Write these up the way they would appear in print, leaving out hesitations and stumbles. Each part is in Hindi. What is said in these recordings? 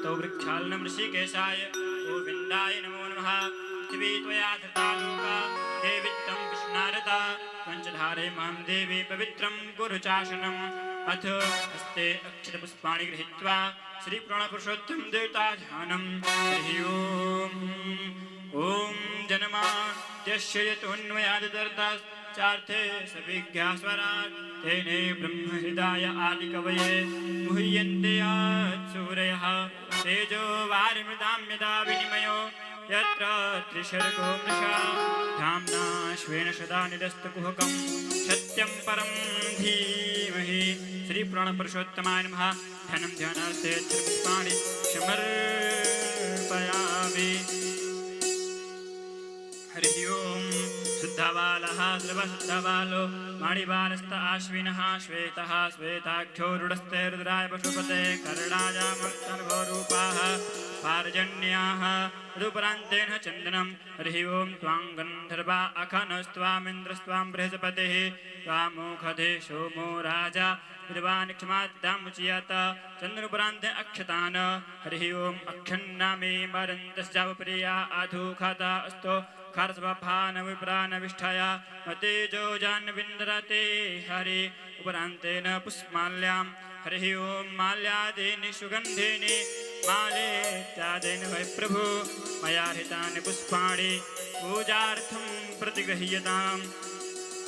हस्तौ वृक्षालनं ऋषिकेशाय गोविन्दाय नमो नमः। पृथिवी त्वया धृता लोका हे वित्तं कृष्णारता पञ्चधारे मां देवी पवित्रं कुरु चाशनम्। अथ हस्ते अक्षतपुष्पाणि गृहीत्वा श्रीप्रणपुरुषोत्तम देवताध्यानम्। हरिः ओम्। ॐ जन्माद्यस्य यतोऽन्वयादितरतश्चार्थे सविज्ञास्वराट् तेने ब्रह्महृदाय आदिकवये मुह्यन्ते सूरयः तेजो वारिमृतां यदा विनिमयो यत्र त्रिसर्गो मृषा धाम्ना स्वेन सदा निरस्तकुहकं सत्यं परं धीमहि। श्रीप्रणपुरुषोत्तमाय नमः। धनं ध्यानार्थे पुष्पाणि समर्पयामि। हरिः ओम्। शुद्धबालः सर्वशुद्धबालो मणिबालस्त आश्विनः श्वेतः श्वेताख्यो रुडस्ते रुद्राय पशुपते कर्णायामस्तनभोरूपाः पार्जन्याः रूपरान्तेन चन्दनं। हरिः ओम्। त्वां गन्धर्वा अखनस्त्वामिन्द्रस्त्वां बृहस्पतिः त्वामोखधे सोमो राजा विद्वान् क्षमाद्दामुच्यत चन्द्रोपरान्ते अक्षतान्। हरिः ओम्। अक्षन्नामे मरन्तश्चावप्रिया आधुखता अस्तो खर्सवफान विप्रानविष्ठया मतेजो जान्विन्दरते हरि उपरान्तेन पुष्पमाल्यां। हरिः ओम्। माल्यादेन सुगन्धेन मालेत्यादेन वै प्रभु मया हृतानि पुष्पाणि पूजार्थं प्रतिगृह्यताम्।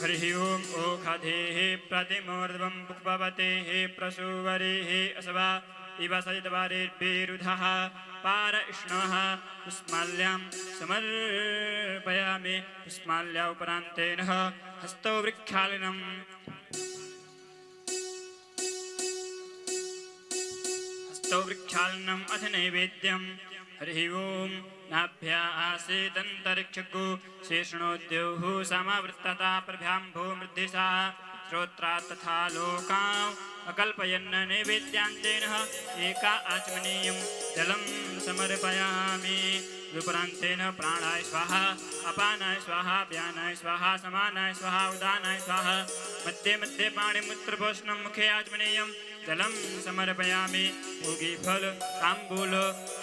हरिः ओम्। ओखधेः प्रतिमूर्ध्वं पुष्पवतेः प्रसूवरेः असवा इव सहितवारेर्विरुधः पारइष्णवः पुष्पमाल्यां समर्पयामि। पुष्पमाल्या उपरान्तेन हस्तौ वृक्षालनम्। हस्तौ वृक्षालनम् अथ नैवेद्यम्। हरिः ओम्। नाभ्या आसीदन्तरिक्षगो शेषणोद्योः समावृत्तता प्रभ्यां भूमृद्धिसा श्रोत्रात् तथा लोकाम् अकल्पयन् नैवेद्यान्तेन एका आचमनीयं जलं समर्पयामि। विपरान्तेन प्राणाय स्वाहा अपानाय स्वाहा व्यानाय स्वाहा समानाय स्वाहा उदानाय स्वाहा मध्ये मध्ये पाणिमुत्रपोषणं मुखे आचमनीयं जलं समर्पयामि। पूगीफल ताम्बूल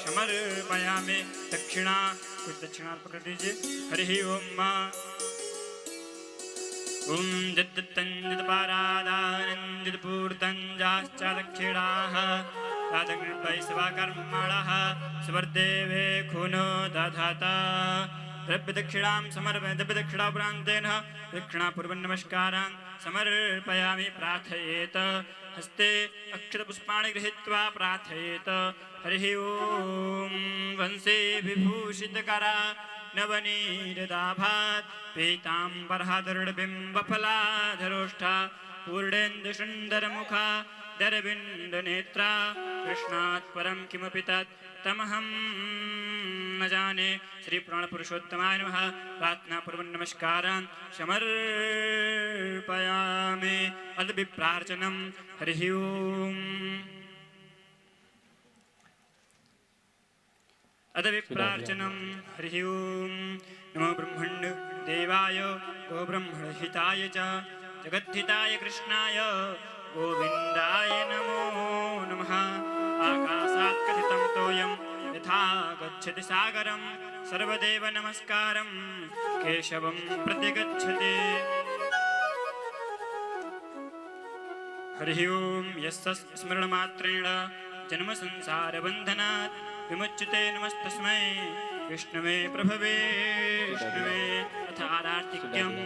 समर्पयामि। दक्षिणा कुछ दक्षिणा पकड़ दीजिए। हरिः ओम्। ॐ जिद्पारादानन्दितपूर्तञ्जाश्च दक्षिणाः तादग्निर्वैश्वाकर्मणः सुवर्देवे खूनो दधाता। द्रव्यदक्षिणां समर्पयामि। द्रव्यदक्षिणापुरान्तेन दक्षिणापूर्वनमस्कारान् समर्पयामि। प्रार्थयेत हस्ते अक्षतपुष्पाणि गृहीत्वा प्रार्थयेत। हरिः ओम्। वंशे विभूषितकरा नवनीरदाभात् पीताम्बरधरुडबिम्बफलाधरोष्ठा पूर्णेन्दुसुन्दरमुखा दरबिन्दनेत्रा कृष्णात् परं किमपि तत् तमहं न जाने। श्रीप्राणपुरुषोत्तमाय नमः। प्रार्थनापूर्वं नमस्कारान् समर्पयामि। अद्विप्रार्चनं। हरिः ओम्। अद्विप्रार्चनं। हरिः ओम्। नमो ब्रह्मण्ड देवाय गोब्रह्मणहिताय च जगद्धिताय कृष्णाय गोविन्दाय नमो नमः। आकाशात् कथितं तोयं यथा गच्छति सागरं सर्वदेव नमस्कारं केशवं प्रतिगच्छति। हरिः ओम्। यस्य स्मरणमात्रेण जन्मसंसारबन्धनात् विमुच्यते नमस्तस्मै विष्णवे प्रभवे विष्णवे। अथ आरार्तिक्यम्।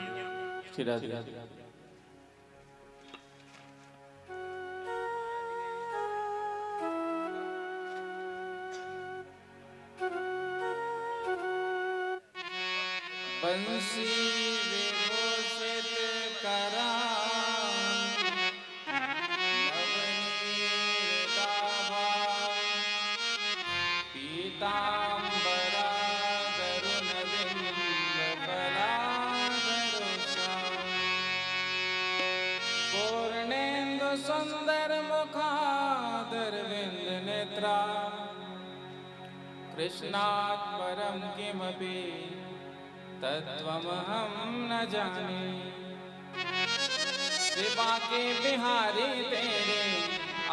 बंसी विभूषित करा पीताम्बरा दरुणबिम्बफलाधरोषा पूर्णेन्दु सुन्दर मुखादरविन्द नेत्रा कृष्णात् परं किमपि तत्त्वमहं न जाने। कृपा के बिहारी तेरे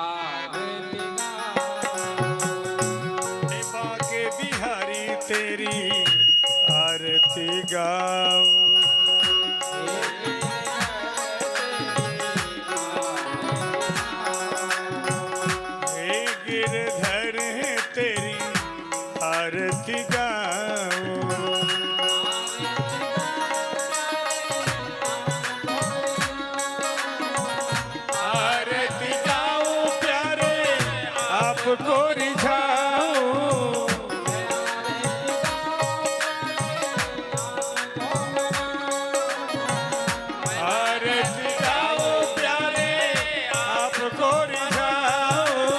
आरती गा। गाऊं। हे गिरधर तेरी आरती गाऊं। आरती गाऊं प्यारे आपको रिझाऊं। आरती गाऊं प्यारे आपको रिझाऊं।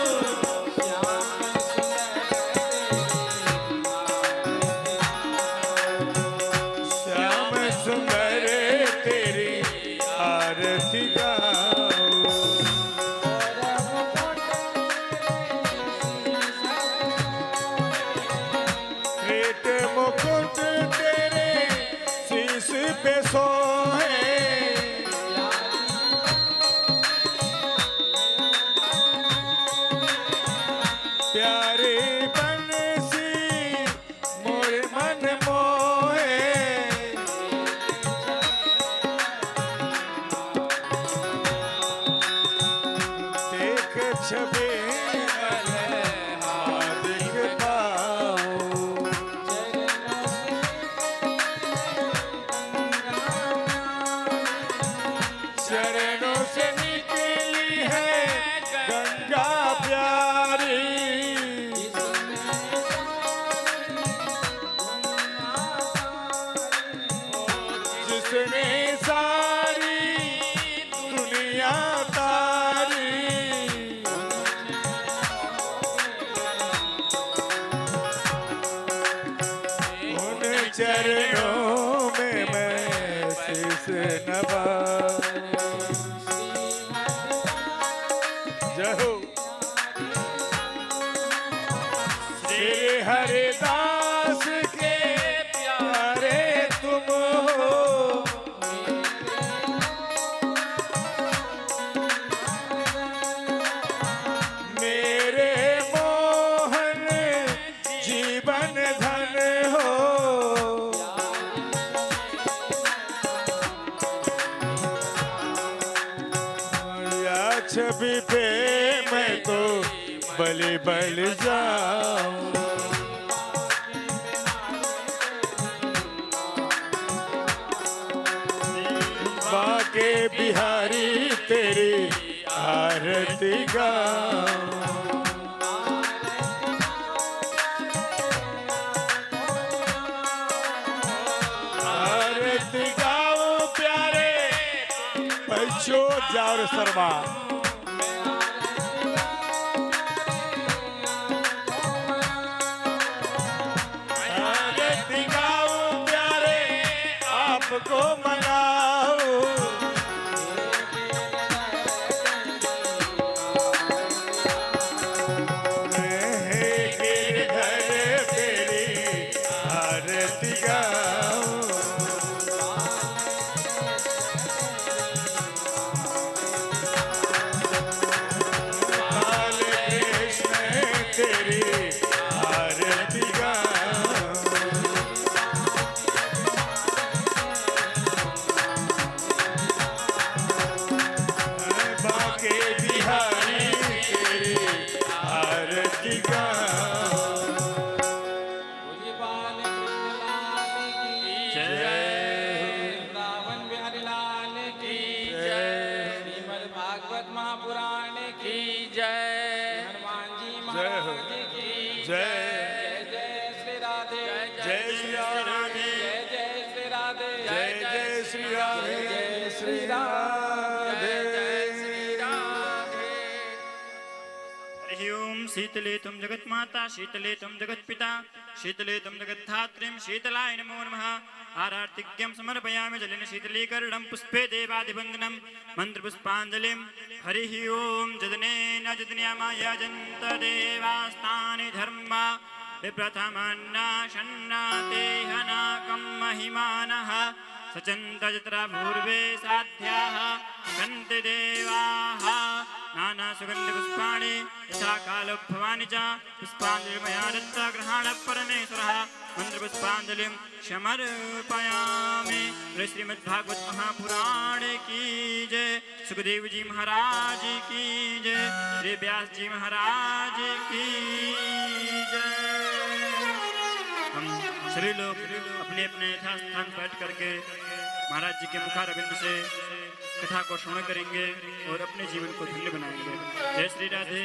श्याम सुंदर तेरी आरती गाऊं। श्वेत मुकुट तेरे शीश पे सोहे। प्यारे बंसी मोर मन मोहे। देख छबे हार्दिक पाऊं। चरणों से निकली है गंगा प्यारी। जिसने सारी दुनिया तारी। उन चरणों में मैं शीश नवाऊं। जय हो। श्री हरिदास के प्यारे तुम हो। मेरे मोहन जीवन धन हो। या छवि पे मैं तो बलि बल जाऊं। बाके बिहारी तेरी आरती गाऊं। आरती गाऊं प्यारे बच्चों जाओ शर्मा। आरती गाऊं प्यारे आपको मनाऊं। हे गिरधर तेरी आरती गाऊं। बाल कृष्ण तेरी आरती गाऊं। बाके बिहारी तेरी आरती गाऊं। बोलिए बाल कृष्ण लाल की जय। वृंदावन बिहारी लाल की श्रीमद् भागवत महापुराण की हनुमान जी महाराज की जय। जय श्री राधे जय श्री राधे। जय जय श्री राधे जय जय श्री राधे। जय श्री राधे हरि ओम शीतले तुम जगन्माता शीतले तुम जगत्पिता शीतले तुम जगद्धात्रीं शीतलाय नमो नमः। आरार्तिक्यं समर्पयामि जलेन शीतलीकरणं पुष्पे देवादिवन्दनं मन्त्रपुष्पाञ्जलिं। हरिः ओम जदनेन जदन्यामायजन्त देवास्तानि धर्मा विप्रथमन्नाशन्नातेहनाकं महिमानः सचन्त यत्र पूर्वे साध्याः सन्ति देवाः नाना सुगंध पुष्पाणि यथा कालो भवानि च पुष्पाञ्जलिर्मया दत्ता गृहाणः परमेश्वरः मंत्रपुष्पांजलिं समर्पयामि। श्रीमद्भागवत महापुराण की जय। सुखदेव जी महाराज की जय। श्री व्यास जी महाराज की जय। हम सभी लोग अपने अपने यथास्थान पर बैठ करके महाराज जी के मुखारविंद से कथा को श्रवण करेंगे और अपने जीवन को धन्य बनाएंगे। जय श्री राधे,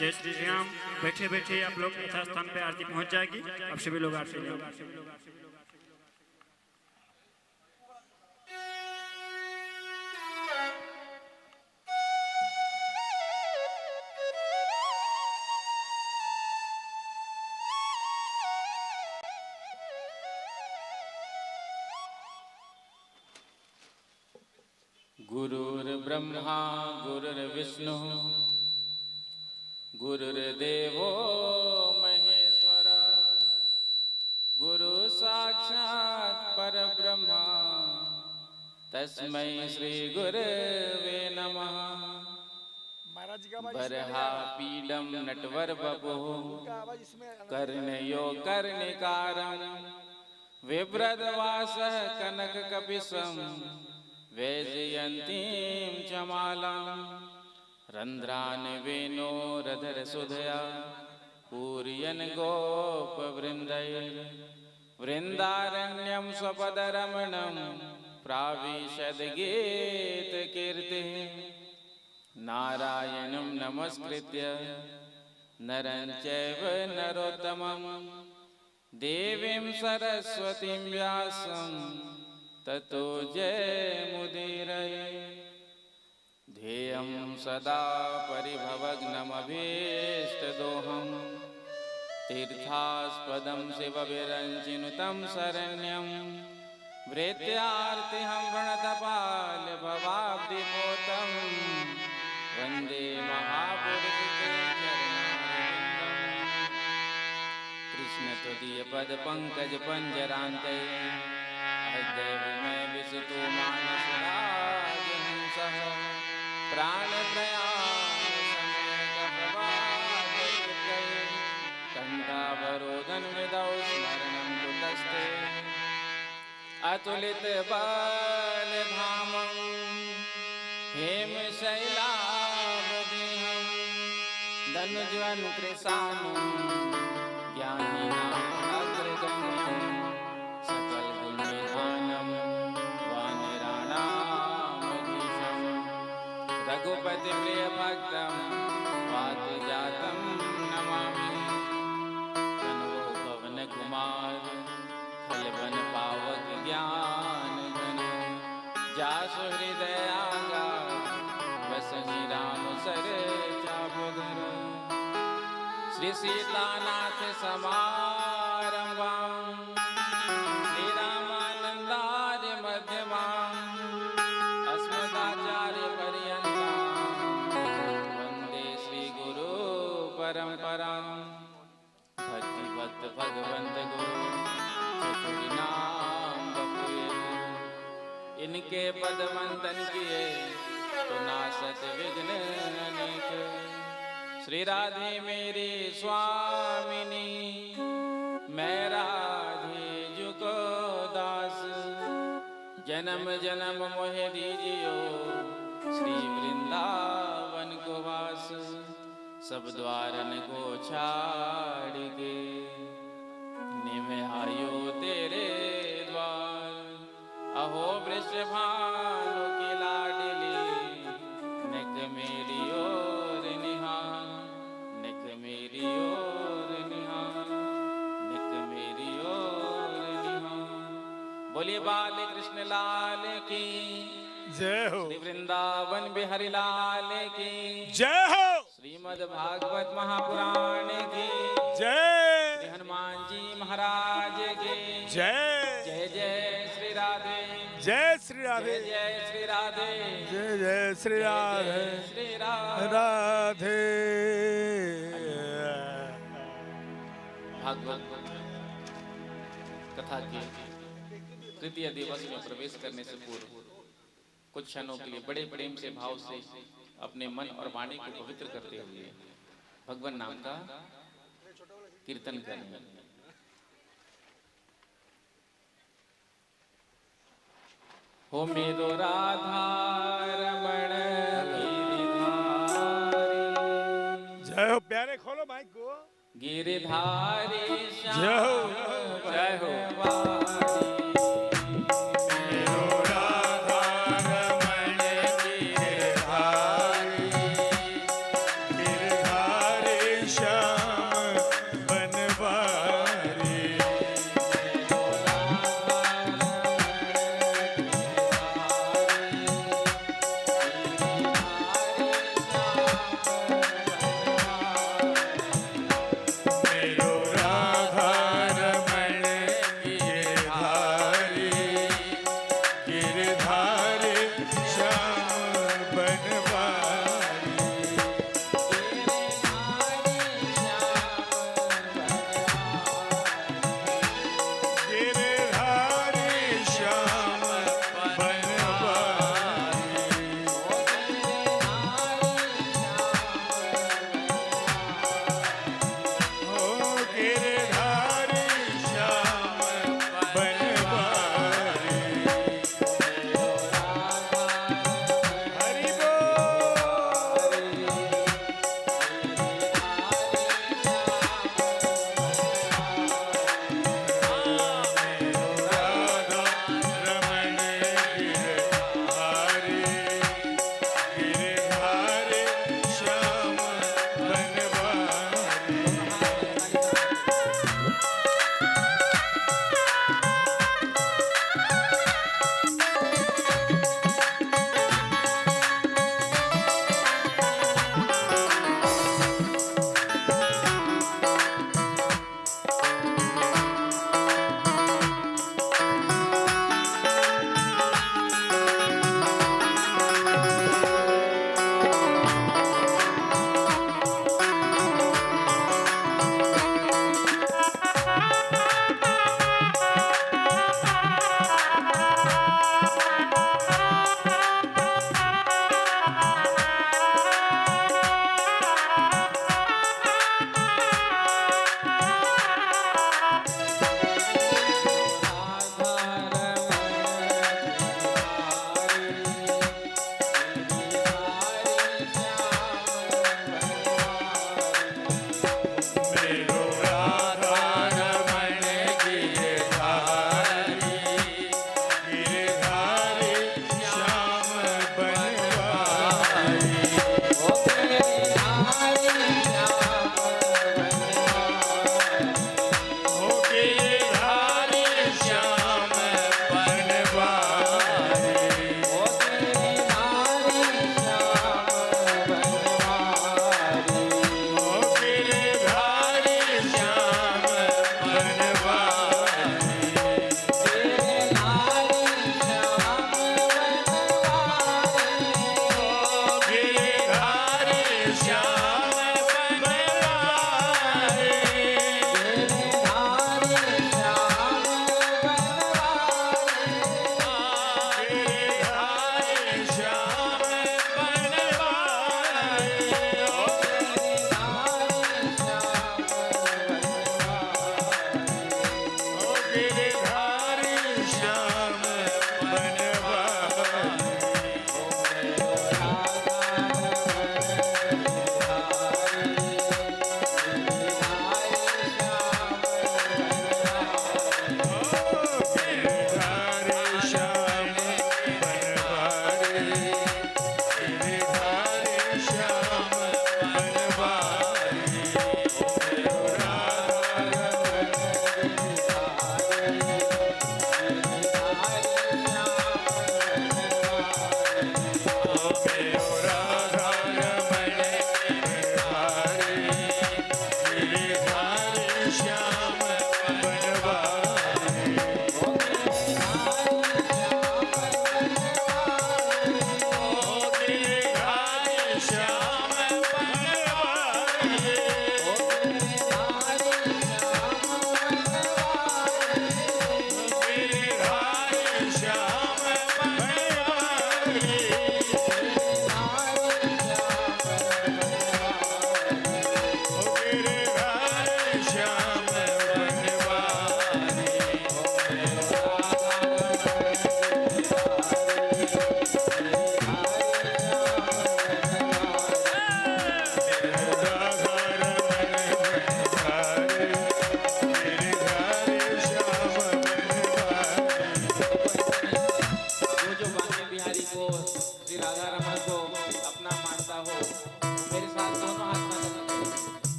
जय श्री श्याम। बैठे बैठे आप लोग यथास्थान पे आरती पहुंच जाएगी। अब सभी लोग आरती लेंगे। गुरुर्ब्रह्मा गुरुर्विष्णु गुरुर्देवो महेश्वर गुरु साक्षात् परब्रह्मा तस्मै श्री गुरवे नमः। बर्हापीडं नटवर बपुः कर्णयो कर्णिकारं बिभ्रद्वासः कनककपिशं वैजयन्तीं च मालां रन्ध्रान् वेणोरधरसुधया पूरयन् गोपवृन्दैर्वृन्दारण्यं स्वपदरमणं प्राविशद्गीतकीर्तिः। नारायणं नमस्कृत्य नरं चैव नरोत्तमं देवीं सरस्वतीं व्यासं ततो जयमुदीरये। ध्येयं सदा परिभवग्नमभीष्टदोहं तीर्थास्पदं शिवविरञ्चिनुतं शरण्यं वृत्यार्तिहं प्रणतपालभवाब्धिपोतं वन्दे महापुरुषं कृष्णतुदीयपदपङ्कजपञ्जरान्ते अद्यैवमय विसुतो मानसराजहंसः प्राणप्रयाणसमेतभवादयुक्तये कण्ठावरोधनविदौ स्मरणं कुतस्ते अतुलितबलधामं हेमशैलावदेहं धनुज्वनकृशानं ज्ञानिनामग्रगण्यं सकलगुणनिधानं वानराणामधीशं रघुपतिप्रियभक्तं वातजातं नमामि। तनो पवनकुमार खलवन पावक ज्ञानघन जासु हृदयागार बसहि राम सर चापधर। श्री सीतानाथ समारंभां श्री रामानंदार्य मध्यमां अस्मदाचार्य पर्यन्तां वन्दे श्री गुरु परंपरां। भक्ति भक्त भगवंत गुरु चतुर नाम बपुए इनके पद वंदन किए तो नासत विघ्न अनेक। श्री राधे मेरी स्वामिनी मैं राधे जुको दास जन्म जन्म मोहे दीजियो श्री वृंदावन को वास। सब द्वारन को छाड़ के निभायो तेरे द्वार। अहो वृषभानु की लाडली निक मेरी ओर निहार निक मेरी ओर निहार निक मेरी ओर निहार। बोलिए बाल कृष्ण लाल की जय हो। श्री वृंदावन बिहारी लाल की जय हो। श्रीमद् भागवत महापुराण की जय। श्री हनुमान जी महाराज की जय। जय जय श्री राधे जय श्री राधे। जय जय श्री राधे जय जय श्री राधे। श्री राधे। राधे। भागवत कथा के तृतीय दिवस में प्रवेश करने से पूर्व कुछ क्षणों के लिए बड़े प्रेम से भाव से अपने मन और वाणी को पवित्र करते हुए भगवान नाम का कीर्तन करें। हो मेरो राधा रमण गिरिधारी, जय हो प्यारे, खोलो माइक को। गिरिधारी श्याम जय हो, जय हो मेरो राधा रमण गिरधारी। श्याम बनवारी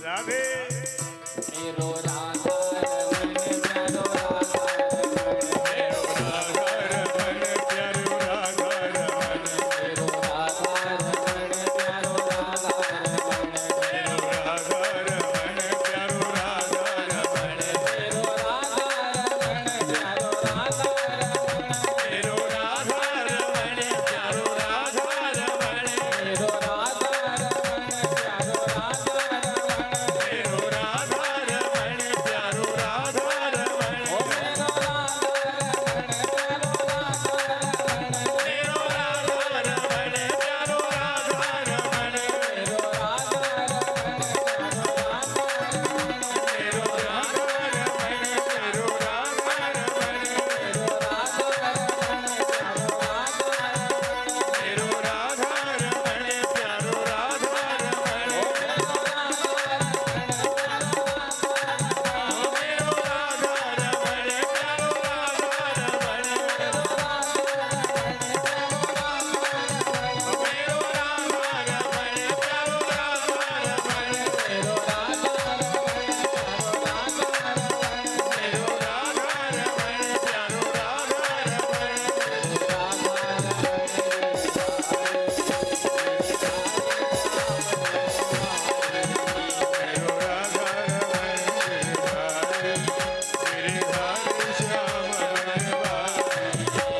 राधे मेरो राधा रमण प्यारो राधा रमण प्यारो राधा रमण मेरो राधा रमण प्यारो राधा रमण मेरो राधा रमण प्यारो राधा रमण मेरो राधा रमण प्यारो राधा रमण मेरो राधा रमण प्यारो राधा रमण मेरो राधा रमण प्यारो राधा रमण मेरो राधा रमण प्यारो राधा रमण ओ मेरो राधा रमण प्यारो राधा रमण मेरो राधा रमण प्यारो राधा रमण मेरो राधा रमण प्यारो राधा रमण मेरो राधा रमण प्यारो राधा रमण मेरो राधा रमण प्यारो राधा रमण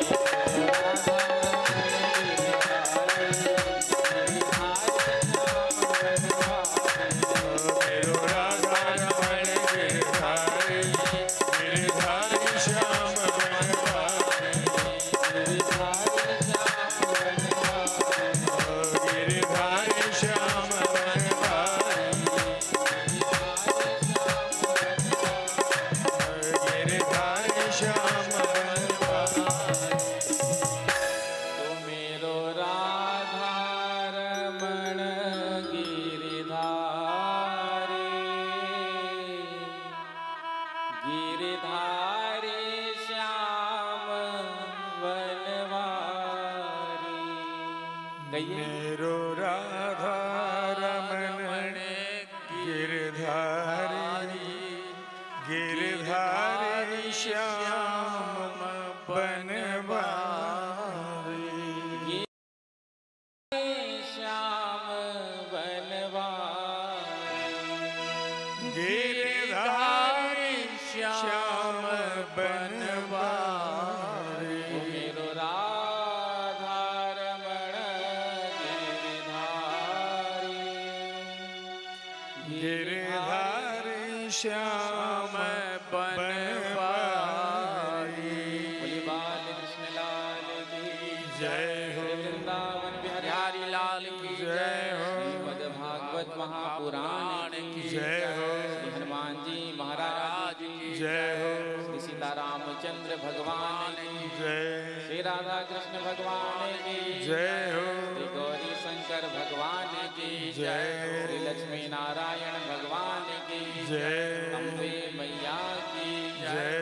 मेरो राधा रमण प्यारो राधा रमण ओ मेरो राधा रमण प्यारो राधा रमण मेरो राधा रमण प्यारो राधा रमण मेरो राधा रमण प्यारो राधा रमण मेरो राधा रमण प्यारो राधा रमण मेरो राधा रमण प्यारो राधा रमण मेरो राधा रमण प्यारो राधा मेरो राधा रमण गिरधारी श्याम बनवारी मेरो राधा रमण गिरधारी श्याम बनवारी गिरधारी श्याम बनवारी गिरधारी श्याम बनवारी तो मेरो राधा रमण गिरधारी गिरधारी श्याम बनवारी गइए मेरो राधा रमण गिरधारी गिरधारी श्याम बनवारी श्याम बनवारी गिरधारी श्याम बनवारी मेरो राधा रमण गिरधारी गिरधारी श्याम बनवारी बोली बाल कृष्ण लाल की जय हो श्री वृंदावन बिहारी लाल की जय हो श्रीमद् भागवत महापुराण की जय हो श्री हनुमान जी महाराज की जय हो श्री सीतारामचंद्र भगवान की जय श्री राधा कृष्ण भगवान की जय हो श्री गौरी शंकर भगवान की जय श्री लक्ष्मी नारायण भगवान की जय अम्बे मैया की जय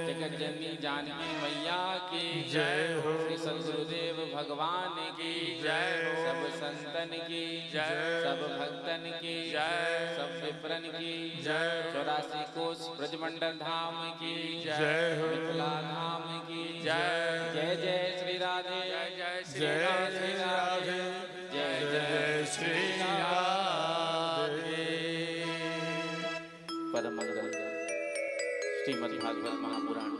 जगत जननी जानकी मैया की जय हो श्री सदगुरुदेव भगवान की जय हो सब संतन की जय सब भक्तन की जय सब विप्रन की जय 84 कोस ब्रजमंडल धाम की जय हो मिथिला धाम की जय जय जय श्री राधे जय श्री जय श्री राधे जय जय श्री राधे परम मंगल श्रीमद् भागवत महापुराण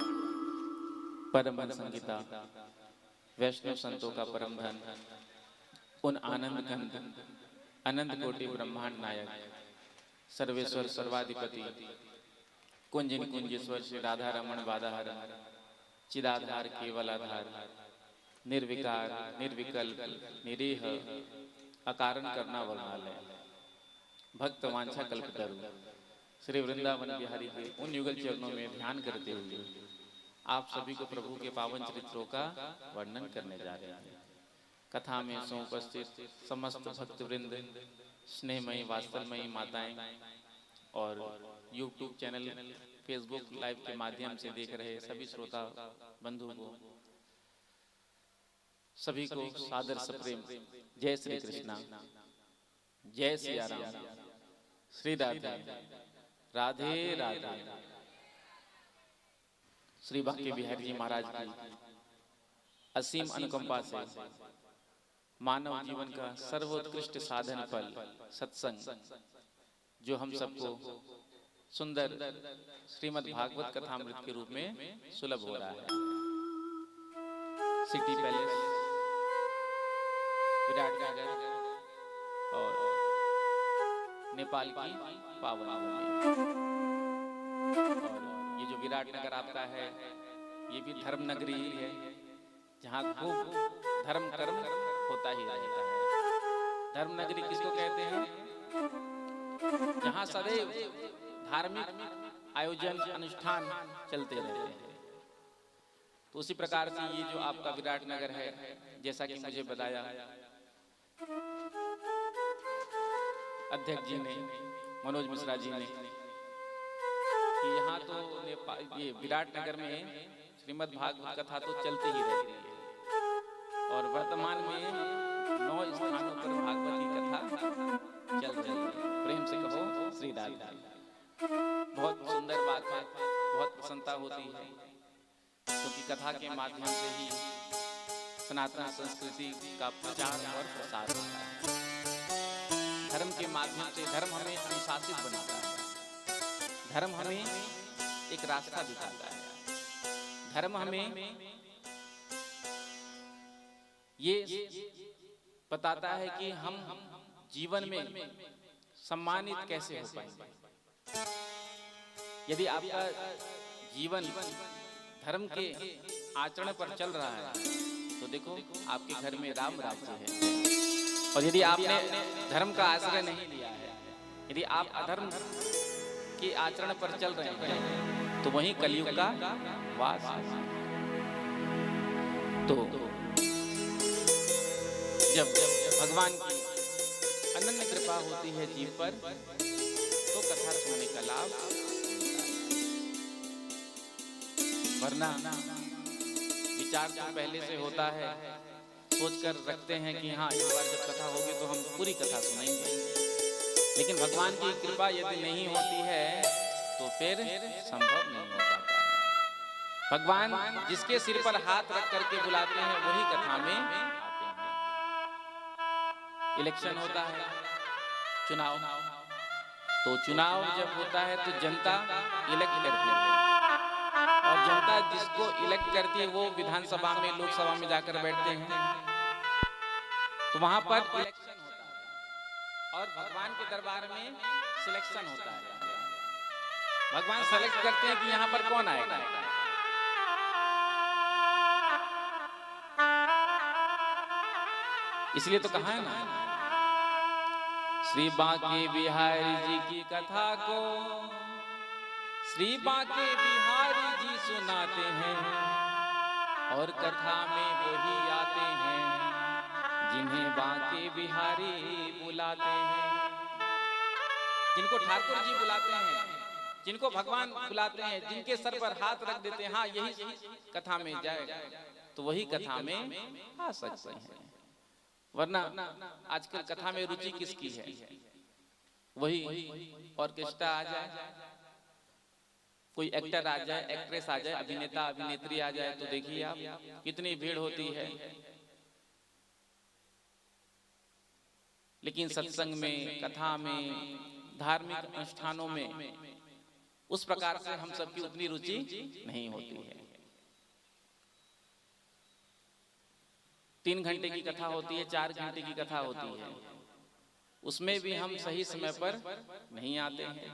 परम संगीता वैष्णव संतों का परम धन उन आनंद कंद अनंत कोटि ब्रह्मांड नायक सर्वेश्वर सर्वाधिपति कुंजिन कुंजेश्वर श्री राधा रमण बाधाहर चिदाधार केवल आधार निर्विकार निर्विकल्प निरीह अकारण करना वाला भक्त वांछा कल्पतरु श्री वृंदावन बिहारी के उन युगल चरणों में ध्यान करते हुए आप सभी को प्रभु के पावन चरित्रों का वर्णन करने जा रहे हैं। कथा में उपस्थित समस्त भक्त वृंद, स्नेहमयी वात्सलमयी माताएं और यूट्यूब चैनल, फेसबुक लाइव के माध्यम से देख रहे सभी श्रोता बंधु को, सभी को सादर सप्रेम जय श्री कृष्णा, जय सिया राम, श्री राधे राधे राधे। श्री बांके बिहारी जी महाराज की असीम अनुकंपा से मानव जीवन का सर्वोत्कृष्ट साधन फल सत्संग, जो हम सबको सुंदर श्रीमद् भागवत कथामृत के रूप में सुलभ हो रहा है। सिटी पैलेस, विराटनगर और नेपाल की पावन भूमि, और ये जो विराटनगर आपका है ये भी धर्म नगरी ही है, जहाँ खूब धर्म कर्म होता ही रहता है। धर्म नगरी किसको कहते हैं? जहाँ सदैव धार्मिक आयोजन अनुष्ठान चलते रहते हैं। तो उसी प्रकार से ये जो आपका विराटनगर है, जैसा कि मुझे बताया अध्यक्ष जी ने, मनोज मिश्रा जी ने, कि यहाँ तो ये विराटनगर में श्रीमद् भागवत कथा तो चलती ही रहती है, और वर्तमान में 9 स्थानों पर भागवत की कथा चल रही है। प्रेम से कहो श्री राधे। बहुत सुंदर बात है, बहुत प्रसन्नता होती है, क्योंकि कथा के माध्यम से ही सनातन संस्कृति का प्रचार और प्रसार होता है। धर्म के माध्यम से धर्म हमें अनुशासित बनाता है, धर्म हमें एक रास्ता दिखाता है, धर्म हमें ये बताता है कि हम जीवन में सम्मानित कैसे हो पाएंगे। यदि आपका जीवन धर्म के आचरण पर चल रहा है तो देखो आपके घर में राम राज्य है, और यदि आपने धर्म का आश्रय नहीं लिया है, यदि आप अधर्म के आचरण पर चल रहे हैं तो वहीं कलयुग का वास है। तो जब भगवान की अनन्य कृपा होती है जीव पर, तो कथा सुनने का लाभ मिलता है। वरना विचार तो पहले से होता है, सोचकर रखते हैं कि हाँ इस बार जब कथा होगी तो हम पूरी कथा सुनेंगे, लेकिन भगवान की कृपा यदि नहीं होती है तो फिर संभव नहीं हो पाता है। भगवान जिसके सिर पर हाथ रख करके बुलाते हैं वही कथा में आते हैं। इलेक्शन होता है, चुनाव, तो चुनाव जब होता है तो जनता इलेक्ट करती है, और जनता जिसको इलेक्ट करती है वो विधानसभा में, लोकसभा में जाकर बैठते हैं, तो वहां पर इलेक्शन होता है, और भगवान के दरबार में सिलेक्शन होता है। भगवान सेलेक्ट करते हैं कि यहाँ पर कौन आएगा। इसलिए तो कहा है ना, श्री बांके बिहारी जी की कथा को श्री बांके बिहारी जी सुनाते हैं, और कथा में वही आते हैं जिन्हें बांके बिहारी बुलाते हैं। जिनको ठाकुर जी बुलाते हैं, जिनको भगवान बुलाते हैं, जिनके सर पर हाथ रख देते हैं, हाँ यही कथा में जाएगा, तो वही कथा में आ सकते हैं। वरना आजकल कथा में रुचि किसकी है? वही ऑर्केस्ट्रा आ जाए, कोई एक्टर आ जाए, एक्ट्रेस आ जाए, अभिनेता अभिनेत्री आ जाए, तो देखिए आप कितनी भीड़ होती है। लेकिन सत्संग में, कथा में, धार्मिक अनुष्ठानों में उस प्रकार से हम सबकी उतनी रुचि नहीं होती है। 3 घंटे की कथा होती है, 4 घंटे की कथा होती है, उसमें भी हम सही समय पर नहीं आते हैं।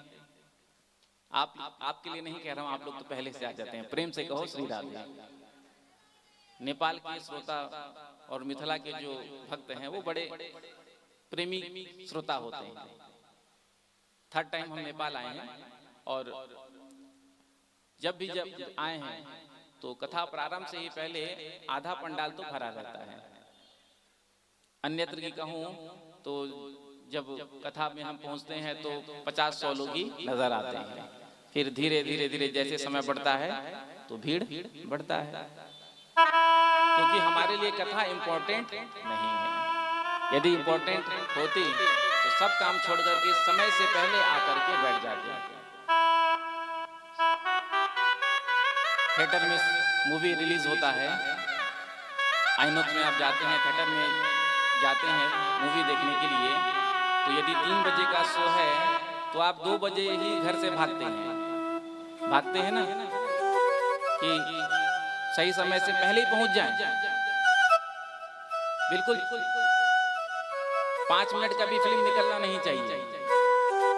आपके लिए नहीं कह रहा हूं, आप लोग तो पहले से आ जाते हैं। प्रेम से कहो श्री राधे। नेपाल के श्रोता और मिथिला के जो भक्त हैं वो बड़े प्रेमी श्रोता होते हैं। थर्ड टाइम हम नेपाल आए हैं और जब आए हैं तो कथा प्रारंभ से ही पहले आधा पंडाल तो भरा रहता है। अन्यत्र की कहूँ तो जब कथा में हम पहुंचते हैं तो 50-100 लोग ही नजर आते हैं। फिर धीरे धीरे धीरे जैसे समय बढ़ता है तो भीड़ बढ़ता है, क्योंकि हमारे लिए कथा इम्पोर्टेंट नहीं है। यदि इम्पोर्टेंट होती तो सब काम छोड़ करके समय से पहले आकर के बैठ जाते। थिएटर में मूवी रिलीज होता है, आइनॉक्स में आप जाते हैं, थिएटर में जाते हैं मूवी देखने के लिए, तो यदि 3 बजे का शो है तो आप 2 बजे ही घर से भागते हैं ना, कि सही समय से पहले ही पहुंच जाएं। बिल्कुल 5 मिनट का भी फिल्म निकलना नहीं चाहिए।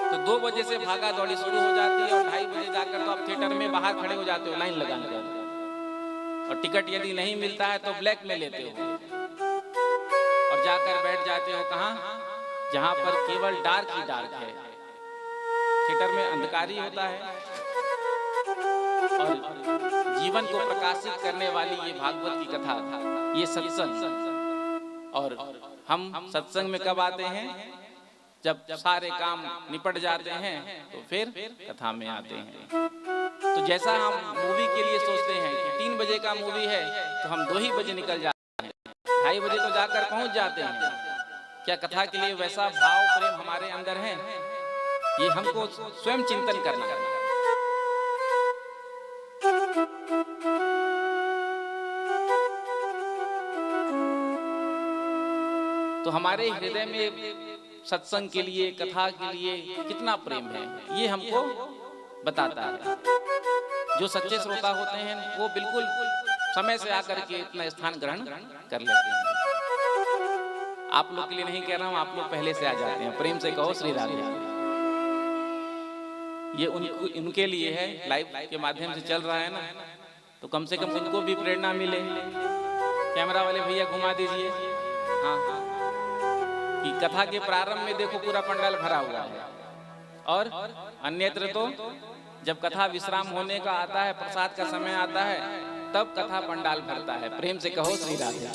तो 2 बजे से भागा दौड़ी शुरू हो जाती है और 2:30 बजे जाकर तो आप थिएटर में बाहर खड़े हो जाते हो लाइन लगाकर, और टिकट यदि नहीं मिलता है तो ब्लैक में लेते हो और जाकर बैठ जाते हो कहाँ, जहां पर केवल डार्क ही डार्क है। थिएटर में अंधकार ही होता है और जीवन को प्रकाशित करने वाली ये भागवत की कथा, ये सत्संग। और हम सत्संग में कब आते हैं? जब सारे काम निपट जाते हैं तो फिर कथा में आते हैं। तो जैसा हम मूवी के लिए सोचते हैं कि 3 बजे का मूवी है तो हम 2 ही बजे निकल जाते हैं, 2:30 बजे तो जाकर पहुंच जाते हैं। क्या कथा के लिए वैसा भाव प्रेम हमारे अंदर है? ये हमको स्वयं चिंतन करना है। तो हमारे हृदय में सत्संग के लिए, कथा के लिए कितना प्रेम है, ये हमको बताता है। जो सच्चे श्रोता होते हैं वो बिल्कुल समय से आकर के इतना स्थान ग्रहण कर लेते हैं। आप लोग के लिए नहीं कह रहा हूं, आप लोग पहले से आ जाते हैं। प्रेम से कहो श्री राधे। ये उनके लिए है, लाइव के माध्यम से चल रहा है ना, तो कम से कम उनको भी प्रेरणा मिले। कैमरा वाले भैया घुमा दीजिए। हाँ, कि कथा के प्रारंभ में देखो पूरा पंडाल भरा हुआ है, और अन्यत्र तो जब कथा विश्राम होने का आता है, प्रसाद का समय आता है, तब कथा पंडाल भरता है। प्रेम से कहो श्री राधे।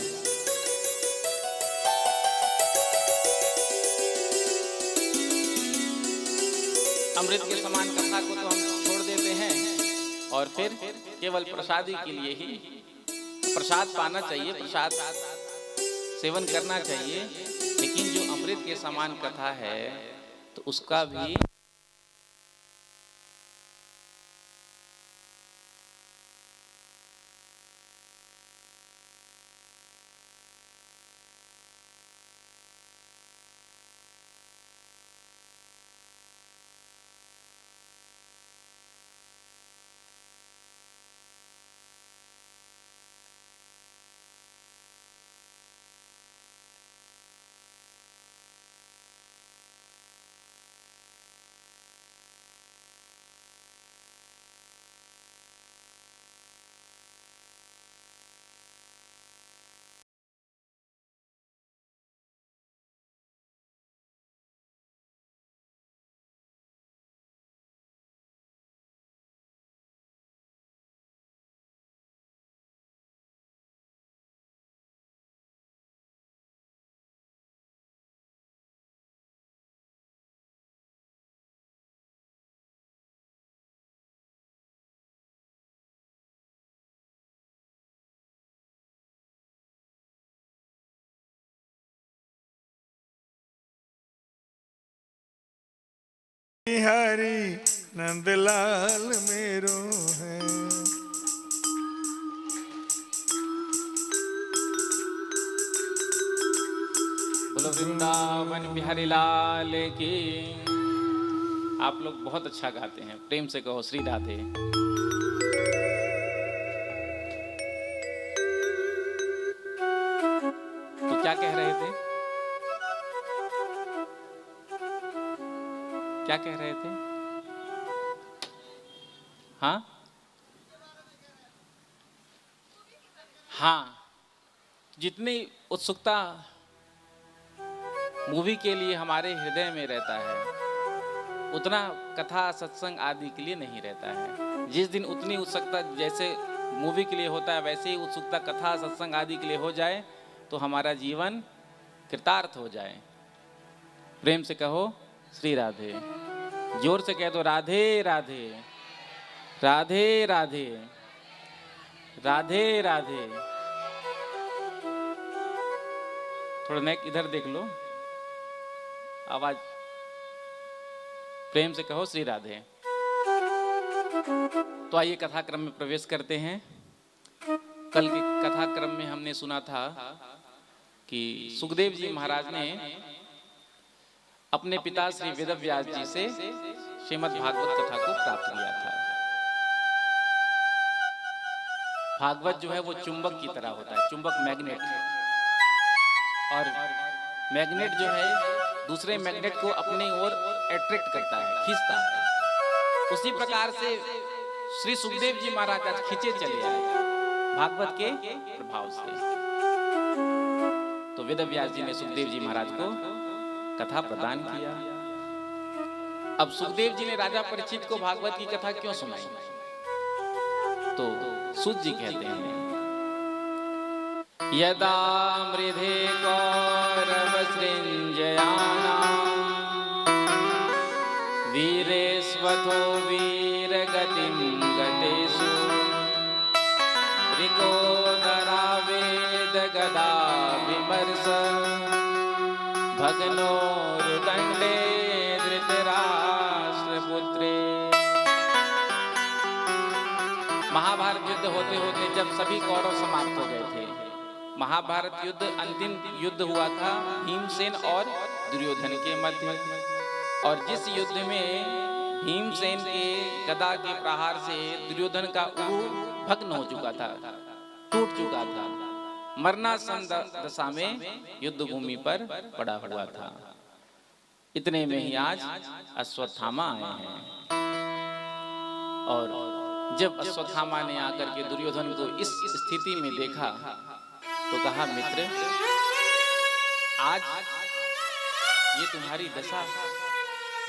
अमृत के समान कथा को तो हम छोड़ देते हैं और फिर केवल प्रसादी के लिए ही प्रसाद पाना चाहिए, प्रसाद सेवन करना चाहिए। लेकिन जो अमृत के समान कथा है तो उसका भी हरि नंदलाल मेरो है। बोलो वृंदावन बिहारी लाल की। आप लोग बहुत अच्छा गाते हैं, प्रेम से कहो श्री राधे। तो क्या कह रहे थे? क्या कह रहे थे? हाँ हाँ, जितनी उत्सुकता मूवी के लिए हमारे हृदय में रहता है, उतना कथा सत्संग आदि के लिए नहीं रहता है। जिस दिन उतनी उत्सुकता जैसे मूवी के लिए होता है, वैसे ही उत्सुकता कथा सत्संग आदि के लिए हो जाए तो हमारा जीवन कृतार्थ हो जाए। प्रेम से कहो श्री राधे, जोर से कह दो राधे राधे, राधे राधे, राधे राधे। थोड़ा नेक इधर देख लो, आवाज। प्रेम से कहो श्री राधे। तो आइए कथाक्रम में प्रवेश करते हैं। कल के कथाक्रम में हमने सुना था कि सुखदेव जी महाराज ने अपने पिता श्री वेदव्यास जी से श्रीमद् भागवत कथा को प्राप्त किया था। भागवत जो है वो चुंबक की तरह होता है, चुंबक मैग्नेट, और मैग्नेट जो है दूसरे मैग्नेट को अपनी ओर अट्रैक्ट करता है, खींचता है। उसी प्रकार से श्री सुखदेव जी महाराज आज खींचे चले आए भागवत के प्रभाव से। तो वेदव्यास जी ने सुखदेव जी महाराज को कथा प्रदान किया। अब सुखदेव जी ने राजा परीक्षित को भागवत की कथा क्यों सुनाई? तो सूत जी कहते हैं, यदा मृधे कौरव सृंजयानां वीरेष्वथो वीरगतिं गतेषु मृगोदरा वेदगदा विमर्श भगनो रुदंडे धृतराष्ट्रपुत्रे। महाभारत युद्ध होते होते जब सभी कौरव समाप्त हो गए थे, महाभारत युद्ध अंतिम युद्ध हुआ था भीमसेन और दुर्योधन के मध्य। और जिस युद्ध में भीमसेन के गदा के प्रहार से दुर्योधन का उरु भग्न हो चुका था, टूट चुका था, मरणासन दशा में युद्ध भूमि पर पड़ा हुआ था। इतने में ही आज अश्वत्थामा आए हैं। और जब अश्वत्थामा ने आकर के दुर्योधन को इस स्थिति में देखा तो कहा, मित्र आज ये तुम्हारी दशा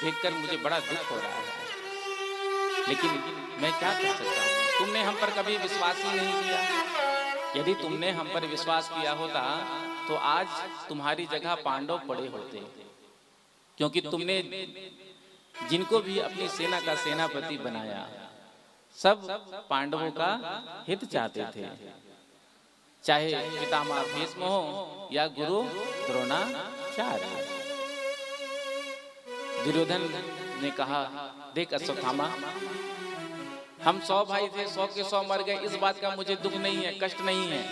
देखकर मुझे बड़ा दुख हो रहा है, लेकिन मैं क्या कर सकता हूँ? तुमने हम पर कभी विश्वास ही नहीं किया। यदि तुमने हम पर विश्वास किया होता तो आज तुम्हारी जगह पांडव पड़े होते, क्योंकि तुमने जिनको भी अपनी सेना का सेनापति बनाया सब पांडवों का हित चाहते थे, चाहे पितामह भीष्म हो या गुरु द्रोणाचार्य। दुर्योधन ने कहा, देख अश्वत्थामा, हम 100 भाई थे, 100 के 100 मर गए, इस बात का मुझे दुख नहीं है, कष्ट नहीं है।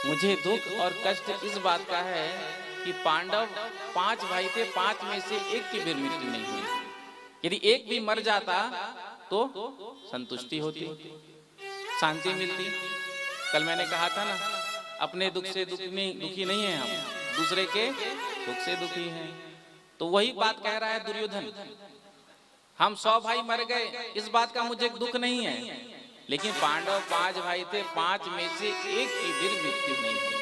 मुझे दुख और कष्ट इस बात का है कि पांडव 5 भाई थे, 5 में से एक की भी मृत्यु नहीं हुई। यदि एक भी मर जाता तो संतुष्टि होती, शांति मिलती। कल मैंने कहा था ना, अपने दुख से दुखी नहीं है हम, दूसरे के दुख से दुखी हैं। तो वही बात कह रहा है दुर्योधन, हम 100 भाई मर गए, इस बात का मुझे दुख नहीं है, लेकिन पांडव 5 भाई थे, 5 में से एक की भी मृत्यु नहीं हुई।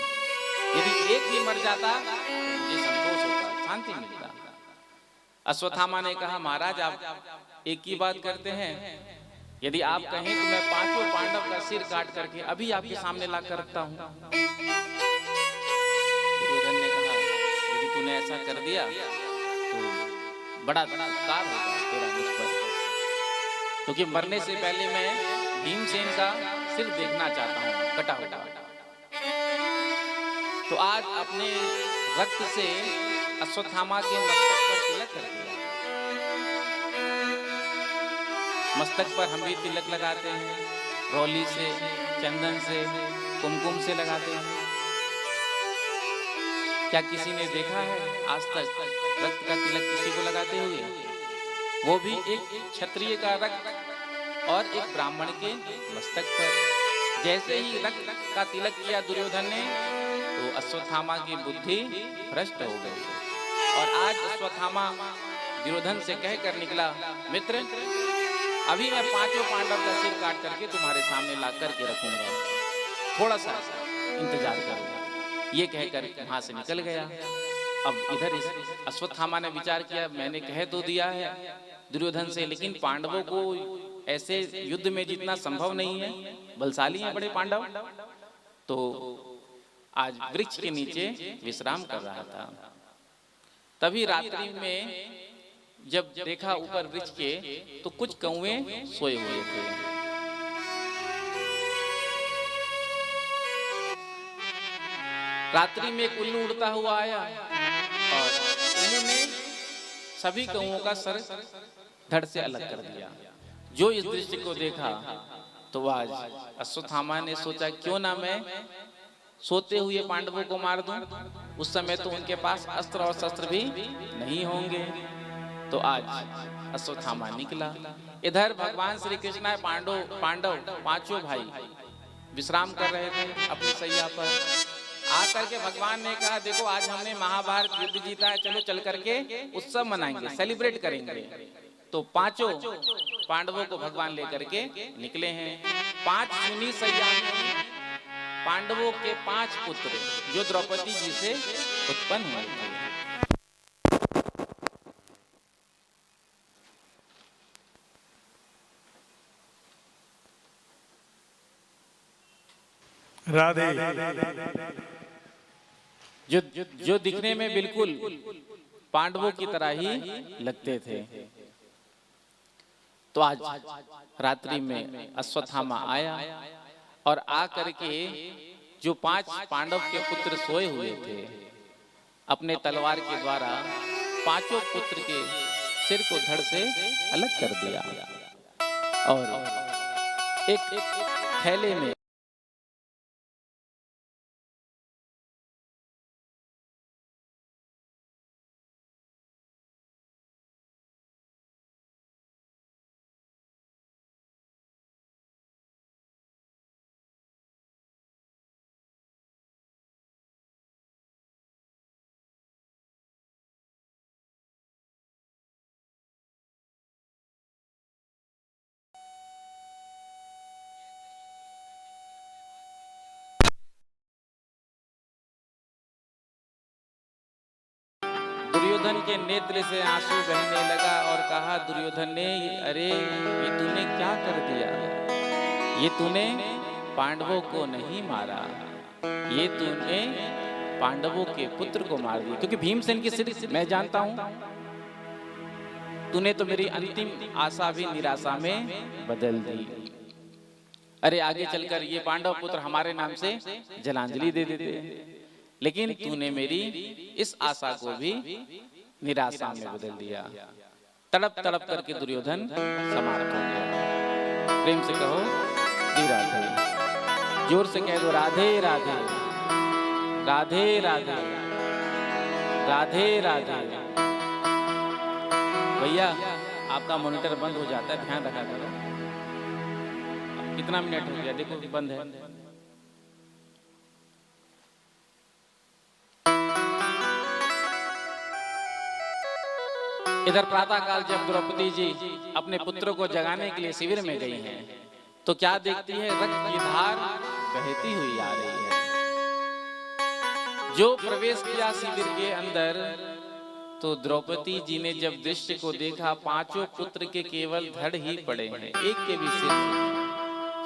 यदि एक भी मर जाता तो मुझे संतोष होता, शांति मिलता। अश्वत्थामा ने कहा, महाराज आप एक ही बात करते हैं, यदि आप कहें तो मैं 5 पांडव का सिर काट करके अभी आपके सामने ला कर रखता हूं। दुर्योधन ने कहा, यदि तूने ऐसा कर दिया तो बड़ा उपकार होगा तेरा मुझ पर, क्योंकि मरने से पहले मैं भीमसेन का सिर देखना चाहता हूँ कटा हुआ। तो आज अपने रक्त से अश्वत्थामा के मस्तक पर तिलक कर दिया। मस्तक पर हम भी तिलक लगाते हैं, रोली से, चंदन से, कुमकुम से लगाते हैं। क्या किसी ने देखा है आज तक रक्त का तिलक किसी को लगाते हुए? वो भी एक क्षत्रिय का रक्त और एक ब्राह्मण के मस्तक पर। जैसे ही रक्त का तिलक किया दुर्योधन ने तो अश्वत्थामा की बुद्धि भ्रष्ट हो गई। और आज अश्वत्थामा दुर्योधन से कहकर निकला, मित्र अभी मैं 5 पांडव का सिर काट करके तुम्हारे सामने ला करके रखूंगा, थोड़ा सा इंतजार करो। ये कहकर वहां से निकल गया। अब इधर इस अश्वत्थामा ने विचार किया, मैंने कह तो दिया है दुर्योधन से, लेकिन पांडवों को ऐसे युद्ध में जीतना संभव नहीं है, बलशाली हैं बड़े पांडव। तो आज वृक्ष के नीचे विश्राम कर रहा था। तभी रात्रि में जब देखा ऊपर वृक्ष के तो कुछ कौवे सोए हुए थे। रात्रि में एक उल्लू उड़ता हुआ आया और उल्लू ने सभी कौवों का सर धड़ से अलग कर दिया। जो इस दृश्य को देखा तो आज अश्वत्थामा ने सोचा, क्यों ना मैं सोते हुए पांडवों को मार दूं। उस समय तो उनके पास अस्त्र और शस्त्र भी नहीं होंगे। तो आज अश्वत्थामा निकला। इधर भगवान श्री कृष्ण पांडव पांचों भाई विश्राम कर रहे थे अपनी सैया पर। आकर के भगवान ने कहा, देखो आज हमने महाभारत युद्ध जीता है, चलो चल करके उत्सव मनाएंगे, सेलिब्रेट करेंगे। तो पांचों पांडवों को भगवान लेकर के निकले हैं। 5 सुनी सैया में पांडवों के 5 पुत्र जो द्रौपदी जी से उत्पन्न हुए थे। राधे। जो दिखने में बिल्कुल पांडवों की तरह ही लगते थे। तो आज रात्रि में अश्वत्थामा आया और आकर के जो 5 पांडव के पुत्र सोए हुए थे, अपने तलवार के द्वारा 5 पुत्र के सिर को धड़ से अलग कर दिया और एक थैले में दुर्योधन के नेत्र से आंसू बहने लगा और कहा, दुर्योधन ने, अरे ये तूने क्या कर दिया? ये तूने पांडवों को नहीं मारा, ये तूने पांडवों के पुत्र को मार दिया। क्योंकि भीमसेन की सिर मैं जानता हूं, तूने तो मेरी अंतिम आशा भी निराशा में बदल दी। अरे आगे चलकर ये पांडव पुत्र हमारे नाम से जलांजलि दे देते, लेकिन तूने मेरी इस आशा को भी निराशा में बदल दिया। तड़प तड़प करके दुर्योधन समाप्त हो गया। प्रेम से कहो श्री राधे, जोर से कह दो राधे राधे, राधे राधे, राधे राधे। भैया आपका मॉनिटर बंद हो जाता है, ध्यान रखा करो। कितना मिनट हो गया? देखो बंद है। इधर प्रातः काल जब द्रौपदी जी अपने पुत्रों को जगाने के लिए शिविर में गई हैं, तो क्या देखती है? रक्त की धार बहती हुई आ रही है। जो प्रवेश किया शिविर के अंदर, तो द्रौपदी जी ने जब दृश्य को देखा, 5 पुत्र के केवल धड़ ही पड़े हैं, एक के भी सिर।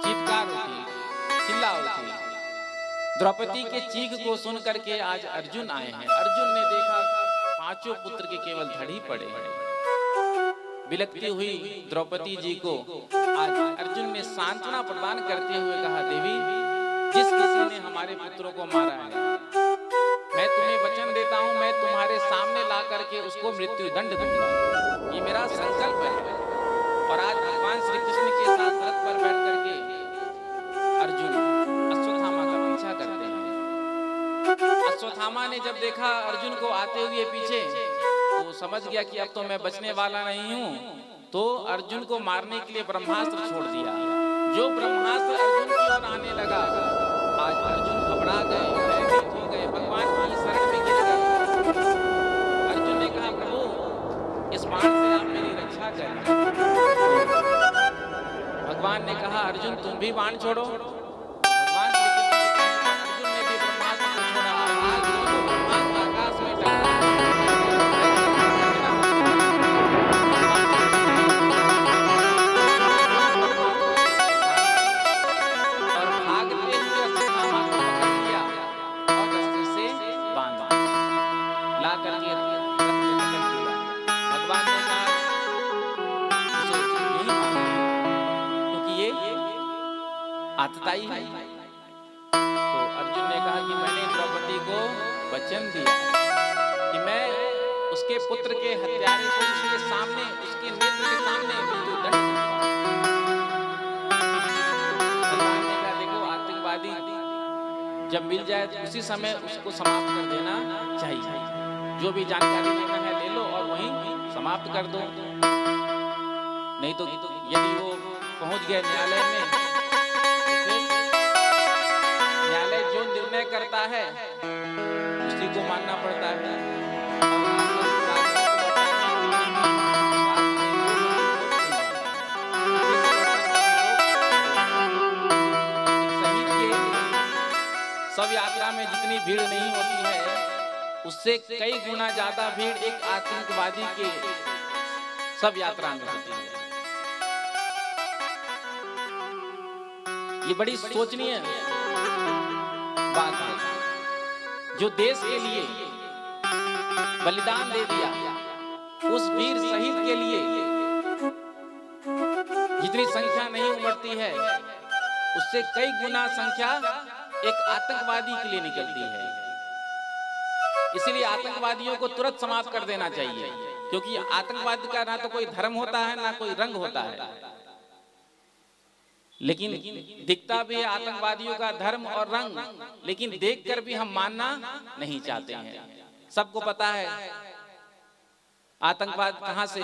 चीत्कार उठी, चिल्ला उठी। द्रौपदी के चीख को सुन करके आज अर्जुन आए हैं। अर्जुन ने देखा 5 पुत्र के केवल धड़ ही पड़े हैं। बिलखती हुई द्रौपदी जी को आज अर्जुन ने सांत्वना प्रदान करते हुए कहा, देवी, जिस किसी ने हमारे पुत्रों को मारा है, मैं तुम्हें वचन देता हूं, मैं तुम्हारे सामने ला करके उसको मृत्यु दंड दूंगा। ये मेरा संकल्प है। और आज भगवान श्री कृष्ण के साथ रथ पर बैठ करके अर्जुन अश्वत्थामा का पीछा करते हैं। अश्वत्थामा ने जब देखा अर्जुन को आते हुए पीछे, तो समझ गया कि अब तो मैं बचने वाला नहीं हूं। तो अर्जुन को मारने के लिए ब्रह्मास्त्र छोड़ दिया। जो ब्रह्मास्त्र अर्जुन की ओर आने लगा, आज अर्जुन घबरा गए, भयभीत हो गए, भगवान की शरण में गिर गए। अर्जुन ने कहा, प्रभु इस बाण से आप मेरी रक्षा करें। भगवान ने कहा, अर्जुन तुम भी बाण छोड़ो। भगवान श्री कृष्ण ने कहा, अर्जुन ने भी ब्रह्मास्त्र छोड़ा। आज दोनों ब्रह्मास्त्र आकाश में टकरा आतताई है। तो अर्जुन ने कहा कि मैंने द्रौपदी को वचन दिया कि मैं उसके पुत्र के हत्यारे को उसके सामने, उसके नेत्र के सामने मृत्यु दंड दूंगा। भगवान ने कहा देखो आतंकवादी जब मिल जाए तो उसी समय उसको समाप्त कर देना चाहिए। जो भी जानकारी लेना है ले लो और वहीं समाप्त कर दो। नहीं तो यदि वो पहुंच गए न्यायालय में तो फिर न्यायालय जो निर्णय करता है उसी को मानना पड़ता है। सब यात्रा में जितनी भीड़ नहीं होती है उससे कई गुना ज्यादा भीड़ एक आतंकवादी के सब यात्रा में होती है। ये बड़ी सोचनीय बात है। जो देश के लिए बलिदान दे दिया उस वीर शहीद के लिए जितनी संख्या नहीं उमड़ती है उससे कई गुना संख्या एक आतंकवादी के लिए निकलती है। इसलिए आतंकवादियों को तुरंत समाप्त कर देना चाहिए, क्योंकि आतंकवाद का ना तो कोई धर्म होता है ना कोई रंग होता है। लेकिन दिखता भी है आतंकवादियों का धर्म और रंग, लेकिन देखकर भी हम मानना नहीं चाहते हैं। सबको पता है आतंकवाद कहां से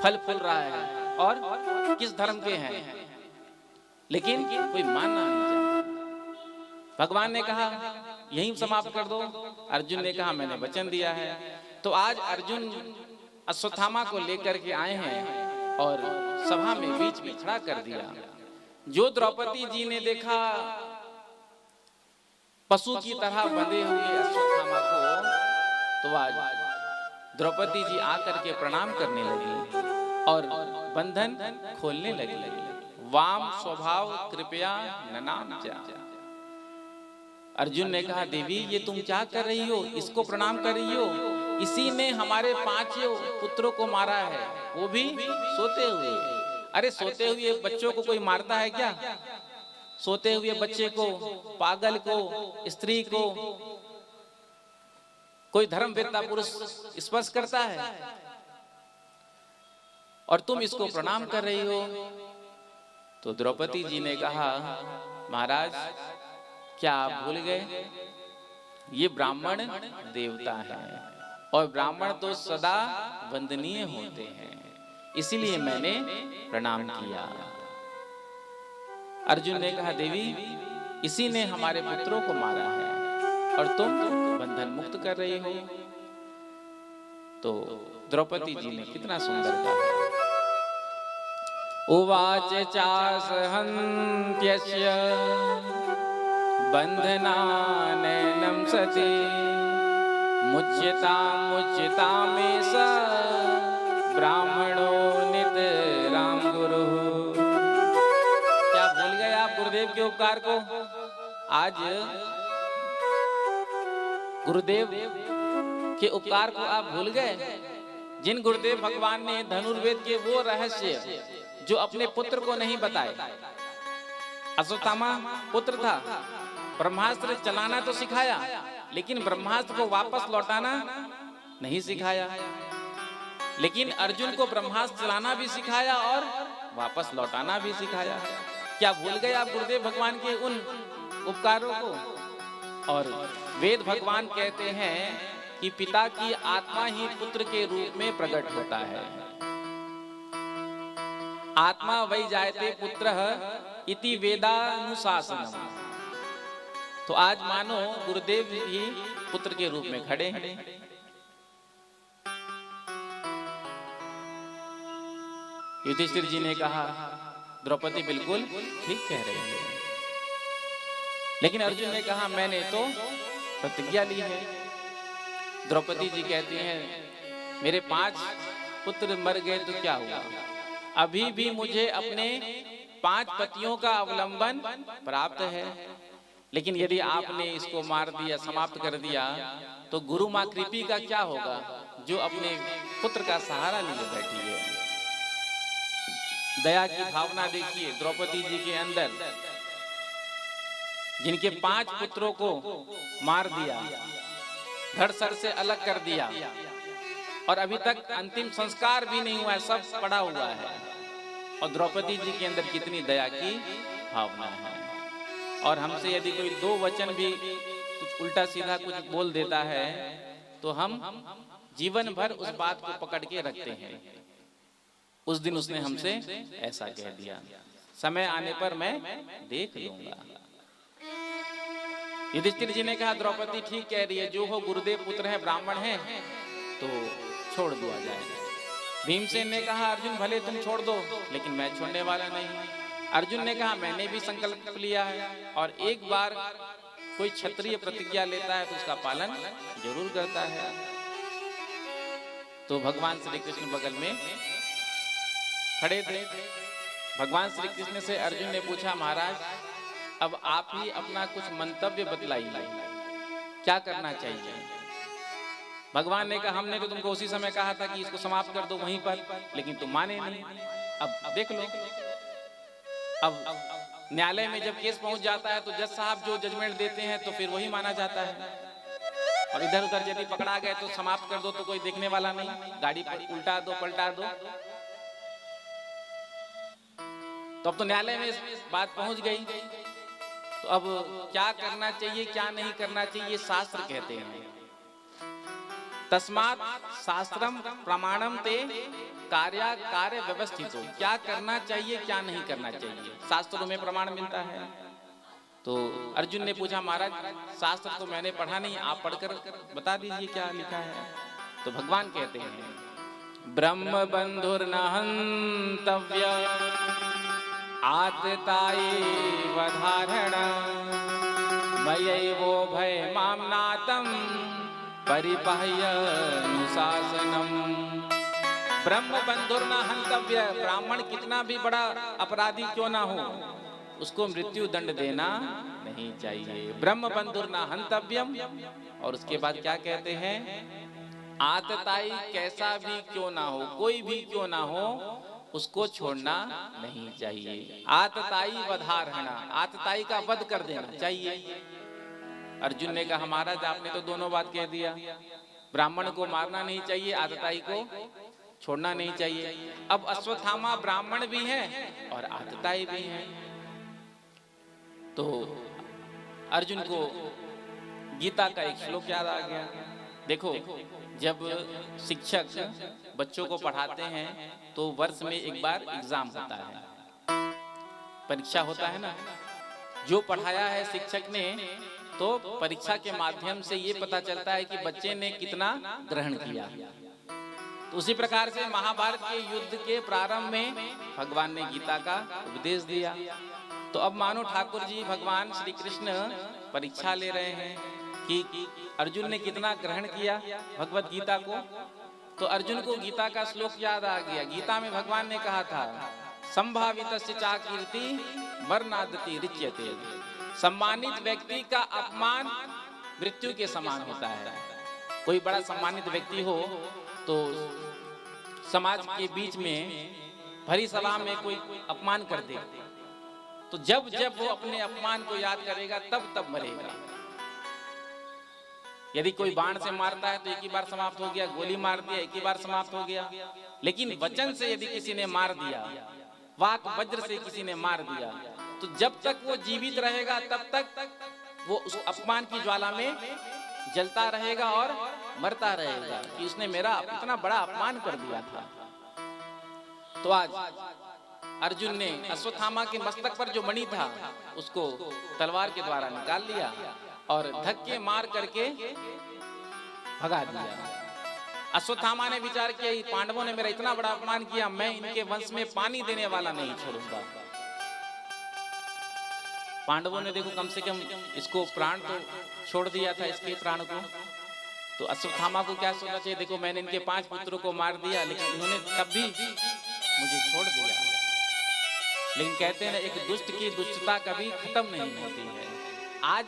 फल फूल रहा है और किस धर्म के हैं, लेकिन कोई मानना नहीं चाहता। भगवान ने कहा यहीं समाप्त कर दो। अर्जुन ने कहा मैंने वचन दिया है। तो आज अर्जुन अश्वत्थामा को लेकर के आए हैं और सभा में बीच में खड़ा कर दिया। जो द्रौपदी जी ने देखा पशु की तरह बंधे हुए अश्वत्थामा को, तो आज द्रौपदी जी आकर के प्रणाम करने लगी और बंधन खोलने लगी। वाम स्वभाव कृपया ननाम जा। अर्जुन ने कहा देवी ये तुम क्या कर रही हो, इसको प्रणाम कर रही हो? इसी ने हमारे 5 पुत्रों को मारा है, वो भी सोते हुए। अरे सोते हुए बच्चों को कोई मारता है क्या? सोते हुए बच्चे को, पागल को, स्त्री को कोई धर्मवेत्ता पुरुष स्पर्श करता है? और तुम इसको प्रणाम कर रही हो। तो द्रौपदी जी ने कहा महाराज क्या आप भूल गए, ये ब्राह्मण देवता है और ब्राह्मण तो सदा वंदनीय होते हैं, इसीलिए मैंने प्रणाम किया। अर्जुन ने कहा देवी इसी ने हमारे पुत्रों को मारा है और तुम बंधन मुक्त कर रही हो। तो द्रौपदी जी ने कितना सुंदर कहा। उवाच चासहन्त्यस्य बंधनानैनं सति मुच्यतामेष ब्राह्मणो नितरां गुरुः। क्या भूल गए आप गुरुदेव के उपकार को? आज गुरुदेव के उपकार को आप भूल गए? जिन गुरुदेव भगवान ने धनुर्वेद के वो रहस्य जो अपने पुत्र को नहीं बताए। अश्वत्थामा पुत्र था, ब्रह्मास्त्र चलाना तो सिखाया, लेकिन ब्रह्मास्त्र को वापस लौटाना नहीं सिखाया। लेकिन अर्जुन को ब्रह्मास्त्र चलाना भी सिखाया और वापस लौटाना भी सिखाया। क्या भूल गए आप गुरुदेव भगवान के उन उपकारों को? और वेद भगवान कहते हैं कि पिता की आत्मा ही पुत्र के रूप में प्रकट होता है। आत्मा वै जायते पुत्रः इति वेदानुशासनम्। तो आज मानो गुरुदेव ही पुत्र के रूप में खड़े हैं। युधिष्ठिर जी ने कहा द्रौपदी बिल्कुल ठीक कह रही है, लेकिन अर्जुन ने कहा मैंने तो प्रतिज्ञा ली है। द्रौपदी जी कहती हैं मेरे 5 पुत्र मर गए तो क्या हुआ, अभी भी मुझे अपने 5 पतियों का अवलंबन प्राप्त है। लेकिन यदि आपने इसको मार दिया, समाप्त कर दिया, तो गुरु माँ कृपी का क्या होगा, जो अपने पुत्र का सहारा लिए बैठी है। दया की भावना देखिए द्रौपदी जी के अंदर, जिनके 5 पुत्रों को मार दिया, धड़ सर से अलग कर दिया और अभी तक अंतिम संस्कार भी नहीं हुआ है, सब पड़ा हुआ है। और द्रौपदी जी के अंदर कितनी दया की भावना है। और हमसे यदि कोई 2 वचन भी कुछ उल्टा सीधा कुछ बोल देता है तो हम जीवन भर उस बात को पकड़ के रखते हैं। उस दिन उसने हमसे ऐसा कह दिया, समय आने पर मैं देख लूंगा। युधिष्ठिर जी ने कहा द्रौपदी ठीक कह रही है, जो हो गुरुदेव पुत्र है, ब्राह्मण है, तो छोड़ दिया जाए। भीमसेन ने कहा अर्जुन भले तुम छोड़ दो, लेकिन मैं छोड़ने वाला नहीं। अर्जुन ने कहा मैंने भी संकल्प लिया है, और एक बार कोई क्षत्रिय प्रतिज्ञा लेता है तो उसका पालन जरूर करता है। तो भगवान श्री कृष्ण बगल में खड़े थे। भगवान श्री कृष्ण से अर्जुन ने पूछा महाराज अब आप ही अपना कुछ मंतव्य बतलाइए, क्या करना चाहिए। भगवान ने कहा हमने तो तुमको उसी समय कहा था कि इसको समाप्त कर दो वहीं पर, लेकिन तुम माने नहीं। अब देख लो, अब न्यायालय में जब केस पहुंच जाता है तो जज साहब जो जजमेंट देते हैं तो फिर वही माना जाता है। और इधर उधर यदि पकड़ा गए तो समाप्त कर दो तो कोई देखने वाला नहीं, गाड़ी पर उल्टा दो पलटा दो। तो अब तो न्यायालय में बात पहुंच गई, तो अब क्या करना चाहिए क्या नहीं करना चाहिए शास्त्र कहते हैं। तस्मात् शास्त्रम प्रमाणम ते कार्य व्यवस्थितो, क्या करना चाहिए क्या नहीं करना चाहिए शास्त्रों में प्रमाण मिलता है। तो अर्जुन ने पूछा महाराज शास्त्र तो मैंने पढ़ा नहीं, आप पढ़कर बता दीजिए क्या लिखा है। तो भगवान कहते हैं ब्रह्म बंधुर न हन्तव्य आतताएव धारण मयैवो भयमाम्नातं परिपाह्य अनुशासनम। ब्रह्म बंधुर न हन्तव्य, ब्राह्मण कितना भी बड़ा अपराधी क्यों ना हो उसको मृत्यु दंड देना नहीं चाहिए। ब्रह्म बंधुर न हन्तव्यम। और उसके बाद क्या कहते हैं आतताई कैसा भी क्यों ना हो, कोई भी क्यों ना हो उसको छोड़ना नहीं चाहिए। आतताई वधारणा, आतताई का वध कर देना चाहिए। अर्जुन ने कहा महाराज आपने तो दोनों बात कह दिया, ब्राह्मण को मारना नहीं चाहिए, आतताई को छोड़ना नहीं चाहिए। अब अश्वत्थामा ब्राह्मण भी है और आतताई भी है। तो अर्जुन को गीता का एक श्लोक याद आ गया। देखो जब शिक्षक बच्चों को पढ़ाते हैं तो वर्ष में एक बार एग्जाम होता है, परीक्षा होता है ना। जो पढ़ाया है शिक्षक ने तो परीक्षा के माध्यम से ये पता चलता है कि बच्चे ने कितना ग्रहण किया। तो उसी प्रकार से महाभारत के युद्ध के प्रारंभ में भगवान ने गीता का उपदेश दिया। तो अब मानो ठाकुर जी भगवान श्री कृष्ण परीक्षा ले रहे हैं कि अर्जुन ने कितना ग्रहण किया भगवत गीता को। तो अर्जुन को गीता का श्लोक याद आ गया। गीता में भगवान ने कहा था संभावितस्य चा कीर्ति वर्णादति रिच्यते, सम्मानित व्यक्ति का अपमान मृत्यु के समान होता है। कोई बड़ा सम्मानित व्यक्ति हो तो समाज के बीच में भरी सभा में कोई अपमान कर दे तो जब जब वो अपने अपमान को याद करेगा तब तब मरेगा। यदि कोई बाण से मारता है तो एक ही बार समाप्त हो गया, गोली मार दिया एक ही बार समाप्त हो गया। लेकिन वचन से यदि किसी ने मार दिया, वाक वज्र से किसी ने मार दिया, तो जब तक वो जीवित रहेगा तब तक वो उस अपमान की ज्वाला में जलता रहेगा और मरता रहेगा कि उसने मेरा इतना बड़ा अपमान कर दिया था। तो आज अर्जुन ने अश्वत्थामा के मस्तक पर जो मणि था उसको तलवार के द्वारा निकाल लिया और धक्के मार करके भगा दिया। अश्वत्थामा ने विचार किया पांडवों ने मेरा इतना बड़ा अपमान किया, मैं इनके वंश में पानी देने वाला नहीं छोड़ूंगा। पांडवों ने देखो कम से कम इसको प्राण तो छोड़ दिया था, इसके प्राण को। तो अश्वत्थामा को क्या सोचना चाहिए, देखो मैंने इनके 5 पुत्रों को मार दिया लेकिन इन्होंने तब भी मुझे छोड़ दिया। लेकिन कहते हैं ना एक दुष्ट की दुष्टता कभी खत्म नहीं होती है। आज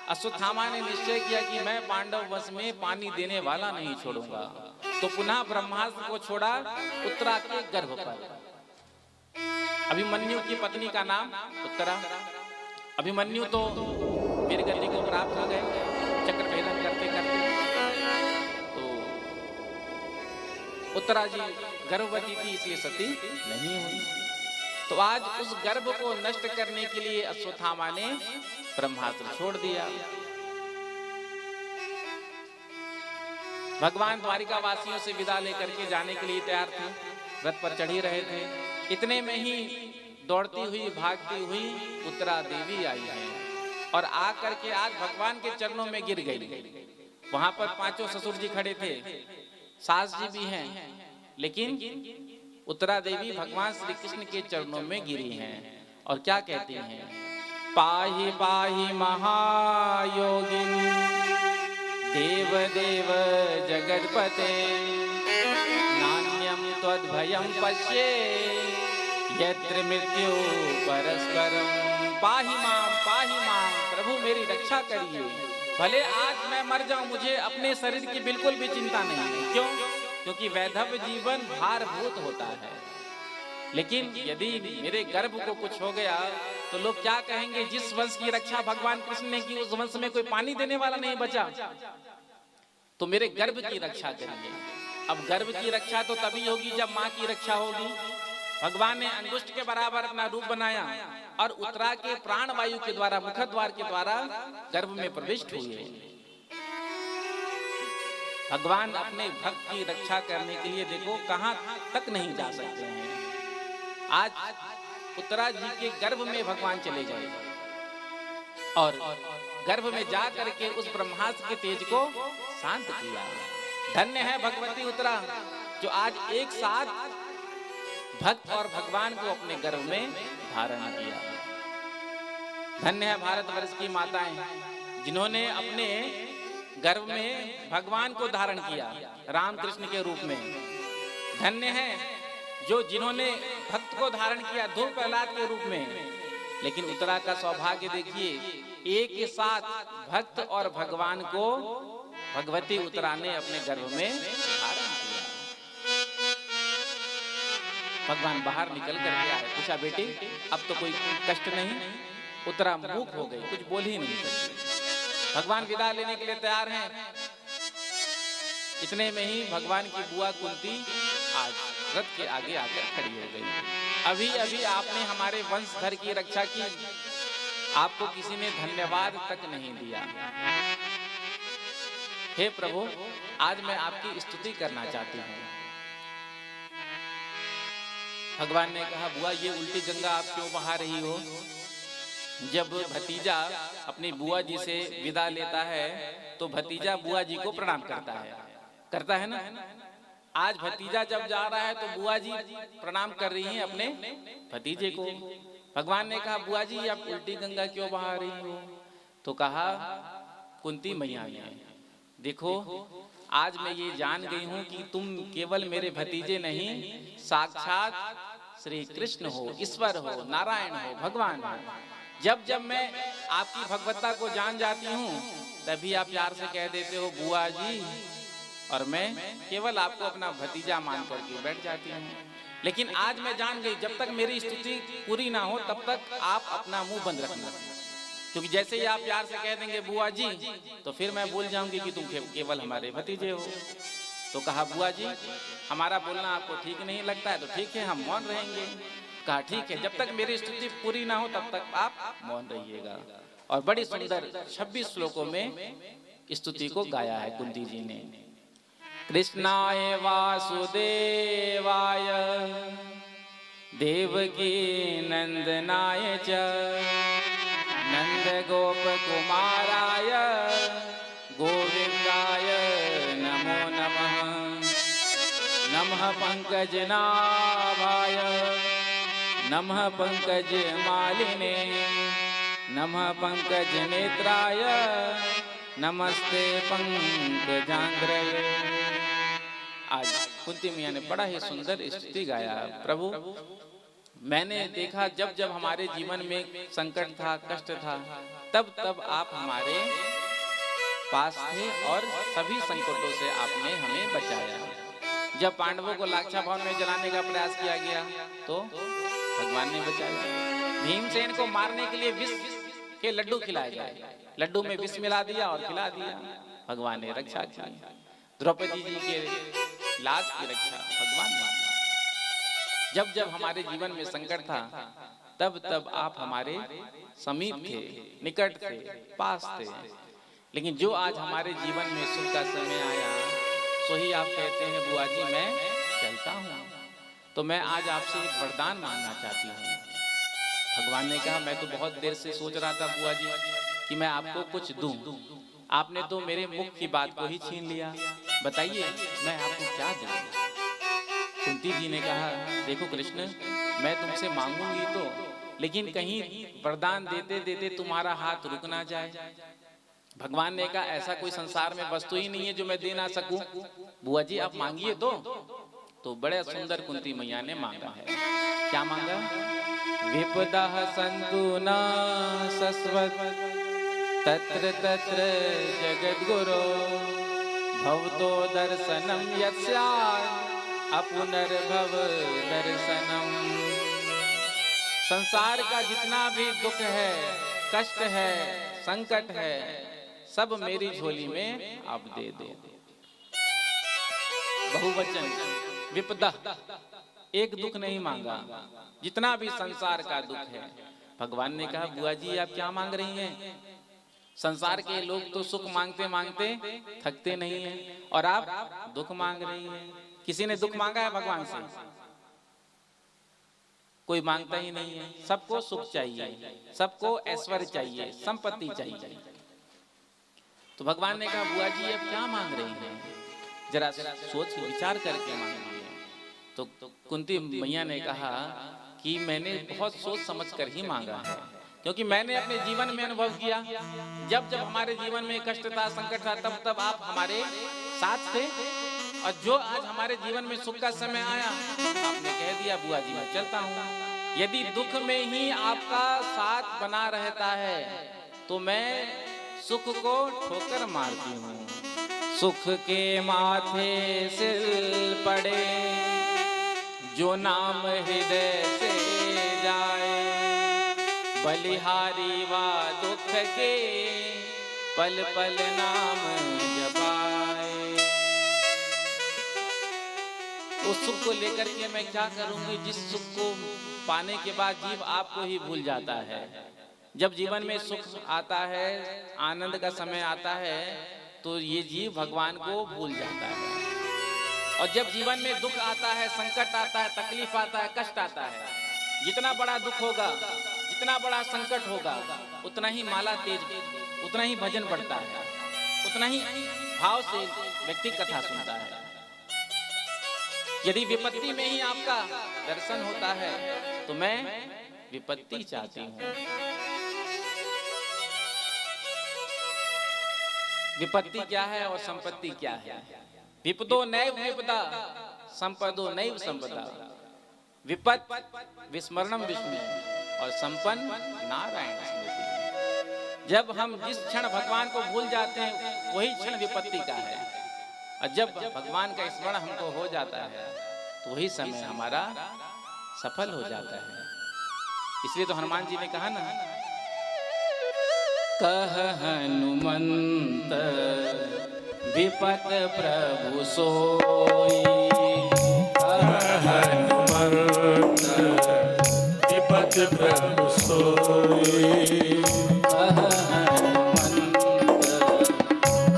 अश्वत्थामा ने निश्चय किया कि मैं पांडव वंश में पानी देने वाला नहीं छोड़ूंगा। तो पुनः ब्रह्मास्त्र को छोड़ा उत्तरा के गर्भ पर। अभिमन्यु की पत्नी का नाम उत्तरा। अभिमन्यु तो वीरगति को प्राप्त हो गए चक्र भेदन करते करते। तो उत्तरा जी गर्भवती थी, इसलिए सती नहीं हुई। तो आज उस गर्भ को नष्ट करने के लिए अश्वत्थामा ने ब्रह्मास्त्र छोड़ दिया। भगवान द्वारिका वासियों से विदा लेकर के जाने के लिए तैयार थे, रथ पर चढ़ी रहे थे। इतने में ही दौड़ती हुई भागती हुई उत्तरा देवी आई है और आकर के आज भगवान के चरणों में गिर गई। वहां पर पांचों ससुर जी खड़े थे, सास जी भी हैं, लेकिन उत्तरा देवी भगवान श्री कृष्ण के चरणों में गिरी हैं और क्या कहती हैं? पाहि पाहि महायोगिनी देव देव जगतपते नान्यम त्वद्भयं पश्ये यत्र मृत्यु परस्परम। पाहि मां प्रभु मेरी रक्षा करिए। भले आज मैं मर जाऊं, मुझे अपने शरीर की बिल्कुल भी चिंता नहीं है। क्यों? क्योंकि वैधव्य जीवन भारभूत होता है। लेकिन यदि मेरे गर्भ को कुछ हो गया तो लोग क्या कहेंगे? जिस वंश की रक्षा भगवान कृष्ण ने की उस वंश में कोई पानी देने वाला नहीं बचा। तो मेरे गर्भ की रक्षा करिए। अब गर्भ की रक्षा तो तभी होगी जब माँ की रक्षा होगी। भगवान ने अंगुष्ठ के बराबर अपना रूप बनाया और उत्तरा के प्राण वायु के द्वारा, मुखद्वार के द्वारा गर्भ में प्रविष्ट हुए। भगवान अपने भक्त की रक्षा करने के लिए देखो कहां तक नहीं जा सकते हैं। आज उत्तरा जी के गर्भ में भगवान चले गए और गर्भ में जा करके उस ब्रह्मास्त्र के तेज को शांत किया। धन्य है भगवती उत्तरा जो आज एक साथ भक्त और भगवान को अपने गर्भ में धारण किया। धन्य है भारतवर्ष की माताएं जिन्होंने अपने गर्भ में भगवान को धारण किया रामकृष्ण के रूप में। धन्य है जो जिन्होंने भक्त को धारण किया ध्रुव प्रहलाद के रूप में। लेकिन उत्तरा का सौभाग्य देखिए, एक के साथ भक्त और भगवान को भगवती उत्तरा ने अपने गर्भ में धारण किया। भगवान बाहर निकल कर के आए, पूछा बेटी अब तो कोई कष्ट नहीं? उत्तरा मूक हो गई, कुछ बोल ही नहीं सकती। भगवान विदा लेने के लिए तैयार हैं। इतने में ही भगवान की बुआ कुंती आज रथ के आगे आकर खड़ी हो गई। अभी अभी आपने हमारे वंशधर की रक्षा की, आपको किसी ने धन्यवाद तक नहीं दिया। हे प्रभु, आज मैं आपकी स्तुति करना चाहती हूँ। भगवान ने कहा, बुआ ये उल्टी गंगा आप क्यों बहा रही हो? जब भतीजा अपनी बुआ जी से विदा लेता है तो भतीजा बुआ जी को प्रणाम करता है ना। आज भतीजा जब जा रहा है तो बुआ जी प्रणाम कर रही हैं अपने भतीजे को। भगवान ने कहा, बुआ जी आप उल्टी गंगा क्यों बहा रही हो? तो कहा, कुंती मैया ने देखो आज मैं ये जान गई हूं कि तुम केवल मेरे भतीजे नहीं, साक्षात श्री कृष्ण हो, ईश्वर हो, नारायण हो, भगवान हो। जब जब मैं आपकी भगवत्ता को जान जाती हूँ तभी आप प्यार से कह देते हो बुआ जी, और मैं केवल आपको अपना भतीजा मान करके बैठ जाती हूँ। लेकिन आज मैं जान गई जब तक मेरी स्तुति पूरी ना हो तब तक आप अपना मुंह बंद रखना, क्योंकि जैसे ही आप प्यार से कह देंगे बुआ जी तो फिर मैं भूल जाऊंगी कि तुम केवल हमारे भतीजे हो। तो कहा, बुआ जी हमारा बोलना आपको ठीक नहीं लगता है तो ठीक है, हम मौन रहेंगे। कहा, ठीक है, जब तक मेरी स्तुति पूरी ना हो तब तक आप मौन रहिएगा। और बड़ी सुंदर 26 श्लोकों में स्तुति को गाया है कुंती जी ने। कृष्णाय वासुदेवाय देवकी नंदनाय च नंद गोप कुमाराय गोविंदाय नमो नमः। नमः पंकजनाभाय नमः पंकज मालिने नमः पंकज नेत्राय नमस्ते पंकजांग्रये। आज कुंती मैया ने बड़ा ही सुंदर स्तुति गाया। प्रभु मैंने देखा जब जब हमारे जीवन में संकट था, कष्ट था, तब तब आप हमारे पास थे और सभी संकटों से आपने हमें बचाया। जब पांडवों को लाक्षा भवन में जलाने का प्रयास किया गया तो भगवान ने बचाया। भीमसेन को मारने के लिए विष के लड्डू खिलाए गए, लड्डू में विष मिला दिया और खिला दिया, भगवान ने रक्षा की। द्रौपदी जी के लाज की रक्षा भगवान ने की। जब जब हमारे जीवन में संकट था तब तब आप हमारे समीप थे, निकट थे, पास थे। लेकिन जो आज हमारे जीवन में सुख का समय आया, सो ही आप कहते हैं बुआ जी मैं चलता हूँ। तो मैं आज आपसे एक वरदान मांगना चाहती हूँ। भगवान ने कहा मैं तो बहुत देर से सोच रहा था बुआ जी कि मैं आपको कुछ दूं, आपने तो मेरे मुख की बात को ही छीन लिया, बताइए मैं आपको क्या दूं। कुंती जी ने कहा देखो कृष्ण, मैं तुमसे मांगूंगी तो, लेकिन कहीं वरदान देते देते तुम्हारा हाथ रुक ना जाए। भगवान ने कहा ऐसा कोई संसार में वस्तु ही नहीं है जो मैं दे ना सकूं, बुआ जी आप मांगिए तो बड़े सुंदर कुंती मैया ने मांगा है। क्या मांगा? विपदः सन्तु न शश्वत् तत्र तत्र जगद्गुरो भवतो दर्शनं यस्यात् अपुनर्भव दर्शनम। संसार का जितना भी दुख है, कष्ट है, संकट है, सब मेरी झोली में आप दे दो। बहुवचन विपदा, एक दुख नहीं मांगा, जितना भी संसार का दुख है। भगवान ने कहा बुआ जी आप क्या मांग रही हैं? संसार के लोग तो सुख मांगते मांगते थकते नहीं हैं और आप दुख मांग रही हैं। किसी ने दुख मांगा है भगवान से? कोई मांगता ही नहीं है। सबको सुख चाहिए, सबको ऐश्वर्य चाहिए, संपत्ति चाहिए। तो भगवान ने कहा बुआ जी आप क्या मांग रही हैं? जरा सोच विचार करके मांगिए। तो कुंती मैया ने कहा कि मैंने बहुत सोच समझ कर ही मांगा है, क्योंकि मैंने अपने जीवन में अनुभव किया जब जब हमारे जीवन में कष्ट था, संकट था, तब तब आप हमारे साथ थे। और जो आज हमारे जीवन में सुख का समय आया, आपने कह दिया बुआ जी मैं चलता हूँ। यदि दुख में ही आपका साथ बना रहता है तो मैं सुख को ठोकर मारती हूँ। सुख के माथे सिर पड़े जो नाम हृदय से जाए, बलिहारी वा दुख के पल पल नाम जपाए। उस सुख को लेकर के मैं क्या करूंगी जिस सुख को पाने के बाद जीव आपको ही भूल जाता है। जब जीवन में सुख आता है, आनंद का समय आता है, तो ये जीव भगवान को भूल जाता है। और जब जीवन में दुख आता है, संकट आता है, तकलीफ आता है, कष्ट आता है, जितना बड़ा दुख होगा, जितना बड़ा संकट होगा, उतना ही माला तेज, उतना ही भजन बढ़ता है, उतना ही भाव से व्यक्ति कथा सुनता है। यदि विपत्ति में ही आपका दर्शन होता है तो मैं विपत्ति चाहती हूँ। विपत्ति क्या है और संपत्ति क्या है? विपदो नैव विपदा, संपदो नैव संपदा। विपद विस्मरणम विष्णु और संपन्न नारायण स्मृति। जब हम जिस क्षण भगवान को भूल जाते हैं वही क्षण विपत्ति का है, और जब भगवान का स्मरण हमको हो जाता है तो वही समय हमारा सफल हो जाता है। इसलिए तो हनुमान जी ने कहा ना, कह हनुमंत विपत प्रभु सोई। कह हनुमंत विपत प्रभु सोई। कह हनुमंत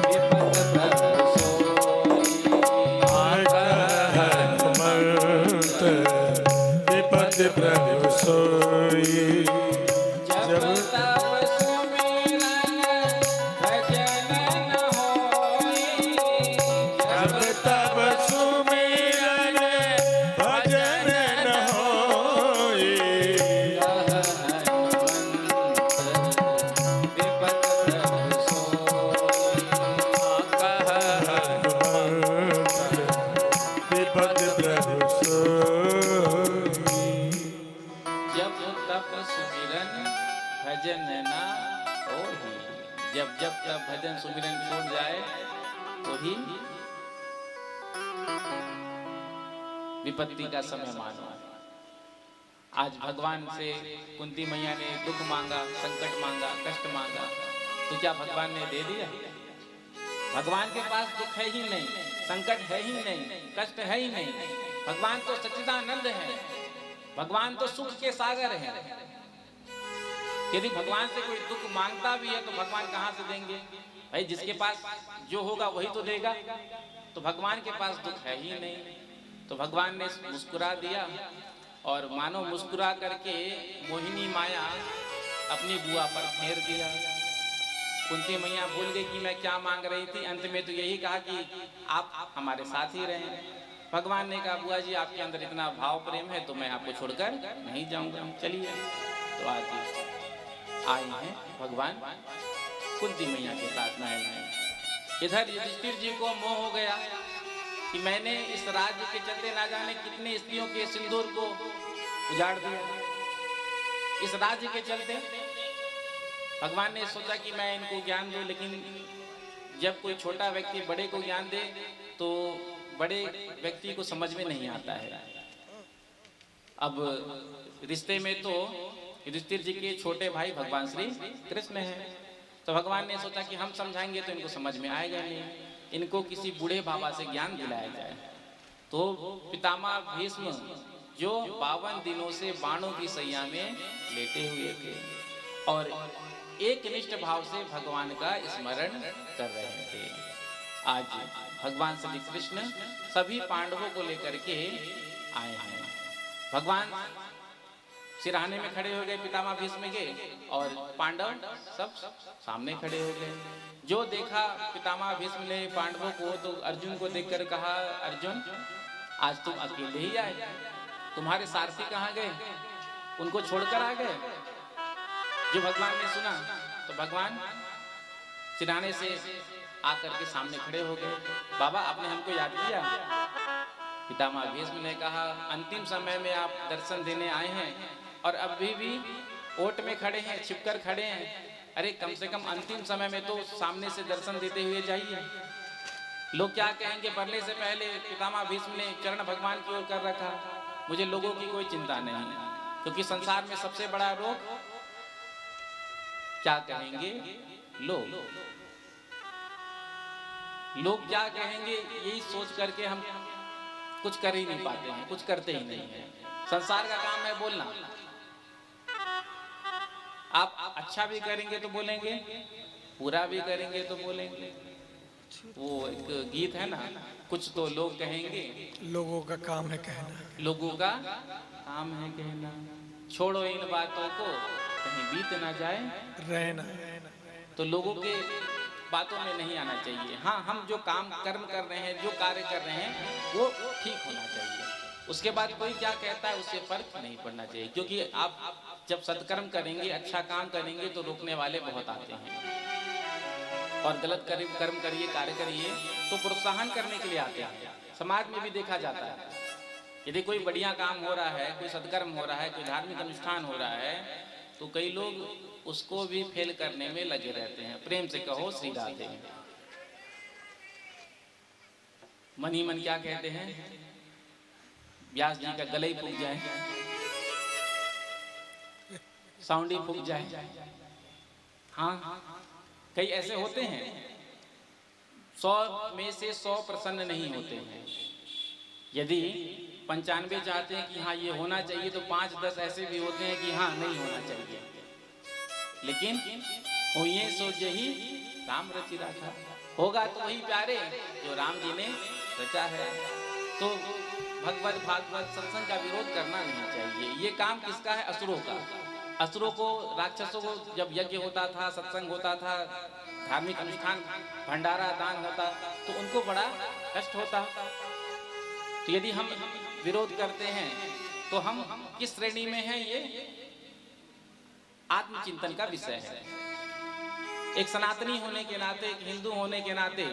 विपत प्रभु सोई। कह हनुमंत विपत प्रभु सोई। जब तब सुमिरन भजन न होई। जब तब सुमिरन भजन न होई। कह हनुमंत विपत प्रभु सोई। कह हनुमंत विपत प्रभु सोई। जब तब सुमिरन भजन ना होई। जब जब तब भजन सुमिरन छूट जाए तो ही विपत्ति का समय मानो। आज भगवान से कुंती मैया ने दुख मांगा, संकट मांगा, कष्ट मांगा, तो क्या भगवान ने दे दिया? भगवान के पास दुख है ही नहीं, संकट है ही नहीं, कष्ट है ही नहीं। भगवान तो सच्चिदानंद है, भगवान तो सुख के सागर है। यदि भगवान से कोई दुख मांगता भी है तो भगवान कहाँ से देंगे? भाई जिसके पास जो होगा वही तो देगा। तो भगवान के पास दुख है ही नहीं, तो भगवान ने मुस्कुरा दिया और मानो मुस्कुरा करके मोहिनी माया अपनी बुआ पर फेर दिया। कुंती मैया भूल गई कि मैं क्या मांग रही थी। अंत में तो यही कहा कि आप हमारे साथ ही रहें। भगवान ने कहा बुआ जी आपके अंदर इतना भाव प्रेम है तो मैं आपको छोड़कर नहीं जाऊंगा, चलिए। तो आज आए हैं भगवान कुंती मैया के साथ महल में। इधर युधिष्ठिर जी को मोह हो गया कि मैंने इस राज्य के चलते ना जाने कितने स्त्रियों के सिंदूर को उजाड़ दिया। इस राज्य के चलते भगवान ने सोचा कि मैं इनको ज्ञान दूं, लेकिन जब कोई छोटा व्यक्ति बड़े को ज्ञान दे तो बड़े व्यक्ति को समझ में नहीं आता है। अब रिश्ते में तो युधिष्ठिर जी के छोटे भाई भगवान श्री कृष्ण हैं, तो भगवान ने सोचा कि हम समझाएंगे तो इनको समझ में आएगा नहीं, इनको किसी बूढ़े बाबा से ज्ञान दिलाया जाए। तो पितामह भीष्म जो 52 दिनों से बाणों की सैया में लेटे हुए थे और एक निष्ठ भाव से भगवान का स्मरण कर रहे थे, आज भगवान श्री कृष्ण सभी पांडवों को लेकर के आए हैं। भगवान सिरहाने में खड़े हो गए पितामह भीष्म के और पांडव सब सामने खड़े हो गए। जो देखा पितामह भीष्म ने पांडवों को तो अर्जुन को देखकर कहा, अर्जुन आज तुम अकेले ही आए, तुम्हारे सारथी कहाँ गए? उनको छोड़कर आ गए। जो भगवान ने सुना तो भगवान सिरहाने से आकर के सामने खड़े हो गए। बाबा आपने हमको याद किया? पितामह भीष्म ने कहा अंतिम समय में आप दर्शन देने आए हैं और अभी भी ओट में खड़े हैं, छिपकर खड़े हैं। अरे कम से कम अंतिम समय में तो सामने से दर्शन देते हुए जाइए। लोग क्या कहेंगे मरने से पहले? पितामह भीष्म ने चरण भगवान की ओर कर रखा। मुझे लोगों की कोई चिंता नहीं, क्योंकि संसार में सबसे बड़ा रोग क्या कहेंगे लोग क्या कहेंगे, यही सोच करके हम कुछ कर ही नहीं पाते हैं, कुछ करते ही नहीं है। संसार का काम है बोलना। आप अच्छा भी करेंगे तो बोलेंगे, बुरा भी करेंगे तो बोलेंगे। वो एक गीत है ना, कुछ तो लोग कहेंगे, लोगों का काम है कहना, लोगों का काम है कहना। छोड़ो इन बातों को, कहीं बीत ना जाए रहना। तो लोगों के बातों में नहीं आना चाहिए। हाँ, हम जो काम कर्म कर रहे हैं, जो कार्य कर रहे हैं वो ठीक होना चाहिए। उसके बाद कोई क्या कहता है उससे फर्क नहीं पड़ना चाहिए, क्योंकि आप जब सत्कर्म करेंगे, अच्छा काम करेंगे तो रोकने वाले बहुत आते हैं, और गलत कर्म करिए, कार्य करिए तो प्रोत्साहन करने के लिए आते हैं। समाज में भी देखा जाता है, यदि कोई बढ़िया काम हो रहा है, कोई सत्कर्म हो रहा है, कोई धार्मिक अनुष्ठान हो रहा है, तो कई लोग उसको भी फेल करने में लगे रहते हैं। प्रेम से कहो श्री राधे। मन ही मन क्या कहते हैं, व्यास जी का गला ही फूक जाए, साउंड ही फूक जाए। हाँ, कई ऐसे होते हैं 100 में से 100 प्रसन्न नहीं होते हैं। यदि 95 चाहते हैं कि हाँ ये होना चाहिए, तो 5-10 ऐसे भी होते हैं कि हाँ नहीं होना चाहिए। लेकिन होइए सो यही राम रचि राखा, होगा तो वही प्यारे जो राम जी ने रचा है। तो भगवत भागवत सत्संग का विरोध करना नहीं चाहिए। ये काम किसका है? असुरों का। असुरों को, राक्षसों को जब यज्ञ होता था, सत्संग होता था, धार्मिक अनुष्ठान, भंडारा, दान होता, तो उनको बड़ा कष्ट होता। तो यदि हम विरोध करते हैं तो हम किस श्रेणी में हैं? ये आत्मचिंतन का विषय है। एक सनातनी होने के नाते, एक हिंदू होने के नाते,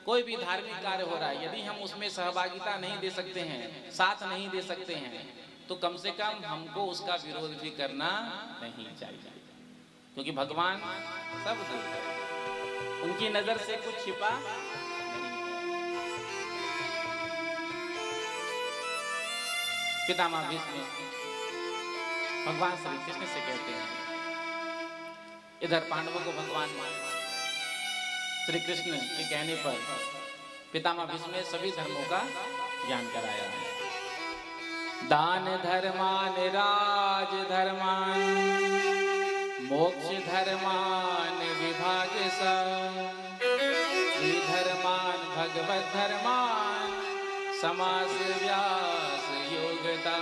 कोई भी धार्मिक कार्य हो रहा है, यदि हम उसमें सहभागिता नहीं दे सकते हैं, साथ नहीं दे सकते हैं, तो कम से कम हमको उसका विरोध भी करना नहीं चाहिए, क्योंकि भगवान सब देख रहे हैं, उनकी नजर से कुछ छिपा नहीं। पितामह भीष्म भगवान श्री कृष्ण से कहते हैं। इधर पांडवों को भगवान श्री कृष्ण के कहने पर पितामह भीष्म ने सभी धर्मों का ज्ञान कराया। दान धर्मान राज धर्मान मोक्ष धर्मान विभाग धर्मान भगवत धर्मान समास व्यास योगता।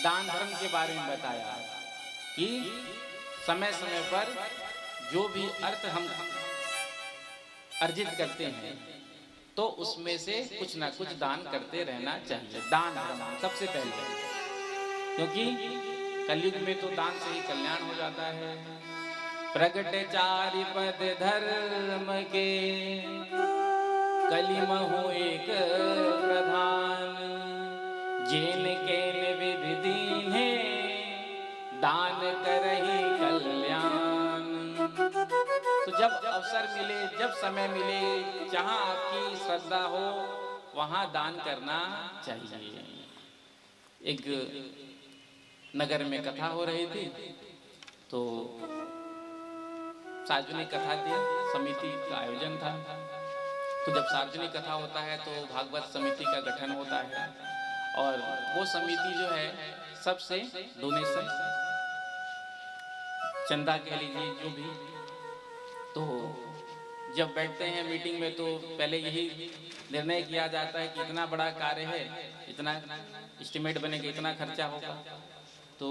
दान धर्म के बारे में बताया कि समय समय पर जो भी अर्थ हम अर्जित करते हैं तो उसमें से कुछ ना कुछ दान करते रहना चाहिए। दान धर्म सबसे पहले, क्योंकि कलयुग में तो दान से ही कल्याण हो जाता है। प्रगट चारि पद धर्म के कलिमहु एक प्रधान जेन के विधि दीन्हे दान करहि कल्याण। तो जब अवसर मिले, जब समय मिले, जहाँ आपकी श्रद्धा हो वहाँ दान करना चाहिए। एक नगर में कथा हो रही थी, तो सार्वजनिक कथा थी, समिति का आयोजन था। तो जब सार्वजनिक कथा होता है तो भागवत समिति का गठन होता है और वो समिति जो है सबसे डोनेशन, चंदा कह लीजिए जो भी, तो जब बैठते हैं मीटिंग में तो पहले यही निर्णय किया जाता है कि इतना बड़ा कार्य है, इतना एस्टिमेट बनेगा, इतना खर्चा होगा। तो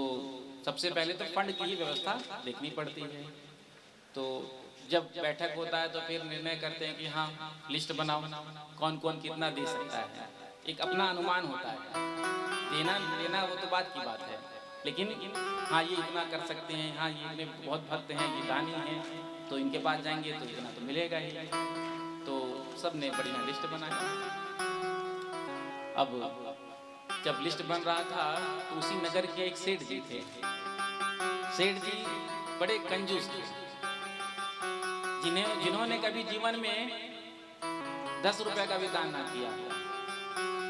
सबसे पहले तो फंड की ही व्यवस्था देखनी पड़ती है। तो जब बैठक होता है तो फिर निर्णय करते हैं कि हाँ लिस्ट बनाओ, कौन कौन कितना दे सकता है। एक अपना अनुमान होता है, देना लेना वो तो बात की बात है, लेकिन हाँ ये इतना कर सकते हैं, हाँ ये बहुत भक्त हैं, ये दानी हैं, तो इनके पास जाएंगे तो इतना तो मिलेगा ही। तो सब ने बढ़िया लिस्ट बनाया। अब जब लिस्ट बन रहा था तो उसी नगर के एक सेठ जी थे। सेठ जी बड़े कंजूस थे, जिन्होंने कभी जीवन में 10 रुपए का भी दान ना किया।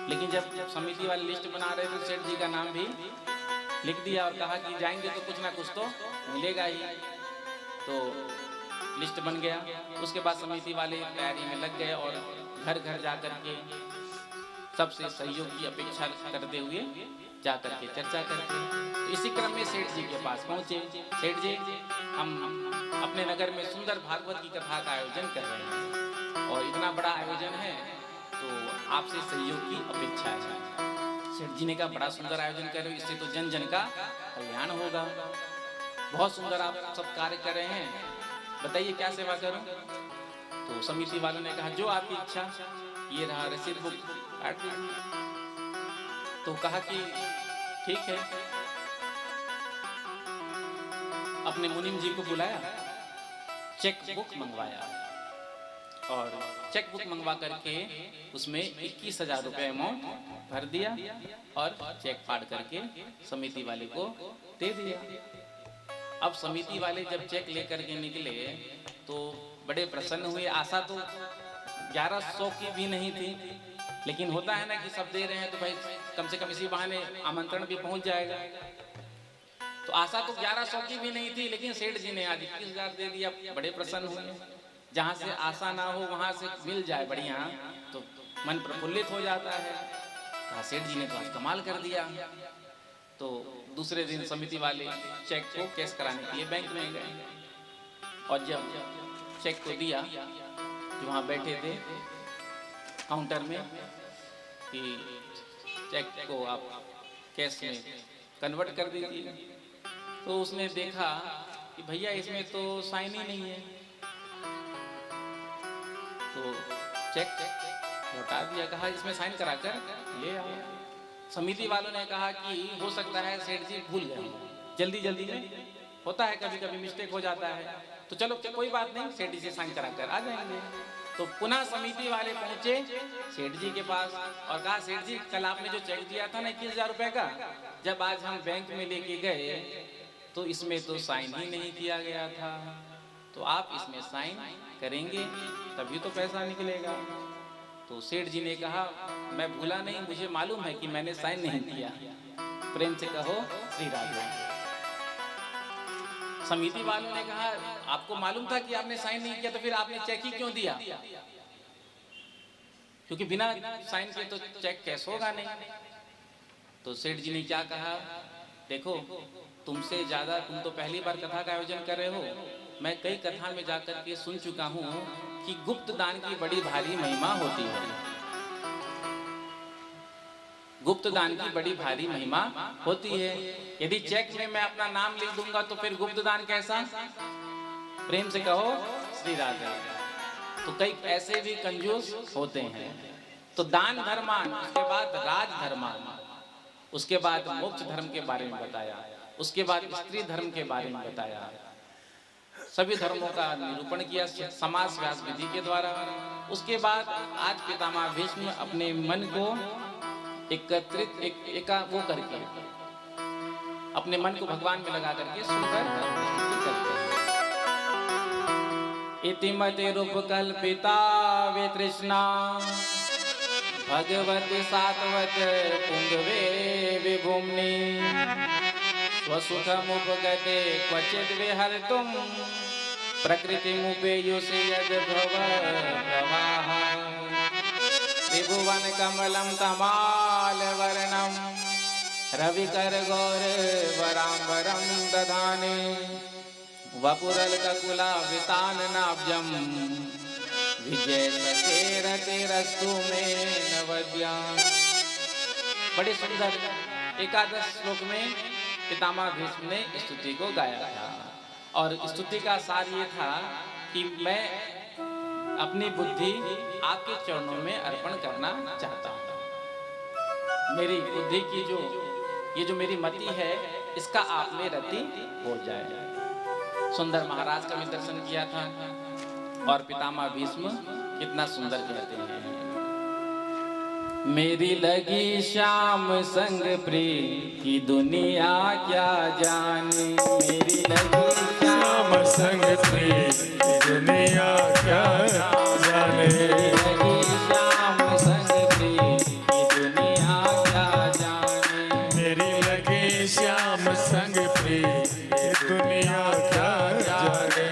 लेकिन जब समिति वाली लिस्ट बना रहे थे, सेठ जी का नाम भी लिख दिया और कहा कि जाएंगे तो कुछ ना कुछ तो मिलेगा ही। तो लिस्ट बन गया। उसके बाद समिति वाले तैयारी में लग गए और घर घर जाकर के सबसे सहयोग की अपेक्षा करते हुए जाकर के चर्चा करते। तो इसी क्रम में सेठ जी के पास पहुंचे। सेठ जी, हम अपने नगर में सुंदर भागवत की कथा का आयोजन कर रहे हैं और इतना बड़ा आयोजन है तो आपसे सहयोग की अपेक्षा है। सेठ जी ने कहा बड़ा सुंदर आयोजन कर रहे हो, इससे तो जन जन का कल्याण होगा। बहुत सुंदर आप सब कार्य कर रहे हैं, बताइए क्या सेवा करूं। तो समिति वालों ने कहा जो आपकी इच्छा, ये रहा रसीद बुक काट दीजिए। तो कहा कि ठीक है। अपने मुनीम जी को बुलाया, चेक बुक मंगवाया और चेक बुक मंगवा करके उसमें 21,000 रुपए अमाउंट भर दिया और चेक फाड़ करके समिति वाले को दे दिया। अब समिति वाले जब चेक लेकर के निकले तो बड़े प्रसन्न हुए। आशा तो 1100 की भी नहीं थी, लेकिन होता है ना कि सब दे रहे हैं तो भाई कम से कम इसी बहाने आमंत्रण भी पहुंच जाएगा। तो आशा तो 1100 की भी नहीं थी, लेकिन सेठ जी ने आज 21,000 दे दिया। बड़े प्रसन्न हुए। जहाँ से आशा ना हो वहाँ से मिल जाए बढ़िया तो मन प्रफुल्लित हो जाता है। कहा सेठ जी ने तो आज कमाल कर दिया। तो दूसरे दिन समिति वाले चेक को कैश कराने के लिए बैंक में गए और जब चेक को दिया तो वहाँ बैठे थे काउंटर में कि चेक को आप कैश में कन्वर्ट कर दीजिए। तो उसने देखा कि भैया इसमें तो साइन ही नहीं है। तो चेक लौटा दिया, कहा इसमें साइन कराकर ले आओ। समिति वालों ने कहा कि हो सकता है सेठ जी भूल गए, जल्दी जल्दी में होता है, कभी कभी मिस्टेक हो जाता है, तो चलो कोई बात नहीं, सेठ जी से साइन कराकर आ जाएंगे। तो पुनः समिति वाले पहुंचे सेठ जी के पास और कहा सेठ जी कल आपने जो चेक दिया था ना 21,000 रुपए का, जब आज हम बैंक में लेके गए तो इसमें तो साइन ही नहीं किया गया था, तो आप इसमें साइन करेंगे तभी तो पैसा निकलेगा। तो सेठ जी ने कहा मैं भूला नहीं, मुझे मालूम है कि मैंने साइन नहीं किया। प्रेम से कहो श्री राधे। समिति वालों ने कहा आपको मालूम था कि आपने साइन नहीं किया तो फिर आपने चेक ही क्यों दिया? क्योंकि बिना साइन के तो चेक कैश होगा नहीं। तो सेठ जी ने क्या कहा, देखो तुमसे ज्यादा, तुम तो पहली बार कथा का आयोजन कर रहे हो, मैं कई कथा में जाकर के सुन चुका हूँ कि गुप्त दान की बड़ी भारी महिमा होती है। गुप्त दान की बड़ी भारी महिमा होती है। यदि चेक में मैं अपना नाम लिख दूंगा तो फिर गुप्त दान कैसा? प्रेम से कहो श्री राधे। तो कई ऐसे भी कंजूस होते हैं। तो दान धर्मान, उसके बाद राज धर्मान, उसके बाद मोक्ष धर्म के बारे में बताया, उसके बाद स्त्री धर्म के बारे में बताया, सभी धर्मों का निरूपण किया समास व्यास विधि के द्वारा। उसके बाद आज पितामह भीष्म अपने मन को एकत्रित एका वो करके अपने मन को भगवान में लगा करके सुनकर करते हैं। इतिमते रूप कल्पिता वे तृष्णा भगवती सात्वत पुंगवे विभुम्नि स्वसुखमुपगते क्वचित् विहर्तुं प्रकृतिमुपेयुषि यद्भव प्रवाह त्रिभुवन कमलं तमालवर्णं रविकर गौरवराम्बरं दधाने वपुरलककुलाविताननाब्जं विजय सखेरतिरस्तु मे नवद्यां। बड़े सुंदर एकादश श्लोक में पितामह भीष्म ने स्तुति को गाया था। और स्तुति का सार ये था कि मैं अपनी बुद्धि आपके चरणों में अर्पण करना चाहता हूँ। मेरी बुद्धि की ये जो मेरी मति है, इसका आप में रति हो जाए। सुंदर महाराज का भी दर्शन किया था। और पितामह भीष्म कितना सुंदर कहते हैं, मेरी लगी श्याम संग प्रिय की दुनिया क्या जाने। मेरी लगी श्याम संग प्रिय की दुनिया क्या जाने। मेरी लगी श्याम संग प्रिय की दुनिया क्या जाने। मेरी लगी श्याम संग प्रिय की दुनिया क्या जाने।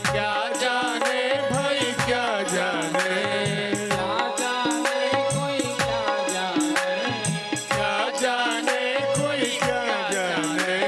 क्या जाने भाई क्या जाने। क्या जाने कोई क्या जाने।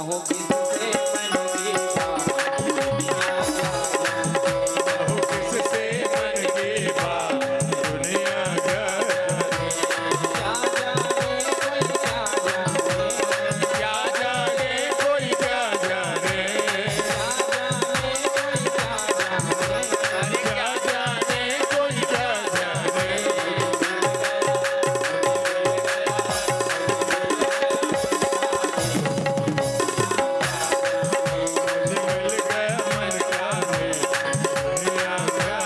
कहूँ किससे मन की बात दुनिया कहूँ किससे मन की बात दुनिया क्या जाने कोई क्या जाने क्या जाने कोई क्या जाने मुझे मिल गया मन का भी दुनिया क्या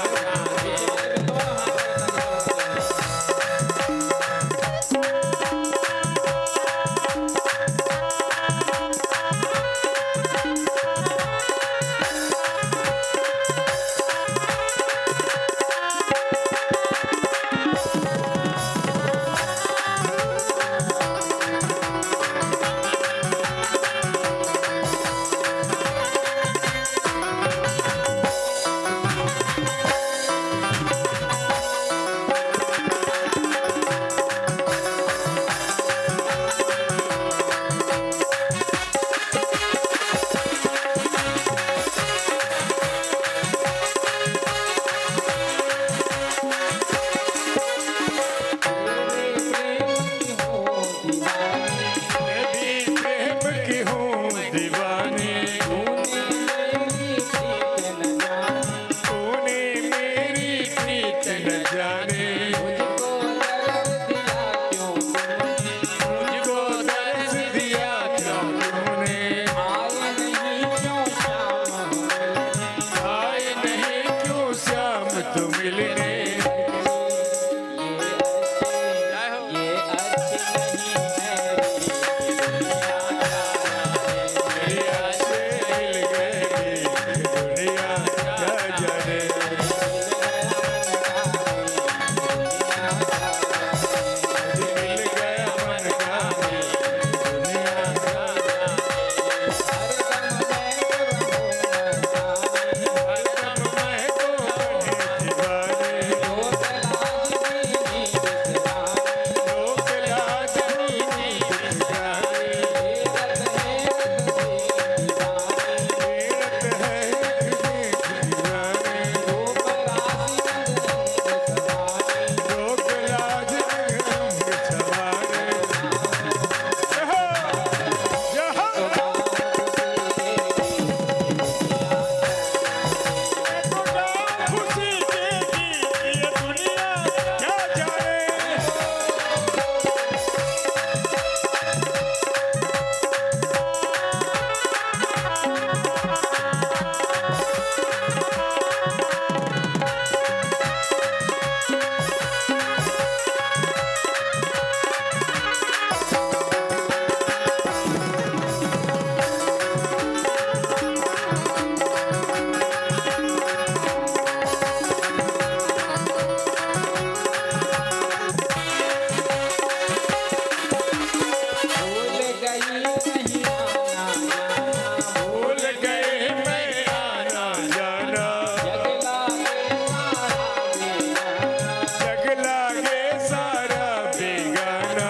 मैं भी प्रेम की हूँ दीवानी तूने मेरी प्रीत न जाने मुझको दर्द दिया क्यों तूने आए नहीं क्यों शाम तू मिलने मेरी आशे हिल गई दुनिया क्या जाने मुझे मिल गया मन का भी दुनिया क्या जाने हरदम मैं तो बने दीवाने लोक लाज नहीं दिख जाने मेरत है एक दीवाने लोक लाज रंग छवाने जहाँ खुशी देगी ये दुनिया क्या जाने भूल गए मैं आना जाना जग लागे सारा बेगाना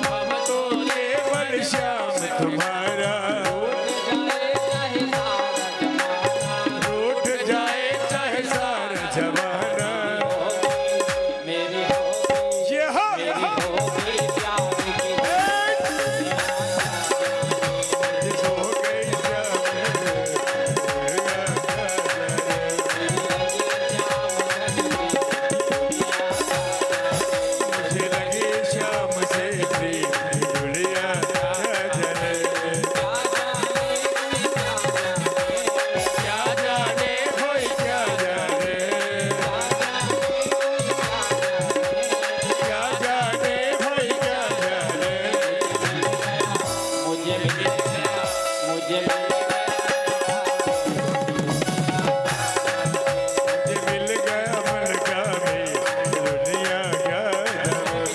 हम तो केवल श्याम तुम्हारा रूठ जाए चाहे सारा जमाना ये हो हो गई मुझे लगी शाम से प्रीत दुनिया क्या जाने क्या जाने कोई क्या जाने क्या जाने कोई क्या जाने मुझे मिल गया मन का भी दुनिया क्या जाने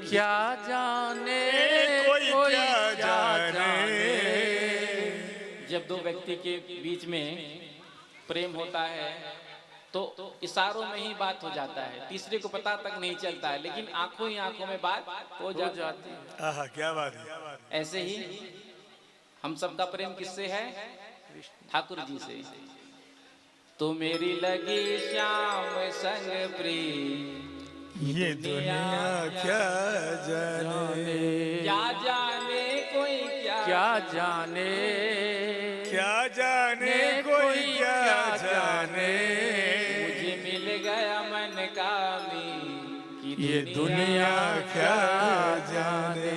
क्या जाने कोई कोई क्या क्या जाने। जब दो व्यक्ति के बीच में प्रेम होता है तो इशारों में ही बात हो जाता है, तीसरे को पता तक नहीं चलता है, लेकिन आंखों ही आंखों में बात हो जाती है। आहा क्या बात है। ऐसे ही हम सबका प्रेम किससे है? ठाकुर जी से। तो मेरी लगी श्याम संग प्रिय ये दुनिया क्या जाने। क्या जाने कोई क्या जाने क्या जाने कोई क्या जाने। मुझे मिल गया मन का मी ये दुनिया क्या जाने।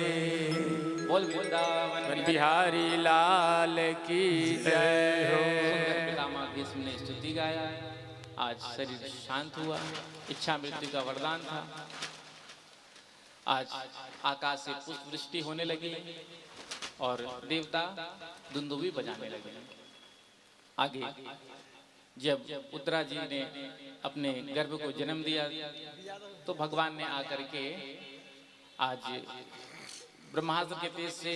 बोल वृंदावन बिहारी लाल की जय हो। सुंदर पितामह भीष्म ने स्तुति गाया। आज शरीर शांत हुआ, इच्छा मृत्यु का वरदान था। आज आकाश से पुष्प वृष्टि होने लगी और देवता दुंदुभी बजाने लगे। आगे जब उत्तरा जी ने अपने गर्भ को जन्म दिया तो भगवान ने आकर के आज ब्रह्मास्त्र के तेज से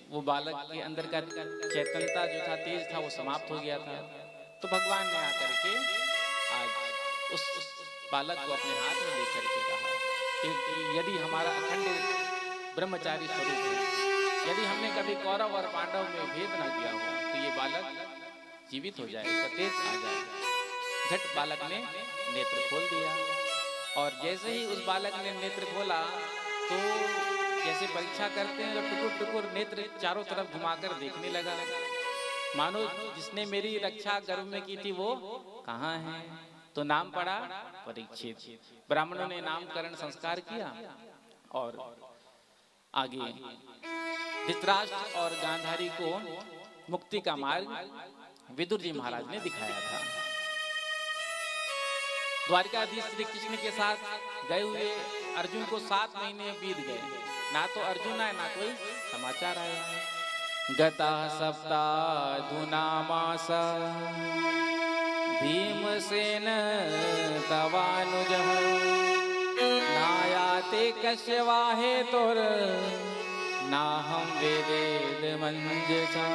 वो बालक के अंदर का चैतन्यता जो था, तेज था, वो समाप्त हो गया था। तो भगवान ने आकर के आज उस बालक को अपने हाथ में लेकर के कहा कि यदि हमारा अखंड ब्रह्मचारी स्वरूप है, यदि हमने कभी कौरव और पांडव में भेद न किया हो तो ये बालक जीवित हो जाए, तेज आ जाए। झट बालक ने नेत्र खोल दिया और जैसे ही उस बालक ने नेत्र खोला तो जैसे परीक्षा करते हैं तो टुकुर टुकुर नेत्र चारों तरफ घुमाकर देखने लगा, मानो जिसने मेरी रक्षा गर्भ में की थी वो कहाँ है। तो नाम पड़ा परीक्षित। ब्राह्मणों ने नामकरण संस्कार किया और आगे धृतराष्ट्र और गांधारी को मुक्ति का मार्ग विदुर जी महाराज ने दिखाया था। द्वारिकाधीश श्री कृष्ण के साथ गए हुए अर्जुन को 7 महीने बीत गए, ना तो अर्जुन आए ना कोई समाचार आया। गता सप्ताधुना मास भीमसेन तवानुजः नायाते कश्यवाहे तोर नाहं वेदेद मंजसा।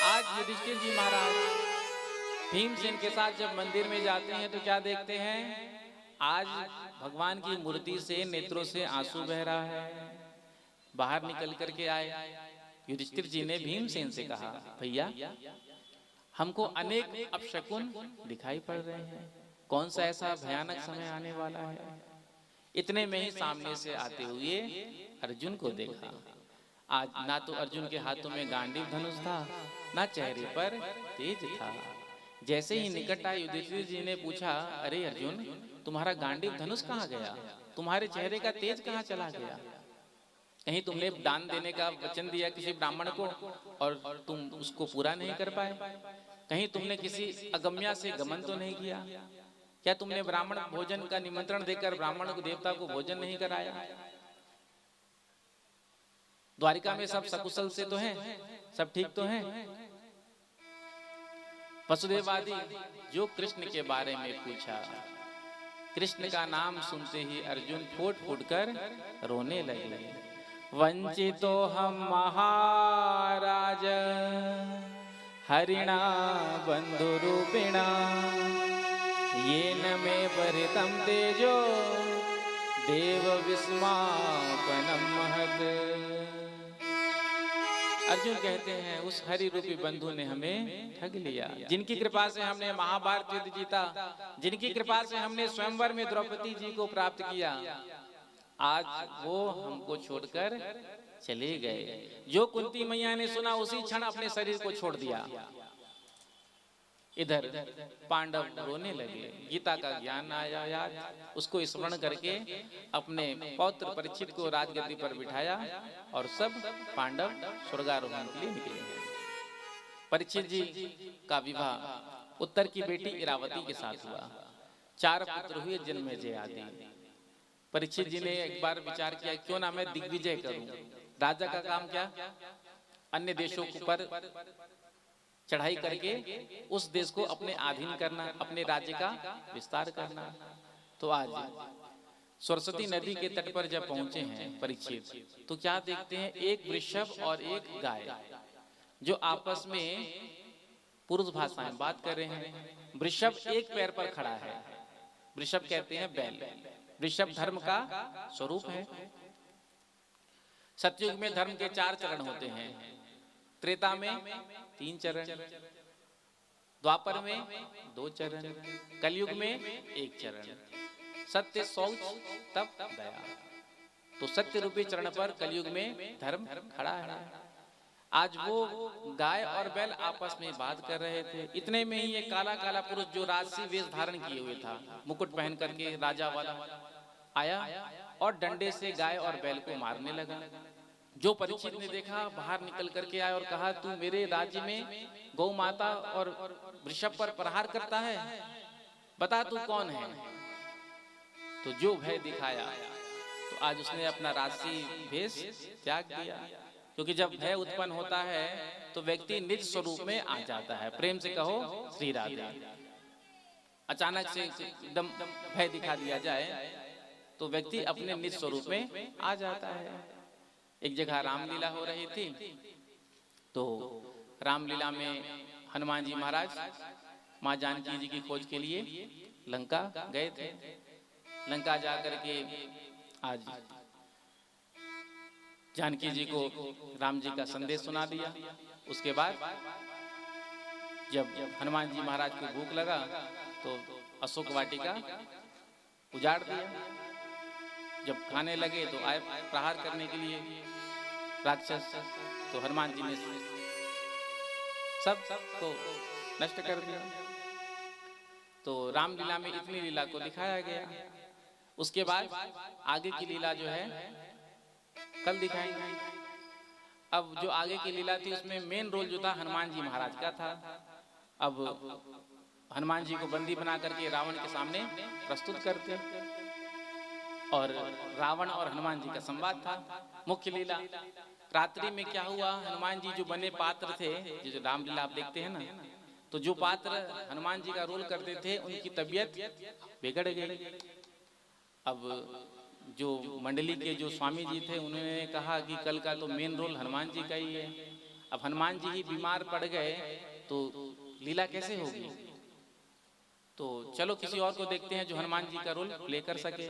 आज युधिष्ठिर जी महाराज भीमसेन के साथ जब मंदिर में जाते हैं तो क्या देखते हैं? आज भगवान की मूर्ति से नेत्रों से आंसू बह रहा है। बाहर निकल करके आए, युधिष्ठिर जी ने भीमसेन से कहा, भैया हमको अनेक अपशकुन दिखाई पड़ रहे हैं, कौन सा ऐसा भयानक समय आने वाला है। इतने में ही सामने से आते हुए अर्जुन को देखा। आज ना तो अर्जुन के हाथों में गांडीव धनुष था, ना चेहरे पर तेज था। जैसे ही निकट आए युधिष्ठिर जी ने पूछा, अरे अर्जुन तुम्हारा गांडीव धनुष कहाँ गया, तुम्हारे चेहरे का तेज कहाँ चला गया? कहीं तुमने दान देने का वचन दिया किसी ब्राह्मण को और तुम उसको पूरा नहीं कर पाए? कहीं तुमने किसी अगम्या से गमन तो नहीं किया? क्या तुमने ब्राह्मण भोजन का निमंत्रण देकर ब्राह्मण को देवता को भोजन नहीं कराया? द्वारिका में सब सकुशल से तो हैं, सब ठीक तो हैं? वसुदेव आदि जो कृष्ण के बारे में पूछा, कृष्ण का नाम सुनते ही अर्जुन फूट फूट कर रोने लगे। वंचितो हम महाराज हरिणा बंधुरूपिणा येन मे परितं तेजो देव विस्मापनम महत्। अर्जुन कहते हैं उस हरि रूपी बंधु ने हमें ठग लिया, जिनकी कृपा से हमने महाभारत युद्ध जीता, जिनकी कृपा से हमने स्वयंवर में द्रौपदी जी को प्राप्त किया, आज वो हमको छोड़कर चले गए। जो कुंती मैया ने सुना उसी क्षण अपने शरीर को छोड़ दिया। इधर पांडव रोने लगे, गीता का ज्ञान आया याद, उसको स्मरण करके अपने पौत्र परीक्षित को राजगद्दी पर बिठाया और सब पांडव स्वर्गारोहण के लिए निकले। परीक्षित जी का विवाह उत्तर की बेटी इरावती के साथ हुआ। 4 पुत्र हुए जन्मेजय आदि। परीक्षित जी ने एक बार विचार किया, क्यों ना मैं दिग्विजय करूं। राजा का काम क्या? अन्य देशों पर चढ़ाई करके उस देश को अपने अधीन करना, अपने राज्य का विस्तार करना। तो आज सरस्वती नदी के तट पर जब पहुंचे हैं परीक्षित, तो क्या देखते हैं, एक वृषभ और एक गाय जो आपस में पुरुष भाषाएं बात कर रहे हैं। वृषभ एक पैर पर खड़ा है, वृषभ कहते हैं बैल। वृषभ धर्म का स्वरूप है। सतयुग में धर्म के 4 चरण होते हैं, त्रेता में 3 चरण, द्वापर में 2 चरण, कलयुग में 1 चरण। सत्य, शौच, तप, दया। तो सत्य रूपी चरण पर कलयुग में धर्म खड़ा है। आज वो गाय और बैल आपस में बात कर रहे थे। इतने में ही एक काला काला पुरुष जो राजसी वेश धारण किए हुए था, मुकुट पहन करके राजा वाला, आया और डंडे से गाय और बैल को मारने लगा। जो परीक्षित ने देखा, बाहर निकल करके आया और कहा, तू मेरे राज्य में गौ माता और वृषभ पर प्रहार करता है, बता तू कौन है। तो जो भय दिखाया, तो आज उसने अपना राजसी भेष त्याग दिया। क्योंकि जब भय उत्पन्न होता है तो व्यक्ति निज स्वरूप में आ जाता है। प्रेम से कहो श्री राधे। अचानक से एकदम भय दिखा दिया जाए तो व्यक्ति अपने निज स्वरूप में आ जाता है। एक जगह रामलीला हो रही थी, तो रामलीला में हनुमान जी महाराज माँ जानकी जी की खोज के लिए लंका गए थे। लंका जाकर के आज जानकी जी को राम जी का संदेश सुना दिया। उसके बाद जब हनुमान जी महाराज को भूख लगा तो अशोक वाटिका उजाड़ दिया। जब खाने लगे तो आए प्रहार करने के लिए राक्षस, तो हनुमान जी ने सब को नष्ट कर दिया। तो रामलीला में इतनी लीला को दिखाया गया। उसके बाद आगे की लीला जो है कल दिखाएंगे। अब जो आगे की लीला थी उसमें मेन रोल जो था हनुमान जी महाराज का था। अब हनुमान जी को बंदी बना करके रावण के सामने प्रस्तुत करते और रावण और हनुमान जी का संवाद था। मुख्य लीला रात्रि में क्या हुआ, हनुमान जी जो बने पात्र थे, जो रामलीला आप देखते हैं ना, तो जो पात्र हनुमान जी का रोल करते थे उनकी तबीयत बिगड़ गई। अब जो मंडली के जो स्वामी जी थे उन्होंने कहा कि कल का तो मेन रोल हनुमान जी का ही है। अब हनुमान जी ही बीमार पड़ गए तो लीला कैसे होगी। तो चलो किसी और को देखते हैं जो हनुमान जी का रोल प्ले कर सके।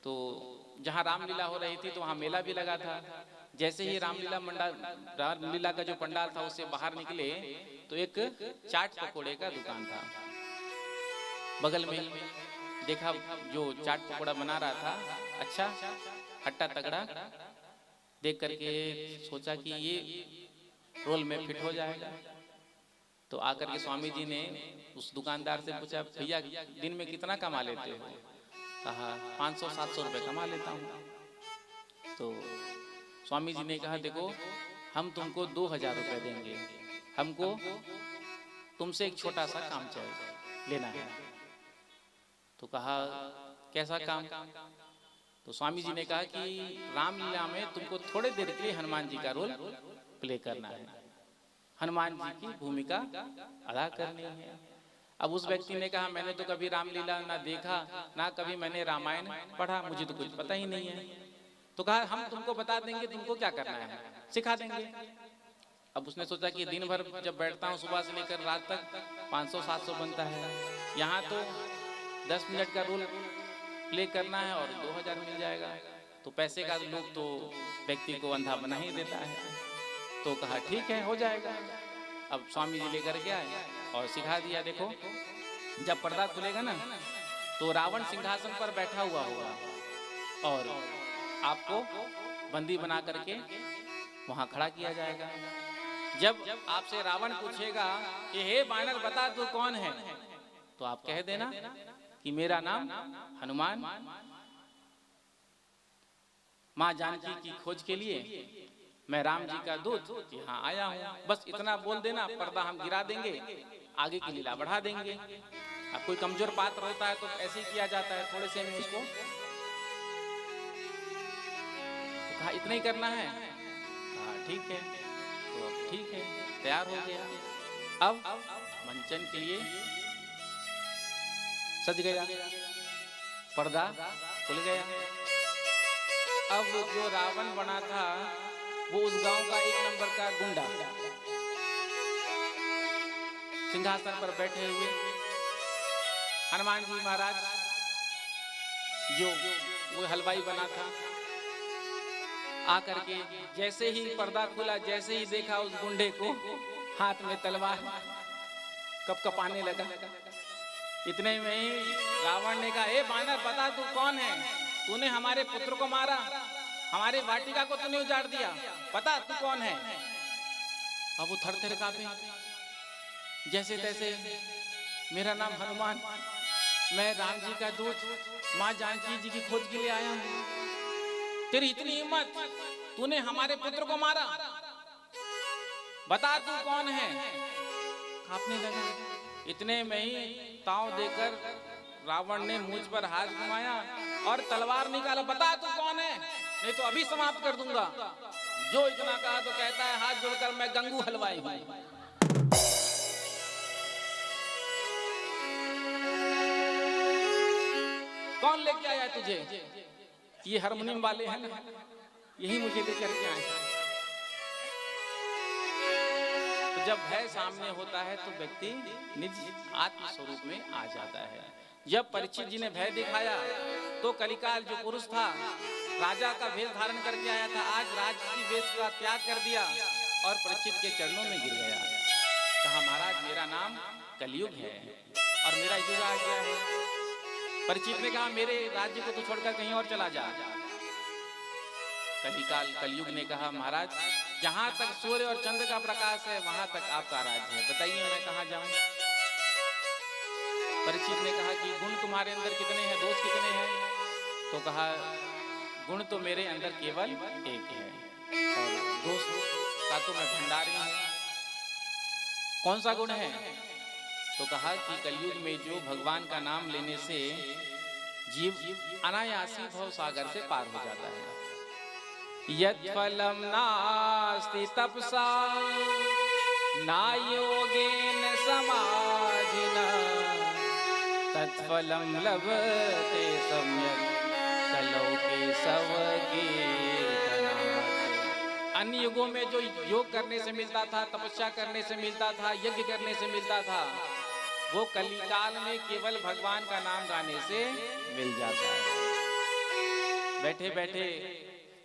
तो जहाँ रामलीला हो रही थी तो वहाँ मेला भी लगा था। जैसे ही रामलीला का जो पंडाल था उससे बाहर निकले तो एक चाट पकोड़े का दुकान था। बगल में ही देखा जो चाट पकोड़ा बना रहा था, अच्छा हट्टा तगड़ा, देख करके सोचा कि ये रोल में फिट हो जाएगा। तो आकर के स्वामी जी ने उस दुकानदार से पूछा, भैया दिन में कितना कमा लेते हो। कहा 500-700 रुपये कमा लेता हूँ। तो स्वामी जी ने कहा, देखो हम तुमको 2000 रुपये देंगे, हमको तुमसे एक छोटा सा काम चाहिए लेना है। तो कहा कैसा काम। तो स्वामी जी ने कहा कि रामलीला में तुमको थोड़े देर के लिए हनुमान जी का रोल प्ले करना है, हनुमान जी की भूमिका अदा करनी है। अब उस व्यक्ति ने कहा, मैंने तो कभी रामलीला ना देखा, ना कभी मैंने रामायण पढ़ा, मुझे तो कुछ पता ही नहीं है। तो कहा हम तुमको बता देंगे, तुमको क्या करना है सिखा देंगे। अब उसने सोचा कि दिन भर जब बैठता हूँ सुबह से लेकर रात तक 500-700 बनता है, यहाँ तो 10 मिनट का रोल प्ले करना है और 2000 मिल जाएगा। तो पैसे का लोग तो व्यक्ति को अंधा बना ही देता है। तो कहा ठीक है हो जाएगा। अब स्वामी जी लेकर के आए और सिखा दिया। देखो जब पर्दा खुलेगा ना तो रावण सिंहासन पर बैठा हुआ होगा और आपको बंदी बना करके वहां खड़ा किया जाएगा। जब आपसे रावण पूछेगा कि हे बानर बता तू कौन है, तो आप कह देना कि मेरा नाम हनुमान, माँ जानकी की खोज के लिए मैं राम जी का दूत यहाँ आया हूँ। बस इतना बोल देना, पर्दा हम गिरा देंगे, आगे की लीला बढ़ा देंगे। अब कोई कमजोर पात्र होता है तो ऐसे ही किया जाता है, थोड़े से में उसको तो कहा इतना ही करना है। कहा ठीक है। तो अब ठीक है, तैयार हो गया। अब मंचन के लिए सज गया, पर्दा खुल गया। अब जो रावण बना था वो उस गांव का 1 नंबर का गुंडा, सिंहासन पर बैठे हुए हनुमान जी महाराज, जो वो हलवाई बना था, आकर के जैसे ही पर्दा खुला, जैसे ही देखा उस गुंडे को, हाथ में तलवार कपकपाने लगा। इतने में ही रावण ने कहा, ए बानर, बता तू कौन है? तूने हमारे पुत्र को मारा, हमारे वाटिका को तूने उजाड़ दिया, बता तू कौन है? अब वो थर-थर कांपे, जैसे तैसे, मेरा नाम हनुमान, मैं राम जी का दूत माँ जानकी जी की खोज के लिए आया हूँ। तेरी इतनी हिम्मत, तूने हमारे पुत्र को मारा, बता तू कौन है? कांपने लगा। इतने में ही ताव देकर रावण ने मुझ पर हाथ घुमाया और तलवार निकाला, बता तू कौन है, नहीं तो अभी समाप्त कर दूंगा। जो इतना कहा तो कहता है, हाथ जोड़कर मैं गंगू हलवाई हूं। कौन लेके आया तुझे? ये हारमोनियम वाले हैं ना, यही मुझे लेकर के आए। तो जब भय सामने होता है तो व्यक्ति निज आत्म स्वरूप में आ जाता है। जब परीक्षित जी ने भय दिखाया तो कलिकाल जो पुरुष था, राजा का भेष धारण करके आया था, आज राजसी वेश का त्याग कर दिया और परीक्षित के चरणों में गिर गया। कहा, महाराज मेरा नाम कलयुग है और मेरा युग आ गया है। परीक्षित ने कहा, मेरे राज्य को तो छोड़कर कहीं और चला जा। कलिकाल कलयुग ने कहा, महाराज जहां तक सूर्य और चंद्र का प्रकाश है वहां तक आपका राज्य है, बताइए मैं कहां जाऊं? परीक्षित ने कहा कि गुण तुम्हारे अंदर कितने हैं, दोष कितने हैं? तो कहा, गुण तो मेरे अंदर केवल एक है और दोष का तो मैं भंडारी हूं। कौन सा गुण है? तो कहा कि कलयुग में जो भगवान का नाम लेने से जीव अनायासी भव सागर से पार हो जाता है। यत् फलम नास्ति तपसा ना योगेन समाधिना तत्फलम लभते सम्यक् कलौ केशव कीर्तनात्। अन्य युगों में जो योग करने से मिलता था, तपस्या करने से मिलता था, यज्ञ करने से मिलता था, वो कलिकाल में केवल भगवान का नाम गाने से मिल जाता है। बैठे बैठे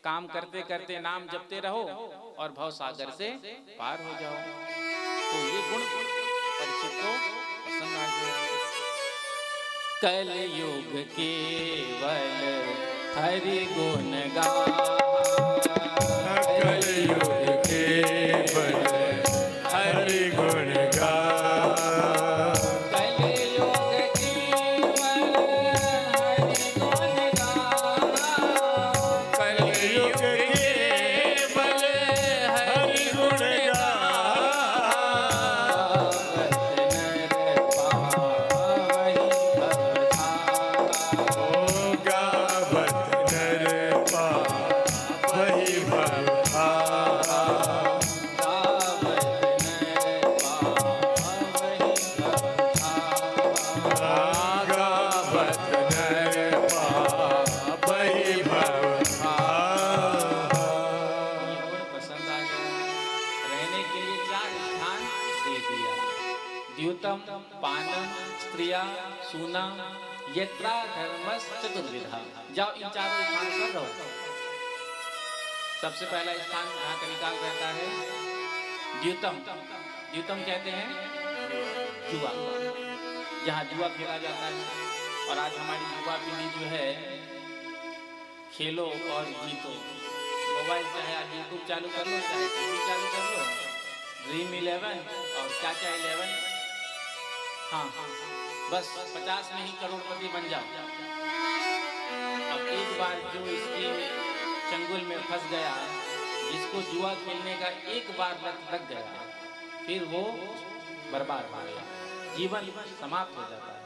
काम करते करते नाम जपते रहो और भव सागर से पार हो जाओ। तो ये गुण परीक्षित को पसंद आ गया। कलयुग केवल हरि गुण गाया, कलयुग केवल हरि गुण गाया, सूना यत्रा धर्मस् चतुर्विधा। जाओ इन चारों स्थान पर रहो। सबसे पहला स्थान जहाँ कलिकाल रहता है द्यूतम। द्यूतम कहते हैं जुआ, जहाँ जुआ खेला जाता है। और आज हमारी युवा पीढ़ी जो है, खेलो और जीतो। मोबाइल चाहे आज यूट्यूब चालू कर लो, चाहे टीवी चालू कर लो, ड्रीम 11 और क्या 11, हाँ बस 50 में ही करोड़पति बन जाओ। अब एक बार जो इसके चंगुल में फंस गया, जिसको जुआ खेलने का एक बार लत लग गया, फिर वो बर्बाद हो गया, जीवन समाप्त हो जाता है।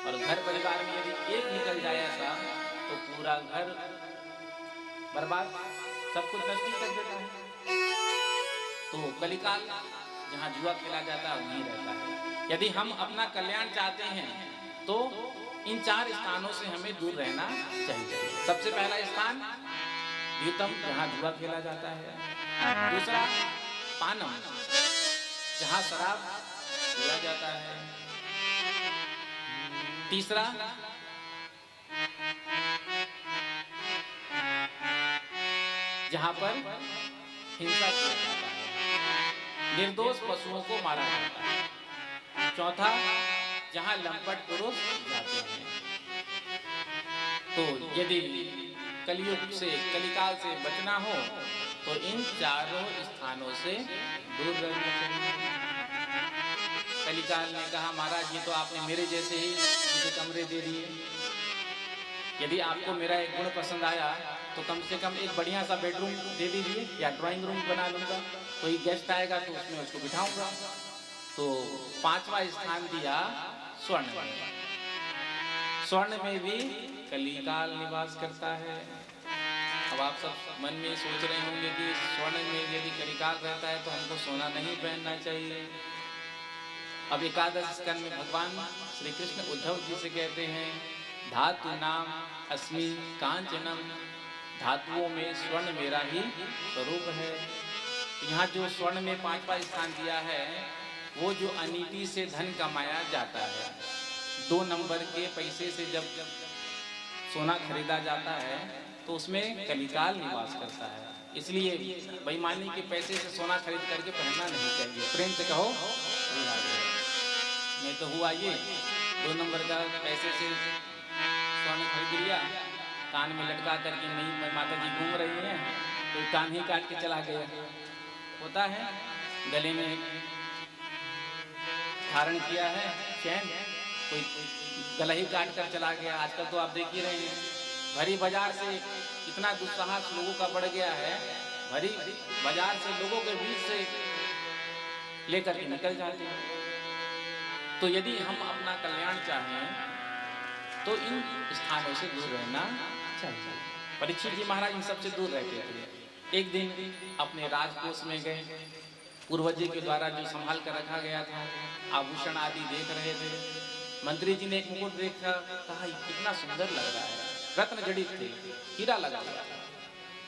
और घर परिवार में यदि एक निकल जाए ऐसा, तो पूरा घर बर्बाद, सब कुछ नष्ट कर देता है। तो कलिकाल जहाँ जुआ खेला जाता है वहीं रहता है। यदि हम अपना कल्याण चाहते हैं तो इन 4 स्थानों से हमें दूर रहना चाहिए। सबसे पहला स्थान द्यूतम, जहाँ जुआ खेला जाता है। दूसरा पानम, जहाँ शराब पिया जाता है। तीसरा जहाँ पर हिंसा किया जाता है, निर्दोष पशुओं को मारा जाता है। चौथा जहाँ लंपट पुरुष जाते हैं। तो यदि कलयुग से, कलिकाल से बचना हो तो इन 4 स्थानों से दूर रहना चाहिए। कलिकाल ने कहा, महाराज ये तो आपने मेरे जैसे ही मुझे कमरे दे दिए। यदि आपको मेरा एक गुण पसंद आया तो कम से कम एक बढ़िया सा बेडरूम दे दीजिए या ड्राइंग रूम बना लूँगा। कोई गेस्ट आएगा तो उसमें उसको बिठाऊंगा। तो 5वां स्थान दिया स्वर्ण में। स्वर्ण में भी कलिकाल निवास करता है। अब आप सब मन में सोच रहे होंगे कि स्वर्ण में यदि कलिकाल रहता है तो हमको सोना नहीं पहनना चाहिए। अब एकादश स्कंद में भगवान श्री कृष्ण उद्धव जी से कहते हैं, धातु नाम अस्मि कांचनम, धातुओं में स्वर्ण मेरा ही स्वरूप है। यहाँ जो स्वर्ण में 5वां स्थान दिया है वो जो अनीति से धन कमाया जाता है, 2 नंबर के पैसे से जब सोना खरीदा जाता है तो उसमें कलिकाल निवास करता है। इसलिए बेईमानी के पैसे से सोना खरीद करके पहनना नहीं चाहिए। प्रेम से कहो नहीं तो हुआ ये, 2 नंबर का पैसे से स्वर्ण खरीद लिया, कान में लटका करके नहीं माता जी घूम रही हैं तो कान ही काट के चला गया। होता है गले में धारण किया है चैन, कोई गला ही काट कर चला गया। आजकल तो आप देख ही रहे हैं, भरी बाजार से इतना दुस्साहस लोगों का बढ़ गया है, भरी बाजार से लोगों के बीच से लेकर के निकल जाते हैं। तो यदि हम अपना कल्याण चाहें तो इन स्थानों से दूर रहना चाहिए। परीक्षित जी महाराज इन सबसे दूर रहते थे। एक दिन अपने राजकोष में गए, पूर्वज जी के द्वारा जो संभाल कर रखा गया था, आभूषण आदि देख रहे थे। मंत्री जी ने एक मुकुट देखा, कहा कितना सुंदर लग रहा है, रत्न जड़ित थे, हीरा लगा हुआ था।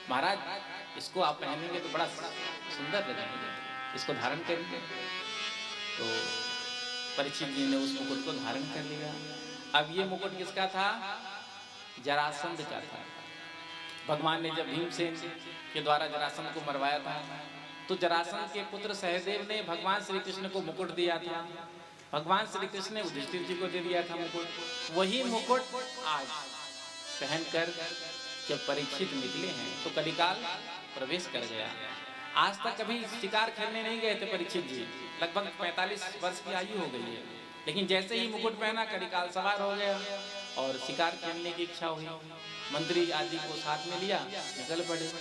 महाराज इसको आप पहनेंगे तो बड़ा सुंदर लगेंगे, इसको धारण करेंगे। तो परीक्षित जी ने उस मुकुट को धारण कर लिया। अब ये मुकुट किसका था? जरासंध का था। भगवान ने जब भीमसेन के द्वारा जरासंध को मरवाया था तो जरासंध के पुत्र सहदेव ने भगवान श्री कृष्ण को मुकुट दिया था। भगवान श्री कृष्ण ने युधिष्ठिर जी को दे दिया था मुकुट। वही मुकुट आज पहनकर जब परीक्षित निकले हैं तो कलिकाल प्रवेश कर गया। आज तक कभी शिकार खेलने नहीं गए थे परीक्षित जी, लगभग 45 वर्ष की आयु हो गई है, लेकिन जैसे ही मुकुट पहना कलिकाल सवार हो गया और शिकार खेलने की इच्छा हुई। मंत्री आदि को साथ में लिया, निकल पड़े।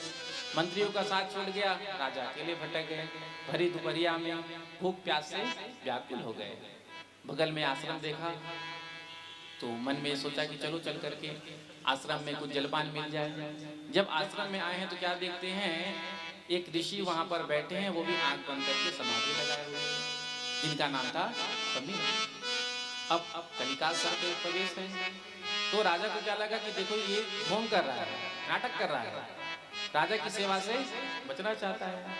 मंत्रियों का साथ छूट गया, राजा अकेले भटक गए। भरी दोपहरिया में भूख प्यास से व्याकुल हो गए। बगल में आश्रम देखा तो मन में सोचा कि चलो चल करके आश्रम में कुछ जलपान मिल जाए। जब आश्रम में आए हैं तो क्या देखते हैं, एक ऋषि वहां पर बैठे हैं, वो भी आंख बंद करके समाधि लगाए हुए हैं, जिनका नाम था समीर। अब कलिकाल सर पे प्रवेश है तो राजा को क्या लगा कि देखो ये ढोंग कर रहा है, नाटक कर रहा है, राजा की सेवा से बचना चाहता है।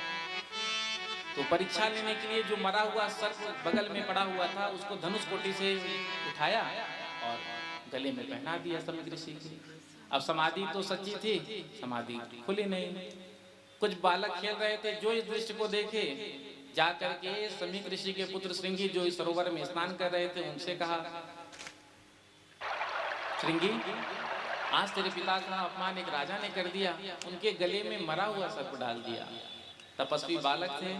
तो परीक्षा लेने के लिए जो मरा हुआ सर्प बगल में पड़ा हुआ था उसको धनुष कोटि से उठाया और गले में पहना दिया समीर ऋषि की। अब समाधि तो सच्ची थी, समाधि खुली नहीं। कुछ बालक खेल रहे थे, जो इस दृश्य को देखे जाकर के समीर ऋषि के पुत्र श्रृंगी जो इस सरोवर में स्नान कर रहे थे उनसे कहा, श्रृंगी आज तेरे पिता का अपमान एक राजा ने कर दिया, उनके गले में मरा हुआ सर्प डाल दिया। तपस्वी बालक थे,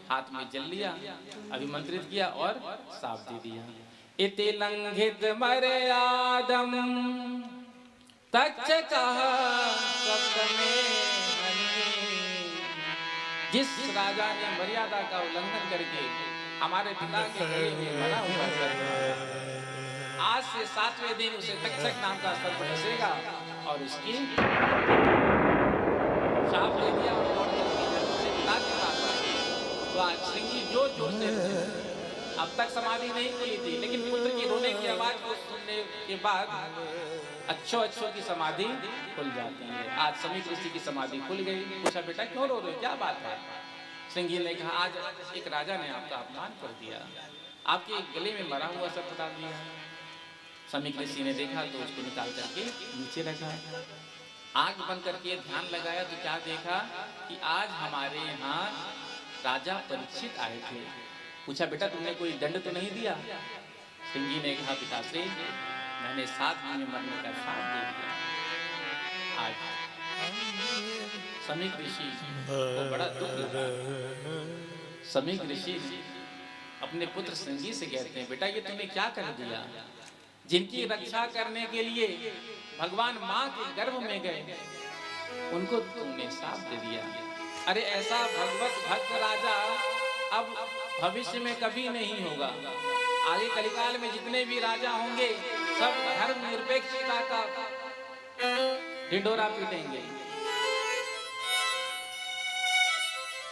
हाथ में जल लिया, अभिमंत्रित किया और साफ दे दिया। इति लंघित मर्यादम तक्षकः सप्तमे हनि। जिस राजा ने मर्यादा का उल्लंघन करके हमारे पिता के गले में मरा हुआ सर्प, आज से 7वें दिन उसे तक्षक नाम का सर्प डसेगा और उसकी शाप दे दिया और लौट करके अपने पिता के पास आए। तो आज श्रृंगी जोर जोर से अब तक समाधि नहीं खुली थी, लेकिन पुत्र की रोने की आवाज को सुनने के बाद अच्छों की समाधि खुल जाती है। आज समीक ऋषि की समाधि खुल गई। पूछा बेटा क्यों रो रहे हो, क्या बात है? श्रृंगी ने कहा आज एक राजा ने आपका अपमान कर दिया, आपके गले में मरा हुआ सर्प डाल दिया। समीक ऋषि ने देखा तो उसको निकाल करके नीचे रखा, आंख बंद करके ध्यान लगाया तो क्या देखा कि आज हमारे यहाँ राजा परीक्षित आए थे। पूछा बेटा तुमने कोई दंड तो नहीं दिया? श्रृंगी ने कहा पिताश्री मैंने 7 दिन में मरने का साथ दे दिया। आज समीक ऋषि को बड़ा दुख लगा। समीक ऋषि अपने पुत्र श्रृंगी से कहते हैं बेटा ये तुमने क्या कर दिया? जिनकी रक्षा करने के लिए भगवान माँ के गर्भ में गए उनको तुमने साथ दे दिया। अरे ऐसा भगवत भक्त राजा अब भविष्य में कभी नहीं होगा। आगे कलिकाल में जितने भी राजा होंगे सब धर्म निरपेक्षता का ढिंढोरा पीटेंगे।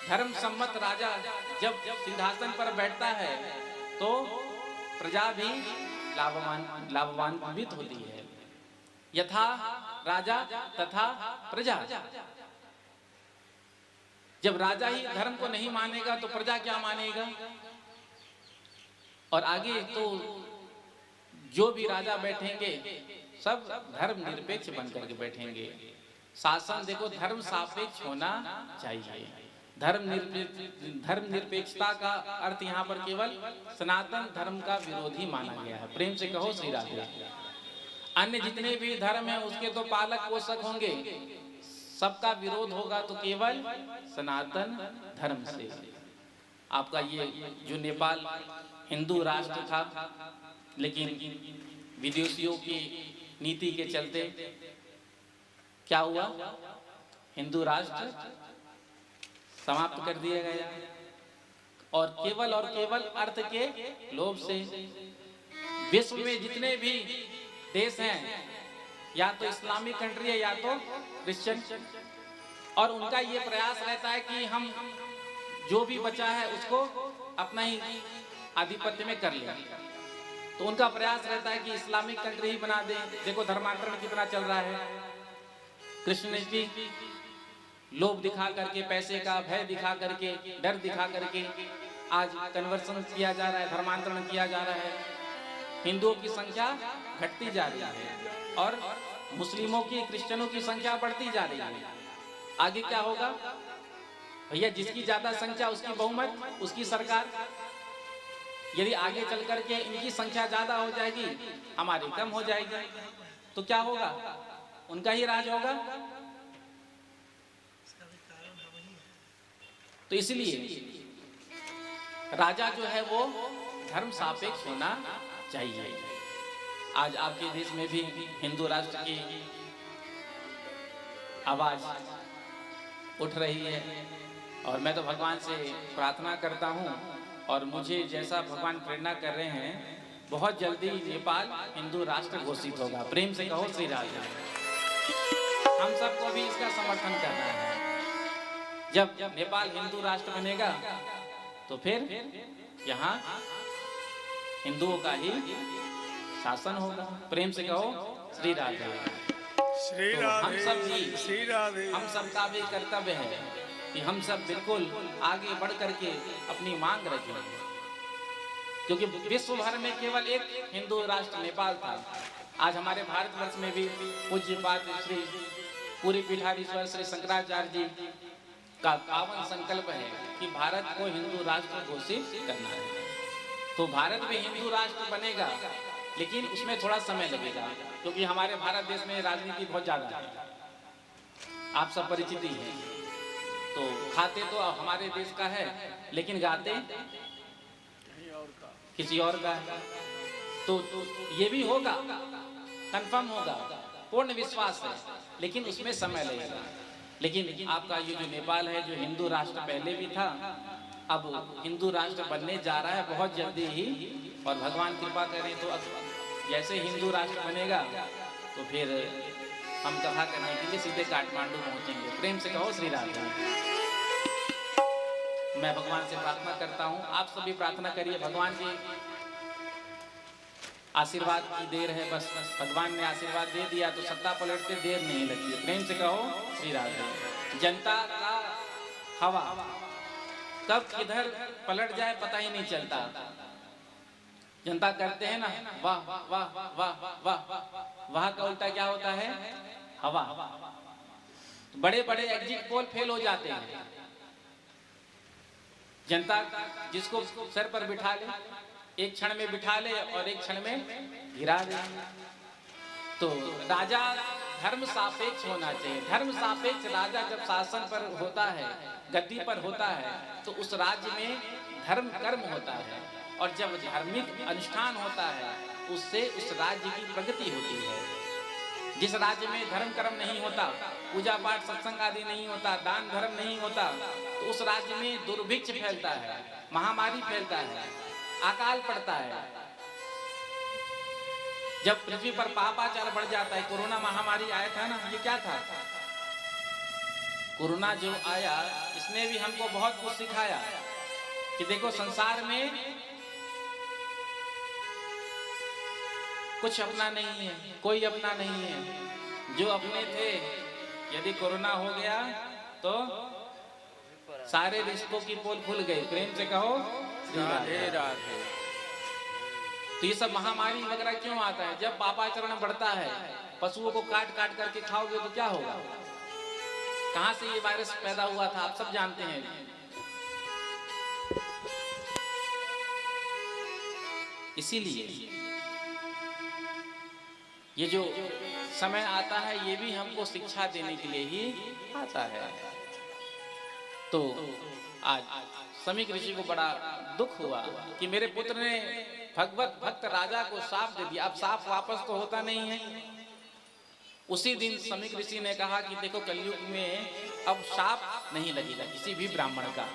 धर्म सम्मत राजा जब सिंहासन पर बैठता है तो प्रजा भी लाभान्वित होती है। यथा राजा तथा प्रजा। जब राजा ही धर्म को नहीं मानेगा तो प्रजा क्या मानेगा? और आगे तो जो भी राजा बैठेंगे सब धर्म निरपेक्ष बनकर के बैठेंगे। शासन देखो धर्म सापेक्ष होना चाहिए। धर्म निरपेक्षता का अर्थ यहाँ पर केवल सनातन धर्म का विरोधी माना गया है। प्रेम से कहो श्री राधे। अन्य जितने भी धर्म हैं उसके तो पालक पोषक होंगे, सबका विरोध होगा तो केवल सनातन धर्म से। आपका ये जो नेपाल हिंदू राष्ट्र था, लेकिन विदेशियों की नीति के चलते क्या हुआ? हिंदू राष्ट्र समाप्त कर दिया गया और केवल अर्थ के लोभ से विश्व में जितने भी देश हैं या तो इस्लामिक कंट्री है या तो क्रिश्चियन, और उनका ये प्रयास रहता है कि हम जो भी बचा है उसको अपना ही आधिपत्य में कर लें। तो उनका प्रयास रहता है कि इस्लामिक कंट्री ही बना दें। देखो धर्मांतरण कितना चल रहा है। क्रिश्चियनिटी लोभ दिखा करके, पैसे का भय दिखा करके, डर दिखा करके आज कन्वर्सन किया जा रहा है, धर्मांतरण किया जा रहा है। हिंदुओं की संख्या घटती जा रही है और मुस्लिमों की, क्रिश्चियनों की संख्या बढ़ती जा रही है। आगे क्या होगा भैया? जिसकी ज्यादा संख्या उसकी बहुमत, उसकी सरकार। यदि आगे चल करके इनकी संख्या ज्यादा हो जाएगी, हमारी कम हो जाएगी, तो क्या होगा? उनका ही राज होगा। तो इसलिए राजा जो है वो धर्म सापेक्ष होना चाहिए। आज आपके देश में भी हिंदू राष्ट्र की आवाज उठ रही है और मैं तो भगवान से प्रार्थना करता हूँ और मुझे जैसा भगवान प्रेरणा कर रहे हैं, बहुत जल्दी नेपाल हिंदू राष्ट्र घोषित होगा। प्रेम से कहो श्री राधे। हम सबको भी इसका समर्थन करना है। जब नेपाल हिंदू राष्ट्र बनेगा तो फिर यहाँ हिंदुओं का ही शासन होगा। प्रेम से कहो श्री राधे। श्री तो राधे, हम सब भी, श्री राधे। हम सबका भी कर्तव्य है कि हम सब बिल्कुल आगे बढ़ करके अपनी मांग रखें, क्योंकि विश्व भर में केवल एक हिंदू राष्ट्र नेपाल था। आज हमारे भारतवर्ष में भी पूज्यपाद श्री पूरी पीठाधीश्वर श्री शंकराचार्य जी का पावन संकल्प है कि भारत को हिंदू राष्ट्र घोषित करना है। तो भारत भी हिंदू राष्ट्र बनेगा, लेकिन उसमें थोड़ा समय लगेगा, क्योंकि हमारे भारत देश में राजनीति बहुत ज्यादा है, आप सब परिचित ही हैं। तो खाते तो हमारे देश का है, लेकिन गाते किसी और का है। तो ये भी होगा, कंफर्म होगा, पूर्ण विश्वास है, लेकिन उसमें समय लगेगा। लेकिन आपका ये जो नेपाल है, जो हिंदू राष्ट्र पहले भी था, अब हिंदू राष्ट्र बनने जा रहा है बहुत जल्दी ही। और भगवान कृपा करें तो अब जैसे हिंदू राष्ट्र बनेगा तो फिर हम कथा करने के लिए सीधे काठमांडू पहुंचेंगे। प्रेम से कहो श्री राधे। मैं भगवान से प्रार्थना करता हूँ, आप सभी प्रार्थना करिए। भगवान की आशीर्वाद की देर है, बस भगवान ने आशीर्वाद दे दिया तो सत्ता पलटते देर नहीं लगती है। प्रेम से कहो श्री राधे। जनता का हवा कब किधर पलट जाए पता ही नहीं चलता। जनता करते हैं ना वाह वाह वाह वाह वाह, वाह का उल्टा क्या होता है? हवा। बड़े बड़े एग्जिट पोल फेल हो जाते हैं। जनता जिसको सर पर बिठा ले, एक क्षण में बिठा ले और एक क्षण में गिरा दे। तो राजा धर्म सापेक्ष होना चाहिए। धर्म सापेक्ष राजा जब शासन पर होता है, गद्दी पर होता है, तो उस राज्य में धर्म कर्म होता है, और जब धार्मिक अनुष्ठान होता है उससे उस राज्य की प्रगति होती है। जिस राज्य में धर्म कर्म नहीं होता, पूजा पाठ सत्संग आदि नहीं होता, दान धर्म नहीं होता, तो उस राज्य में दुर्भिक्ष फैलता है, महामारी फैलता है, अकाल पड़ता है। जब पृथ्वी पर पापाचार बढ़ जाता है, कोरोना महामारी आया था ना, ये क्या था? कोरोना जो आया इसने भी हमको बहुत कुछ सिखाया कि देखो संसार में कुछ अपना नहीं है, कोई अपना नहीं है। जो अपने थे, यदि कोरोना हो गया तो सारे रिश्तों की पोल खुल गई। प्रेम से कहो राधे राधे। तो ये सब महामारी वगैरह क्यों आता है? जब पापाचरण बढ़ता है, पशुओं को काट काट करके खाओगे तो क्या होगा? कहां से ये वायरस पैदा हुआ था आप सब जानते हैं। इसीलिए ये जो समय आता है ये भी हमको शिक्षा देने के लिए ही आता है। तो आज समीक ऋषि को बड़ा दुख हुआ कि मेरे पुत्र ने भगवत भक्त राजा को शाप दे दिया। अब शाप वापस तो होता नहीं है। उसी दिन समीक ऋषि ने कहा कि देखो कलयुग में अब शाप नहीं लगेगा किसी भी ब्राह्मण का।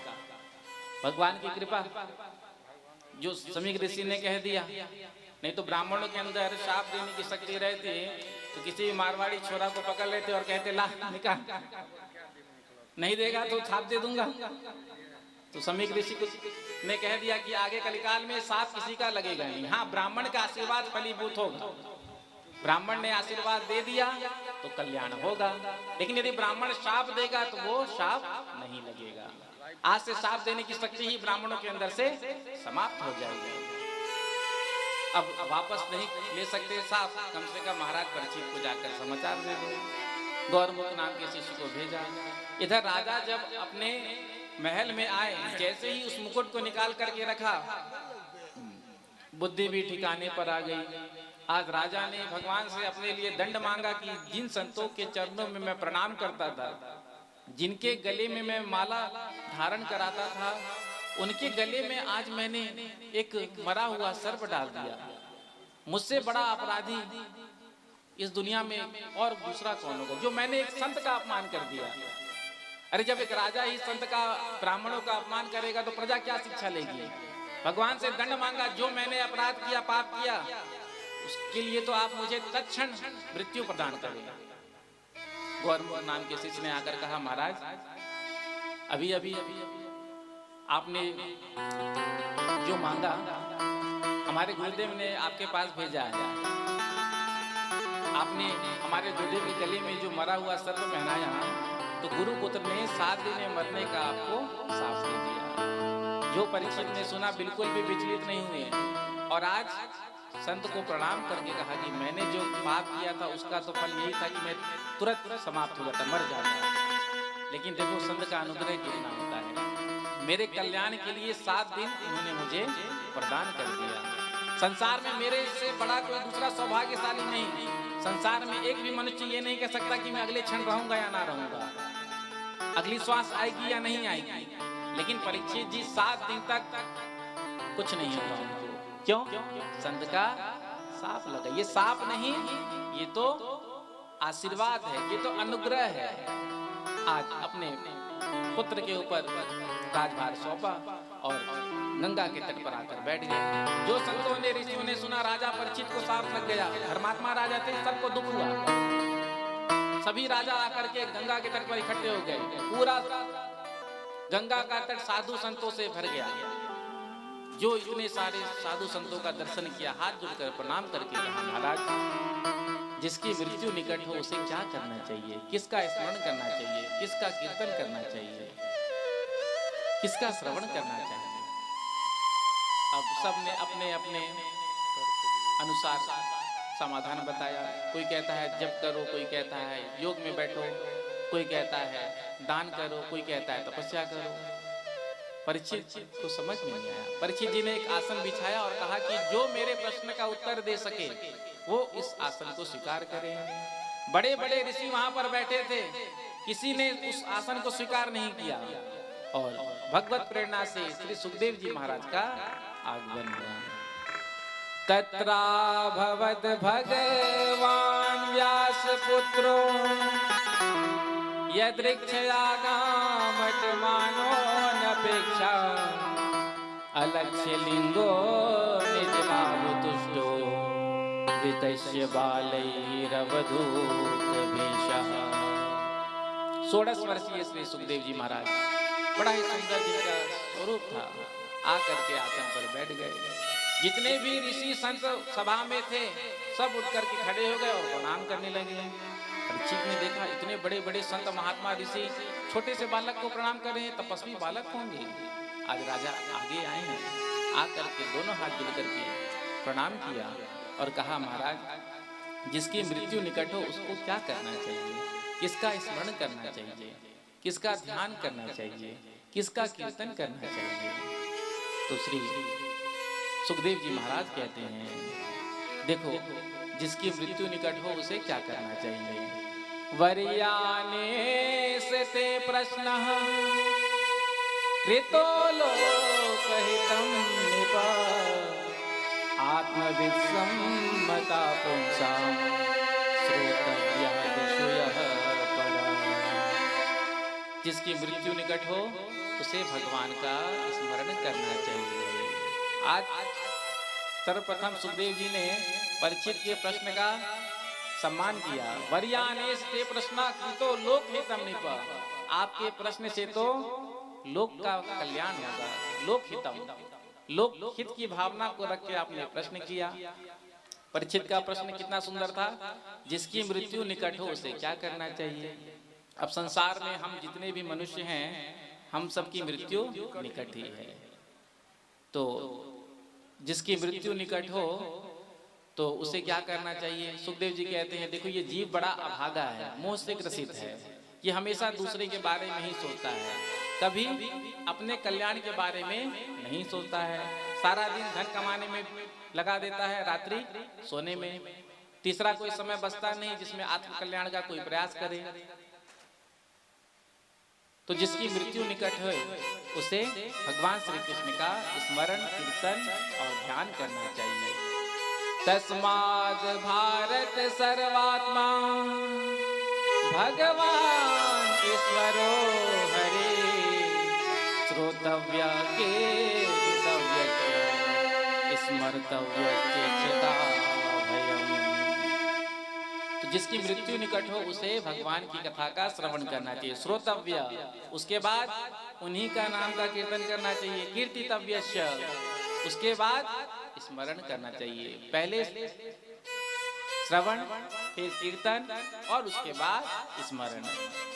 भगवान की कृपा, जो समीक ऋषि ने कह दिया। नहीं तो ब्राह्मणों के अंदर शाप देने की शक्ति रहती तो किसी भी मारवाड़ी छोरा को पकड़ लेते और कहते ला निकाल, नहीं देगा तो छाप दे दूंगा। तो समीक ऋषि ने कह दिया कि आगे कलिकाल में शाप किसी का लगेगा नहीं। हाँ, ब्राह्मण का आशीर्वाद फलीभूत होगा। ब्राह्मण ने आशीर्वाद दे दिया तो कल्याण होगा, लेकिन यदि ब्राह्मण शाप देगा तो वो शाप नहीं लगेगा। आज से शाप देने की शक्ति ही ब्राह्मणों के अंदर से समाप्त हो जाएगी। अब वापस नहीं ले सकते साफ, कम से कम महाराज परीक्षित को जाकर समाचार दे दो। गौरमुख नाम के शिष्य को भेजा। इधर राजा जब अपने महल में आए, जैसे ही उस मुकुट को निकाल करके रखा, बुद्धि भी ठिकाने पर आ गई। आज राजा ने भगवान से अपने लिए दंड मांगा कि जिन संतों के चरणों में मैं प्रणाम करता था, जिनके गले में मैं माला धारण कराता था, उनके गले में आज मैंने एक मरा हुआ सर्प डाल दिया। मुझसे बड़ा अपराधी इस दुनिया में और दूसरा कौन होगा, जो मैंने एक संत का अपमान कर दिया। अरे जब एक राजा ही संत का, ब्राह्मणों का अपमान करेगा तो प्रजा क्या शिक्षा लेगी? भगवान से दंड मांगा, जो मैंने अपराध किया, पाप किया, उसके लिए तो आप मुझे तत्क्षण मृत्यु प्रदान करेगा। गौरमुख नाम के शिष्य ने आकर कहा, महाराज अभी अभी आपने जो मांगा हमारे गुरुदेव ने आपके पास भेजा है। आपने हमारे गुरुदेव के गले में जो मरा हुआ सर्प पहनाया, तो गुरुपुत्र ने 7 दिन में मरने का आपको साफ दे दिया। जो परीक्षित ने सुना बिल्कुल भी विचलित नहीं हुए, और आज संत को प्रणाम करके कहा कि मैंने जो पाप किया था उसका तो फल यही था कि मैं तुरंत समाप्त हो जाता, मर जाता। लेकिन देखो संत का अनुग्रह कितना होता है। मेरे कल्याण के लिए 7 दिन उन्होंने मुझे प्रदान कर दिया। संसार में मेरे से बड़ा कोई दूसरा सौभाग्यशाली नहीं। संसार में एक भी मनुष्य ये नहीं कह सकता कि मैं अगले क्षण रहूंगा या ना रहूंगा, अगली श्वास आएगी या नहीं आएगी। लेकिन परीक्षित जी 7 दिन तक कुछ नहीं होता उनको। क्यों? संत का साप लगा। ये साप नहीं, ये तो आशीर्वाद है, ये तो अनुग्रह है। आज अपने पुत्र के ऊपर राजभार सौंपा और गंगा के तट पर आकर बैठ गए। जो संतों ने, ऋषियों ने सुना राजा परीक्षित को साप लग गया, धर्मात्मा राजा थे, सबको दुख हुआ। सभी राजा आकर के गंगा के तट पर इकट्ठे हो गए। पूरा गंगा का तट साधु संतों से भर गया। जो इतने सारे साधु संतों का दर्शन किया, हाथ जोड़कर प्रणाम करके कहा, महाराज जिसकी मृत्यु निकट हो उसे क्या करना चाहिए, किसका स्मरण करना चाहिए, किसका कीर्तन करना चाहिए, किसका श्रवण करना चाहिए। अब सबने अपने अपने अनुसार समाधान बताया। कोई कहता है जप करो, कोई कहता है योग में बैठो, कोई कहता है दान करो, कोई कहता है तपस्या करो। परीक्षित को समझ में नहीं आया। परीक्षित जी ने एक आसन बिछाया और कहा कि जो मेरे प्रश्न का उत्तर दे सके वो इस आसन को स्वीकार करे। बड़े बड़े ऋषि वहां पर बैठे थे, किसी ने उस आसन को स्वीकार नहीं किया और भगवत प्रेरणा से श्री सुखदेव जी महाराज का आगमन हुआ। तत्राभवद भगवान व्यास पुत्रो यदृक्षयागामट मानो नपेक्षा अलक्ष्य लिंगो निज भाव तुष्टो वितस्य बालैरवधूत भेषः। 16 वर्षीय श्री सुखदेव जी महाराज, बड़ा ही सुंदर जिनका स्वरूप था, आकर के आसन पर बैठ गए। जितने भी ऋषि संत सभा में थे सब उठ करके खड़े हो गए और प्रणाम करने लगे। परीक्षित ने देखा इतने बड़े बड़े संत महात्मा ऋषि छोटे से बालक को प्रणाम कर रहे हैं, तपस्वी बालक होंगे। आज राजा आगे आए हैं, आकर के दोनों हाथ जोड़ करके प्रणाम किया और कहा, महाराज जिसकी मृत्यु निकट हो उसको क्या करना चाहिए, किसका स्मरण करना चाहिए, किसका ध्यान करना चाहिए, किसका कीर्तन करना चाहिए। तो श्री सुखदेव जी महाराज कहते हैं, देखो जिसकी मृत्यु निकट हो उसे क्या करना चाहिए। वर्याने से ते प्रश्न कृतो लोकहितं निप आत्मविसम्मता पुंसा श्रोतव्यादिषु यः परा। जिसकी मृत्यु निकट हो उसे भगवान का स्मरण करना चाहिए। आज सर्वप्रथम सुखदेव जी ने परीक्षित के प्रश्न का सम्मान किया। वर्याने से प्रश्न कृतो लोकहितं निप, आपके प्रश्न से तो लोक का कल्याण होगा। लोकहितम, लोक हित की भावना को रख के आपने प्रश्न किया। परीक्षित का प्रश्न कितना सुंदर था, जिसकी मृत्यु निकट हो उसे क्या करना चाहिए। अब संसार में हम जितने भी मनुष्य हैं हम सबकी मृत्यु निकट ही है। तो जिसकी मृत्यु निकट हो तो उसे क्या करना चाहिए। सुखदेव जी कहते हैं, देखो ये जीव बड़ा अभागा है, मोह से ग्रसित है, ये हमेशा दूसरे के बारे में ही सोचता है, कभी अपने कल्याण के बारे में नहीं सोचता है। सारा दिन धन कमाने में लगा देता है, रात्रि सोने में। तीसरा कोई समय बचता नहीं जिसमें आत्म कल्याण का कोई प्रयास करे। तो जिसकी मृत्यु निकट है उसे भगवान श्री कृष्ण का स्मरण, कीर्तन और ध्यान करना चाहिए। तस्माद् भारत सर्वात्मा भगवान ईश्वरो हरे श्रोतव्य कीर्तव्य स्मर्तव्य चेतता भयम्। तो जिसकी मृत्यु निकट हो उसे भगवान की कथा का श्रवण करना चाहिए। श्रोतव्य, उसके बाद उन्हीं का नाम का कीर्तन करना चाहिए। कीर्तितव्यस्य, उसके बाद स्मरण करना चाहिए। पहले श्रवण, फिर कीर्तन और उसके बाद स्मरण।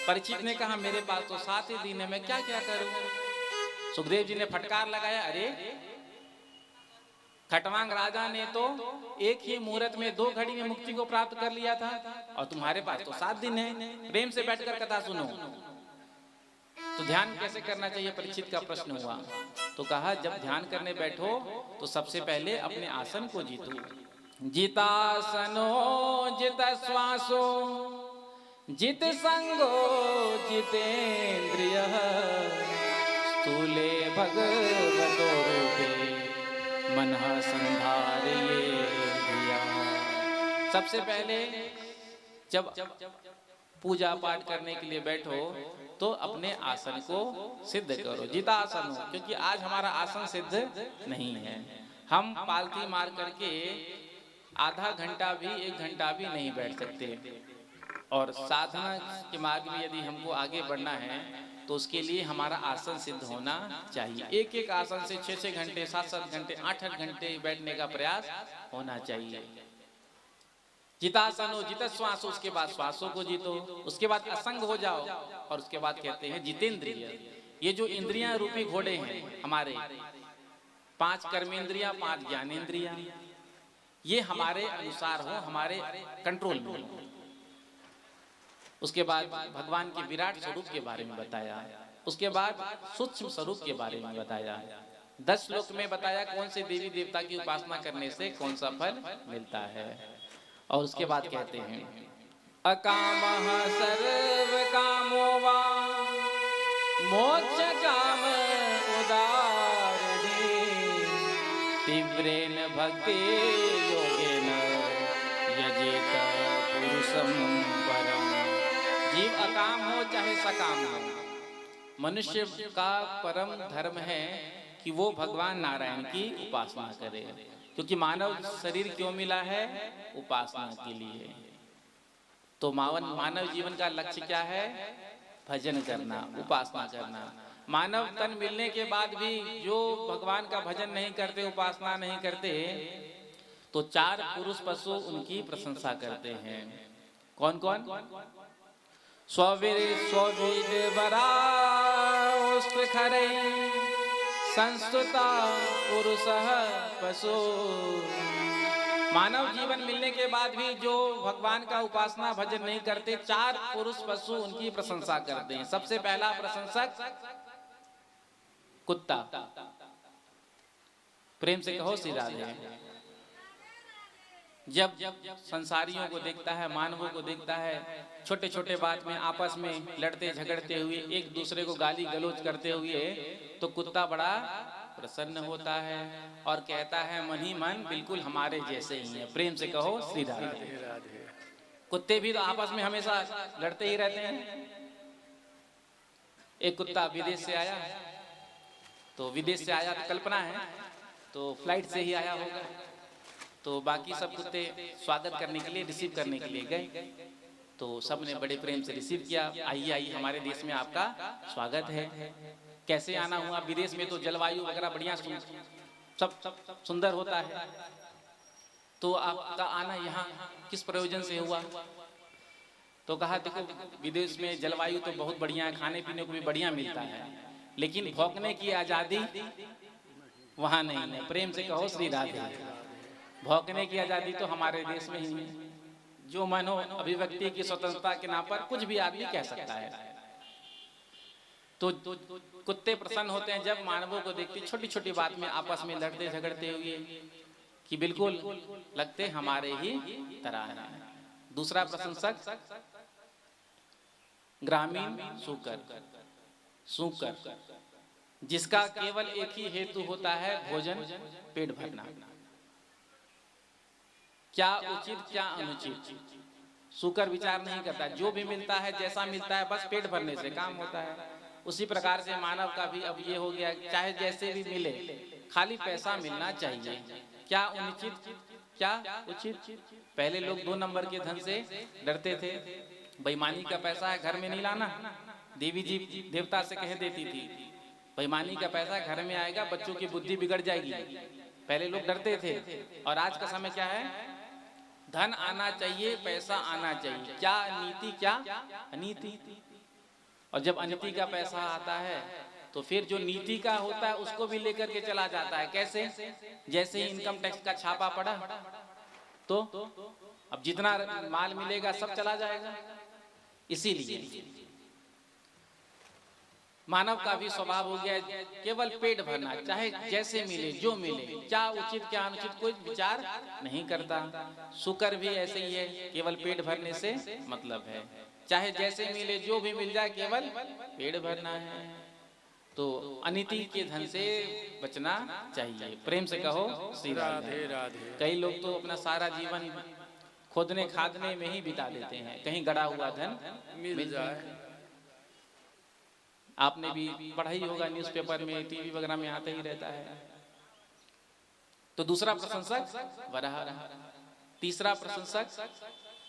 परीक्षित ने कहा, मेरे पास तो 7 ही दिन है, मैं क्या क्या करूं। सुखदेव जी ने फटकार लगाया, अरे खटवांग राजा ने तो एक ही मुहूर्त में 2 घड़ी में मुक्ति को प्राप्त कर लिया था और तुम्हारे पास तो 7 दिन है, प्रेम से बैठकर कथा सुनो। तो ध्यान कैसे करना चाहिए, परीक्षित का प्रश्न हुआ। तो कहा, जब ध्यान करने बैठो तो सबसे पहले अपने आसन को जीतो। जितासनो जित श्वासो जित संगो जितेन्द्रिय स्थूले भगवतो रूपे मनः संधारये धिया। सबसे पहले जब पूजा पाठ करने के लिए बैठो तो अपने आसन को सिद्ध करो। जितासन हो, क्योंकि आज हमारा आसन सिद्ध नहीं है। हम पालथी मार करके आधा घंटा भी 1 घंटा भी नहीं बैठ सकते। और साधना के मार्ग में यदि हमको आगे बढ़ना है तो उसके लिए हमारा आसन सिद्ध होना चाहिए। एक एक आसन से 6-6 घंटे, 7-7 घंटे, 8-8 घंटे बैठने का प्रयास होना चाहिए। जितासन हो, जित श्वास हो, उसके बाद श्वासों को जीतो, उसके बाद असंग हो जाओ, और उसके बाद कहते हैं जितेंद्रिय। ये जो इंद्रियां रूपी घोड़े हैं हमारे, 5 कर्मेंद्रियां, 5 ज्ञानेंद्रियां, ये हमारे अनुसार हो, हमारे कंट्रोल में हो। उसके बाद भगवान के विराट स्वरूप के बारे में बताया, उसके बाद सूक्ष्म स्वरूप के बारे में बताया। 10 श्लोक में बताया कौन से देवी देवता की उपासना करने से कौन सा फल मिलता है। और उसके बाद कहते हैं अकामः सर्व कामो वा मोक्ष काम उदारणे तीव्रेण भक्ति योगेन यजेत पुरुषं परम। जीव अकाम हो चाहे सकाम हो, मनुष्य का परम धर्म है कि वो भगवान नारायण की उपासना करे। क्योंकि मानव शरीर क्यों मिला है? उपासना के लिए। तो मानव जीवन का लक्ष्य क्या है? भजन करना, उपासना करना। मानव तन मिलने के बाद भी जो भगवान का भजन नहीं करते, उपासना नहीं करते, तो 4 पुरुष पशु उनकी प्रशंसा करते हैं। कौन कौन? स्ववीर खरे संस्तुता पुरुषः पशु। मानव जीवन मिलने के बाद भी जो भगवान का उपासना भजन नहीं करते, 4 पुरुष पशु उनकी प्रशंसा करते हैं। सबसे पहला प्रशंसक कुत्ता। प्रेम से कहो श्री राधे। जब संसारियों को देखता है, मानवों को देखता है, छोटे छोटे बात में आपस में लड़ते झगड़ते हुए, एक दूसरे को गाली गलौज करते हुए, तो कुत्ता बड़ा प्रसन्न होता है और कहता है मन ही मन बिल्कुल हमारे जैसे ही है। प्रेम से कहो श्री राधे। कुत्ते भी तो आपस में हमेशा लड़ते ही रहते हैं। एक कुत्ता विदेश से आया, तो विदेश से आया तो कल्पना है तो फ्लाइट से ही आया होगा। तो बाकी सब कुत्ते स्वागत करने के लिए, रिसीव करने के लिए गए। तो सब ने बड़े प्रेम से रिसीव किया। आइए आइए, हमारे देश में आपका स्वागत है। कैसे आना हुआ? विदेश में तो जलवायु वगैरह बढ़िया सब सुंदर होता है, तो आपका आना यहाँ किस प्रयोजन से हुआ? तो कहा देखो, विदेश में जलवायु तो बहुत बढ़िया है, खाने पीने को भी बढ़िया मिलता है, लेकिन भौंकने की आजादी वहां नहीं है। प्रेम से कहो श्री राधे। भौंकने की आजादी तो हमारे देश में ही है। जो मन हो, अभिव्यक्ति की स्वतंत्रता के नाम पर कुछ भी आदमी कह सकता है। तो कुत्ते प्रसन्न होते हैं जब मानवों को देखते, छोटी छोटी बात में आपस में लड़ते झगड़ते हुए, कि बिल्कुल लगते हमारे ही तरह है। दूसरा प्रशंसक ग्रामीण सूकर, जिसका केवल एक ही हेतु होता है, भोजन, पेट भरना। क्या उचित क्या अनुचित सूकर विचार नहीं करता। जो भी मिलता है, जैसा मिलता है, बस पेट भरने से काम होता है। उसी प्रकार से मानव का भी अब ये हो गया, चाहे जैसे भी मिले, खाली पैसा मिलना चाहिए। क्या अनुचित क्या उचित? पहले लोग 2 नंबर के धन से डरते थे। बेईमानी का पैसा है, घर में नहीं लाना। देवी जी देवता से कह देती थी, बेईमानी का पैसा घर में आएगा, बच्चों की बुद्धि बिगड़ जाएगी। पहले लोग डरते थे। और आज का समय क्या है? धन आना चाहिए, पैसा आना चाहिए। क्या नीति क्या अनीति? और जब अनीति का पैसा आता है तो फिर जो नीति का होता है उसको भी लेकर के चला जाता है। कैसे? जैसे ही इनकम टैक्स का छापा पड़ा तो अब जितना माल मिलेगा सब चला जाएगा। इसीलिए मानव का भी स्वभाव हो गया केवल पेट भरना, चाहे जैसे मिले जो मिले, क्या उचित क्या अनुचित कोई विचार नहीं करता। शुकर भी ऐसे ही है, केवल पेट भरने से मतलब है। चाहे जैसे मिले जो भी मिल जाए, केवल पेट भरना है। तो अनीति के धन से बचना चाहिए। प्रेम से कहो श्री राधे राधे। कई लोग तो अपना सारा जीवन खोदने खादने में ही बिता देते हैं, कहीं गड़ा हुआ धन मिल जाए। आपने भी पढ़ा ही होगा, न्यूज़पेपर में, टीवी वगैरह में आते ही रहता है। तो दूसरा प्रशंसक वराह, तीसरा प्रशंसक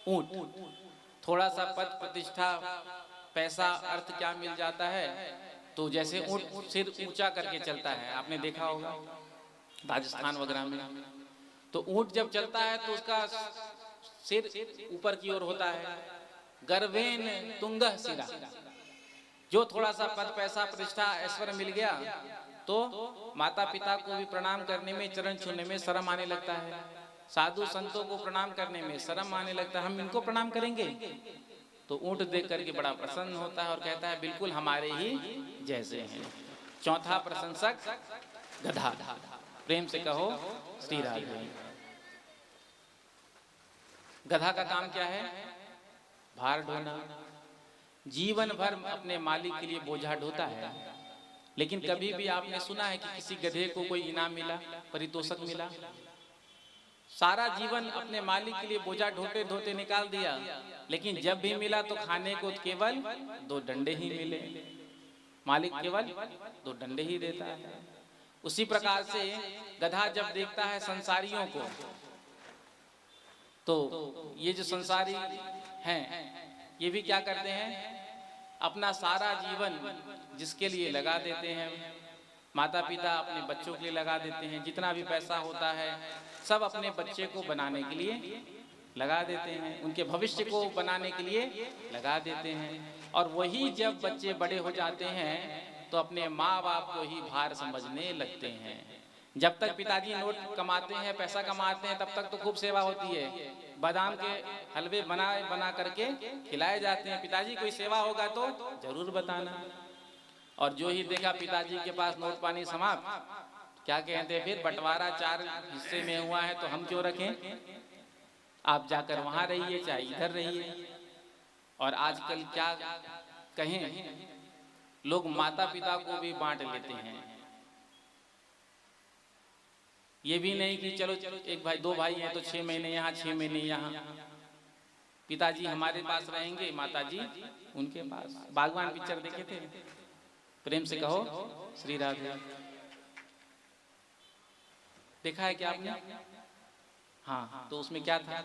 ऊंट। थोड़ा सा पद प्रतिष्ठा पैसा अर्थ क्या मिल जाता है, तो जैसे ऊंट सिर ऊंचा करके चलता है, आपने देखा होगा राजस्थान वगैरह में, तो ऊंट जब चलता है तो उसका सिर ऊपर की ओर होता है, गर्वेन तुंगह सिरा। जो थोड़ा सा पद पैसा प्रतिष्ठा ऐश्वर्य मिल गया तो माता पिता को भी प्रणाम करने में, चरण छूने में शर्म आने लगता है, साधु संतों को प्रणाम करने में शर्म आने लगता है, हम इनको प्रणाम करेंगे। तो ऊंट देख करके बड़ा प्रसन्न होता है और कहता है बिल्कुल हमारे ही जैसे हैं। चौथा प्रशंसक गधा। प्रेम से कहो श्री राधे। गधा का काम क्या है? भार ढोना। जीवन भर अपने मालिक के लिए बोझा ढोता है, लेकिन कभी भी आपने सुना है कि किसी गधे को कोई इनाम मिला, पारितोषिक मिला? सारा जीवन अपने मालिक के लिए बोझा ढोते ढोते निकाल दिया, लेकिन जब भी मिला तो खाने को केवल 2 डंडे ही मिले। मालिक केवल 2 डंडे ही देता है। उसी प्रकार से गधा जब देखता है संसारियों को, तो ये जो संसारी हैं ये भी क्या करते हैं? अपना सारा जीवन जिसके लिए लगा देते हैं, माता पिता अपने बच्चों के लिए लगा देते हैं, जितना भी पैसा होता है सब अपने बच्चे को बनाने के लिए लगा देते हैं, उनके भविष्य को बनाने के लिए लगा देते हैं। और वही जब बच्चे बड़े हो जाते हैं तो अपने माँ बाप को ही भार समझने लगते हैं। जब तक पिताजी नोट कमाते हैं, पैसा कमाते हैं, तब तक तो खूब सेवा होती है, बादाम के हलवे बना करके खिलाए जाते हैं। पिताजी कोई सेवा होगा तो जरूर बताना। और जो ही देखा पिताजी के पास नोट पानी समाप्त, क्या कहते हैं फिर? बंटवारा 4 हिस्से में हुआ है तो हम क्यों रखें? आप जाकर वहां रहिए चाहे इधर रहिए। और आजकल क्या कहें, लोग माता पिता को भी बांट लेते हैं। ये भी नहीं कि चलो एक भाई 2 भाई हैं तो 6 महीने यहाँ 6 महीने यहाँ, पिताजी हमारे पास रहेंगे, माताजी उनके पास। बागवान पिक्चर देखे थे? प्रेम से कहो श्री राधे। देखा है क्या आपने? हाँ, तो उसमें क्या था?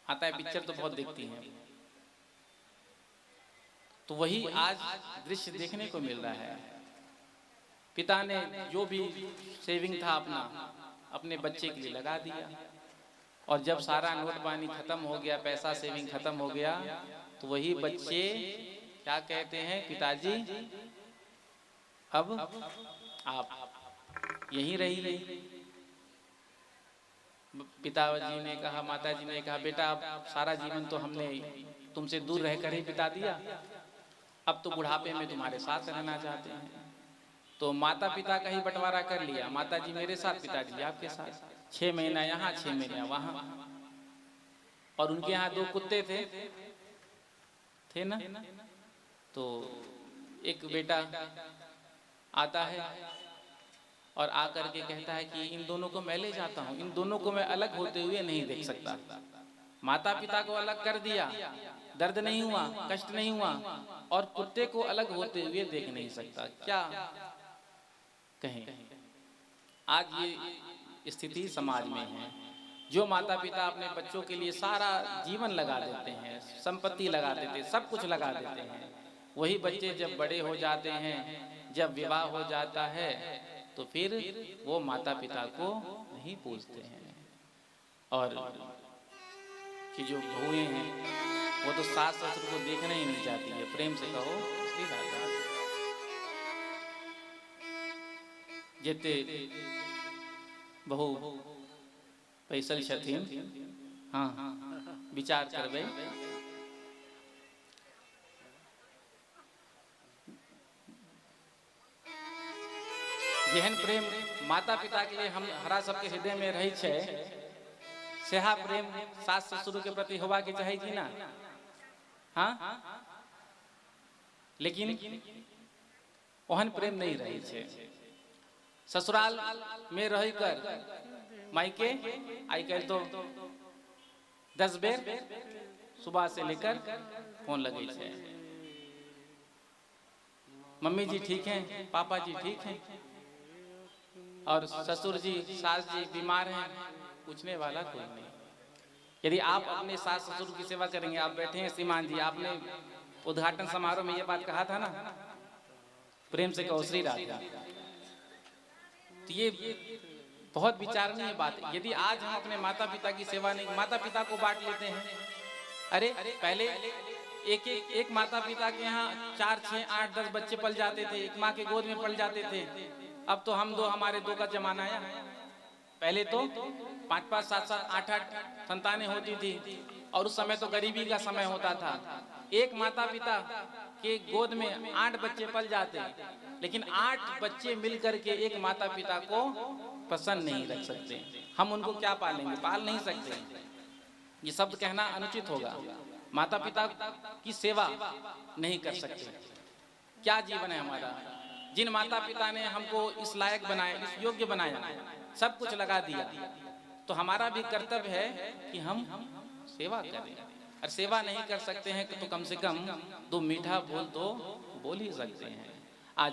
आता है पिक्चर तो बहुत देखती हैं। तो वही आज दृश्य देखने को मिल रहा है। पिता ने जो भी सेविंग था अपने बच्चे के लिए लगा दिया, और जब सारा नोट पानी खत्म हो गया, पैसा सेविंग खत्म हो गया, तो वही बच्चे क्या कहते हैं? पिताजी अब आप यहीं रहिए। पिताजी ने कहा, माताजी ने कहा, बेटा अब सारा जीवन तो हमने तुमसे दूर रहकर ही बिता दिया, अब तो बुढ़ापे में तुम्हारे साथ रहना चाहते हैं। तो माता पिता का ही बंटवारा कर लिया, माताजी मेरे साथ, पिताजी आपके साथ। 6 महीना यहाँ 6 महीना वहाँ। और उनके यहाँ 2 कुत्ते थे ना, तो एक बेटा आता है और आकर के कहता है कि इन दोनों को मैं ले जाता हूँ, इन दोनों को मैं अलग होते हुए नहीं देख सकता। माता पिता को अलग कर दिया, दर्द नहीं हुआ, कष्ट नहीं हुआ, और कुत्ते को अलग होते हुए देख नहीं सकता। क्या कहें? आज ये स्थिति समाज में है। जो माता पिता अपने बच्चों के लिए सारा जीवन लगा देते हैं, संपत्ति लगा देते हैं, सब कुछ लगा देते हैं, वही बच्चे जब बड़े हो जाते हैं, जब विवाह हो जाता है, तो फिर वो माता पिता को नहीं पूछते हैं। और कि जो बहुएं हैं वो तो सास ससुर को देखना ही नहीं चाहती है। प्रेम से कहो श्री राधा। जेते बहु पैसल छथिन, हाँ विचार करबे, जेहन प्रेम माता पिता के लिए हमरा सबके हृदय में रही छे, सेहा प्रेम सास ससुर के प्रति होबा के चाही कि ना? हाँ, लेकिन ओहन प्रेम नहीं रही छे। ससुराल में रह कर मायके आई कल तो 10 बेर सुबह से लेकर फोन लगे छे, मम्मी जी ठीक हैं, पापा जी ठीक हैं, और ससुर जी सास जी बीमार हैं, पूछने वाला कोई नहीं। यदि आप अपने सास ससुर की सेवा करेंगे, आप बैठे हैं श्रीमान जी, आपने उद्घाटन समारोह में ये बात कहा था ना, प्रेम से कहो श्री राधे। तो ये बहुत विचारणीय बात है। यदि आज हम अपने माता पिता की सेवा नहीं, माता पिता को बांट लेते हैं। अरे पहले एक माता पिता के यहाँ 4, 6, 8, 10 बच्चे पल जाते थे, एक माँ के गोद में पल जाते थे। अब तो हम दो, हमारे दो का जमाना आया। पहले तो 5, 5, 7, 7, 8, 8 संतानें होती थी, और उस समय तो गरीबी का समय होता था। एक माता पिता के गोद में 8 बच्चे पल जाते, लेकिन 8 बच्चे मिलकर के एक माता पिता को प्रसन्न नहीं रख सकते। हम उनको क्या पालेंगे? पाल नहीं सकते। ये शब्द कहना अनुचित होगा। माता पिता की सेवा नहीं कर सकते। क्या जीवन है हमारा? जिन माता पिता ने हमको इस लायक बनाया, इस योग्य बनाया, सब कुछ लगा दिया, तो हमारा भी कर्तव्य है कि हम सेवा करें। और सेवा नहीं कर सकते हैं तो कम से कम 2 मीठा बोल तो बोल ही सकते हैं। आज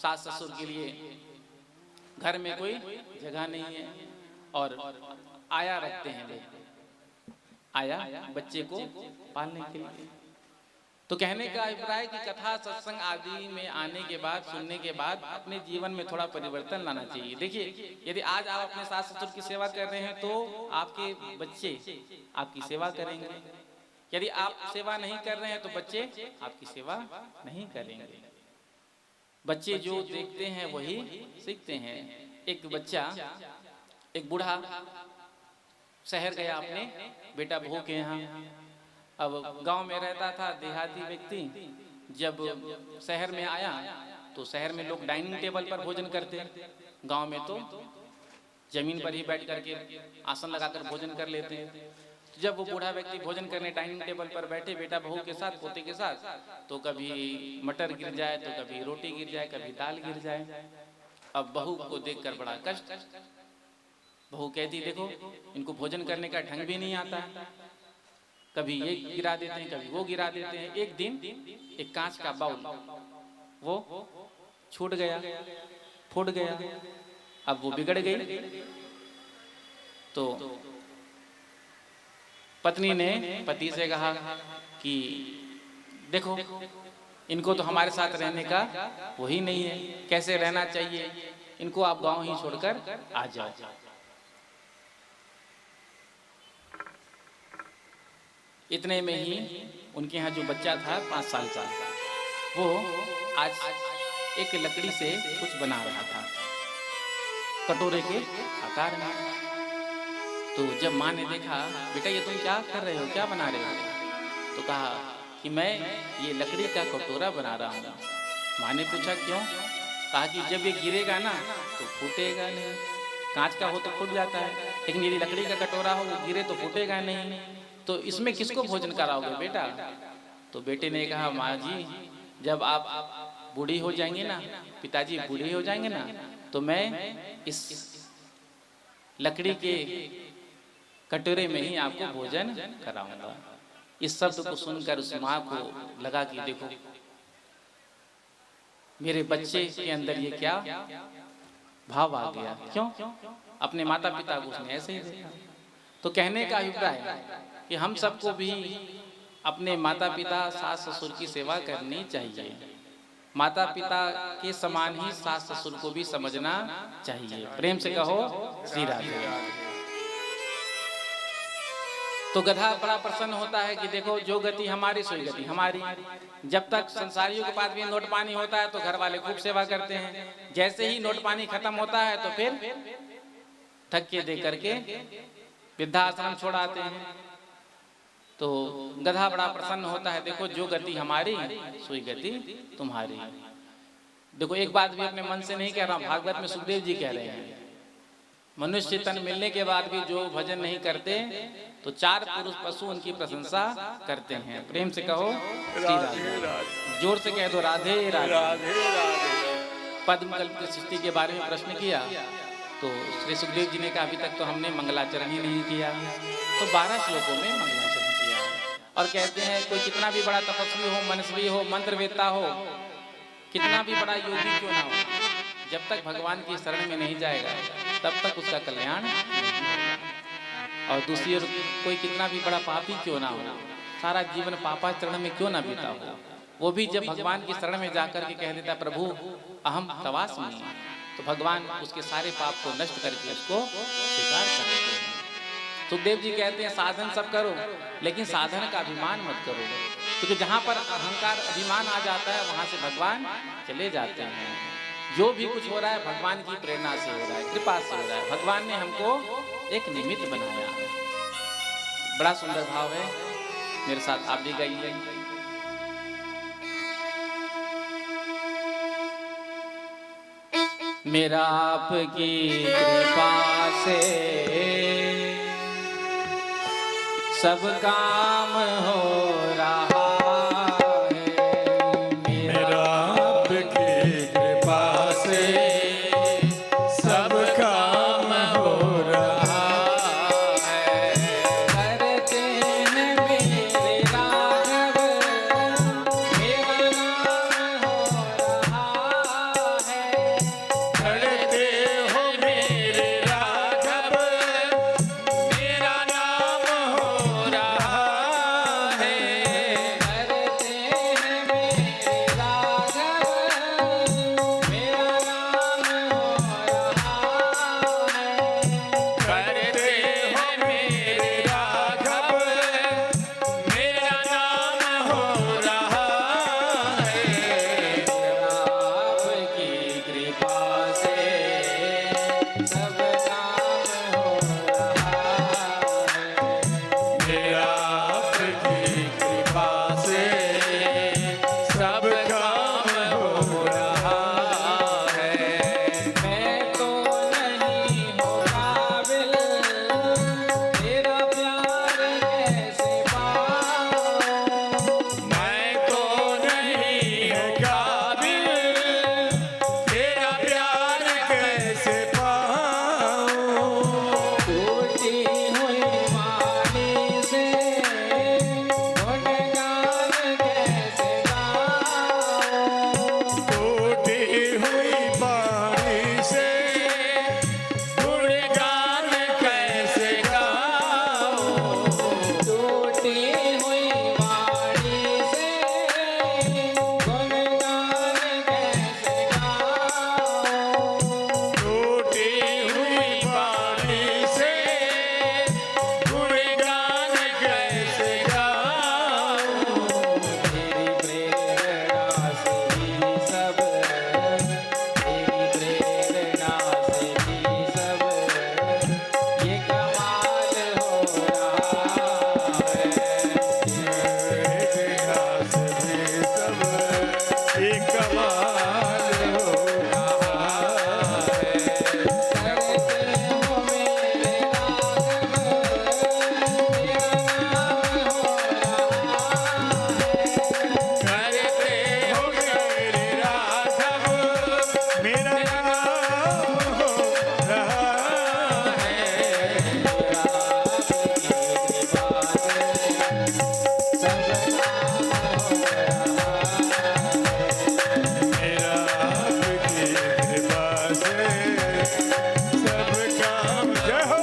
सास ससुर के लिए घर में कोई जगह नहीं है, और आया रखते हैं लोग, आया बच्चे को पालने के लिए। तो कहने का अभिप्राय कि कथा सत्संग आदि में आने के बाद, सुनने के बाद अपने जीवन में थोड़ा परिवर्तन लाना चाहिए। देखिए, यदि आज आप अपने सास ससुर की सेवा कर रहे हैं तो आपके बच्चे आपकी सेवा करेंगे। यदि आप सेवा नहीं कर रहे हैं तो बच्चे आपकी सेवा नहीं करेंगे। बच्चे जो देखते हैं वही सीखते हैं। एक बच्चा, एक बूढ़ा शहर गया अपने बेटा बहू के यहाँ। अब गांव में रहता था देहाती व्यक्ति, जब शहर में आया तो शहर में लोग डाइनिंग टेबल पर भोजन करते, गांव में तो जमीन पर ही बैठ करके आसन लगाकर भोजन कर लेते हैं। जब वो बूढ़ा व्यक्ति भोजन करने डाइनिंग टेबल पर बैठे बेटा बहू के साथ, पोते के साथ, तो कभी मटर गिर जाए, तो कभी रोटी गिर जाए, कभी दाल गिर जाए। अब बहू को देखकर बड़ा कष्ट। बहू कहती, देखो इनको भोजन करने का ढंग भी नहीं आता है, कभी ये गिरा देते हैं, कभी वो गिरा देते हैं। एक दिन एक कांच का बाउल वो छूट गया, फूट गया। अब वो बिगड़ गई। तो पत्नी ने पति से कहा कि देखो इनको तो हमारे साथ रहने का वही नहीं है, कैसे रहना चाहिए, इनको आप गांव ही छोड़कर आ जाओ। इतने में ही उनके यहाँ जो बच्चा था 5 साल का, वो आज एक लकड़ी से कुछ बना रहा था, कटोरे के आकार में। तो जब माँ ने देखा, बेटा ये तुम क्या कर रहे हो, क्या बना रहे हो? तो कहा कि मैं ये लकड़ी का कटोरा बना रहा हूँ। माँ ने पूछा क्यों? कहा कि जब ये गिरेगा ना तो फूटेगा नहीं, कांच का हो तो फूट जाता है, लेकिन यदि लकड़ी का कटोरा हो वो गिरे तो फूटेगा नहीं, तो इसमें किसको भोजन कराओगे बेटा? तो बेटे ने कहा, माँ जी जब आप बूढ़ी हो जाएंगे ना, पिताजी बूढ़े हो जाएंगे ना, तो मैं इस लकड़ी के कटोरे में ही आपको भोजन कराऊंगा। इस शब्द को सुनकर उस माँ को लगा कि देखो मेरे बच्चे के अंदर ये क्या भाव आ गया। क्यों? अपने माता पिता को उसने ऐसे ही देखा। तो कहने का अभिप्राय है कि हम सबको भी अपने माता पिता सास ससुर की सेवा करनी चाहिए। माता पिता के समान ही सास ससुर को भी समझना चाहिए। प्रेम से कहो श्री राधे। तो गधा बड़ा प्रसन्न होता है कि देखो जो गति हमारी सोई गति हमारी। जब तक संसारियों के पास भी नोट पानी होता है तो घर वाले खूब सेवा करते हैं, जैसे ही नोट पानी खत्म होता है तो फिर धक्के दे करके वृद्धाश्रम छोड़ाते हैं। तो गधा बड़ा प्रसन्न होता है, देखो जो गति हमारी सोई गति तुम्हारी। देखो एक बात भी अपने मन से नहीं कह रहा हूं, भागवत में सुखदेव जी कह रहे हैं, मनुष्य तन मिलने के बाद भी जो भजन नहीं करते तो 4 पुरुष पशु उनकी प्रशंसा करते हैं। प्रेम से कहो श्री राधे। जोर से कह दो राधे राधे। पद्मकल्प की सृष्टि के बारे में प्रश्न किया तो श्री सुखदेव जी ने कहा अभी तक तो हमने मंगलाचरण ही नहीं किया। तो 12 श्लोकों में मंगलाचरण किया और कहते हैं कोई कितना भी बड़ा तपस्वी हो, मनस्वी हो, मंत्रवेत्ता हो, कितना भी बड़ा योगी क्यों ना हो, जब तक भगवान की शरण में नहीं जाएगा तब तक उसका कल्याण नहीं होगा। और दूसरी ओर कोई कितना भी बड़ा पापी क्यों ना हो, सारा जीवन पापाचरण में क्यों ना बीता हो, वो भी जब भगवान की शरण में जाकर के कह देता प्रभु अहम तवास्मि, तो भगवान उसके सारे पाप को नष्ट करके उसको स्वीकार कर देते हैं। सुखदेव जी कहते हैं साधन सब करो लेकिन साधन का अभिमान मत करो, क्योंकि जहाँ पर अहंकार अभिमान आ जाता है वहाँ से भगवान चले जाते हैं। जो भी कुछ हो रहा है भगवान की प्रेरणा से हो रहा है, कृपा से हो रहा है। भगवान ने हमको एक निमित्त बनाया। बड़ा सुंदर भाव है, मेरे साथ आप भी गाइए। मेरा आपकी कृपा से सब काम हो रहा है, मेरा आपकी कृपा से सब काम हो रहा है। करते हैं मेरे राघव मेरा नाम हो रहा है, करते हो मेरे राघव मेरा नाम हो रहा है। करते हैं मेरे राघव मेरा नाम हो रहा है। करते हो मेरे राघव मेरा नाम हो रहा है। आपकी कृपा से सब काम हो रहा है। मेरा आपकी कृपा से सब काम हो रहा है। मैं तो नहीं हो काबिल तेरा प्यार कैसे पाऊं, मैं तो नहीं हूँ काबिल तेरा प्यार कैसे पाऊं। टूटी हुई वाणी से गुणगान कैसे गाऊं, टूटी हुई बाणी से गुणगान कैसे गाऊं। टूटी हुई वाणी से गुणगान कैसे गाऊं, टूटी हुई बाणी से गुणगान कैसे गाऊं। तेरी प्रेरणा से ही सब, तेरी प्रेरणा से ही सब ये कमाल हो रहा है। इतिहास में सब एक कमाल हो रहा है। करते हो मेरे राघव मेरा नाम हो रहा है। करते हो मेरे राघव मेरा नाम हो रहा है। मेरा आपकी कृपा से सब काम जय हो।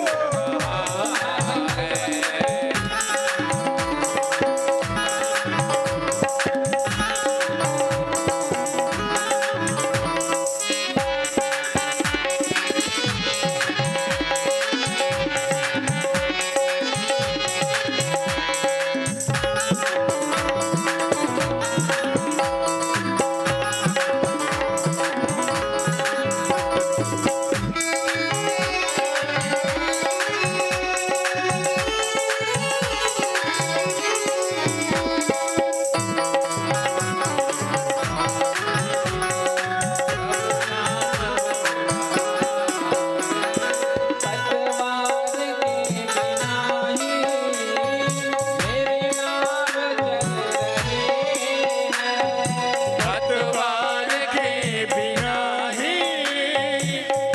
पतवार के बिना ही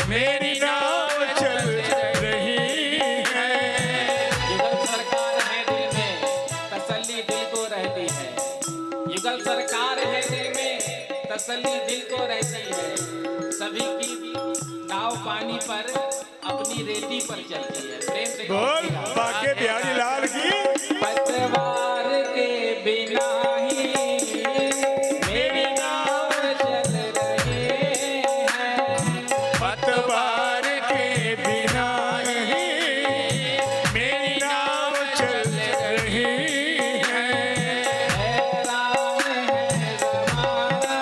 मेरी नाव चल रही है। युगल सरकार है दिल में तसल्ली दिल को रहती है। युगल सरकार है दिल में तसल्ली दिल को रहती है। सभी की नाव पानी पर अपनी रेती पर चलती है। प्रेम से बोल कहो। बाके बिहारी लाल की पतवार के बिना ही मेरी नाव चल रहे हैं। पतवार के बिना ही मेरी नाव चल रही है। हैरान है ज़माना,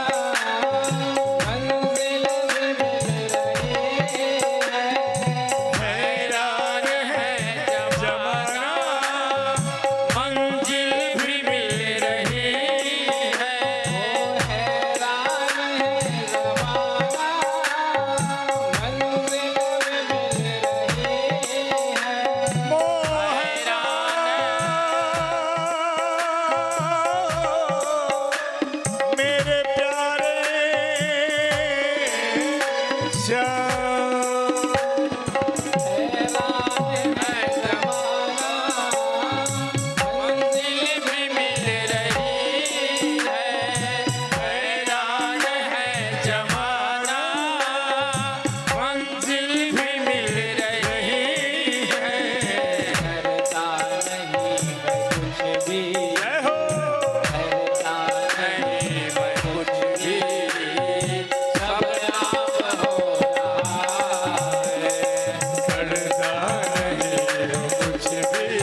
मंजिल भी मिल रही है। हैरान है जमाना, मंजिल भी मिल रही है। ओ हैरान है ज़माना, मंजिल भी मिल रही है। मेरे प्यारे श्याम, हैरान है ज़माना, मंजिल भी मिल रही है। हैरान है जमाना, मंजिल भी मिल रही है। डरता नहीं है कुछ भी, जय हो डरता नहीं है कुछ भी, सब आप हो रहा है। डरता नहीं हो कुछ भी,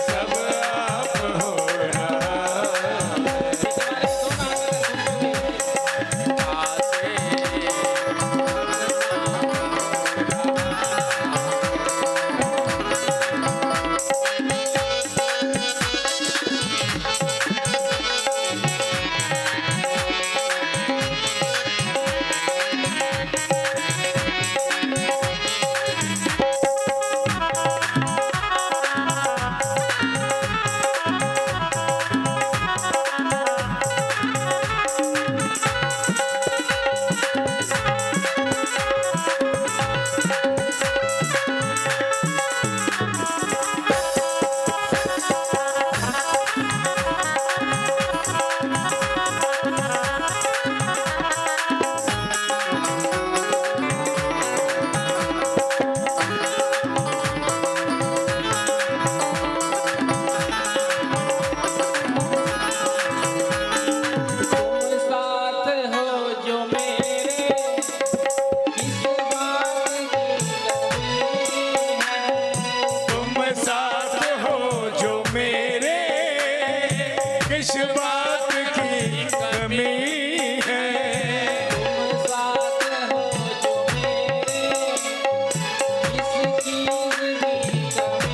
सब आप हो रहा है। तुम साथ हो जो मेरे, किस बात की कमी है। तुम साथ हो जो मेरे, किस बात की कमी है। तुम साथ हो जो मेरे, किस चीज़ की कमी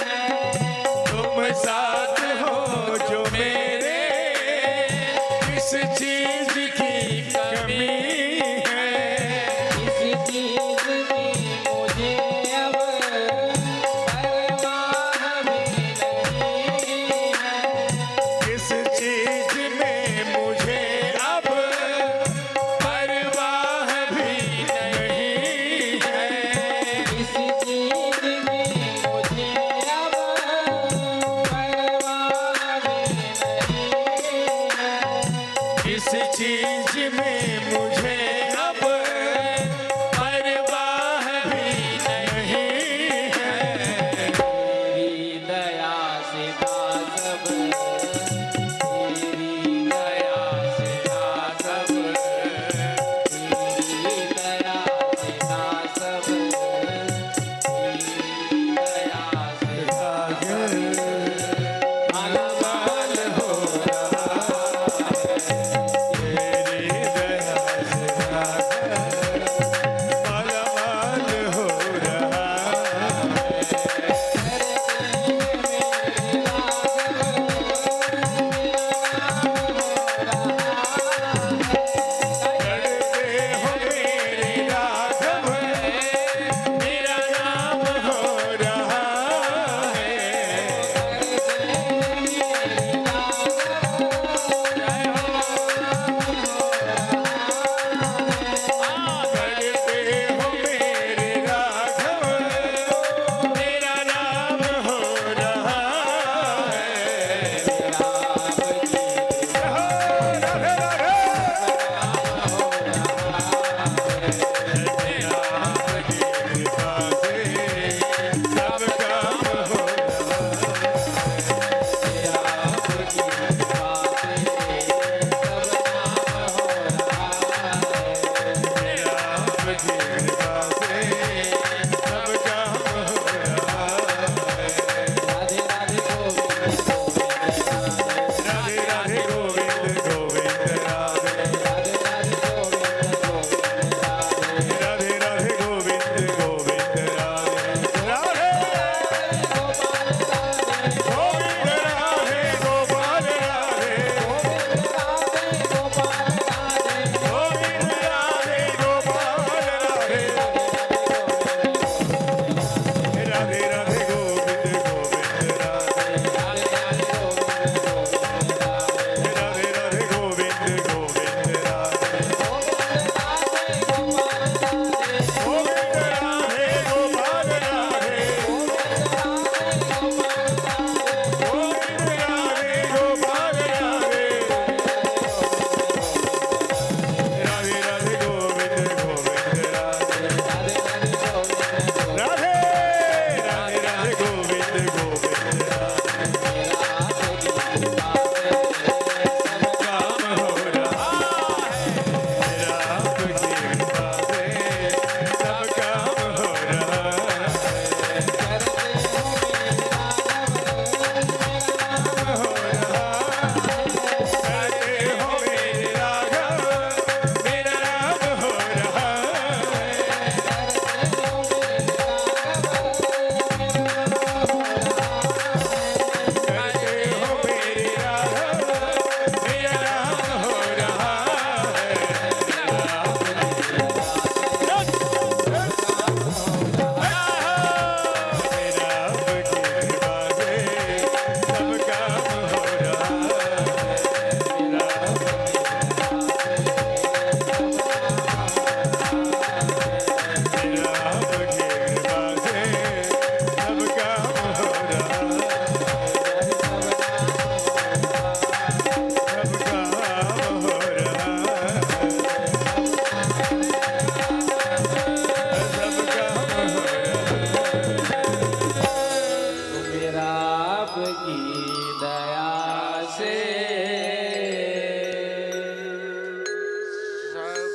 है। तुम साथ हो जो मेरे, किस चीज की कमी है। किस चीज़ की मुझे अब परवाह भी नहीं है। किस चीज में मुझे अब परवाह भी नहीं है। किस चीज़ की मुझे अब परवाह भी नहीं है। किस चीज में मुझे अब परवाह भी नहीं है। तेरी दया से था सब, तेरी दया से था सब, तेरी दया से था सब, तेरी दया से था सब। माला माल हो रहा है। तेरी दया से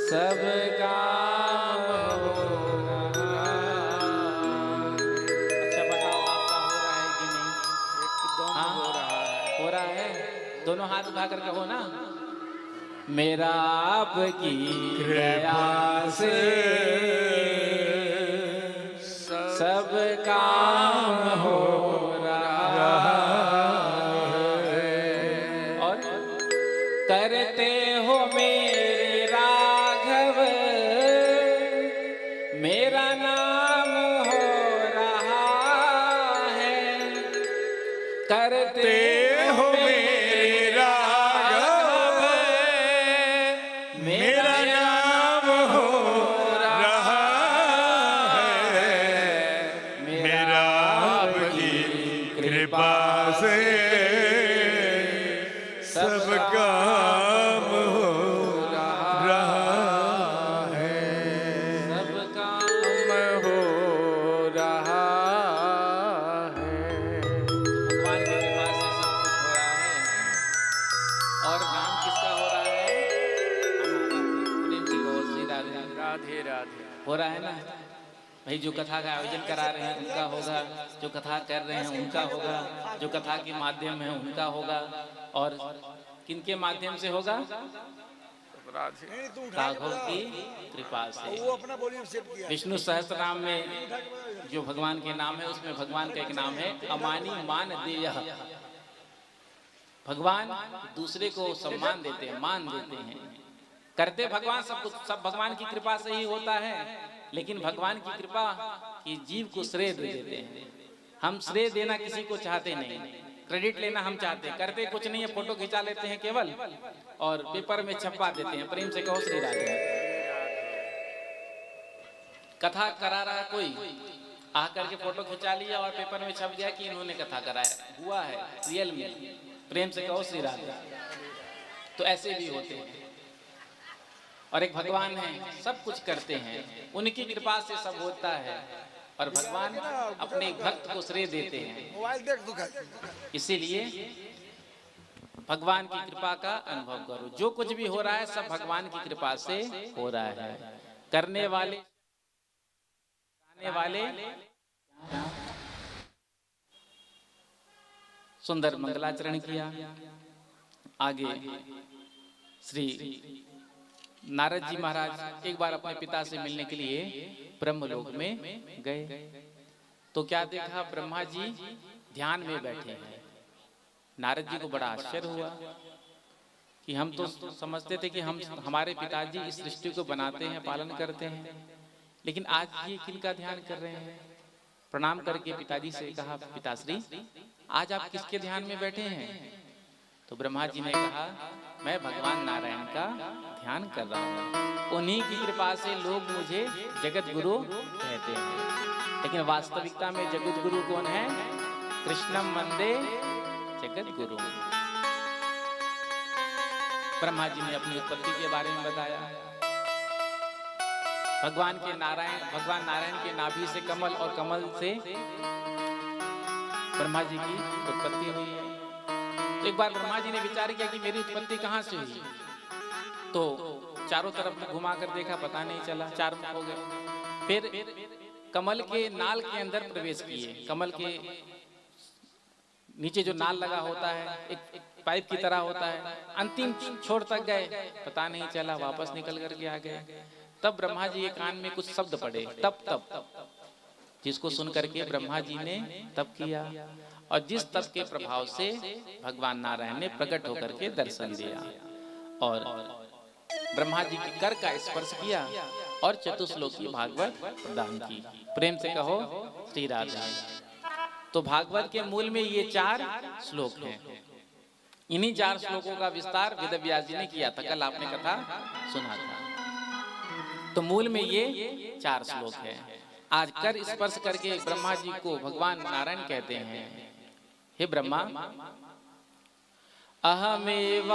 सब काम हो रहा। अच्छा बताओ आपका हो रहा है कि नहीं? एकदम हाँ? हो रहा है। हो रहा है। दोनों हाथ उठा कर कहो ना, मेरा आपकी दया से सब काम हो रहा है। और करते हो मेरे राघव, मेरा नाम हो रहा है। करते हो मेरे राघव, मेरा नाम हो रहा है। मेरा आपकी कृपा से सब काम हो रहा है। सब काम हो रहा है। भगवान की कृपा से सब कुछ हो रहा है। और नाम किसका हो रहा है? प्रेम से कहो श्री राधे राधे राधे। हो रहा है ना भाई। जो कथा का आयोजन करा रहे हैं उनका होगा, जो कथा कर रहे हैं उनका होगा, जो कथा के माध्यम है उनका होगा। और किनके माध्यम से होगा? राधे। राघव की कृपा से। वो अपना वॉल्यूम सेट किया। विष्णु सहस्त्रनाम में जो भगवान के नाम है उसमें भगवान का एक नाम है अमानी मान देय। भगवान दूसरे को सम्मान देते हैं, मान देते हैं। करते भगवान सब कुछ, सब भगवान की कृपा से ही होता है। लेकिन भगवान की कृपा कि जीव को श्रेय दे देते हैं। हम श्रेय देना किसी को चाहते नहीं, क्रेडिट लेना हम चाहते हैं। करते कुछ नहीं है, फोटो खिंचा लेते हैं केवल और पेपर में छपवा देते हैं। प्रेम से कहो श्री राधे। कथा करा रहा कोई, आकर के फोटो खिंचा लिया और पेपर में छप गया कि इन्होंने कथा कराया। हुआ है रियल में। प्रेम से कहो श्री राधे। तो ऐसे भी होते हैं। और एक भगवान है, सब कुछ करते हैं, उनकी कृपा से सब होता है। और भगवान अपने भक्त को श्रेय देते हैं। मोबाइल देख तू इसीलिए भगवान की कृपा का अनुभव करो। जो कुछ भी हो रहा है सब भगवान की कृपा से हो रहा है। करने वाले, करने वाले सुंदर मंगलाचरण किया। आगे श्री नारद जी महाराज एक बार अपने पिता से मिलने के लिए ब्रह्मलोक में गए। तो क्या देखा, ब्रह्मा जी ध्यान में बैठे हैं। नारद जी को बड़ा आश्चर्य हुआ कि हम तो समझते थे कि हम हमारे पिताजी इस सृष्टि को बनाते हैं, पालन करते हैं, लेकिन आज ये किनका ध्यान कर रहे हैं। प्रणाम करके पिताजी से कहा, पिताश्री आज आप किसके ध्यान में बैठे हैं? तो ब्रह्मा जी ने कहा, मैं भगवान नारायण का ध्यान कर रहा हूँ। उन्हीं की कृपा से लोग मुझे जगत गुरु कहते हैं, लेकिन वास्तविकता में जगत गुरु कौन है? कृष्णम वंदे जगत गुरु। ब्रह्मा जी ने अपनी उत्पत्ति के बारे में बताया। भगवान नारायण के नाभि से कमल और कमल से ब्रह्मा जी की उत्पत्ति हुई है। तो एक बार ब्रह्मा जी ने विचार किया कि मेरी उत्पत्ति कहाँ से हुई, तो चारों तरफ घुमा कर देखा, पता नहीं चला, चार मुख हो गए। फिर कमल के नाल के अंदर प्रवेश किए। कमल के नीचे जो नाल लगा होता है, एक पाइप की तरह होता है, अंतिम छोर तक गए, पता नहीं चला, वापस निकल करके आ गए। तब ब्रह्मा जी के कान में कुछ शब्द पड़े, तप, जिसको सुन करके ब्रह्मा जी ने तप किया, और जिस तप के प्रभाव से भगवान नारायण ने प्रकट होकर के दर्शन दिया और ब्रह्मा जी के कर का स्पर्श किया और चतुश्लोकी भागवत प्रदान की। प्रेम से कहो श्री राधे। तो भागवत के मूल में ये 4 श्लोक हैं। इन्हीं 4 श्लोकों का विस्तार वेद व्यास जी ने किया था, कल आपने कथा सुना था। तो मूल में ये 4 श्लोक है। आज कर स्पर्श करके ब्रह्मा जी को भगवान नारायण कहते हैं। हे ब्रह्मा, अहमेवास्मेवाग्रे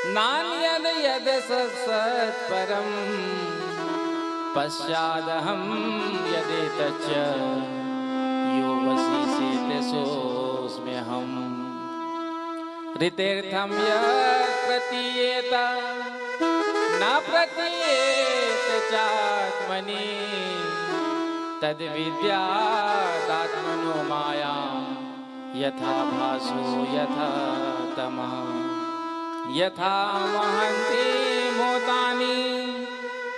नान्यद यद सत्परम पश्चादहं यदेतच्च यो वसीसेत सोऽस्म्यहम् ऋतेर्थं यत् प्रतीयेत न प्रतीयेत चात्मनि तद्विद्यादात्मनो मायां यथा भासो यथा तमः यथा महन्ति भूतानि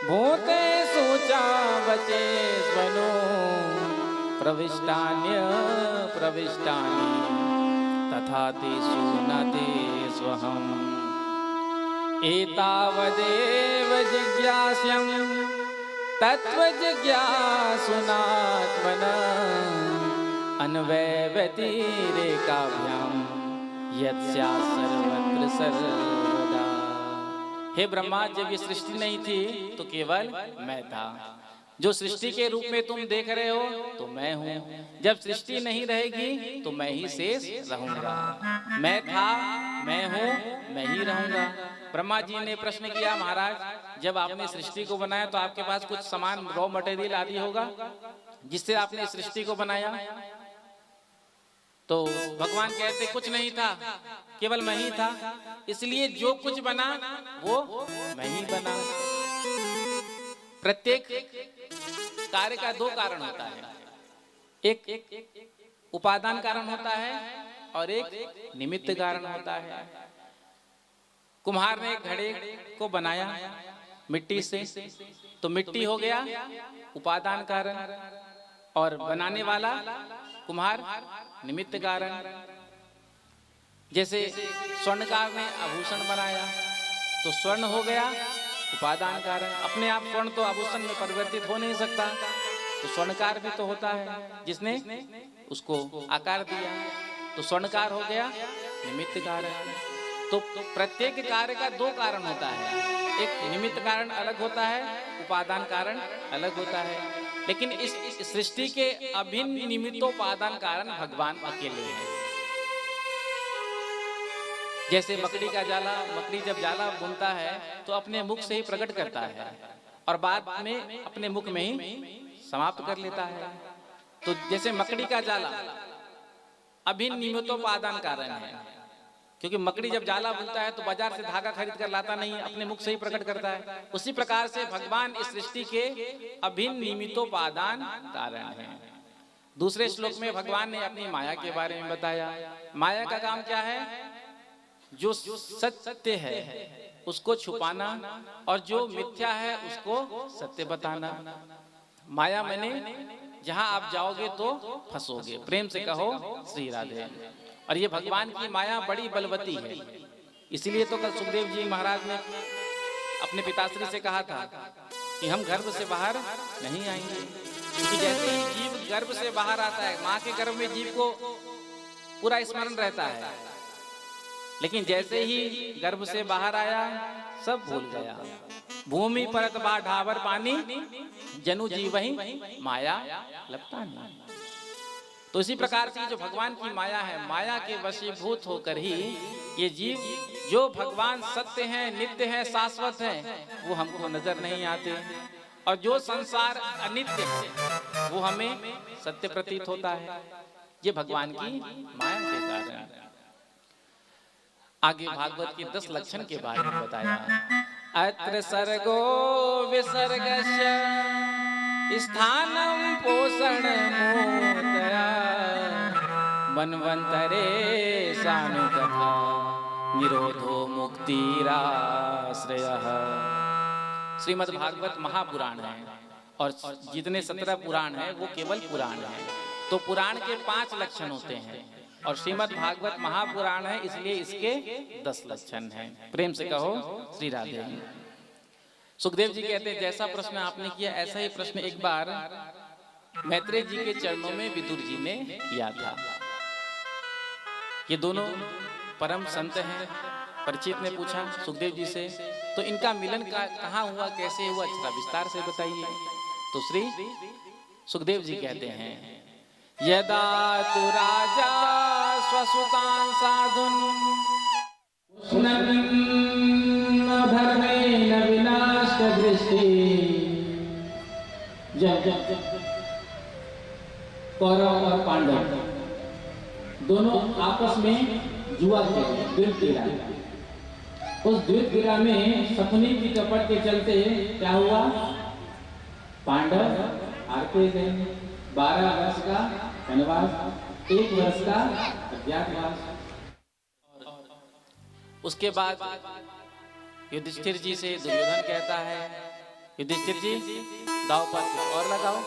भूतेषु चावचेष्वनो प्रविष्टानि तथा तेषु न तेष्वहम् एतावदेव जिज्ञास्यं तत्त्वजिज्ञासुनात्मनः अन्वयव्यतिरेकाभ्यां यत्स्यात् सर्वत्र सर्वदा। हे ब्रह्मा, जब ये सृष्टि नहीं थी तो केवल मैं था। जो सृष्टि के रूप में तुम देख रहे हो तो मैं हूँ। जब सृष्टि नहीं रहेगी तो मैं ही शेष रहूंगा। मैं था, मैं हूँ, मैं ही रहूंगा। ब्रह्मा जी ने प्रश्न किया, महाराज जब आपने सृष्टि को बनाया तो आपके पास कुछ सामान रॉ मटेरियल आदि होगा जिससे आपने सृष्टि को बनाया। तो भगवान कहते कुछ नहीं था, केवल मैं ही था, इसलिए जो कुछ बना वो मैं ही बना। प्रत्येक कार्य का 2 कारण होता है, एक उपादान कारण होता है और एक निमित्त कारण होता है। कुम्हार ने घड़े को बनाया मिट्टी से, तो मिट्टी हो गया उपादान कारण और बनाने वाला कुम्हार निमित्त कारण। जैसे स्वर्णकार ने आभूषण बनाया तो स्वर्ण हो गया उपादान कारण। अपने आप स्वर्ण तो आभूषण में परिवर्तित हो नहीं सकता, तो स्वर्णकार भी तो होता है जिसने उसको आकार दिया, तो स्वर्णकार हो गया निमित्त कारण। तो प्रत्येक कार्य का 2 कारण होता है, एक निमित्त कारण अलग होता है, उपादान कारण अलग होता है। लेकिन इस सृष्टि के अभिन्न निमित्तोपादान कारण भगवान अकेले हैं। जैसे मकड़ी का जाला, मकड़ी जब जाला बुनता है तो अपने मुख से ही प्रकट करता है और बाद में अपने मुख में ही समाप्त कर लेता है। तो जैसे मकड़ी का जाला अभिन्न निमित्तोपादान कारण है, क्योंकि मकड़ी जब जाला बुनता है तो बाजार से धागा खरीद कर लाता नहीं, अपने मुख से ही प्रकट करता है। उसी प्रकार से भगवान इस सृष्टि के अभिन्न निमित्तोपादान कारण है। दूसरे श्लोक में भगवान ने अपनी माया के बारे में बताया। माया का काम क्या है? जो सत्य है उसको छुपाना और जो मिथ्या है उसको सत्य बताना। माया माने जहां आप जाओगे तो फंसोगे। प्रेम से कहो श्री राधे। और ये भगवान की माया बड़ी बलवती है। इसीलिए तो कल सुखदेव जी महाराज ने अपने पिताश्री से कहा था कि हम गर्भ से बाहर नहीं आएंगे, क्योंकि जैसे ही जीव गर्भ से बाहर आता है, माँ के गर्भ में जीव को पूरा स्मरण रहता है, लेकिन जैसे ही गर्भ से बाहर आया सब भूल गया। भूमि परत बा ढावर पानी, जनु जीव ही माया लपटा नहीं। तो इसी प्रकार से जो भगवान की माया है, माया के वशीभूत होकर ही ये जीव जो भगवान सत्य हैं, नित्य हैं, शाश्वत हैं, वो हमको नजर नहीं आते, और जो संसार अनित्य है वो हमें सत्य प्रतीत होता है। ये भगवान की माया के कारण। आगे भागवत के 10 लक्षण के बारे में बताया। अत्र सर्गो विसर्गस्य स्थानं पोषण मोदया मन्वन्तरे सानुकथा निरोधो मुक्तिराश्रयः। श्रीमद् भागवत महापुराण है, और जितने 17 पुराण है वो केवल पुराण है। तो पुराण के 5 लक्षण होते हैं, और श्रीमद् भागवत महापुराण है, इसलिए इसके 10 लक्षण हैं। प्रेम से कहो श्री राधे। सुखदेव जी कहते हैं जैसा प्रश्न आपने किया ऐसा ही प्रश्न एक बार मैत्रेय जी के चरणों में विदुर जी ने किया था। ये दोनों परम संत हैं। परिचित ने पूछा सुखदेव जी से, तो इनका मिलन कहाँ हुआ, कैसे हुआ, थोड़ा विस्तार से बताइए। तो श्री सुखदेव जी कहते हैं, यदा तु राजा स्वसुतान् साधुन् धर्मेण विनाश दृष्टि। जब कौरव और पांडव दोनों आपस में जुआ खेले, द्वित क्रीड़ा। उस द्वित क्रीड़ा में शकुनी की कपट के चलते क्या हुआ, पांडव हारते गए। 12 वर्ष का वनवास, 1 वर्ष का अज्ञातवास। उसके बाद युधिष्ठिर जी से दुर्योधन कहता है, युधिष्ठिर जी दांव पर कुछ और लगाओ,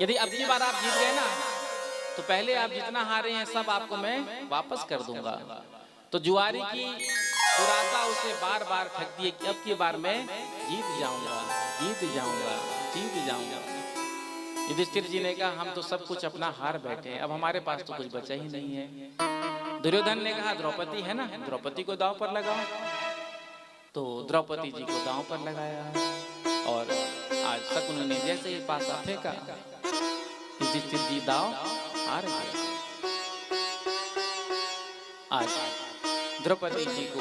यदि अब की बार आप जीत गए ना तो पहले आप जितना हारे हैं सब आपको मैं वापस कर दूंगा। तो जुआरी की दुराशा उसे बार बार ठगती है कि अब की बार मैं जीत जाऊंगा, जीत जाऊंगा, जीत जाऊंगा। युधिष्ठिर जी ने कहा हम तो सब कुछ अपना हार बैठे हैं, अब हमारे पास तो कुछ बचा ही नहीं है। दुर्योधन ने कहा द्रौपदी है ना, द्रौपदी को दांव पर लगाओ। तो द्रौपदी जी को दांव पर लगाया, और आज शकुनी ने जैसे ही पासा फेंका, युधिष्ठिर जी दांव हार गए। आज द्रौपदी जी को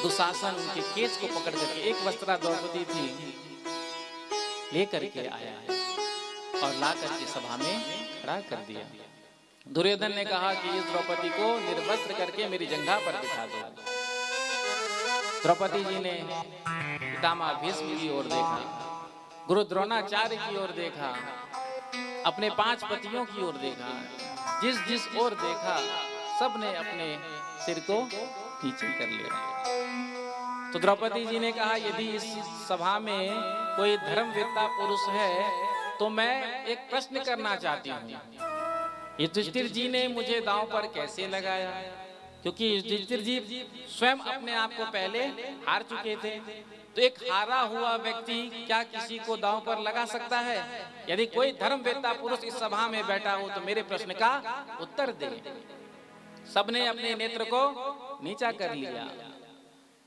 दुशासन उनके केस को पकड़ करके, एक वस्त्रा द्रौपदी थी, लेकर के आया है और ला करके सभा में खड़ा कर दिया। दुर्योधन ने कहा कि इस द्रौपदी को निर्वस्त्र करके मेरी जंघा पर बिठा दो। द्रौपदी जी ने पितामह भीष्म की ओर देखा, गुरु द्रोणाचार्य की ओर देखा, अपने 5 पतियों की ओर देखा। जिस जिस ओर देखा सबने अपने सिर को नीचे कर लिया। तो द्रौपदी जी ने कहा यदि इस सभा में कोई धर्मवेत्ता पुरुष है तो मैं एक प्रश्न करना चाहती हूँ, युधिष्ठिर जी ने मुझे दांव पर कैसे लगाया? क्योंकि युधिष्ठिर जी स्वयं अपने आप को पहले हार चुके थे। तो एक हारा हुआ व्यक्ति क्या किसी को दांव पर लगा सकता है? यदि कोई धर्मवेत्ता पुरुष इस सभा में बैठा हो तो मेरे प्रश्न का उत्तर दे। सबने अपने नेत्र को नीचा कर लिया।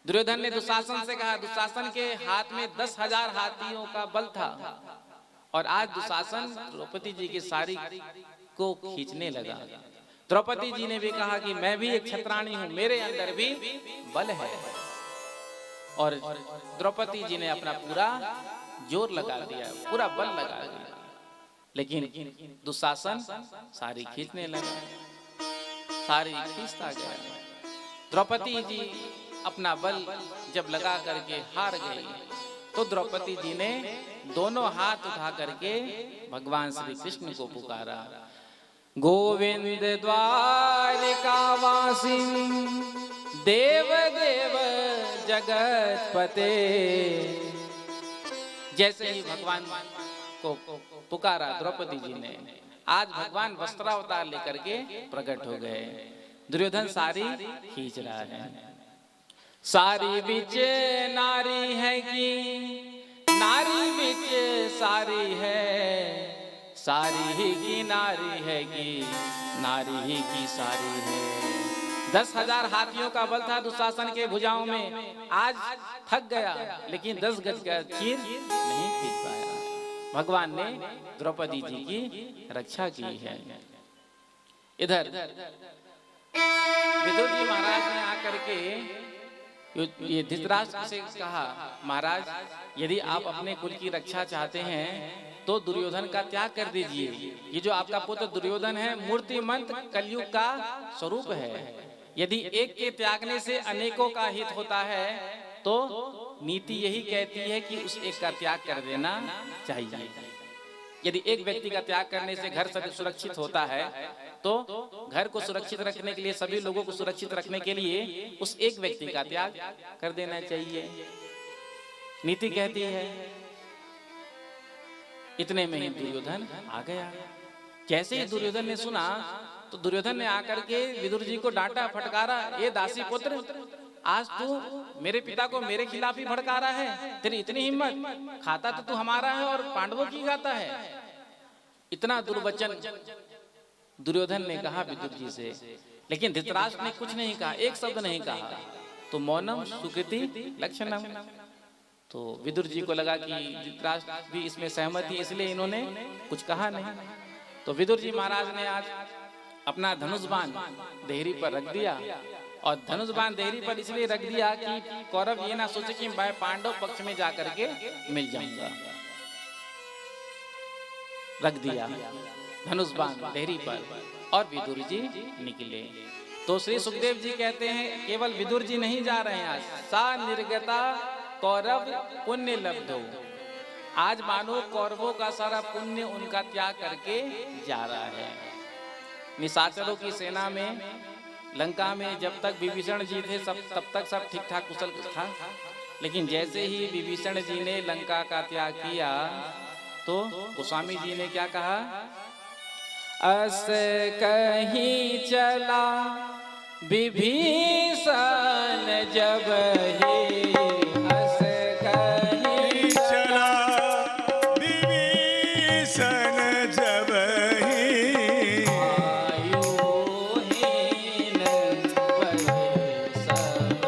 दुर्योधन ने दुशासन से कहा, दुशासन के हाथ में 10,000 हाथियों का बल था और आज दुशासन द्रौपदी जी की साड़ी को खींचने लगा। द्रौपदी जी ने भी कहा कि मैं भी एक क्षत्राणी हूं, मेरे अंदर भी बल है। और द्रौपदी जी ने अपना पूरा जोर लगा दिया, पूरा बल लगा दिया, लेकिन दुशासन साड़ी खींचने लगा, साड़ी खींचता गया। द्रौपदी जी अपना बल जब लगा करके हार गई तो द्रौपदी जी ने दोनों हाथ उठा करके भगवान श्री कृष्ण को पुकारा, गोविंद द्वारिकावासी देव देव जगत पते। जैसे ही भगवान को पुकारा द्रौपदी जी ने, आज भगवान वस्त्रावतार लेकर के प्रकट हो गए। दुर्योधन सारी खींच रहा है। सारी बिच नारी है कि नारी बिच सारी है, सारी ही की नारी है कि नारी ही की सारी है। 10,000 हाथियों का बल था दुशासन के भुजाओं में, आज थक गया लेकिन 10 गज का चीर नहीं खींच पाया। भगवान ने द्रौपदी जी की रक्षा की है। इधर विदुर जी महाराज ने आकर के ये धृतराष्ट्र से कहा, महाराज यदि आप अपने कुल की रक्षा चाहते हैं तो दुर्योधन का त्याग कर दीजिए। ये जो आपका पुत्र दुर्योधन है मूर्तिमंत कलयुग का स्वरूप है। यदि एक के त्यागने से अनेकों का हित होता है तो नीति यही कहती है कि उस एक का त्याग कर देना चाहिए। यदि एक व्यक्ति का त्याग करने से घर सुरक्षित होता है तो घर को सुरक्षित रखने के लिए, सभी लोगों को सुरक्षित रखने के लिए उस एक व्यक्ति का त्याग कर देना चाहिए, नीति कहती है। इतने में ही दुर्योधन आ गया। जैसे ही दुर्योधन ने सुना तो दुर्योधन ने आकर के विदुर जी को डांटा, फटकारा, ये दासी पुत्र, आज तू मेरे पिता को मेरे खिलाफ ही भड़का रहा है, तेरी इतनी हिम्मत, खाता तो तू हमारा है और पांडवों की गाता है। इतना दुर्वचन दुर्योधन ने कहा विदुर जी से, लेकिन धृतराष्ट्र ने कुछ नहीं कहा, एक शब्द नहीं कहा। तो मौनम सुकृति लक्षणम। तो विदुर जी को लगा कि धृतराष्ट्र भी इसमें सहमत है, इसलिए इन्होंने कुछ कहा नहीं। तो विदुर जी महाराज ने आज अपना धनुष बाण देहरी पर रख दिया, और धनुष बाण देहरी पर इसलिए रख दिया कि कौरव ये ना सोचे कि मैं पांडव पक्ष में जाकर के मिल जाऊंगा। रख दिया धनुष बाण देहरी पर और विदुर जी निकले। तो श्री सुखदेव जी कहते हैं केवल विदुर जी नहीं जा रहे हैं आज, सा निर्गता कौरव पुण्य लब्धो। आज मानो कौरवों का सारा पुण्य उनका त्याग करके जा रहा है। निशाचरों की सेना में, लंका में जब तक विभीषण जी थे तब तक सब ठीक ठाक कुशल था, लेकिन जैसे ही विभीषण जी ने लंका का त्याग किया तो गोस्वामी जी ने क्या कहा, अस कहीं चला विभीषण जब ही, अस कहीं चला विभीषण जब ही, आयुहीन भये सब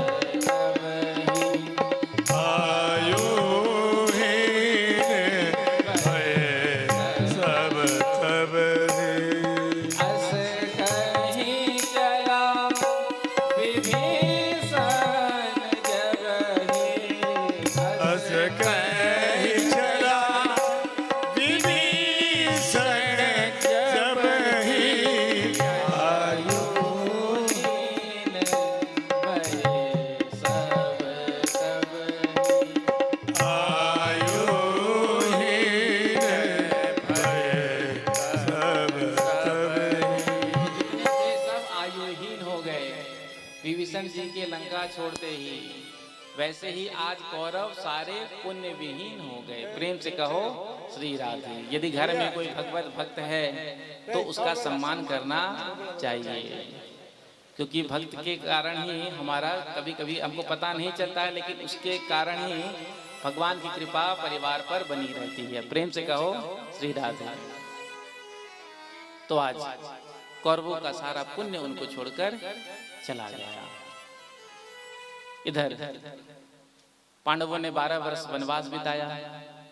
तब ही, आयुहीन भये सब तब ही। अस कहीं चला विभीषण जब ही, अस कहीं चला विभीषण जब ही, आयुहीन भये सब तब ही। आयुहीन भये सब तब ही। जितने थे सब आयुहीन हो गए विभीषण जी के लंका छोड़ते ही। वैसे ही आज कौरव सारे पुण्य विहीन हो गए। प्रेम से कहो श्री राधे। यदि घर में कोई भगवत भक्त है तो उसका सम्मान करना चाहिए, क्योंकि भक्त के कारण ही हमारा कभी कभी हमको पता नहीं चलता है, लेकिन उसके कारण ही भगवान की कृपा परिवार पर बनी रहती है। प्रेम से कहो श्री राधे। तो आज कौरवों का सारा पुण्य उनको छोड़कर चला गया। इधर पांडवों ने 12 वर्ष वनवास बिताया,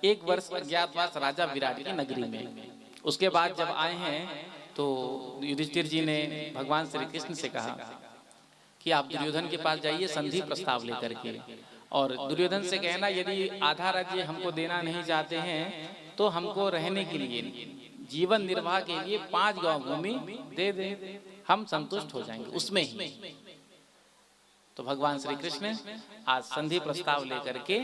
1 वर्ष अज्ञातवास राजा विराट की नगरी में। उसके बाद जब आए हैं तो युधिष्ठिर जी ने भगवान श्री कृष्ण से कहा कि आप दुर्योधन के पास जाइए संधि प्रस्ताव लेकर के, और दुर्योधन से कहना यदि आधा राज्य हमको देना नहीं चाहते हैं तो हमको रहने के लिए, जीवन निर्वाह के लिए 5 गांव भूमि दे दे, हम संतुष्ट हो जाएंगे उसमें ही। तो भगवान श्री कृष्ण आज संधि प्रस्ताव लेकर के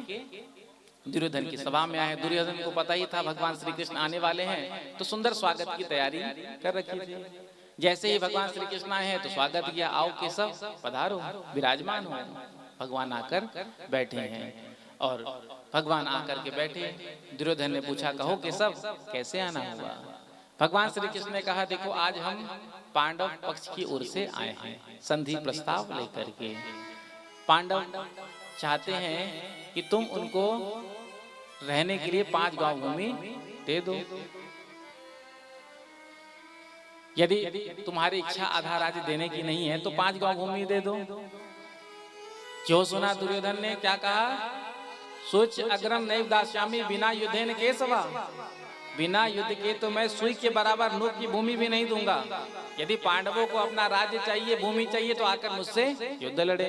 दुर्योधन की सभा में आए। दुर्योधन को पता ही था भगवान श्री कृष्ण आने वाले हैं, तो सुंदर स्वागत की तैयारी कर रखी थी। जैसे ही भगवान श्री कृष्ण आए हैं तो स्वागत किया, आओ केशव पधारो, विराजमान हो। भगवान आकर बैठे हैं और भगवान आकर के बैठे। दुर्योधन ने पूछा, कहो केशव कैसे आना हुआ? भगवान श्री कृष्ण ने कहा देखो आज हम पांडव पक्ष की ओर से आए हैं संधि प्रस्ताव लेकर के। पांडव चाहते हैं कि तुम उनको रहने के लिए 5 गांव भूमि दे दो। यदि तुम्हारी इच्छा आधा राज्य देने की नहीं है तो 5 गांव भूमि दे दो। जो सुना दुर्योधन ने क्या कहा, सोच अग्रम नैव दास्यामि बिना युद्धेन केशवा, बिना युद्ध के तो मैं सुई के बराबर नूक की भूमि भी नहीं दूंगा। यदि पांडवों को अपना राज्य चाहिए, भूमि चाहिए तो आकर मुझसे युद्ध लड़े।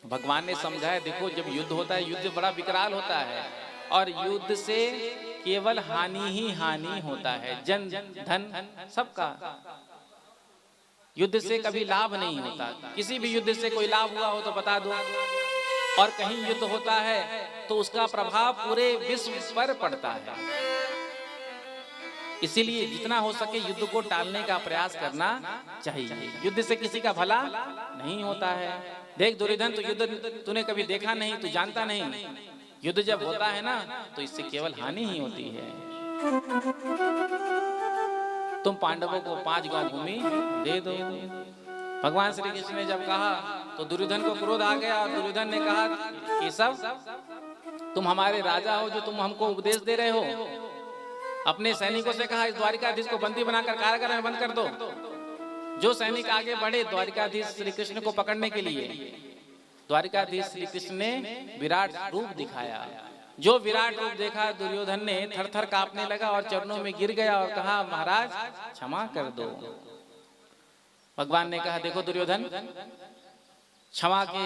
भगवान ने समझाया देखो जब युद्ध होता है, युद्ध बड़ा विकराल होता है और युद्ध से केवल हानि ही हानि होता है, जन धन सबका। युद्ध से कभी लाभ नहीं होता। किसी भी युद्ध से कोई लाभ हुआ हो तो बता दो, और कहीं युद्ध होता है तो उसका प्रभाव पूरे विश्व पर पड़ता है। इसीलिए जितना हो सके युद्ध को टालने का प्रयास करना चाहिए। युद्ध से किसी का भला नहीं होता है। देख दुर्योधन, तो युद्ध तूने कभी देखा नहीं, तू जानता नहीं। युद्ध जब होता है ना तो इससे केवल हानि ही होती है। तुम पांडवों को 5 गांव भूमि दे दो। भगवान श्री कृष्ण ने जब कहा तो दुर्योधन को क्रोध आ गया और दुर्योधन ने कहा केशव, तुम हमारे राजा हो, जो तुम हमको उपदेश दे रहे हो। अपने सैनिकों से कहा इस द्वारिकाधीश को बंदी बनाकर कारागार में बंद कर दो। जो सैनिक आगे बढ़े द्वारिकाधीश श्री कृष्ण को पकड़ने के लिए, द्वारिकाधीश श्री कृष्ण ने विराट रूप दिखाया। जो विराट रूप देखा दुर्योधन ने थर थर कांपने लगा और चरणों में गिर गया और कहा महाराज क्षमा कर दो। भगवान ने कहा देखो दुर्योधन, क्षमा के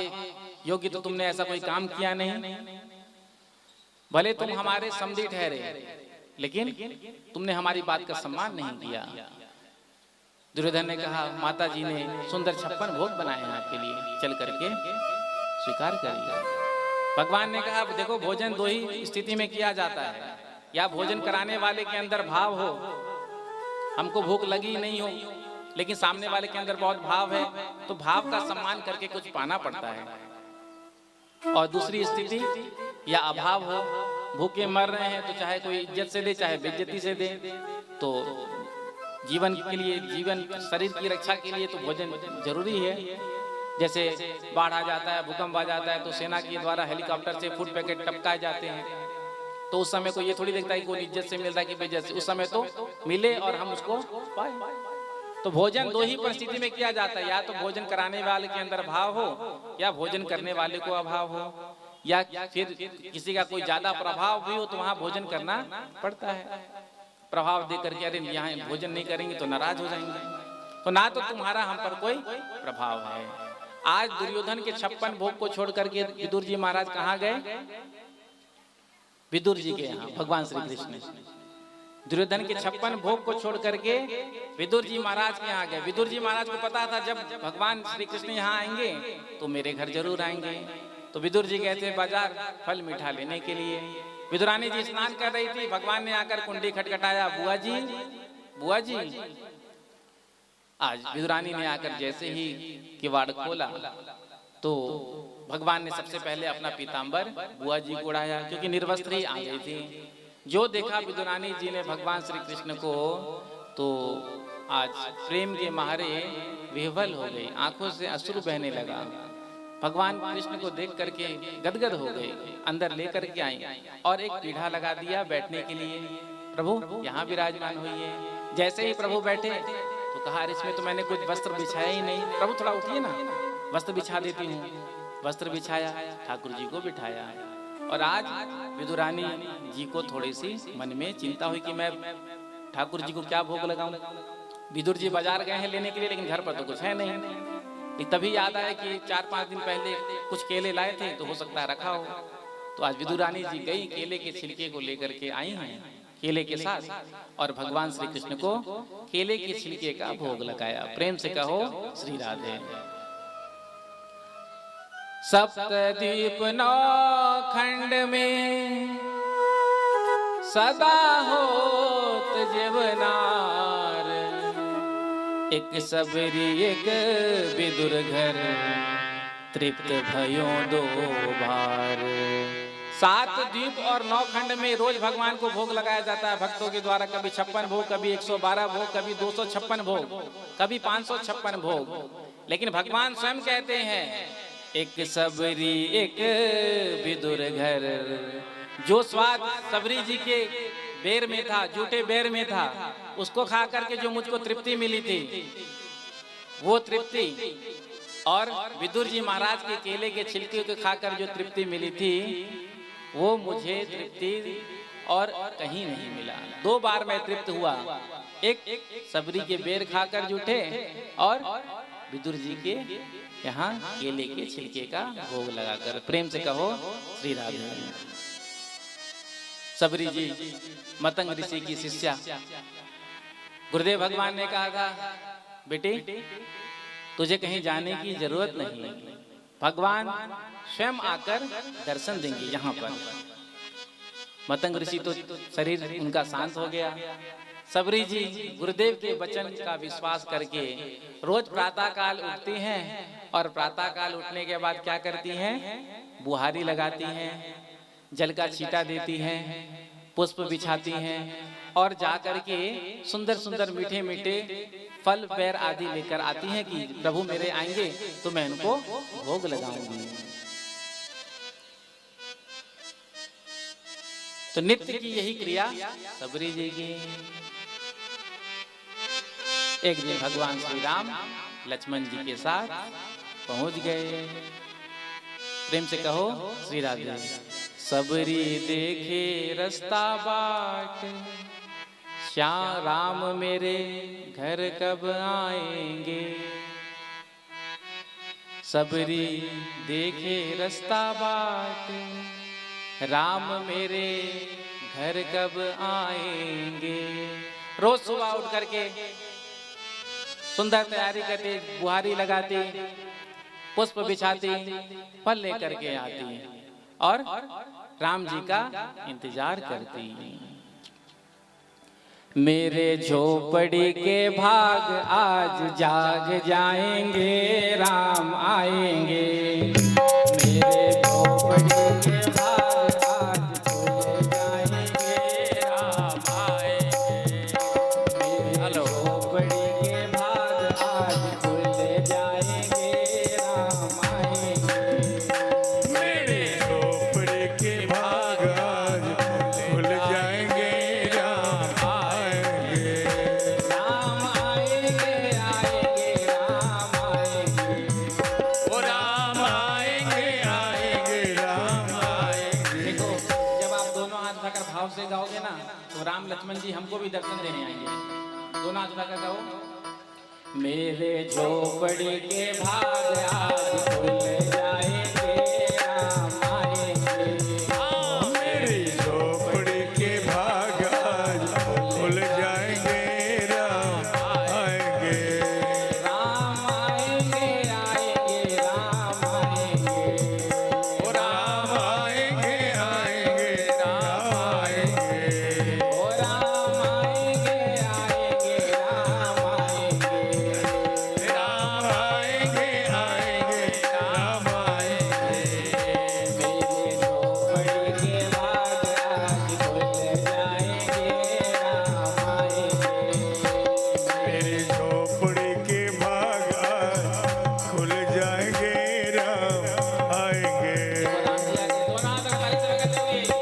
योग्य तो तुमने ऐसा कोई काम किया नहीं। भले तुम हमारे समधी ठहरे, लेकिन तुमने हमारी बात का सम्मान नहीं किया। दुर्योधन ने कहा माता जी ने सुंदर 56 भोग बनाए हैं आपके लिए, चल करके स्वीकार करिए। भगवान ने कहा देखो भोजन 2 ही स्थिति में किया जाता है, या भोजन कराने वाले के अंदर भाव हो, हमको भूख लगी नहीं हो लेकिन सामने वाले के अंदर बहुत भाव है, तो भाव का सम्मान करके कुछ पाना पड़ता है। और दूसरी स्थिति या अभाव हो, भूखे मर रहे हैं तो चाहे कोई इज्जत से दे चाहे बेइज्जती से दे, तो जीवन के लिए, जीवन शरीर की रक्षा के लिए तो भोजन जरूरी है। जैसे बाढ़ आ जाता है, भूकंप आ जाता है तो सेना के द्वारा हेलीकॉप्टर से फूड पैकेट टपकाए जाते हैं, तो उस समय को ये थोड़ी देखता है कि कोई इज्जत से मिल रहा है कि बेइज्जत से, उस समय तो मिले और हम उसको पाए। तो भोजन 2 ही परिस्थिति में किया जाता है, या तो भोजन कराने वाले के अंदर भाव हो या भोजन करने वाले को अभाव हो, या फिर किसी का कोई ज्यादा प्रभाव भी हो तो वहां भोजन करना पड़ता है। प्रभाव दे करके अरे यहाँ भोजन नहीं करेंगे तो नाराज हो जाएंगे, तो ना तो तुम्हारा हम पर कोई प्रभाव है। आज दुर्योधन के 56 भोग को छोड़ करके विदुर जी महाराज कहाँ गए? विदुर जी के यहाँ भगवान श्री कृष्ण। दुर्योधन के 56 भोग को छोड़ करके विदुर जी महाराज के यहाँ गए। विदुर जी महाराज को पता था जब भगवान श्री कृष्ण यहाँ आएंगे तो मेरे घर जरूर आएंगे, तो विदुर जी गए थे बाजार फल मीठा लेने के लिए। विदुरानी जी स्नान कर रही थी, भगवान ने आकर कुंडी खटखटाया, बुआ जी बुआ जी। आज विदुरानी ने आकर जैसे ही किवाड़ खोला तो भगवान ने सबसे पहले अपना पीताम्बर बुआ जी को उड़ाया, क्योंकि निर्वस्त्र ही आ गई थी। जो देखा विदुरानी जी ने भगवान श्री कृष्ण को तो आज प्रेम के मारे विह्वल हो गई, आंखों से अश्रु बहने लगा। भगवान कृष्ण को देख करके गदगद हो गए, अंदर लेकर के आई और एक पीढ़ा लगा दिया बैठने के लिए। प्रभु यहाँ विराजमान हुई है। जैसे ही प्रभु बैठे तो कहा इसमें तो मैंने कुछ वस्त्र बिछाया ही नहीं। प्रभु थोड़ा उठिए ना, वस्त्र बिछा देती हूँ। वस्त्र बिछाया, ठाकुर जी को बिठाया। और आज विदुरानी जी को थोड़ी सी मन में चिंता हुई कि मैं ठाकुर जी को क्या भोग लगाऊं। विदुर जी बाजार गए हैं लेने के लिए, लेकिन घर पर तो कुछ है नहीं। तभी याद आया कि 4-5 दिन पहले कुछ केले लाए थे, तो हो सकता है रखा हो। तो आज विदुरानी जी गई, केले के छिलके को लेकर के आई हैं केले के साथ, और भगवान श्री कृष्ण को केले के छिलके का भोग लगाया। प्रेम से कहो श्री राधे। सप्तद्वीप 9 खंड में सदा होत जीवनार, एक सबरी एक विदुर घर, तृप्त भयो 2 बार। 7 द्वीप और 9 खंड में रोज भगवान को भोग लगाया जाता है भक्तों के द्वारा। कभी 56 भोग, कभी 112 भोग, कभी 256 भोग, कभी 556 भोग। लेकिन भगवान स्वयं कहते हैं एक सबरी एक विदुर घर। जो स्वाद सबरी जी के बेर में था, जूठे बेर में था, उसको खा करके जो मुझको तृप्ति मिली थी, वो तृप्ति, और विदुर जी महाराज के केले के छिलके को खाकर जो तृप्ति मिली थी, वो मुझे तृप्ति और कहीं नहीं मिला। 2 बार मैं तृप्त हुआ, एक सबरी के बेर खाकर जूठे, और विदुर जी के यहाँ केले के छिलके का भोग लगाकर। प्रेम से कहो श्री राधे। सबरी जी मतंग ऋषि की शिष्या। गुरुदेव भगवान ने कहा था, बेटी तुझे कहीं जाने की जरूरत नहीं, भगवान स्वयं आकर दर्शन देंगे यहाँ पर। मतंग ऋषि तो शरीर उनका शांत हो गया। सबरी जी गुरुदेव के वचन का विश्वास करके रोज प्रातः काल उठती हैं, और प्रातः काल उठने के बाद क्या करती हैं? बुहारी लगाती हैं, जल का छींटा देती हैं, पुष्प बिछाती हैं, और जाकर के सुंदर सुंदर मीठे मीठे फल पैर आदि लेकर आती हैं कि प्रभु मेरे आएंगे तो मैं उनको भोग लगाऊंगी। तो नित्य की यही क्रिया सबरी जी की। एक दिन भगवान श्री राम लक्ष्मण जी के साथ पहुंच गए। प्रेम से कहो श्री राधे। सबरी देखे रास्ता बाट, श्याम राम मेरे घर कब आएंगे। सबरी देखे रास्ता बाट, राम मेरे घर कब आएंगे। रोज सुबह उठ करके सुंदर तैयारी करती, बुहारी लगाती, पुष्प बिछाती, फल लेकर के आती और राम जी का इंतजार करती। मेरे झोपड़ी के भाग आज जाग जाएंगे, राम आएंगे। मेरे झोपड़ी के भाग आज खुल जाएंगे, राम आएंगे। मेरे झोपड़ी के भाग आज खुल जाएंगे, राम आएंगे। मेरे झोपड़ी के भाग आज खुल जाएंगे, राम आएंगे। राम आएंगे, आएंगे, राम आएंगे। ओ राम आएंगे, आएंगे, राम आएंगे। देखो, जब आप दोनों हाथ उठाकर भाव से गाओगे ना, तो राम लक्ष्मण जी हमको भी दर्शन देने आएंगे। दोनों हाथ उठाकर गाओ। मेरे झोपड़ी के भाग आज खुल जाएंगे, राम आएंगे। मेरी झोपड़ी के भाग आज खुल जाएंगे, राम आएंगे। राम आएंगे, आएंगे, राम आएंगे। ओ राम आएंगे, आएंगे, राम आएंगे। ओ राम आएंगे, आएंगे, राम आएंगे। राम आएंगे, आएंगे, राम आएंगे। मेरे झोपड़ी के भाग आज खुल जाएंगे, राम आएंगे। मेरी झोपड़ी के भाग आज खुल जाएंगे, राम आएंगे। राम जी आगे दोनों हाथ ताली से लगा दोगे।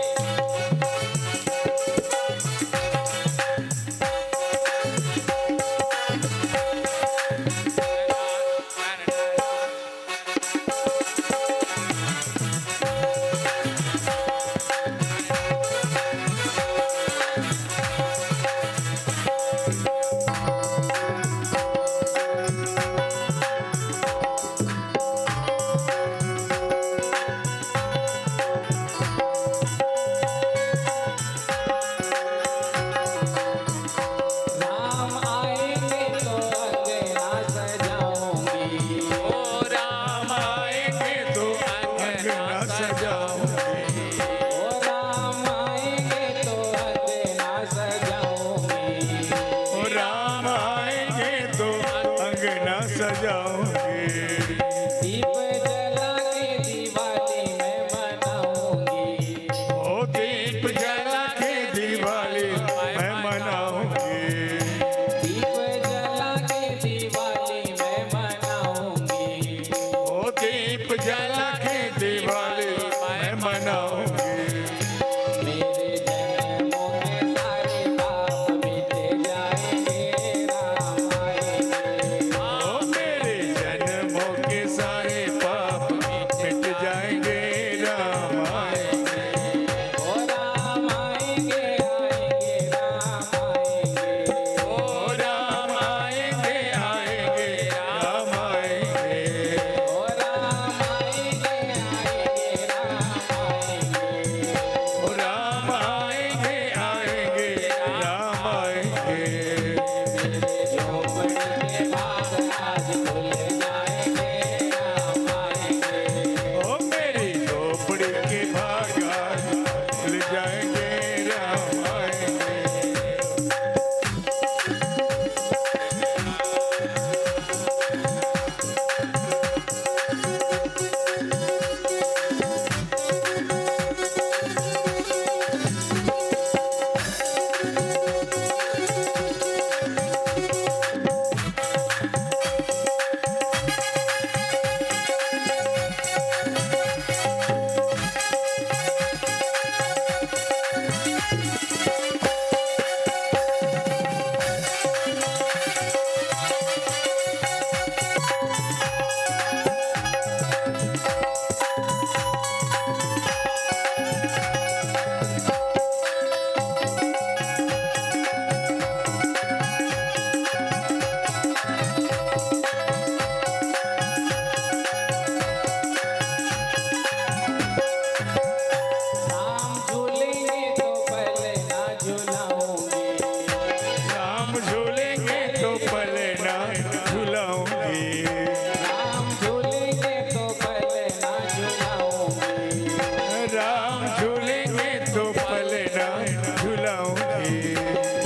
राम आएंगे तो अंगना सजाऊंगी। ओ राम आएंगे तो अंगना सजाऊंगी। ओ राम आएंगे तो अंगना सजाऊंगी। ओ राम आएंगे तो अंगना सजाऊंगी। दीप जला के दिवाली मैं मनाऊंगी। उजाला की दिवाली मैं मनाऊंगी। मेरे जन्मों के सारे पाप मिट जाएंगे, राम आएंगे। ओ मेरे जन्मों के सारे पाप मिट जाएंगे, राम आएंगे। ओ राम आएंगे, आएंगे, राम आएंगे। ओ राम आएंगे, आएंगे, राम आएंगे। ओ राम आएंगे, आएंगे, राम आएंगे। ओ राम आएंगे, आएंगे, राम आएंगे। मेरे झोपड़ी के भाग आज खुल जाएंगे, राम आएंगे। ओ मेरी झोपड़ी के भाग आज खुल जाएंगे, राम आएंगे। राम झूलेंगे तो पहले ना झूलाऊंगी। राम झूलेंगे तो पले ना झुलाऊंगी। राम झूलेंगे तो पहले ना झूलाऊंगी। राम झूलेंगे तो पले ना झुलाऊंगी।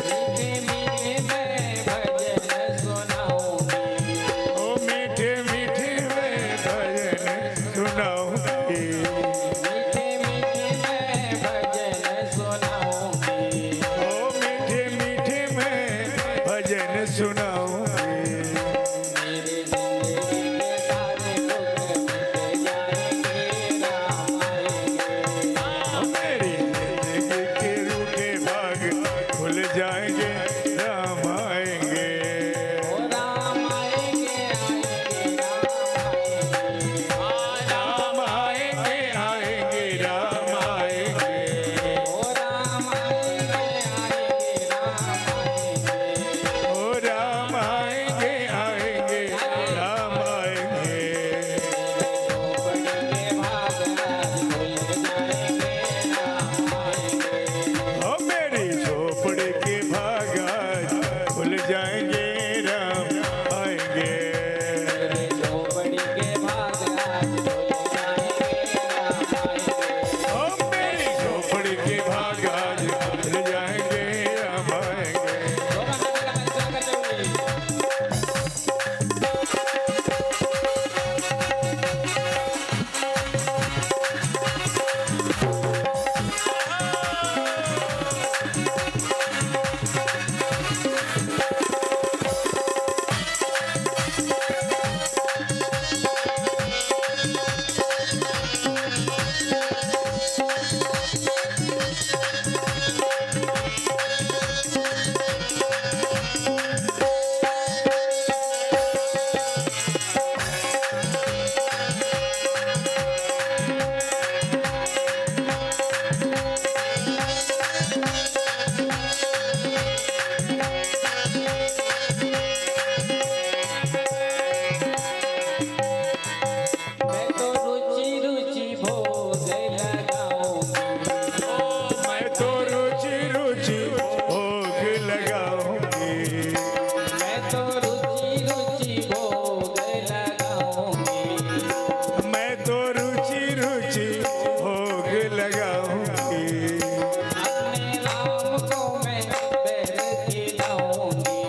मीठे मीठे मैं भजन सुनाऊंगी। ओ मीठे मीठे मैं भजन सुनाऊंगी। मीठे मीठे मैं भजन सुनाऊंगी। ओ मीठे मीठे मैं भजन सुनाऊंगी। मेरे जिंदगी के सारे दुख मिट जाएंगे, राम आएंगे। ओ मेरी जिंदगी के रूठे भाग खुल जाएंगे, राम आएंगे। ओ राम आएंगे, आएंगे, राम आएंगे। राम आएंगे, आएंगे, राम आएंगे। ओ राम आएंगे, आएंगे, राम आएंगे। ओ राम आएंगे, आएंगे, राम आएंगे। झोपड़ी के भाग आज खुल जाएंगे, राम आएंगे। ओ मेरी झोपड़ी के भाग आज खुल जाएंगे, राम आएंगे। झोपड़ी के भाग आज खुल जाएंगे, राम आएंगे। ओ मेरी झोपड़ी के भाग आज खुल जाएंगे, राम आएंगे। मैं तो रुचि रुचि भोग लगाऊंगी। मैं तो रुचि रुचि भोग लगाऊंगी। मैं तो रुचि रुचि भोग लगाऊंगी। मैं तो रुचि रुचि भोग लगाऊंगी। अपने राम को मैं पैर खिलाऊंगी।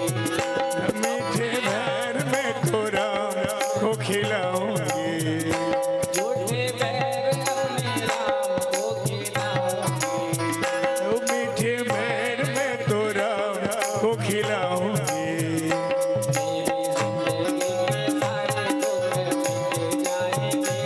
मीठे भैर में तो राम को खिलाऊंगी। झूठे पैर अपने राम को खिलाऊंगी। ओ मीठे भैर में तो राम को खिलाऊंगी। मेरी जिंदगी के सारे दुख मिट जाएंगे,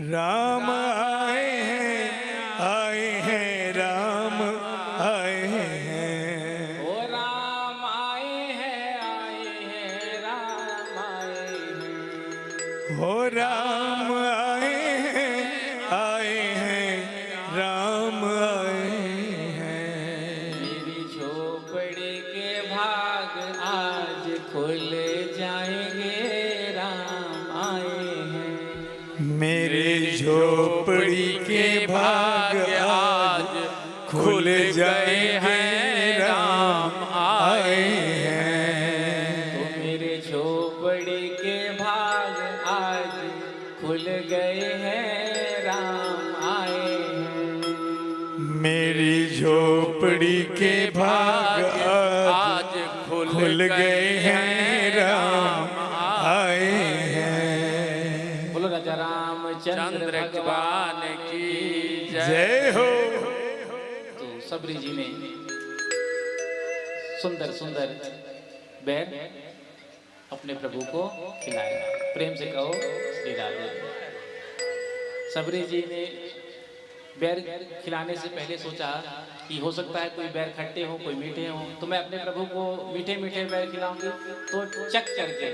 राम आए हैं राम आए हैं। ओ राम आए हैं राम आए हैं। हो राम आए हैं राम आए हैं। मेरी झोपड़ी के भाग आज खुल जाएंगे, राम आए हैं। मेरे झोपड़ी के भाग आज खुल गए हैं राम आए हैं। तो मेरे झोपड़ी के भाग आज खुल गए हैं, राम आए हैं। मेरी झोपड़ी के भाग आज खुल गए हैं राम आए हैं। बोलो राजा रामचंद्र भगवान की जय हो। तो सबरी जी ने सुंदर सुंदर बैर अपने प्रभु को खिलाया। प्रेम से कहो श्री राधे। सबरी जी ने बैर खिलाने से पहले सोचा कि हो सकता है कोई बैर खट्टे हो, कोई मीठे हो, तो मैं अपने प्रभु को मीठे मीठे बैर खिलाऊंगी। तो चख करके,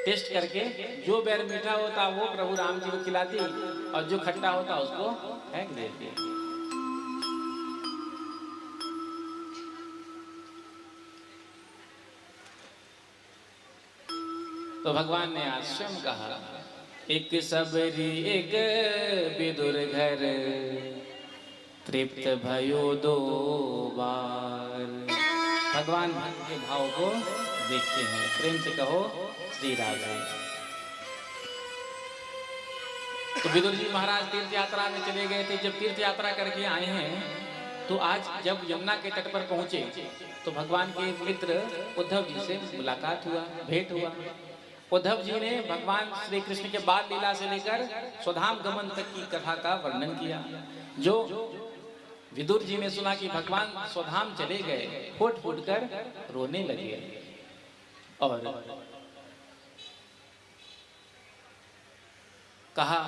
टेस्ट करके जो बैर मीठा होता वो प्रभु राम जी को खिलाती और जो खट्टा होता उसको फेंक देती। तो भगवान ने आज स्वयं कहा, एक सबरी एक विदुर घर, तृप्त भयो दो बार। भगवान भक्त के भाव को देखते हैं। प्रेम से कहो श्री राधे। तो विदुर जी महाराज तीर्थ यात्रा में चले गए थे। जब तीर्थ यात्रा करके आए हैं तो आज जब यमुना के तट पर पहुंचे तो भगवान के मित्र उद्धव जी से मुलाकात हुआ, भेंट हुआ। उद्धव जी ने भगवान श्री कृष्ण के बाल लीला से लेकर स्वधाम गमन तक की कथा का वर्णन किया। जो विदुर जी ने सुना कि भगवान स्वधाम चले गए, फूट फूट कर रोने लगे और कहा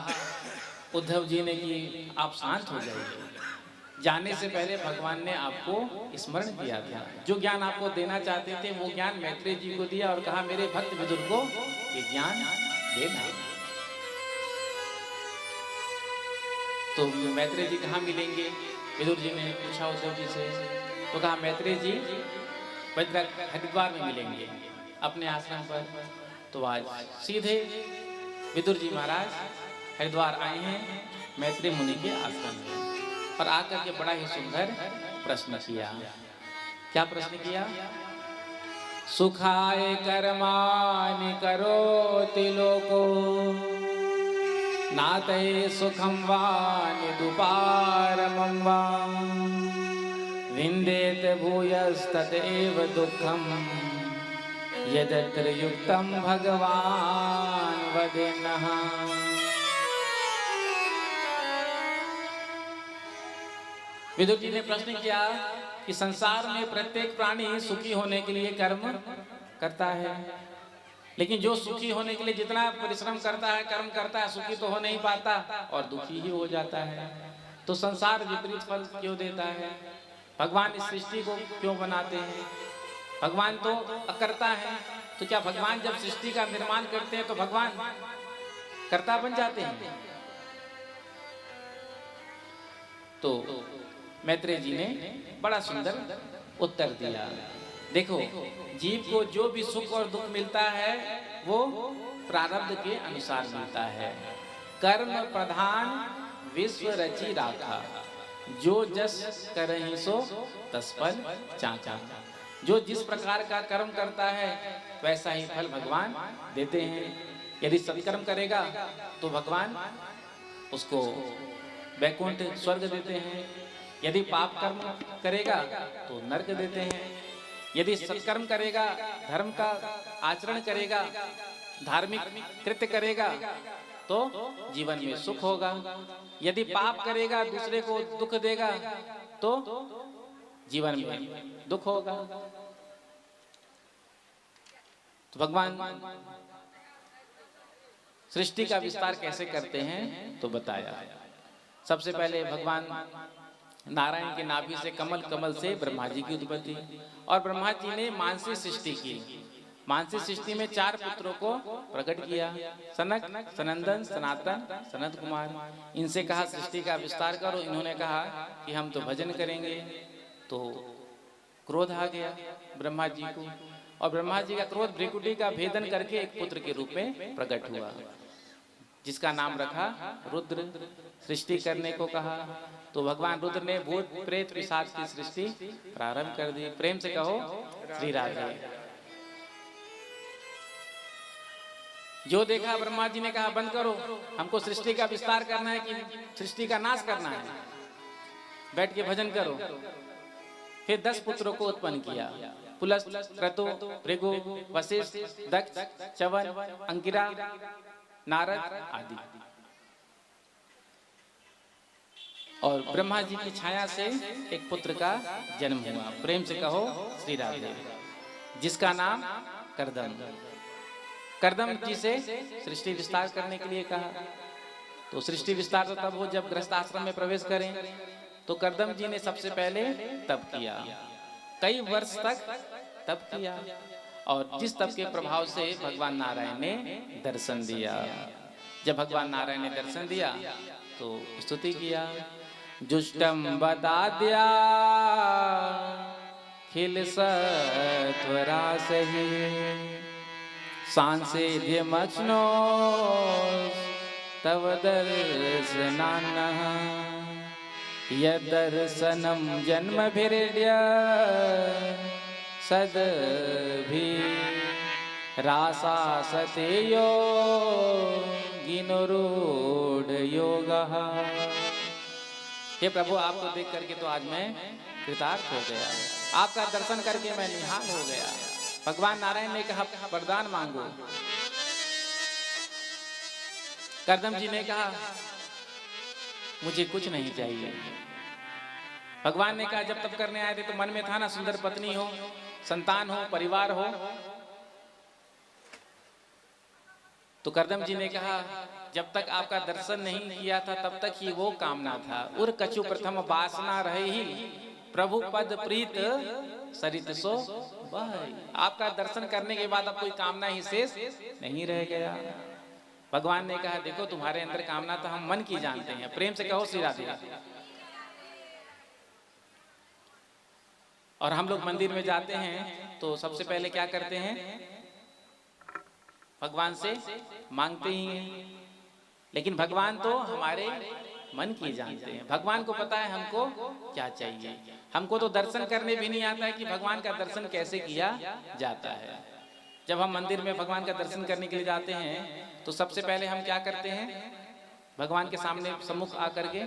उद्धव जी ने कि आप शांत हो जाइए। जाने से पहले भगवान ने आपको स्मरण किया था। जो ज्ञान आपको देना चाहते थे वो ज्ञान मैत्रेय जी को दिया और कहा मेरे भक्त विदुर को ये ज्ञान देना। तो मैत्रेय जी कहाँ मिलेंगे? विदुर जी ने पूछा उद्धव जी से। तो कहा मैत्रेय जी हरिद्वार में मिलेंगे अपने आश्रम पर। तो आज सीधे विदुर जी महाराज हरिद्वार आए हैं मैत्रेय मुनि के आश्रम में और आकर के बड़ा ही सुंदर प्रश्न किया। क्या प्रश्न किया? सुखाय कर्माणि करोति लोको नाते सुखम वा निदुपारमं वा विन्देत भूयस्तदेव दुःखम यदत्र युक्तं भगवान वदेनः। विदुर जी ने प्रश्न किया कि संसार में प्रत्येक प्राणी सुखी होने के लिए कर्म करता है, लेकिन जो सुखी होने के लिए जितना परिश्रम करता है, कर्म करता है, सुखी तो हो नहीं पाता और दुखी ही हो जाता है। तो संसार विपरीत फल क्यों देता है? भगवान इस सृष्टि को क्यों बनाते हैं? भगवान तो अकर्ता है, तो क्या भगवान जब सृष्टि का निर्माण करते हैं तो भगवान कर्ता बन जाते हैं? तो मैत्रेय जी ने बड़ा सुंदर उत्तर दिया। देखो, जीव को जो भी सुख और दुख मिलता है वो प्रारब्ध के अनुसार मिलता है। कर्म प्रधान विश्व रचि राखा, जो जस करहि सो तस फल चाचा। जो जिस प्रकार का कर्म करता है वैसा ही फल भगवान देते हैं। यदि सत्कर्म करेगा तो भगवान उसको वैकुंठ स्वर्ग देते हैं। यदि पाप कर्म करेगा तो नरक देते हैं। यदि सत्कर्म करेगा, धर्म का आचरण करेगा, धार्मिक कृत्य करेगा तो जीवन में सुख होगा। यदि पाप करेगा, दूसरे को दुख देगा तो जीवन में दुख होगा। तो भगवान सृष्टि का विस्तार कैसे करते हैं तो बताया। सबसे पहले भगवान नारायण के नाभि से कमल, कमल से ब्रह्मा जी की उत्पत्ति, और ब्रह्मा जी ने मानसी सृष्टि की। मानसी सृष्टि में 4 पुत्रों को प्रकट किया, सनक, सनंदन, सनातन, सनत कुमार। इनसे कहा सृष्टि का विस्तार करो। इन्होंने कहा कि हम तो भजन करेंगे। तो क्रोध आ गया ब्रह्मा जी को, और ब्रह्मा जी का क्रोध भृकुटी का भेदन करके एक पुत्र के रूप में प्रकट हुआ, जिसका नाम रखा रुद्र। सृष्टि करने को कहा तो भगवान रुद्र ने भूत प्रेत पिशाच की सृष्टि प्रारंभ कर दी। प्रेम से कहो श्री राधे। जो देखा ब्रह्मा जी ने कहा बंद करो, हमको सृष्टि का विस्तार करना है कि सृष्टि का नाश करना है, बैठ के भजन करो। फिर 10 पुत्रों को उत्पन्न किया, पुलस्त, क्रतु, भृगु, वशिष्ठ, दक्ष, च्यवन, अंगिरा, नारद आदि। और ब्रह्मा जी की छाया से एक पुत्र का जन्म हुआ। प्रेम से कहो श्री राधे। जिसका नाम करदम। करदम जी से सृष्टि विस्तार करने के लिए कहा। तो सृष्टि विस्तार तो तब हो जब गृहस्थ आश्रम में प्रवेश करें। तो करदम जी ने सबसे पहले तप किया, कई वर्ष तक तप किया, और जिस तप के प्रभाव से भगवान नारायण ने दर्शन दिया। जब भगवान नारायण ने दर्शन दिया तो स्तुति किया, जुष्टम बदाद्या खिल सत्वरासहि सांसेध्यमक्ष्णो तव दर्शनान्नः यदर्शनं जन्मभिर्य सदभि रासा सतेयो गिनुरूढ़ योगः। हे प्रभु, आपको देख करके तो आज मैं कृतार्थ हो गया, आपका दर्शन करके मैं निहाल हो गया। भगवान नारायण ने कहा वरदान मांगो। करदम जी ने कहा मुझे कुछ नहीं चाहिए। भगवान ने कहा जब तप करने आए थे तो मन में था ना सुंदर पत्नी हो, संतान हो, परिवार हो। तो करदम जी ने कहा जब तक आपका दर्शन नहीं किया था तब तक ही वो कामना था। उर कछु प्रथम वासना रहे ही प्रभु पद प्रीत सरित सो बह। आपका दर्शन करने के बाद अब कोई कामना ही शेष नहीं रह गया। भगवान ने कहा देखो तुम्हारे अंदर कामना तो हम मन की जानते हैं। प्रेम से कहो श्री राधे। और हम लोग मंदिर में जाते हैं तो सबसे पहले क्या करते हैं, भगवान से मांगते ही हैं। लेकिन भगवान तो हमारे मन की जानते हैं। भगवान को पता है हमको क्या चाहिए। हमको तो दर्शन करने भी नहीं आता है कि भगवान का दर्शन कैसे किया जाता है। जब हम मंदिर में भगवान का दर्शन करने के लिए जाते हैं तो सबसे पहले हम क्या करते हैं, भगवान के सामने सम्मुख आकर के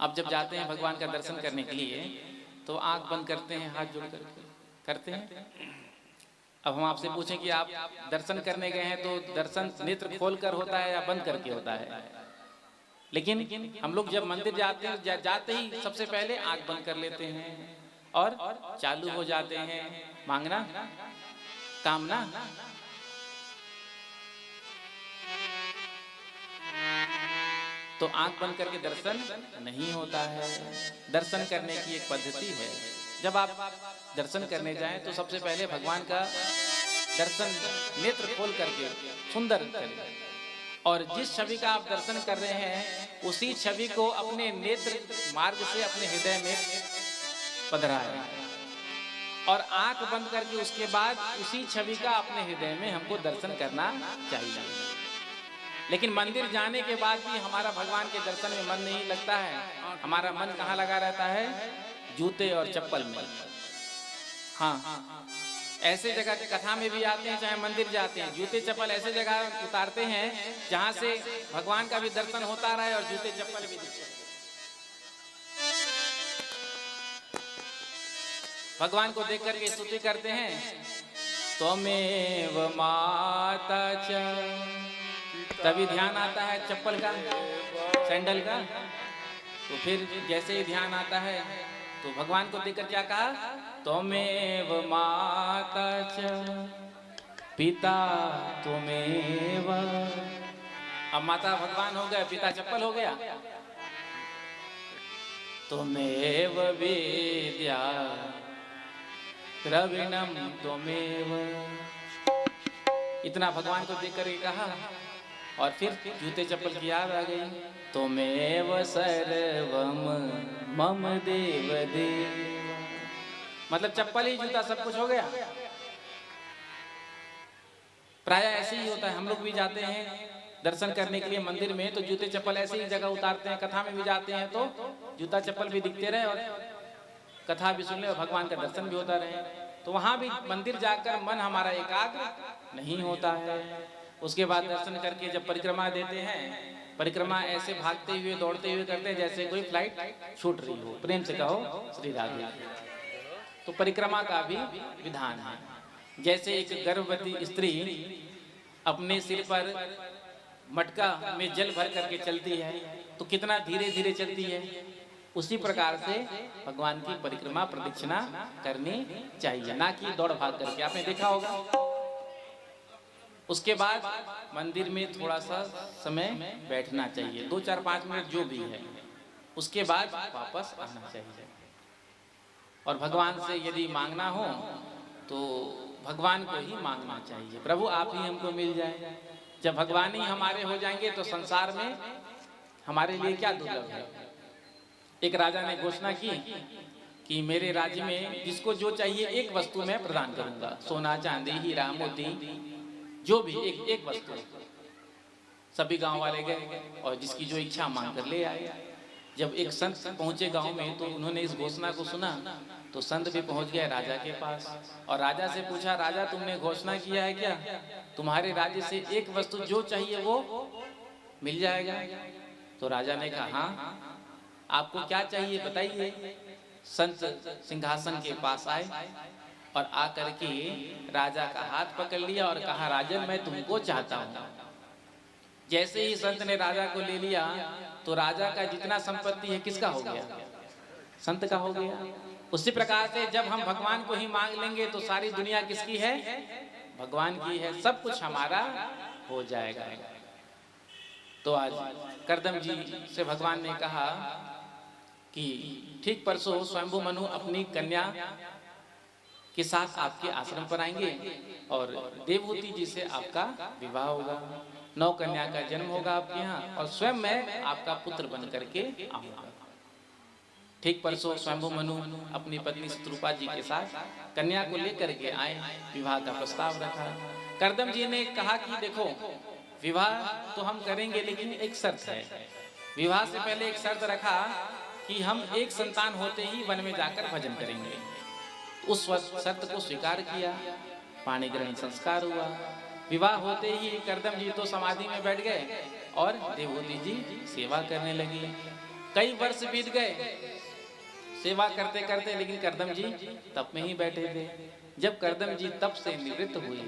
अब जब जाते हैं भगवान का दर्शन करने के लिए तो आंख बंद करते हैं, हाथ जोड़ करते हैं। अब हम आपसे पूछें कि आप दर्शन करने गए हैं तो दर्शन नेत्र खोलकर होता है या बंद करके होता है? लेकिन हम लोग जब मंदिर जाते हैं जाते ही सबसे पहले आंख बंद कर लेते हैं और चालू हो जाते हैं मांगना, कामना। तो आंख बंद करके दर्शन नहीं होता है। दर्शन करने की एक पद्धति है। जब आप दर्शन करने जाएं तो सबसे पहले भगवान का दर्शन नेत्र खोल करके सुंदर करें, और जिस छवि का आप दर्शन कर रहे हैं उसी छवि को अपने नेत्र मार्ग से अपने हृदय में पधराएं, और आंख बंद करके उसके बाद उसी छवि का अपने हृदय में हमको दर्शन करना चाहिए। लेकिन मंदिर जाने के बाद भी हमारा भगवान के दर्शन में मन नहीं लगता है। हमारा मन कहाँ लगा रहता है? जूते और चप्पल में। हाँ, ऐसे जगह की कथा में भी आते हैं, चाहे मंदिर जाते हैं, जूते चप्पल ऐसे जगह उतारते हैं जहां से भगवान का भी दर्शन होता रहे और जूते चप्पल भी दिखे। भगवान को देख करके स्तुति करते हैं, त्वमेव माता च। तभी ध्यान आता है चप्पल का, सैंडल का। तो फिर जैसे ही ध्यान आता है तो भगवान को देखकर क्या कहा, त्वमेव माता च पिता त्वमेव। अब माता भगवान हो गया, पिता चप्पल हो गया। त्वमेव विद्या द्रविणम त्वमेव। इतना भगवान को देख करके कहा और फिर जूते चप्पल की याद आ गई। त्वमेव सर्वम मम देव देव। मतलब चप्पल ही जूता सब कुछ हो गया। प्राय ऐसे ही होता है, हम लोग भी जाते हैं दर्शन करने के लिए मंदिर में, तो जूते चप्पल ऐसे ही जगह उतारते हैं। कथा में भी जाते हैं तो जूता चप्पल भी दिखते रहे और कथा भी सुन ले और भगवान का दर्शन भी होता रहे। तो वहां भी मंदिर जाकर मन हमारा एकाग्र नहीं होता है। उसके बाद दर्शन करके जब परिक्रमा देते हैं, परिक्रमा ऐसे भागते हुए दौड़ते हुए करते हैं जैसे कोई फ्लाइट छूट रही हो। प्रेम से कहो श्री राधे। तो परिक्रमा का भी विधान है। जैसे एक गर्भवती स्त्री अपने सिर पर मटका में जल भर करके चलती है तो कितना धीरे धीरे चलती है, उसी प्रकार से भगवान की परिक्रमा प्रदक्षिणा करनी चाहिए, ना कि दौड़ भाग करके। आपने देखा होगा। उसके बाद मंदिर में थोड़ा सा समय बैठना चाहिए, 2-4-5 मिनट जो भी है। उसके बाद वापस आना चाहिए। और भगवान से यदि मांगना हो तो भगवान को ही मांगना चाहिए। प्रभु आप ही हमको मिल जाए। जब भगवान ही हमारे हो जाएंगे तो संसार में हमारे लिए क्या दुर्लभ है। एक राजा ने घोषणा की कि मेरे राज्य में जिसको जो चाहिए एक वस्तु मैं प्रदान करूंगा, सोना चांदी हीरा मोती जो भी एक वस्तु। सभी गांव वाले गए और जिसकी जो इच्छा मांग कर ले आए। जब एक संत पहुंचे गांव में तो उन्होंने इस घोषणा को सुना तो संत भी पहुंच गए राजा के पास और राजा से पूछा, राजा तुमने घोषणा किया है क्या तुम्हारे राज्य से एक वस्तु जो चाहिए वो मिल जाएगा? तो राजा ने कहा हाँ, आपको क्या चाहिए बताइए। संत सिंहासन के पास आए और आकर के राजा का हाथ पकड़ लिया और कहा, राजन मैं तुमको चाहता हूँ। जैसे ही संत ने राजा को ले लिया तो राजा का जितना संपत्ति है किसका हो गया? संत का हो गया। उसी प्रकार से जब हम भगवान को ही मांग लेंगे तो सारी दुनिया किसकी है? भगवान की है। सब कुछ हमारा हो जाएगा। तो आज करदम जी से भगवान ने कहा कि ठीक परसों स्वयंभू मनु अपनी कन्या के साथ आपके आश्रम पर आएंगे और देवहूति जी से आपका विवाह होगा। 9 कन्या का जन्म होगा आपके यहाँ और स्वयं मैं आपका पुत्र बन करके आऊंगा। ठीक परसों स्वयंभू मनु अपनी पत्नी शत्रुपा जी के साथ कन्या को लेकर के आए, विवाह का प्रस्ताव रखा। करदम जी ने कहा कि देखो विवाह तो हम करेंगे लेकिन एक शर्त है। विवाह से पहले एक शर्त रखा कि हम एक संतान होते ही वन में जाकर भजन करेंगे। उस शर्त को स्वीकार किया, पाणी ग्रहण संस्कार हुआ। विवाह होते ही करदम जी तो समाधि में बैठ गए और देवहूति जी सेवा करने लगी। कई वर्ष बीत गए सेवा करते करते, लेकिन करदम जी तप में ही बैठे थे। जब करदम जी तप से निवृत्त हुए,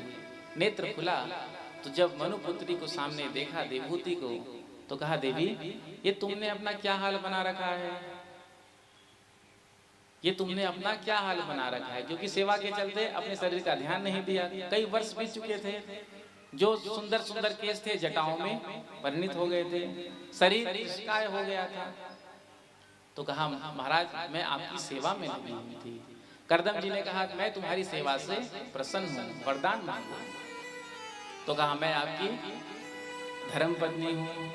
नेत्र खुला तो जब मनुपुत्री को सामने देखा देवहूति को, तो कहा देवी ये तुमने अपना क्या हाल बना रखा है? ये तुमने अपना क्या हाल बना रखा है? क्योंकि सेवा के चलते अपने शरीर का ध्यान नहीं दिया। कई वर्ष बीत चुके थे। जो सुंदर सुंदर केस थे जटाओं में परिणित हो गए थे, शरीर काय हो गया था। तो कहा महाराज मैं आपकी सेवा में लगी हुई थी। करदम जी ने कहा मैं तुम्हारी सेवा से प्रसन्न हूँ, वरदान मांगो। तो कहा मैं आपकी धर्म पत्नी हूँ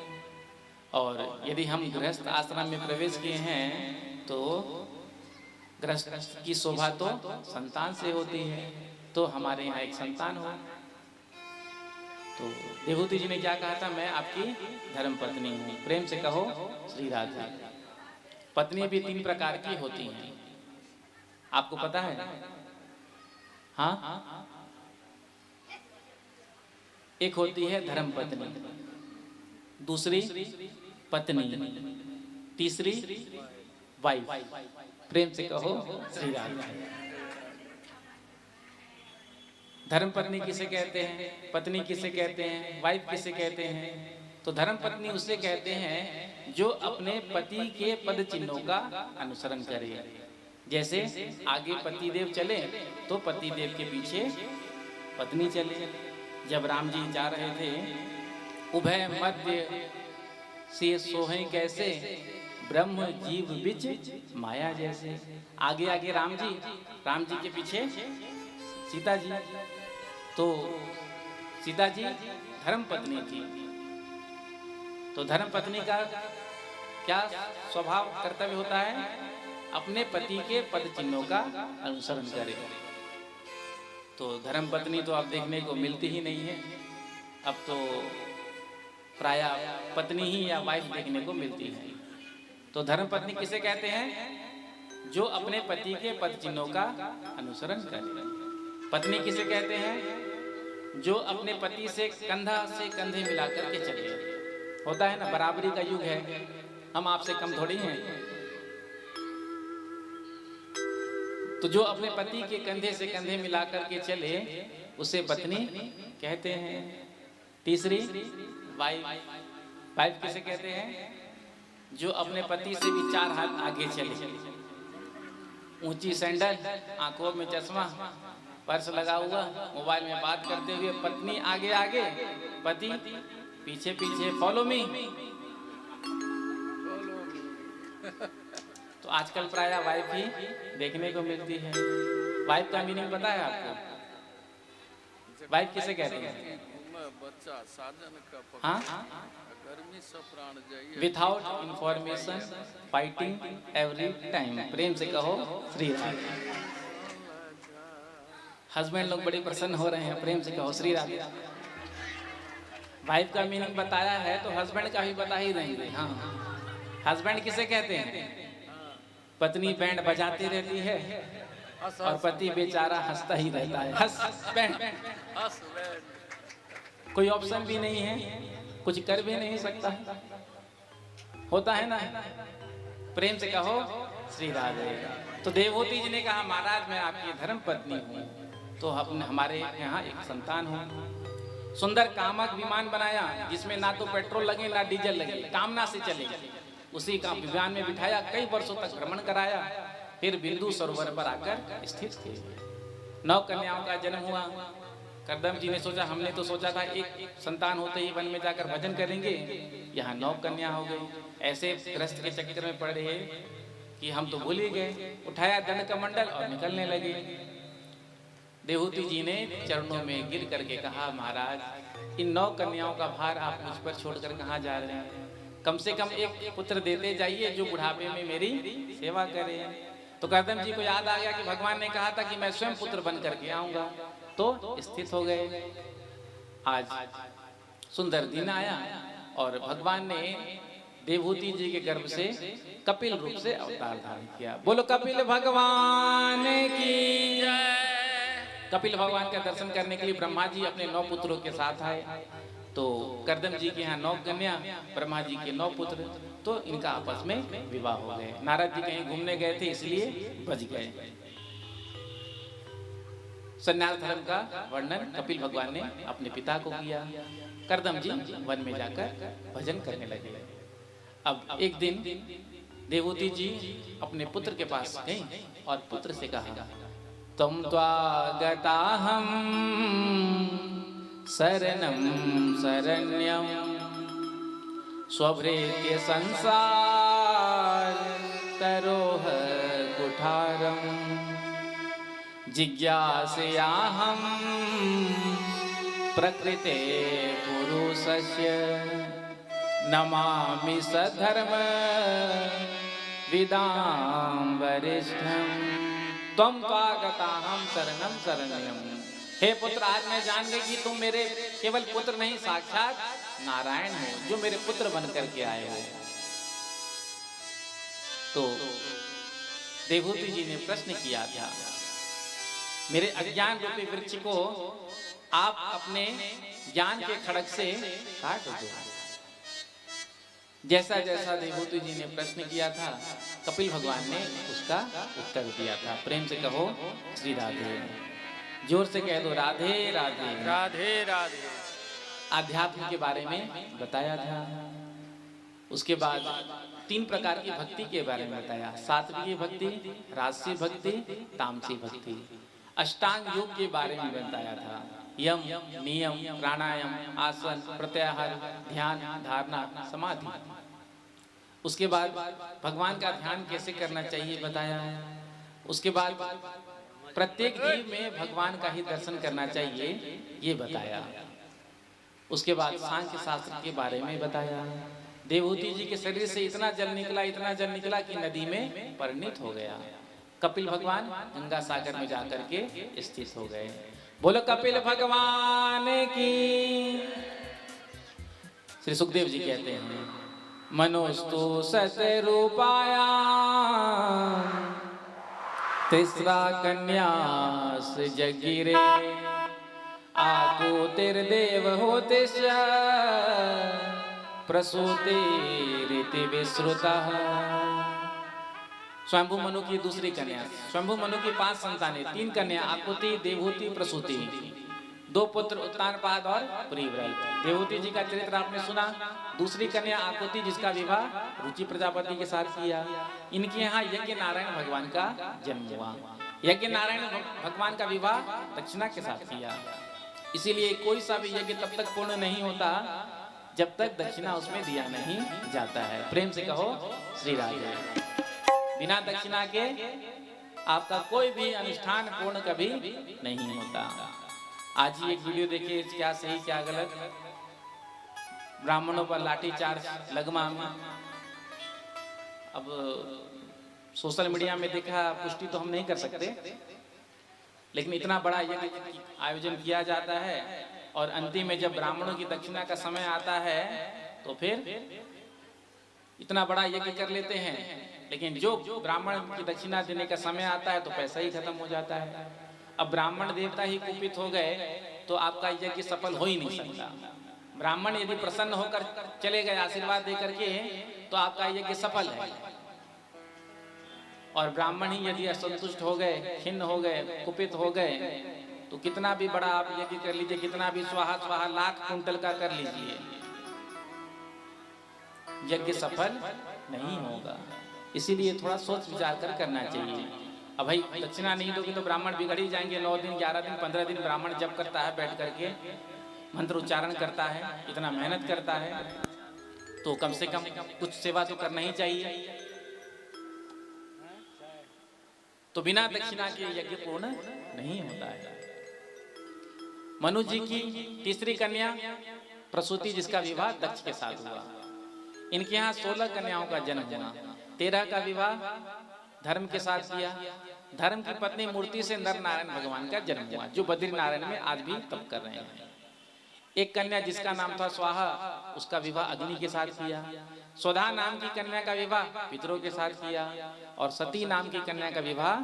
और यदि हम गृहस्थ आश्रम में प्रवेश किए हैं तो गृहस्थ की शोभा तो संतान से होती है, तो हमारे यहाँ एक संतान हो। तो देवहूति जी ने क्या कहा था? मैं आपकी धर्म पत्नी हूँ। प्रेम से कहो श्री राधे। पत्नी भी 3 प्रकार की होती हैं, आपको पता है? हाँ, एक होती है धर्म पत्नी, दूसरी पत्नी, तीसरी वाइफ। प्रेम से कहो श्री राधे। धर्म पत्नी किसे कहते हैं? पत्नी किसे कहते हैं? वाइफ किसे कहते हैं? तो धर्म पत्नी उसे कहते हैं जो अपने पति के पद चिन्हों का अनुसरण करे। जैसे आगे पतिदेव चले तो पतिदेव के पीछे पत्नी चले। जब राम जी जा रहे थे, उभय मध्य से सोहे कैसे, ब्रह्म जीव बिच माया जैसे। आगे आगे राम जी के पीछे सीता जी। तो सीता जी धर्म पत्नी थी, तो धर्म पत्नी का क्या स्वभाव कर्तव्य होता है, अपने पति के पद चिन्हों का अनुसरण करे। तो धर्म पत्नी तो अब देखने को मिलती ही नहीं है, अब तो प्रायः पत्नी ही या वाइफ देखने को मिलती है। तो धर्म पत्नी किसे कहते हैं, जो अपने पति के पद चिन्हों का अनुसरण करे। पत्नी किसे कहते हैं, जो अपने पति से कंधे मिला करके चले। होता है ना, बराबरी का युग है, हम आपसे कम थोड़ी हैं। तो जो अपने पति के कंधे से कंधे मिला करके चले, उसे पत्नी कहते हैं। तीसरी वाइफ किसे कहते हैं, जो अपने पति से भी 4 हाथ आगे चले। ऊंची सैंडल, आंखों में चश्मा, पर्स लगा हुआ, मोबाइल में बात करते हुए पत्नी आगे आगे, पति पीछे पीछे, फॉलो मी। तो आजकल प्रायः वाइफ ही देखने को मिलती है। वाइफ का मीनिंग पता है आपको? वाइफ किसे कहते हैं? बच्चा साधन का हाँ, गर्मी से प्राण जाइए। Without information fighting every time. प्रेम से कहो श्री राम। हस्बैंड लोग बड़े प्रसन्न हो रहे हैं, प्रेम से कहो श्री राम। वाइफ का मीनिंग बताया है तो हस्बैंड का भी बता ही देंगे। हाँ, हस्बैंड किसे कहते हैं? पत्नी बैंड बजाती रहती है और पति बेचारा हंसता ही रहता है। हस्बैंड, कोई ऑप्शन भी नहीं है, कुछ कर भी नहीं सकता। होता है ना, प्रेम से कहो श्री राधे। तो देवहूति जी ने कहा, महाराज मैं आपकी धर्म पत्नी हूँ, तो हमारे यहाँ एक संतान हो। सुंदर कामक विमान बनाया, जिसमें ना तो पेट्रोल लगे ना डीजल लगे, कामना से चले। उसी का विमान में बिठाया, कई वर्षों तक भ्रमण कराया, फिर बिंदु सरोवर पर आकर स्थित थे। 9 कन्याओं का जन्म हुआ। करदम जी ने सोचा, हमने तो सोचा था एक संतान होते ही वन में जाकर भजन करेंगे, यहाँ 9 कन्या हो गई। ऐसे ग्रस्त के चक्कर में पड़ रहे कि हम तो भूल ही गए। उठाया दंड कमंडल और निकलने लगे। देवहूति जी ने चरणों में गिर करके कहा, महाराज इन 9 कन्याओं का भार आप मुझ पर छोड़कर कहाँ जा रहे हैं? कम से कम एक पुत्र देते जाइए जो बुढ़ापे में मेरी सेवा करे। तो करदम जी को याद आ गया कि भगवान ने कहा था कि मैं स्वयं पुत्र बन करके आऊंगा, तो स्थित हो गए। आज सुंदर दिन आया और भगवान ने देवहूति जी के गर्भ से कपिल रूप से अवतार धारण किया। बोलो कपिल भगवान की जय। कपिल भगवान का दर्शन करने के लिए ब्रह्मा जी अपने 9 पुत्रों के साथ आए। तो करदम जी के यहाँ 9 कन्या, ब्रह्मा जी के 9 पुत्र, तो इनका आपस में विवाह हो गए। नारद जी कहीं घूमने गए थे, इसलिए बच गए। संन्यास धर्म का वर्णन कपिल भगवान ने अपने पिता को किया। करदम जी वन में जाकर भजन करने लगे। अब एक दिन देवहूति जी अपने पुत्र के पास गई और पुत्र से कहा, तुम त्वागता हम शरणं शरण्यं स्वभृत्य संसार तरोह कुठारम जिज्ञासयाहं प्रकृते पुरुषस्य नमामि सधर्म विदां वरिष्ठं त्वं त्वागताहं शरणं शरण्यं। हे पुत्र, आज मैं जान गई कि तुम मेरे केवल पुत्र नहीं, साक्षात नारायण हो, जो मेरे पुत्र बन करके आए हो। तो देवहूति जी ने प्रश्न किया था, मेरे अज्ञान रूपी वृक्ष को आप अपने ज्ञान के खड़ग से काट दो। जैसा जैसा देवहूति जी ने प्रश्न किया था, कपिल भगवान ने उसका उत्तर दिया था। प्रेम से कहो श्री राधे। जोर से कह दो राधे राधे। राधे राधे। आध्यात्म के बारे में बताया था। उसके बाद 3 प्रकार की भक्ति के बारे में बताया, सात्विकी भक्ति, राजसी भक्ति, तामसी भक्ति। अष्टांग योग के बारे में बताया था। यम, नियम, प्राणायाम, आसन, प्रत्याहार, ध्यान, धारणा, समाधि। उसके बाद भगवान का ध्यान कैसे करना चाहिए बताया। उसके बाद प्रत्येक जीव में भगवान का ही दर्शन करना चाहिए ये बताया। उसके बाद सांख्य शास्त्र के बारे में बताया। देवहूति जी के शरीर से इतना जल निकला कि नदी में परिणित हो गया। कपिल भगवान गंगा सागर में जाकर के स्थित हो गए। बोलो कपिल भगवान की। श्री सुखदेव जी कहते हैं मनोस्तु सतरूपाया तिस्रा कन्यास जगिरे आकुतिर्देव होतिश प्रसूतिरिति विश्रुतः। स्वयंभू मनु की दूसरी कन्या। स्वयंभू मनु की 5 संतानें, 3 कन्या आकुति, देवहूति, प्रसूति, 2 पुत्र उत्तानपाद और प्रियव्रत। देवहूति जी का चरित्र आपने सुना। दूसरी कन्या आकुति जिसका विवाह रुचि प्रजापति के साथ किया। इनके यहाँ यज्ञ नारायण भगवान का जन्म हुआ। यज्ञ नारायण भगवान का विवाह दक्षिणा के साथ किया। इसीलिए कोई सा भी यज्ञ तब तक पूर्ण नहीं होता जब तक दक्षिणा उसमें दिया नहीं जाता है। प्रेम से कहो श्री राधे। बिना दक्षिणा के आपका कोई भी अनुष्ठान पूर्ण कभी नहीं होता। आज ही एक वीडियो देखिए, क्या सही क्या गलत। ब्राह्मणों पर लाठीचार्ज लगमा में। अब सोशल मीडिया में देखा, पुष्टि तो हम नहीं कर सकते, लेकिन इतना बड़ा यज्ञ आयोजन किया जाता है और अंतिम में जब ब्राह्मणों की दक्षिणा का समय आता है तो फिर इतना बड़ा यज्ञ कर लेते हैं, लेकिन जो ब्राह्मण की दक्षिणा देने का समय आता है तो पैसा ही खत्म हो जाता है। अब ब्राह्मण देवता ही कुपित हो गए तो आपका यज्ञ सफल हो ही नहीं सकता। ब्राह्मण यदि प्रसन्न होकर चले गए आशीर्वाद दे करके तो आपका यज्ञ सफल है, और ब्राह्मण ही यदि असंतुष्ट हो गए, खिन्न हो गए, कुपित हो गए तो कितना भी बड़ा आप यज्ञ कर लीजिए, कितना भी स्वाहा स्वाहा लाख कुंटल का कर लीजिए, यज्ञ सफल नहीं होगा। इसीलिए थोड़ा सोच विचार कर करना चाहिए। अब भाई दक्षिणा नहीं दोगे तो ब्राह्मण बिगड़ ही जाएंगे। 9 दिन, 11 दिन, 15 दिन ब्राह्मण जप करता है, बैठ करके मंत्र उच्चारण करता है, इतना मेहनत करता है, तो कम से कम कुछ सेवा तो करना ही चाहिए। तो बिना दक्षिणा के यज्ञ पूर्ण नहीं होता है। मनु जी की तीसरी कन्या प्रसूति जिसका विवाह दक्ष के साथ हुआ। इनके यहाँ 16 कन्याओं का जन्म हुआ। 13 का विवाह धर्म के साथ किया। धर्म की पत्नी मूर्ति से नर नारायण भगवान का जन्म हुआ, जो बद्री नारायण में आज भी तप कर रहे हैं। एक कन्या जिसका नाम था स्वाहा, उसका विवाह अग्नि के साथ किया। स्वधा नाम की कन्या का विवाह पितरों के साथ किया, और सती नाम की कन्या का विवाह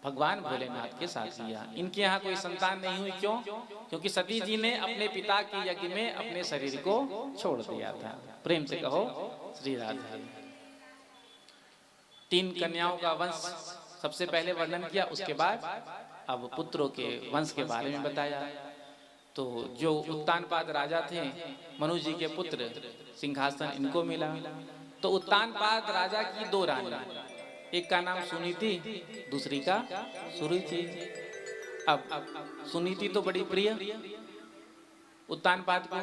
भगवान भोलेनाथ के साथ किया। इनके यहाँ कोई संतान नहीं हुई। क्यों? क्योंकि सती जी ने अपने पिता के यज्ञ में अपने शरीर को छोड़ दिया था। प्रेम से कहो श्री राधे। 3 कन्याओं का वंश सबसे पहले वर्णन किया, उसके बाद अब पुत्रों के वंश के बारे में बताया। तो जो उत्तानपाद राजा थे, मनु जी के पुत्र, सिंहासन इनको मिला। तो उत्तानपाद राजा की 2 रानी, एक का नाम सुनीति, दूसरी का सुरुचि। अब सुनीति तो बड़ी प्रिय उत्तानपाद को,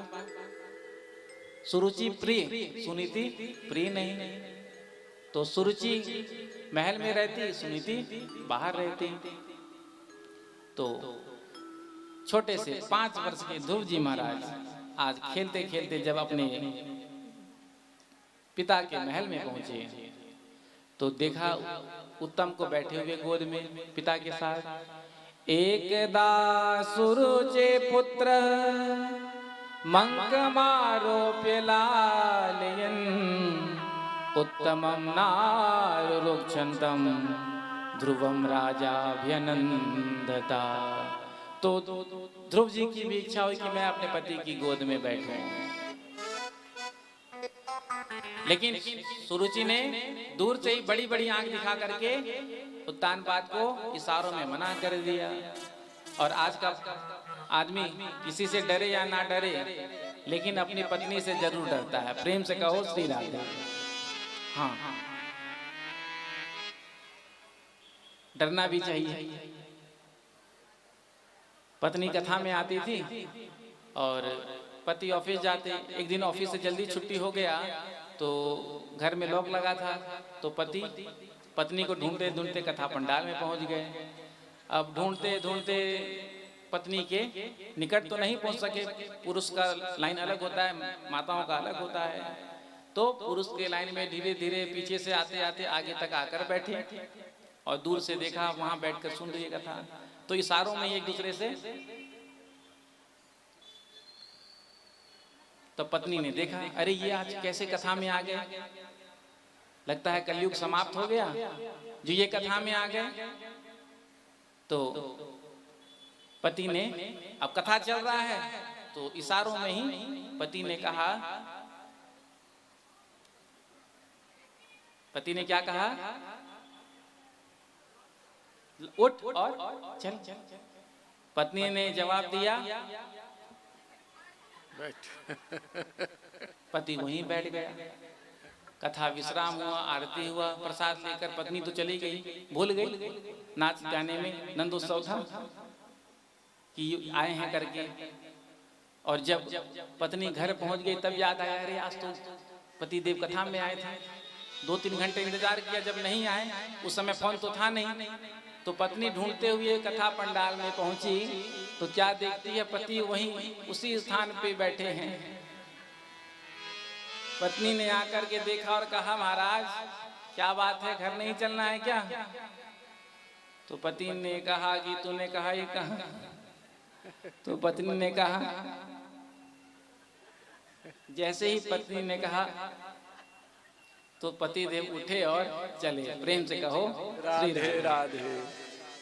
सुरुचि प्रिय, सुनीति प्रिय नहीं। तो सुरुचि महल में रहती, सुनीति बाहर रहती। तो छोटे से 5 वर्ष के ध्रुव जी महाराज आज खेलते खेलते जब अपने पिता के महल में पहुंचे तो देखा उत्तम को बैठे हुए गोद में पिता के साथ। एकदा सुरुचे पुत्र मंकमारोप्य लालयन् उत्तमं नारुरुक्षन्तम् ध्रुवम राजाभ्यनंदता। तो ध्रुव जी की भी इच्छा हुई कि मैं अपने पति की गोद में बैठूं, लेकिन सुरुचि ने दूर से ही बड़ी बड़ी आंख दिखा करके उत्तानपाद को इशारों में मना कर दिया। और आज का आदमी किसी से डरे या ना डरे, लेकिन अपनी पत्नी से जरूर डरता है। प्रेम से कहो श्री राधे। हाँ, डरना भी चाहिए। पत्नी कथा में आती थी और पति ऑफिस जाते। एक दिन ऑफिस से जल्दी छुट्टी हो गया तो घर में लॉक लगा था, तो पति पत्नी को ढूंढते ढूंढते कथा पंडाल में पहुंच गए। अब ढूंढते ढूंढते पत्नी के निकट तो नहीं पहुंच सके, पुरुष का लाइन अलग होता है, माताओं का अलग होता है। तो पुरुष के लाइन में धीरे धीरे पीछे से आते आते आगे तक आकर बैठे और दूर से देखा वहां बैठकर सुन रही है कथा। तो इशारों में एक दूसरे से, तो पत्नी ने देखा, अरे ये आज कैसे कथा में आ गए, लगता है कलयुग समाप्त हो गया जो ये कथा में आ गए। तो पति ने, अब कथा चल रहा है तो इशारों में ही पति ने कहा, पति ने क्या कहा, उठ और चल। पत्नी ने जवाब दिया, पति वहीं बैठ गया। कथा विश्राम हुआ, आरती हुआ, प्रसाद लेकर पत्नी तो चली गई, भूल गई नाच गाने में, नंदोत्सव था कि आए हैं करके। और जब पत्नी घर पहुंच गई तब याद आया, अरे आज तो पति देव कथा में आए थे। 2-3 घंटे इंतजार किया, जब नहीं आए, उस समय फोन तो था नहीं। तो पत्नी ढूंढते हुए कथा पंडाल में पहुंची तो क्या देखती है, पति वहीं उसी स्थान पे बैठे हैं। पत्नी ने आकर के देखा और कहा, महाराज क्या बात है, घर नहीं चलना है क्या? तो पति ने कहा कि तूने कहा ये कहा। तो पत्नी ने कहा, जैसे ही पत्नी ने कहा तो पति देव उठे और चले। प्रेम से कहो श्री राधे राधे।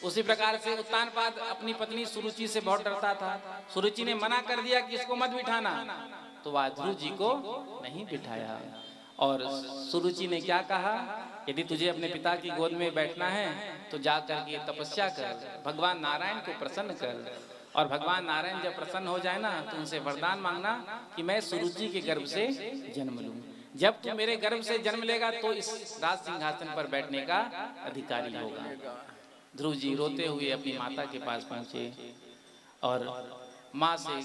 उसी प्रकार से उत्तानपाद अपनी पत्नी सुरुचि से बहुत डरता था। सुरुचि ने मना कर दिया कि इसको मत बिठाना, तो वह ध्रुव जी को नहीं बिठाया। और सुरुचि ने क्या कहा, यदि तुझे अपने पिता की गोद में बैठना है तो जाकर के तपस्या कर, भगवान नारायण को प्रसन्न कर। और भगवान नारायण जब प्रसन्न हो जाए ना तो उनसे वरदान मांगना कि मैं सुरुचि के गर्भ से जन्म लूं। जब तू मेरे गर्भ से जन्म लेगा तो इस राज सिंहासन पर बैठने का अधिकारी होगा। ध्रुव जी रोते हुए अपनी माता के पास पहुंचे और माँ से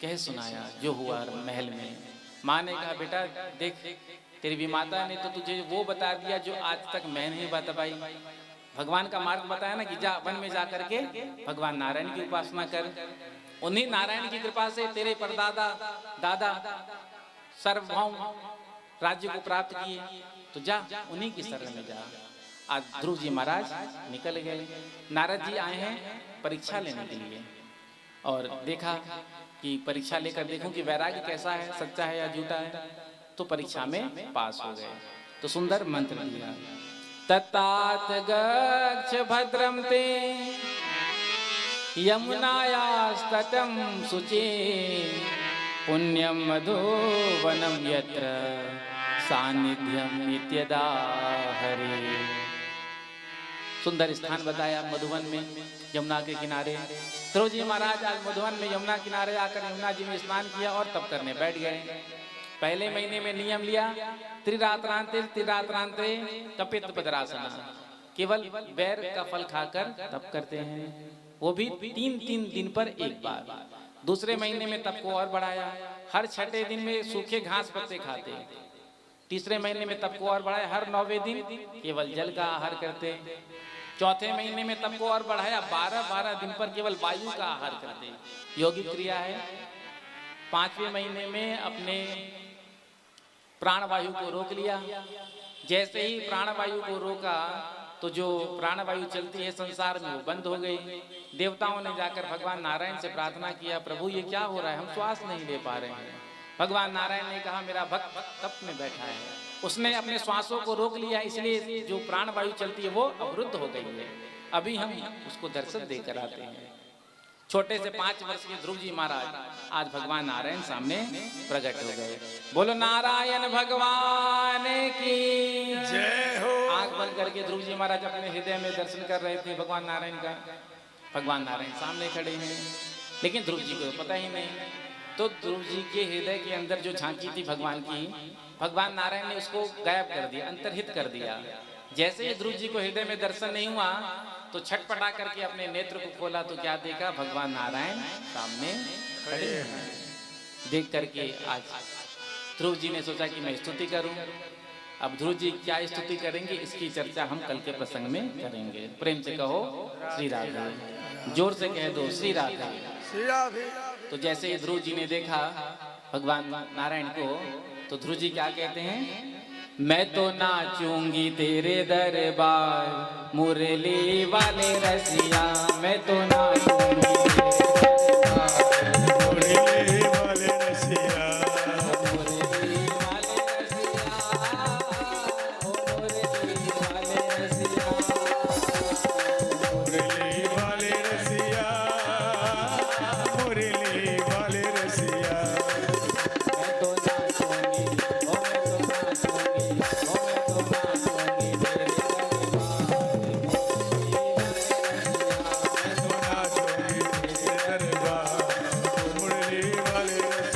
कह सुनाया जो हुआ महल में। माँ ने कहा, बेटा देख, तेरी भी माता ने तो तुझे वो बता दिया जो आज तक मैं नहीं बताई। भगवान का मार्ग बताया ना कि जा वन में जा करके भगवान नारायण की उपासना कर। उन्हीं नारायण की कृपा से तेरे परदादा दादा सर्वभौम राज्य को प्राप्त किए, तो जा उन्हीं की शरण में जा। आज ध्रुव जी महाराज निकल गए। नारद जी आए हैं परीक्षा लेने के लिए और देखा कि परीक्षा लेकर देखूं कि वैराग्य कैसा है, सच्चा है या झूठा है। तो परीक्षा में पास हो गए। तो सुंदर मंत्र दिया, ततात गच्छ भद्रम ते यमुनायास्तटं शुचे पुण्यम मधुवनम यत्र सानिध्यम नित्यदा हरे। सुंदर स्थान बताया मधुवन में, यमुना के किनारे। ध्रुव जी महाराज आज मधुवन में यमुना किनारे आकर यमुना जी में स्नान किया और तप करने बैठ गए। पहले महीने में नियम लिया, त्रिरात्रांते कपित पदरासना, केवल बैर का फल खाकर तप करते हैं, वो भी 3-3 दिन पर एक बार। दूसरे महीने में तप को और बढ़ाया, हर 6ठे दिन में सूखे घास पत्ते खाते। तीसरे महीने में तप को और बढ़ाया, हर 9वें दिन केवल जल का आहार करते। चौथे महीने में तप को और बढ़ाया, 12-12 दिन पर केवल वायु का आहार करते, योगिक क्रिया है। 5वें महीने में अपने प्राणवायु को रोक लिया। जैसे ही प्राणवायु को रोका तो जो प्राणवायु चलती है संसार में वो बंद हो गई। देवताओं ने जाकर भगवान नारायण से प्रार्थना किया, प्रभु ये क्या हो रहा है, हम श्वास नहीं ले पा रहे हैं। भगवान नारायण ने कहा, मेरा भक्त तप में बैठा है, उसने अपने श्वासों को रोक लिया, इसलिए जो प्राणवायु चलती है वो अवरुद्ध हो गई है। अभी हम उसको दर्शन देकर आते हैं। छोटे से 5 वर्ष के ध्रुव जी महाराज आज भगवान नारायण सामने प्रकट हो गए। बोलो नारायण भगवान की जय हो। आंख बंद करके ध्रुव जी महाराज अपने हृदय में दर्शन कर रहे थे भगवान नारायण का। भगवान नारायण सामने खड़े हैं, लेकिन ध्रुव जी को पता ही नहीं। तो ध्रुव जी के हृदय के अंदर जो झांकी थी भगवान की, भगवान नारायण ने उसको गायब कर दिया, अंतर्हित कर दिया। जैसे ही ध्रुव जी को हृदय में दर्शन नहीं हुआ तो छटपटा करके अपने नेत्र को खोला तो क्या देखा, भगवान नारायण सामने खड़े हैं। देख करके आज ध्रुव जी ने सोचा कि मैं स्तुति करूं। अब ध्रुव जी क्या स्तुति करेंगे इसकी चर्चा हम कल के प्रसंग में करेंगे। प्रेम से कहो श्री राधे, जोर से कह दो श्री राधे। तो जैसे ही ध्रुव जी ने देखा भगवान नारायण को, तो ध्रुव जी क्या कहते हैं, मैं तो नाचूंगी तेरे दरबार मुरली वाले रसिया, मैं तो नाचूंगी मुरली वाले रसिया, मुरली वाले रसिया, ओ मुरली वाले रसिया, मुरली वाले रसिया, मुरली वाले रसिया। मैं तो नाचूंगी, ओ मैं तो नाचूंगी, ओ मैं तो नाचूंगी तेरे दरबार मुरली वाले रसिया,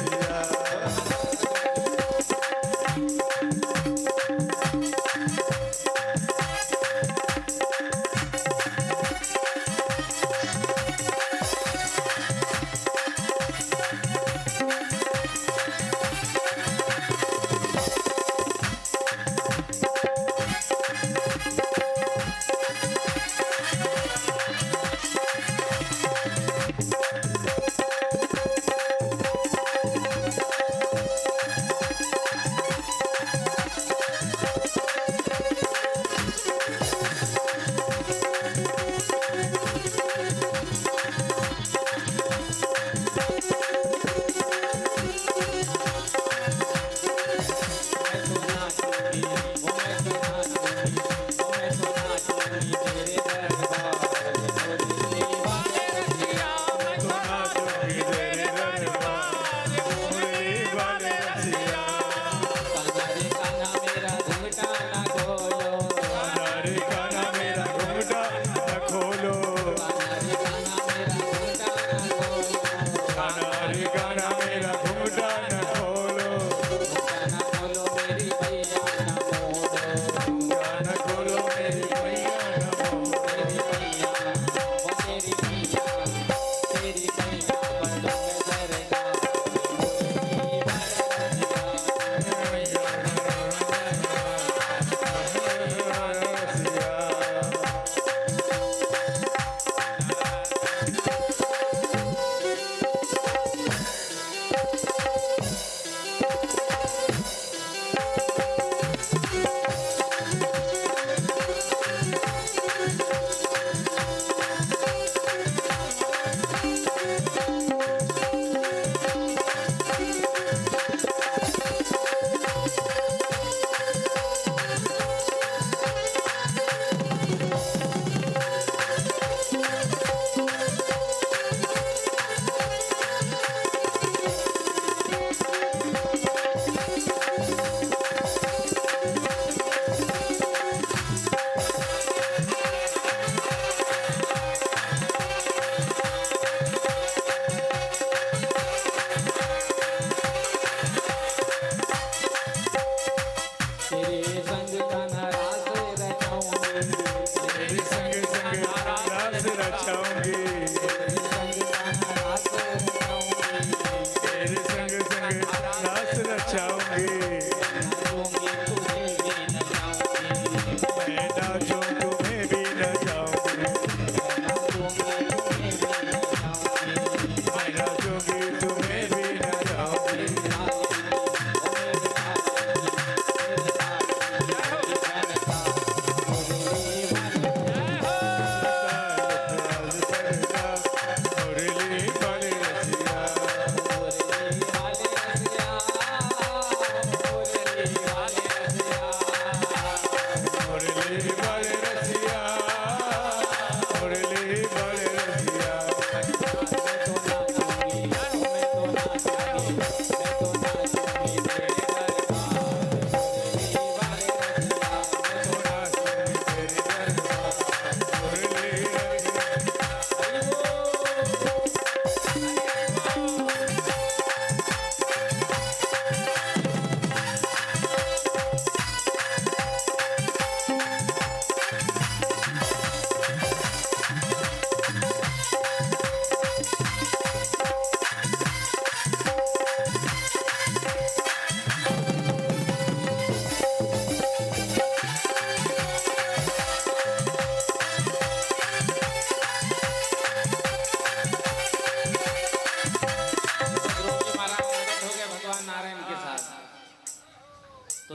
मुरली वाले रसिया।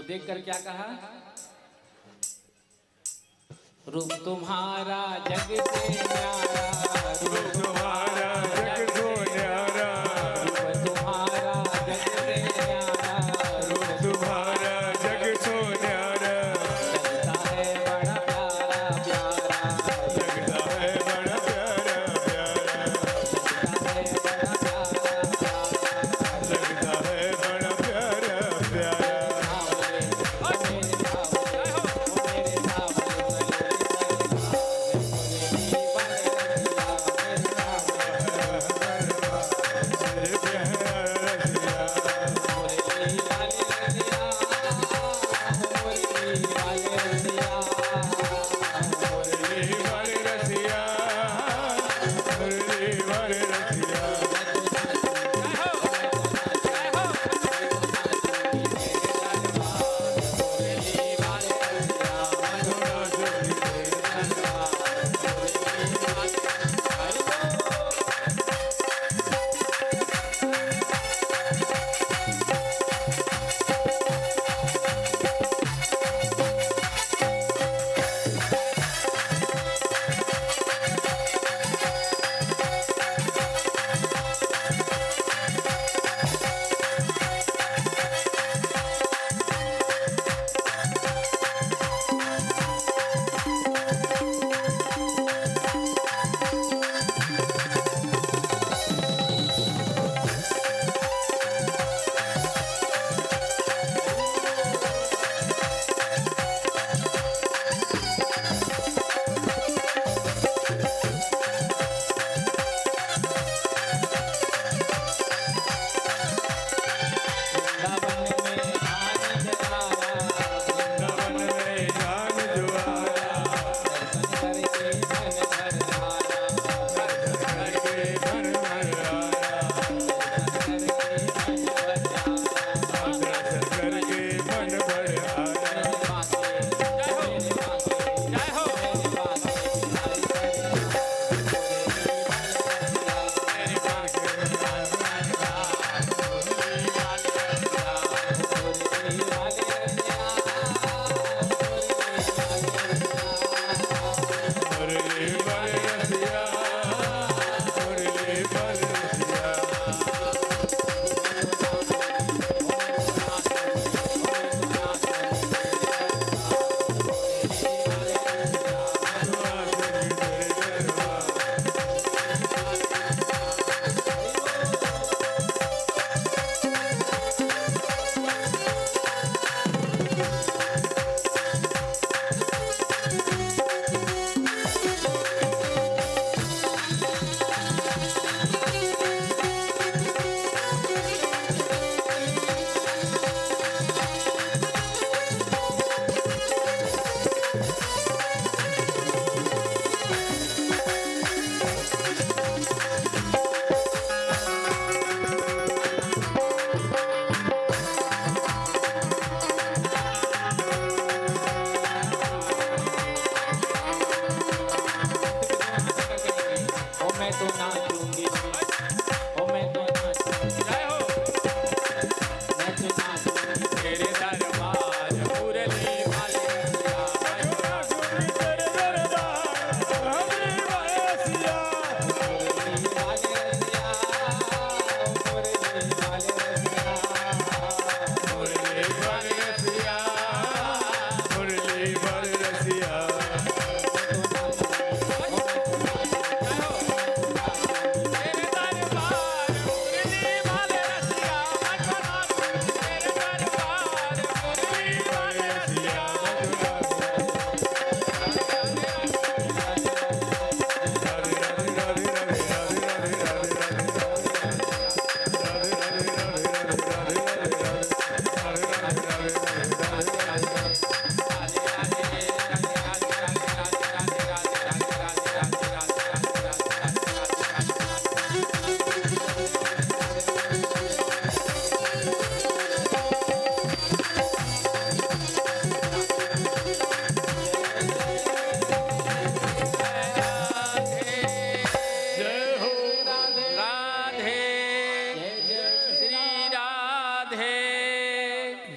देखकर क्या कहा, रूप तुम्हारा जग से न्यारा, रूप तुम्हारा जग को न्यारा, रूप तुम्हारा जग से न्यारा, रूप तुम्हारा जग को न्यारा, लगता है बड़ा प्यारा प्यारा, लगता है बड़ा प्यारा प्यारा, लगता है बड़ा प्यारा प्यारा। लगता है बड़ा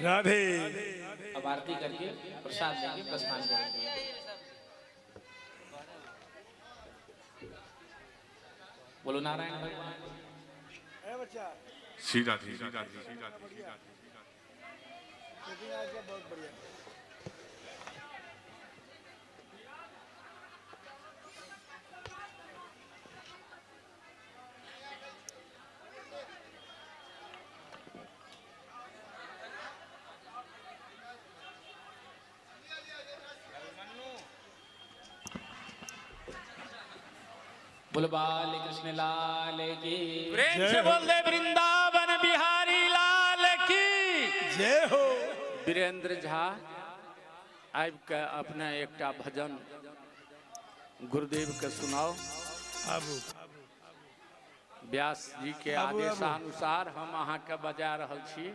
राधे अब आरती करके प्रसाद लेके प्रस्थान करेंगे। बोलो नारायण भगवान। सीधा सीधा सीधा बहुत बढ़िया। बोलो बाल कृष्ण लाल की प्रेम से बोल दे वृंदावन बिहारी लाल की जय हो। वीरेंद्र झा आबि के अपना एकटा भजन गुरुदेव के सुनाओ। आबू व्यास जी के आदेशानुसार हम अहाँ के बजा रहल छी।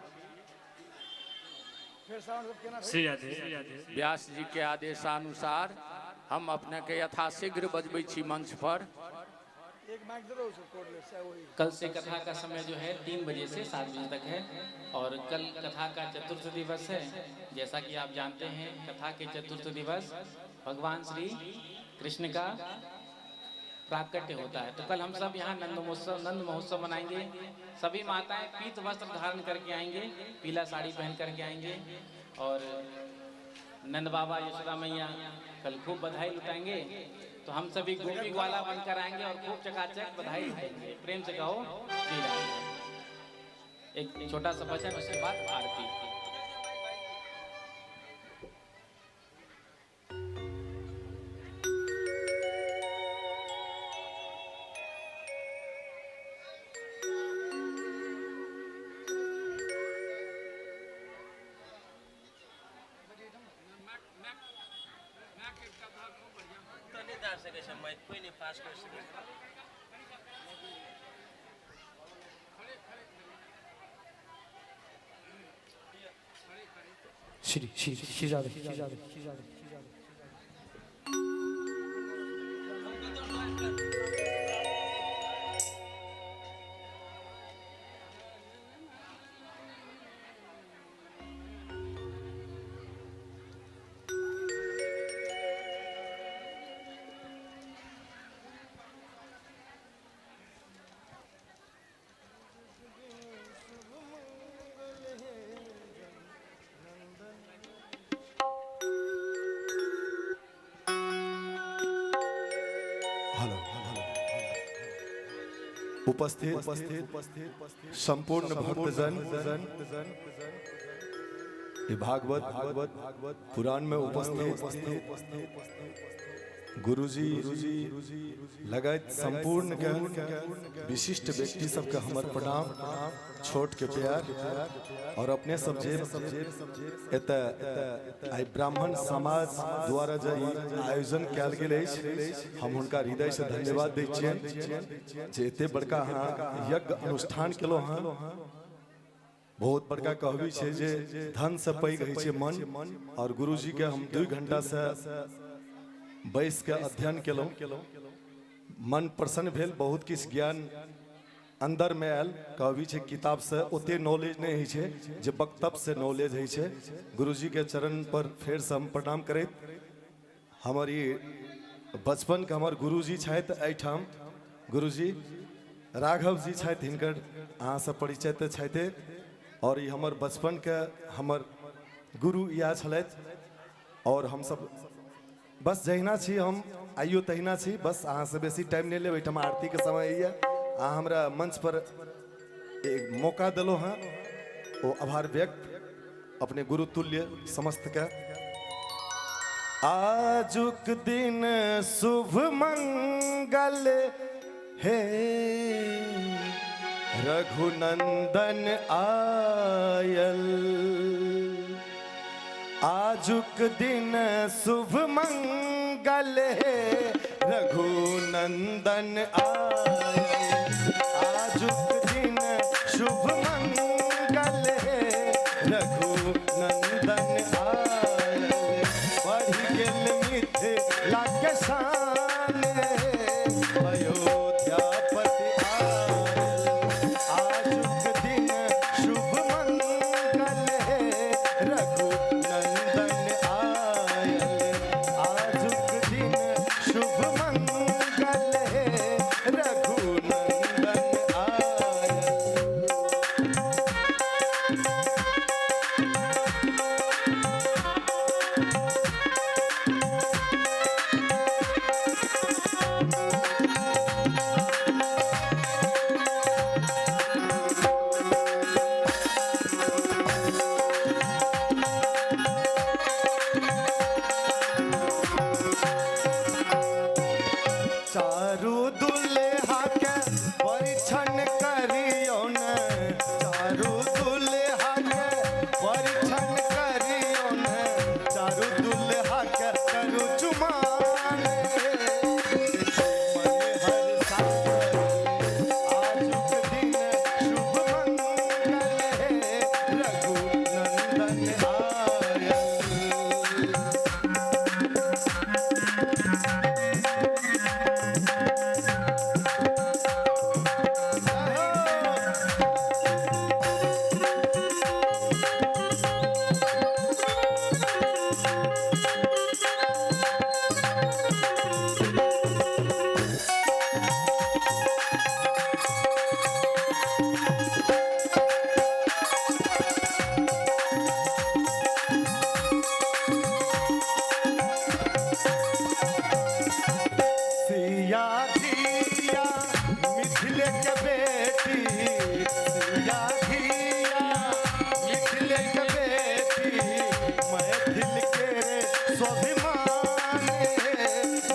श्री राधे श्री राधे। व्यास जी के आदेशानुसार हम अपने के यथाशीघ्र बजबै छी मंच पर। एक माइक दे दो उसको कोडलेस है वही। कल से कथा का समय जो है 3 बजे से 7 बजे तक है और कल कथा का चतुर्थ दिवस है। जैसा कि आप जानते हैं कथा के चतुर्थ दिवस भगवान श्री कृष्ण का प्राकट्य होता है। तो कल हम सब यहाँ नंद महोत्सव मनाएंगे। सभी माताएं पीत वस्त्र धारण करके आएंगे, पीला साड़ी पहन करके आएंगे और नंद बाबा यशोदा मैया कल खूब बधाई लुटाएंगे। तो हम सभी गोपी ग्वाला बनकर आएंगे और खूब चकाचक बधाई लुटाएंगे। प्रेम से कहो श्री राम। एक छोटा सा भजन, उसके बाद आरती। श्री राधे श्री राधे श्री राधे। उपस्थित संपूर्ण भक्तजन ये भागवत पुराण में उपस्थित गुरुजी लगायत संपूर्ण के विशिष्ट व्यक्ति सबके हमर प्रणाम, छोट के प्यार और अपने सब जे एतऽ ब्राह्मण समाज द्वारा जे आयोजन कयल गेल अछि हम हुनका हृदय से धन्यवाद दै छियनि जे एते बड़का यज्ञ अनुष्ठान केलहुँ हँ। बहुत बड़का कहबी छै जे धन से पैघ होइ छै मन, और गुरुजी के हम 2 घंटा से बैस के अध्ययन केलहुँ। मन प्रसन्न भेल, बहुत किछु ज्ञान अंदर में आयल। कहबी छै किताब से ओते नॉलेज नहीं होइ छै जे वक्तव्य से नॉलेज होइ छै। गुरुजी के चरण पर फेर से हम प्रणाम करैत हमर ई बचपन के हमर गुरुजी छथि एहिठाम गुरुजी राघव जी छथि, हिनकर अहाँ से परिचय तऽ छथि, और ई हमर बचपन के हमर गुरु इएह छलथि। और हम सब बस जहिना छी हम आइयो तहिना छी, बस अहाँ से बेसी टाइम नहीं लेब। एहिठाम आरती के समय है, अहाँ हमरा मंच पर एक मौका दिलो हैं, वो आभार व्यक्त अपने गुरु तुल्य समस्त के। आजुक दिन शुभ मंगल हे रघुनंदन आयल। आजुक दिन शुभ मंगल हे रघुनंदन आयल। आजुक दिन शुभ मंगल हे रघुनंदन आयल। बढ़ि गेल मिथिला के शान अयोध्यापति आयल। आजुक दिन शुभ मंगल हे रघुनंदन परीक्षण करियो ने चारू दुल्हा के करू चुमान मन हर सागर आजुक दिन शुभ मंगल है रघुनंदन आयल सिया धिया मिथिले के बेटी सिया धिया मिथिले के बेटी मैथिल के स्वाभिमान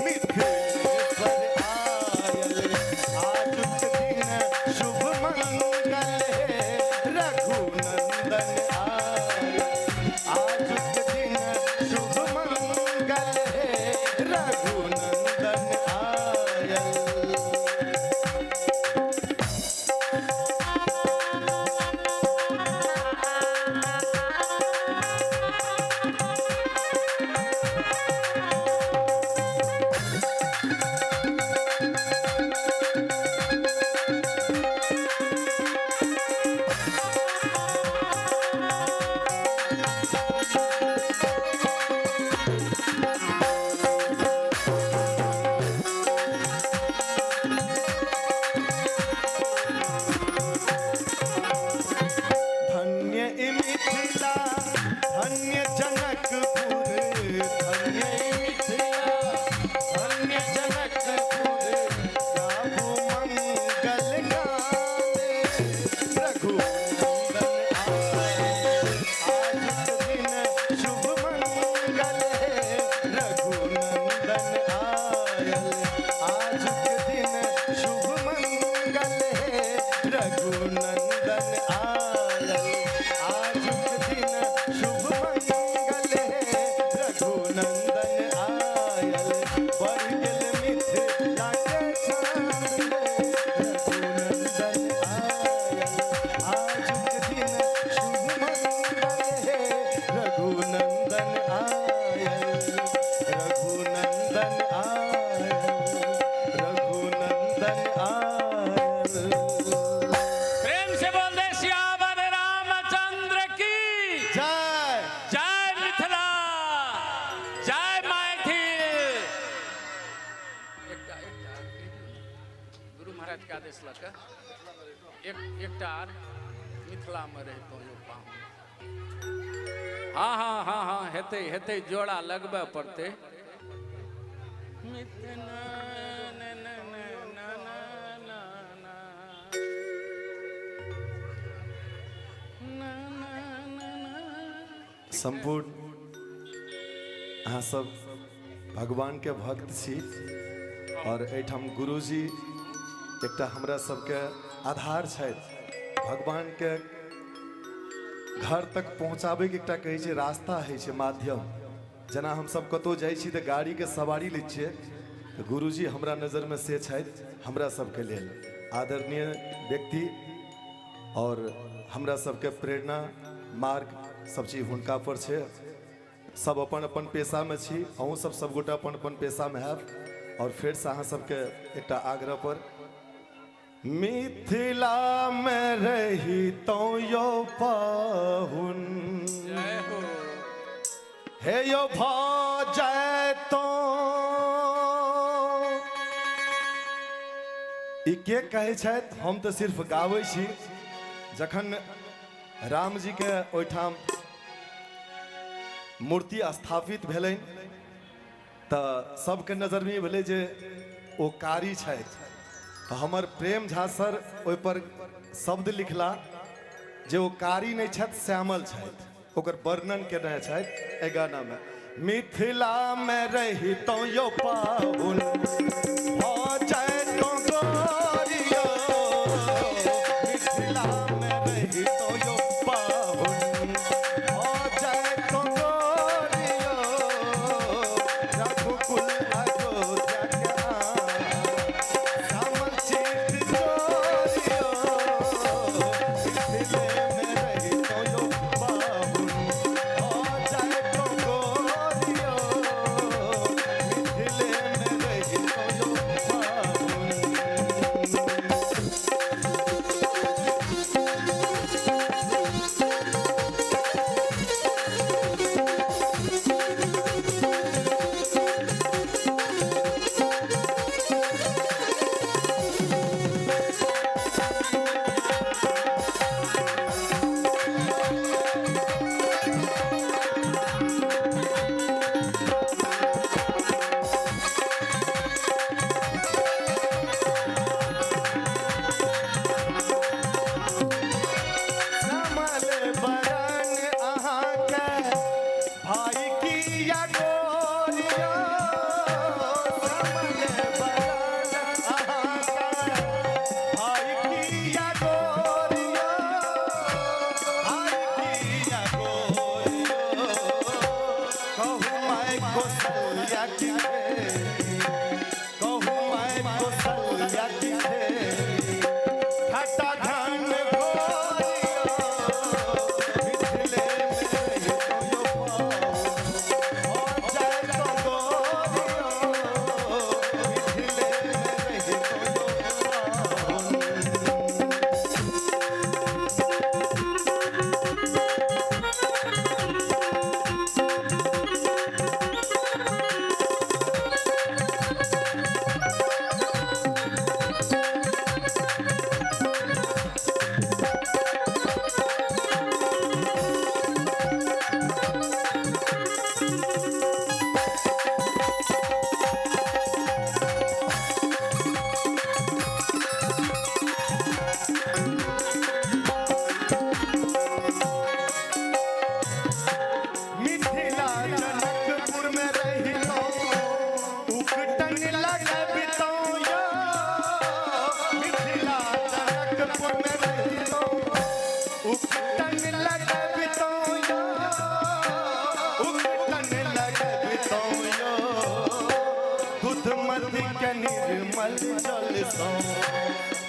मिथिलेश्वर आयल आजुक दिन शुभ मंगल है रघुनंदन आयल आजुक दिन शुभ मंगल है रघुनंदन आयल धन्य ई मिथिला धन्य जनकपुर धन्य ई मिथिला धन्य जनकपुर गावो मंगल गाने रघुनंदन आयल आजुक दिन शुभ मंगल है रघुनंदन आयल आजुक दिन शुभ मंगल है रघुनंदन आयल आजुक दिन शुभ मंगल है रघुनंदन आयल बढ़ गेल मिथिला के चांद रघुनंदन आयल आजुक दिन शुभ मंगल है रघुनंदन आयल रघुनंदन आयल रघुनंदन आयल प्रेम से बोल दे सियावर रामचंद्र की जय जय मिथिला जय मैथिल। गुरु महाराज के आदेश लग एकटा आर मिथिला में रहतो यो पाहु। हाँ हाँ हाँ हाँ हेते हेते जोड़ा लगबे पड़ते। मिथिला न न न न न संपूर्ण अहाँ सब भगवान के भक्त छी और एठाम गुरुजी एकटा हमरा सबके आधार छथि। भगवान के घर तक पहुँचाबै के एकटा कहै छै रास्ता होइ छै माध्यम। जेना हम सब कतौ जाइ छी तऽ गाड़ी के सवारी लै छियै तऽ गुरुजी हमरा नजर में से छथि हमरा सबके लेल आदरणीय व्यक्ति और हमरा सबके प्रेरणा मार्ग सब चीज हुनका पर छै। सब अपन अपन पेशा में छी अहूँ सब सबगोटा अपन अपन पेशा में हैब और फिर से अहाँ सबके एकटा आग्रह पर मिथिला में रही तो यो पाहुन जय हो हे यो भ जाए तो ई के कहै छथि हम तऽ सिर्फ गाबै छी। जखन राम जी के ओहिठाम मूर्ति स्थापित भेलनि तऽ सबके नजर में भेलै जे ओ कारी छथि। तऽ हमर प्रेम झा सर ओहि पर शब्द लिखला जे ओ कारी नहीं छथि श्यामल छथि। ओकर वर्णन केने छथि एहि गाना में मिथिला में रही तो यो पाहुन भ जाए तो गोरियो मिथिला में रही तो यो पाहुन उकटन लगे बितौया उकटन लगे बितौया दूध मधि के निर्मल जल सो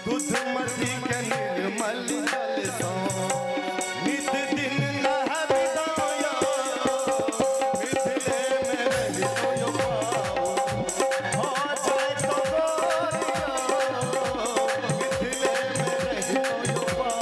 दूध मधि के निर्मल जल सो नित दिन नहा बितौया मिथिले में रहितो पाओ हो जाए तो गोरिया मिथिले में रहितो पाओ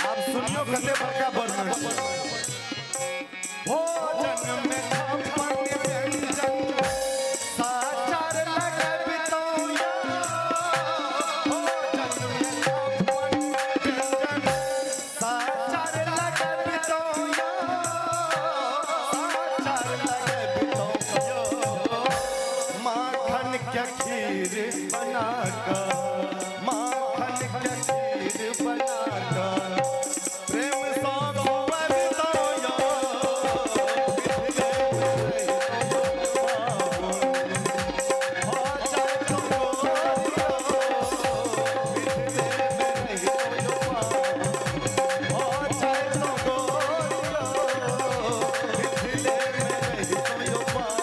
आप सुनियो कते बड़का वर्णन भोजन में खापन व्यंजन साचार लगे बितौया भोजन में खापन व्यंजन साचार लगे बितौया साचार लगे बितौया माखन के खीर बनाकर माखन के खीर बनाकर प्रेम सा खुआ बितौया मिथिले में रहितो पाओ हो जाए तो गोरिया मिथिले में रहितो पाओ हो जाए तो गोरिया मिथिले में रहितो पाओ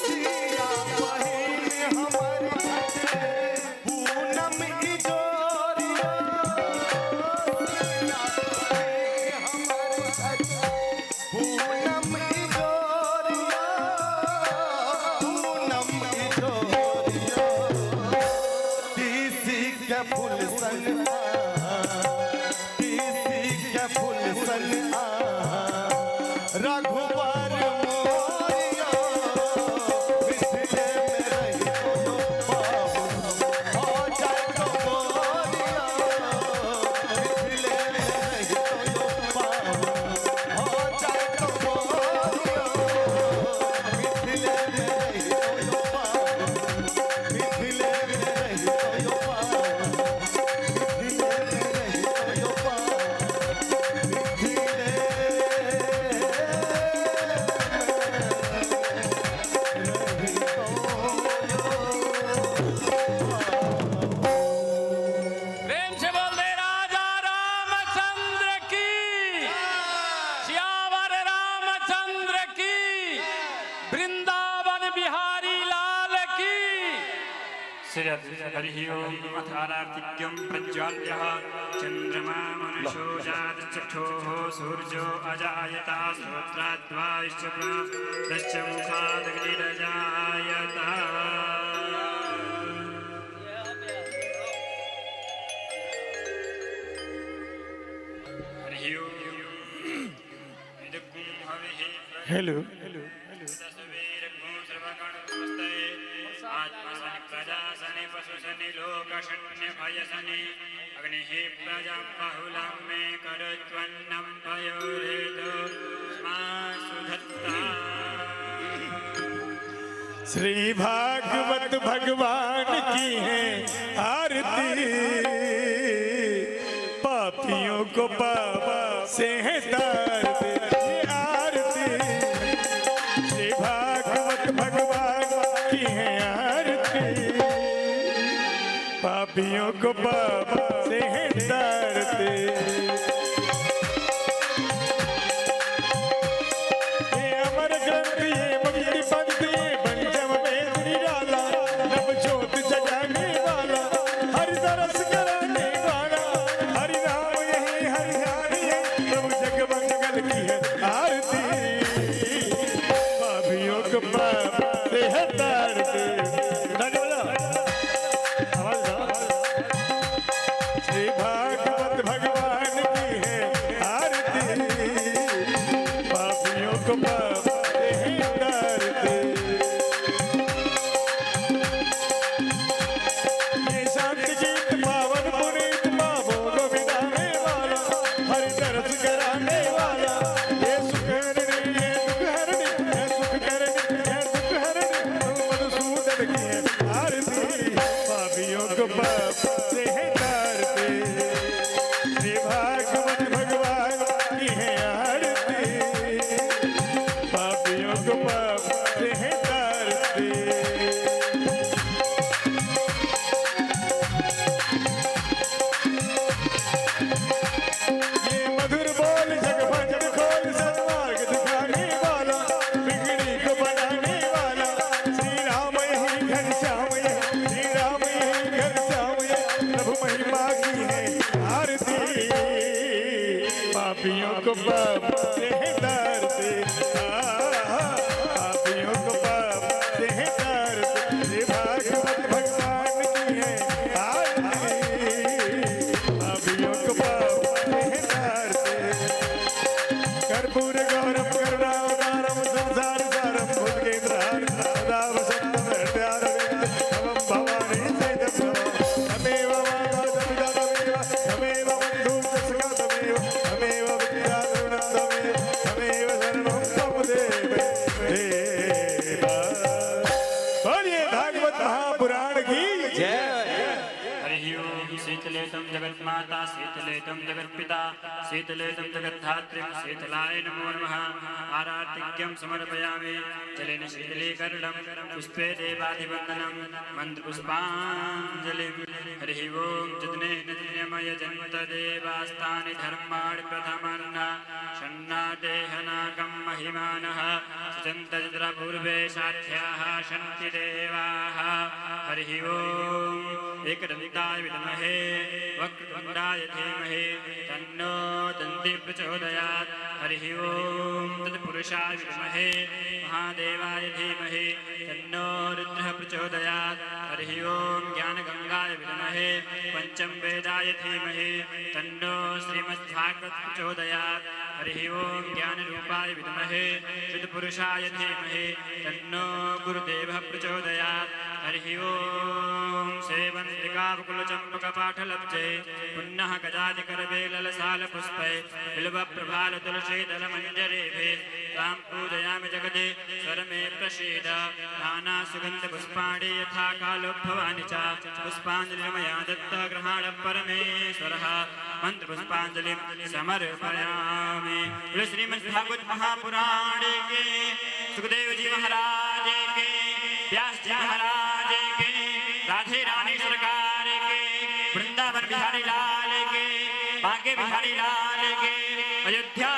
सिया बहिन हमर छठे पूनम इजोरिया सिया बहिन हमर छठे पूनम इजोरिया पूनम इजोरिया तीसी के फूल सन तीसी के फूल सन रघुवर मोरिया मिथिले में रहितो पाओ हो जाए तो गोरिया मिथिले में रहितो पाओ हो जाए तो गोरिया मिथिले में रहितो पाओ मिथिले में रहितो पाओ मिथिले में रहितो पाओ मिथिले प्रेम से बोल दे राजा रामचंद्र की श्यावर रामचंद्र की वृंदावन बिहारी लाल की। श्री हरि ओम अथारार्तिक्यं प्रज्वाल्यः चंद्रमा मनुषो जातचक्षुः सूर्यो अजायता श्रोत्राद्वाश्च प्राणश्च मुखादग्निरजायता। हरि ओम इदकुं हविः हेलो आत्मसनि प्रजासनि पशुसनि लोकशन्य भयसनि अग्निः प्रजा बहुलं मे करुत्वन्नं पयोरेतो मा सुधत्ता। श्री भागवत भगवान की है आरती पापियों को पापा से है तार दे आरती। श्री भागवत की है आरती, पापियों को पाप से है तारते। ये अमर ग्रंथ, ये मुक्ति पंथ, ये पंचम वेद निराला, नव ज्योत जगाने वाला, हरि तरस कराने वाला, हरि नाम यही हरि ध्यान यही, प्रभु जग मंगल की है आरती, पापियों को पाप से है तारते। श्री भागवत भगवान की है आरती, पापियों को पाप से है तारते। ये शांति गीत पावन पुनीत पापों को मिटाने वाला, हरि तरस कराने वाला, ये सुख हरणी है दुख हरणी है, सुख करनी है दुख हरणी, मधुसूदन की है आरती, पापियों को पाप से है तारते। श्री भागवत भगवान की है आरती, पापियों को पाप से है तारते। ये मधुर बोल जग भजन खोल, सन्मार्ग दिखाने वाला, बिगड़ी को बनाने वाला, श्री राम यही घनश्याम यही, श्री राम यही घनश्याम यही, प्रभु महिमा की है आरती, पापियों को पाप से है तारते। पापियों को पाप से है तारते। श्री भागवत भगवान की है आरती, पापियों को पाप से है तारते। कर्पूर गौरम करुणावतारम संसार सारम भुजगेन्द्रहारं सदा वसन्तं हृदयारविन्दं नमं भवानी सहितं तमेव मातापिता तमेव बन्धुं च सखा तमेव विद्याधरणं तमेव शरणं त्वं देव। बोलिए भागवत महापुराण की जय। हरि ओम। शीतले तं जगन्माता, शीतले तं जगत्पिता, शीतले तं जगद्धात्रीं, शीतलाय नमो नमः। आरार्तिक्यं समर्पयामि, जलेन शीतलीकरणं, पुष्पे देवादिवन्दनं, मन्त्रपुष्पाञ्जलिं। हरिः ओम। जितने नित्यमय जन्त देवास्तानि धर्माणि प्रथमन्न, षण्णादेहनाकं महिमानः, सचन्त पूर्वे साध्याः सन्ति देवाः। हरिः ओम। एकदन्ताय विद्महे वक्रतुण्डाय धीमहि तन्नो दन्ति प्रचोदयात्। हरिः ओम। तत्पुरुषाय विद्महे महादेवाय धीमहि तन्नो रुद्रः प्रचोदयात्। हरिः ओम। ज्ञानगंगाय विद्महे पंचम वेदाय धीमहि तन्नो श्रीमद्भागवत प्रचोदयात्। हरिः ओम। ज्ञानरूपाय विद्महे सिद्धपुरुषाय धीमहि तन्नो गुरुदेवः प्रचोदयात्। हरिः ओम। सेवन्तिकाकुलचम्पकपाठलब्जे पुन्नः गजादिकरवेललसालपुष्पै बिल्वप्रभालतुलसीदलमञ्जरेभिः तां पूजयामि जगदे स्वरमे प्रसीद। नानासुगन्धपुष्पाणि यथा कालोद्भवानि च पुष्पाञ्जलिर्मया दत्ता गृहाण परमेश्वरः। मन्त्रपुष्पाञ्जलिं समर्पयामि। श्रीमद्भागवत महापुराण के सुखदेव जी महाराज के, व्यास जी महाराज के, राधे रानी सरकार के, वृंदावन बिहारी लाल के, बांके बिहारी लाल के, अयोध्या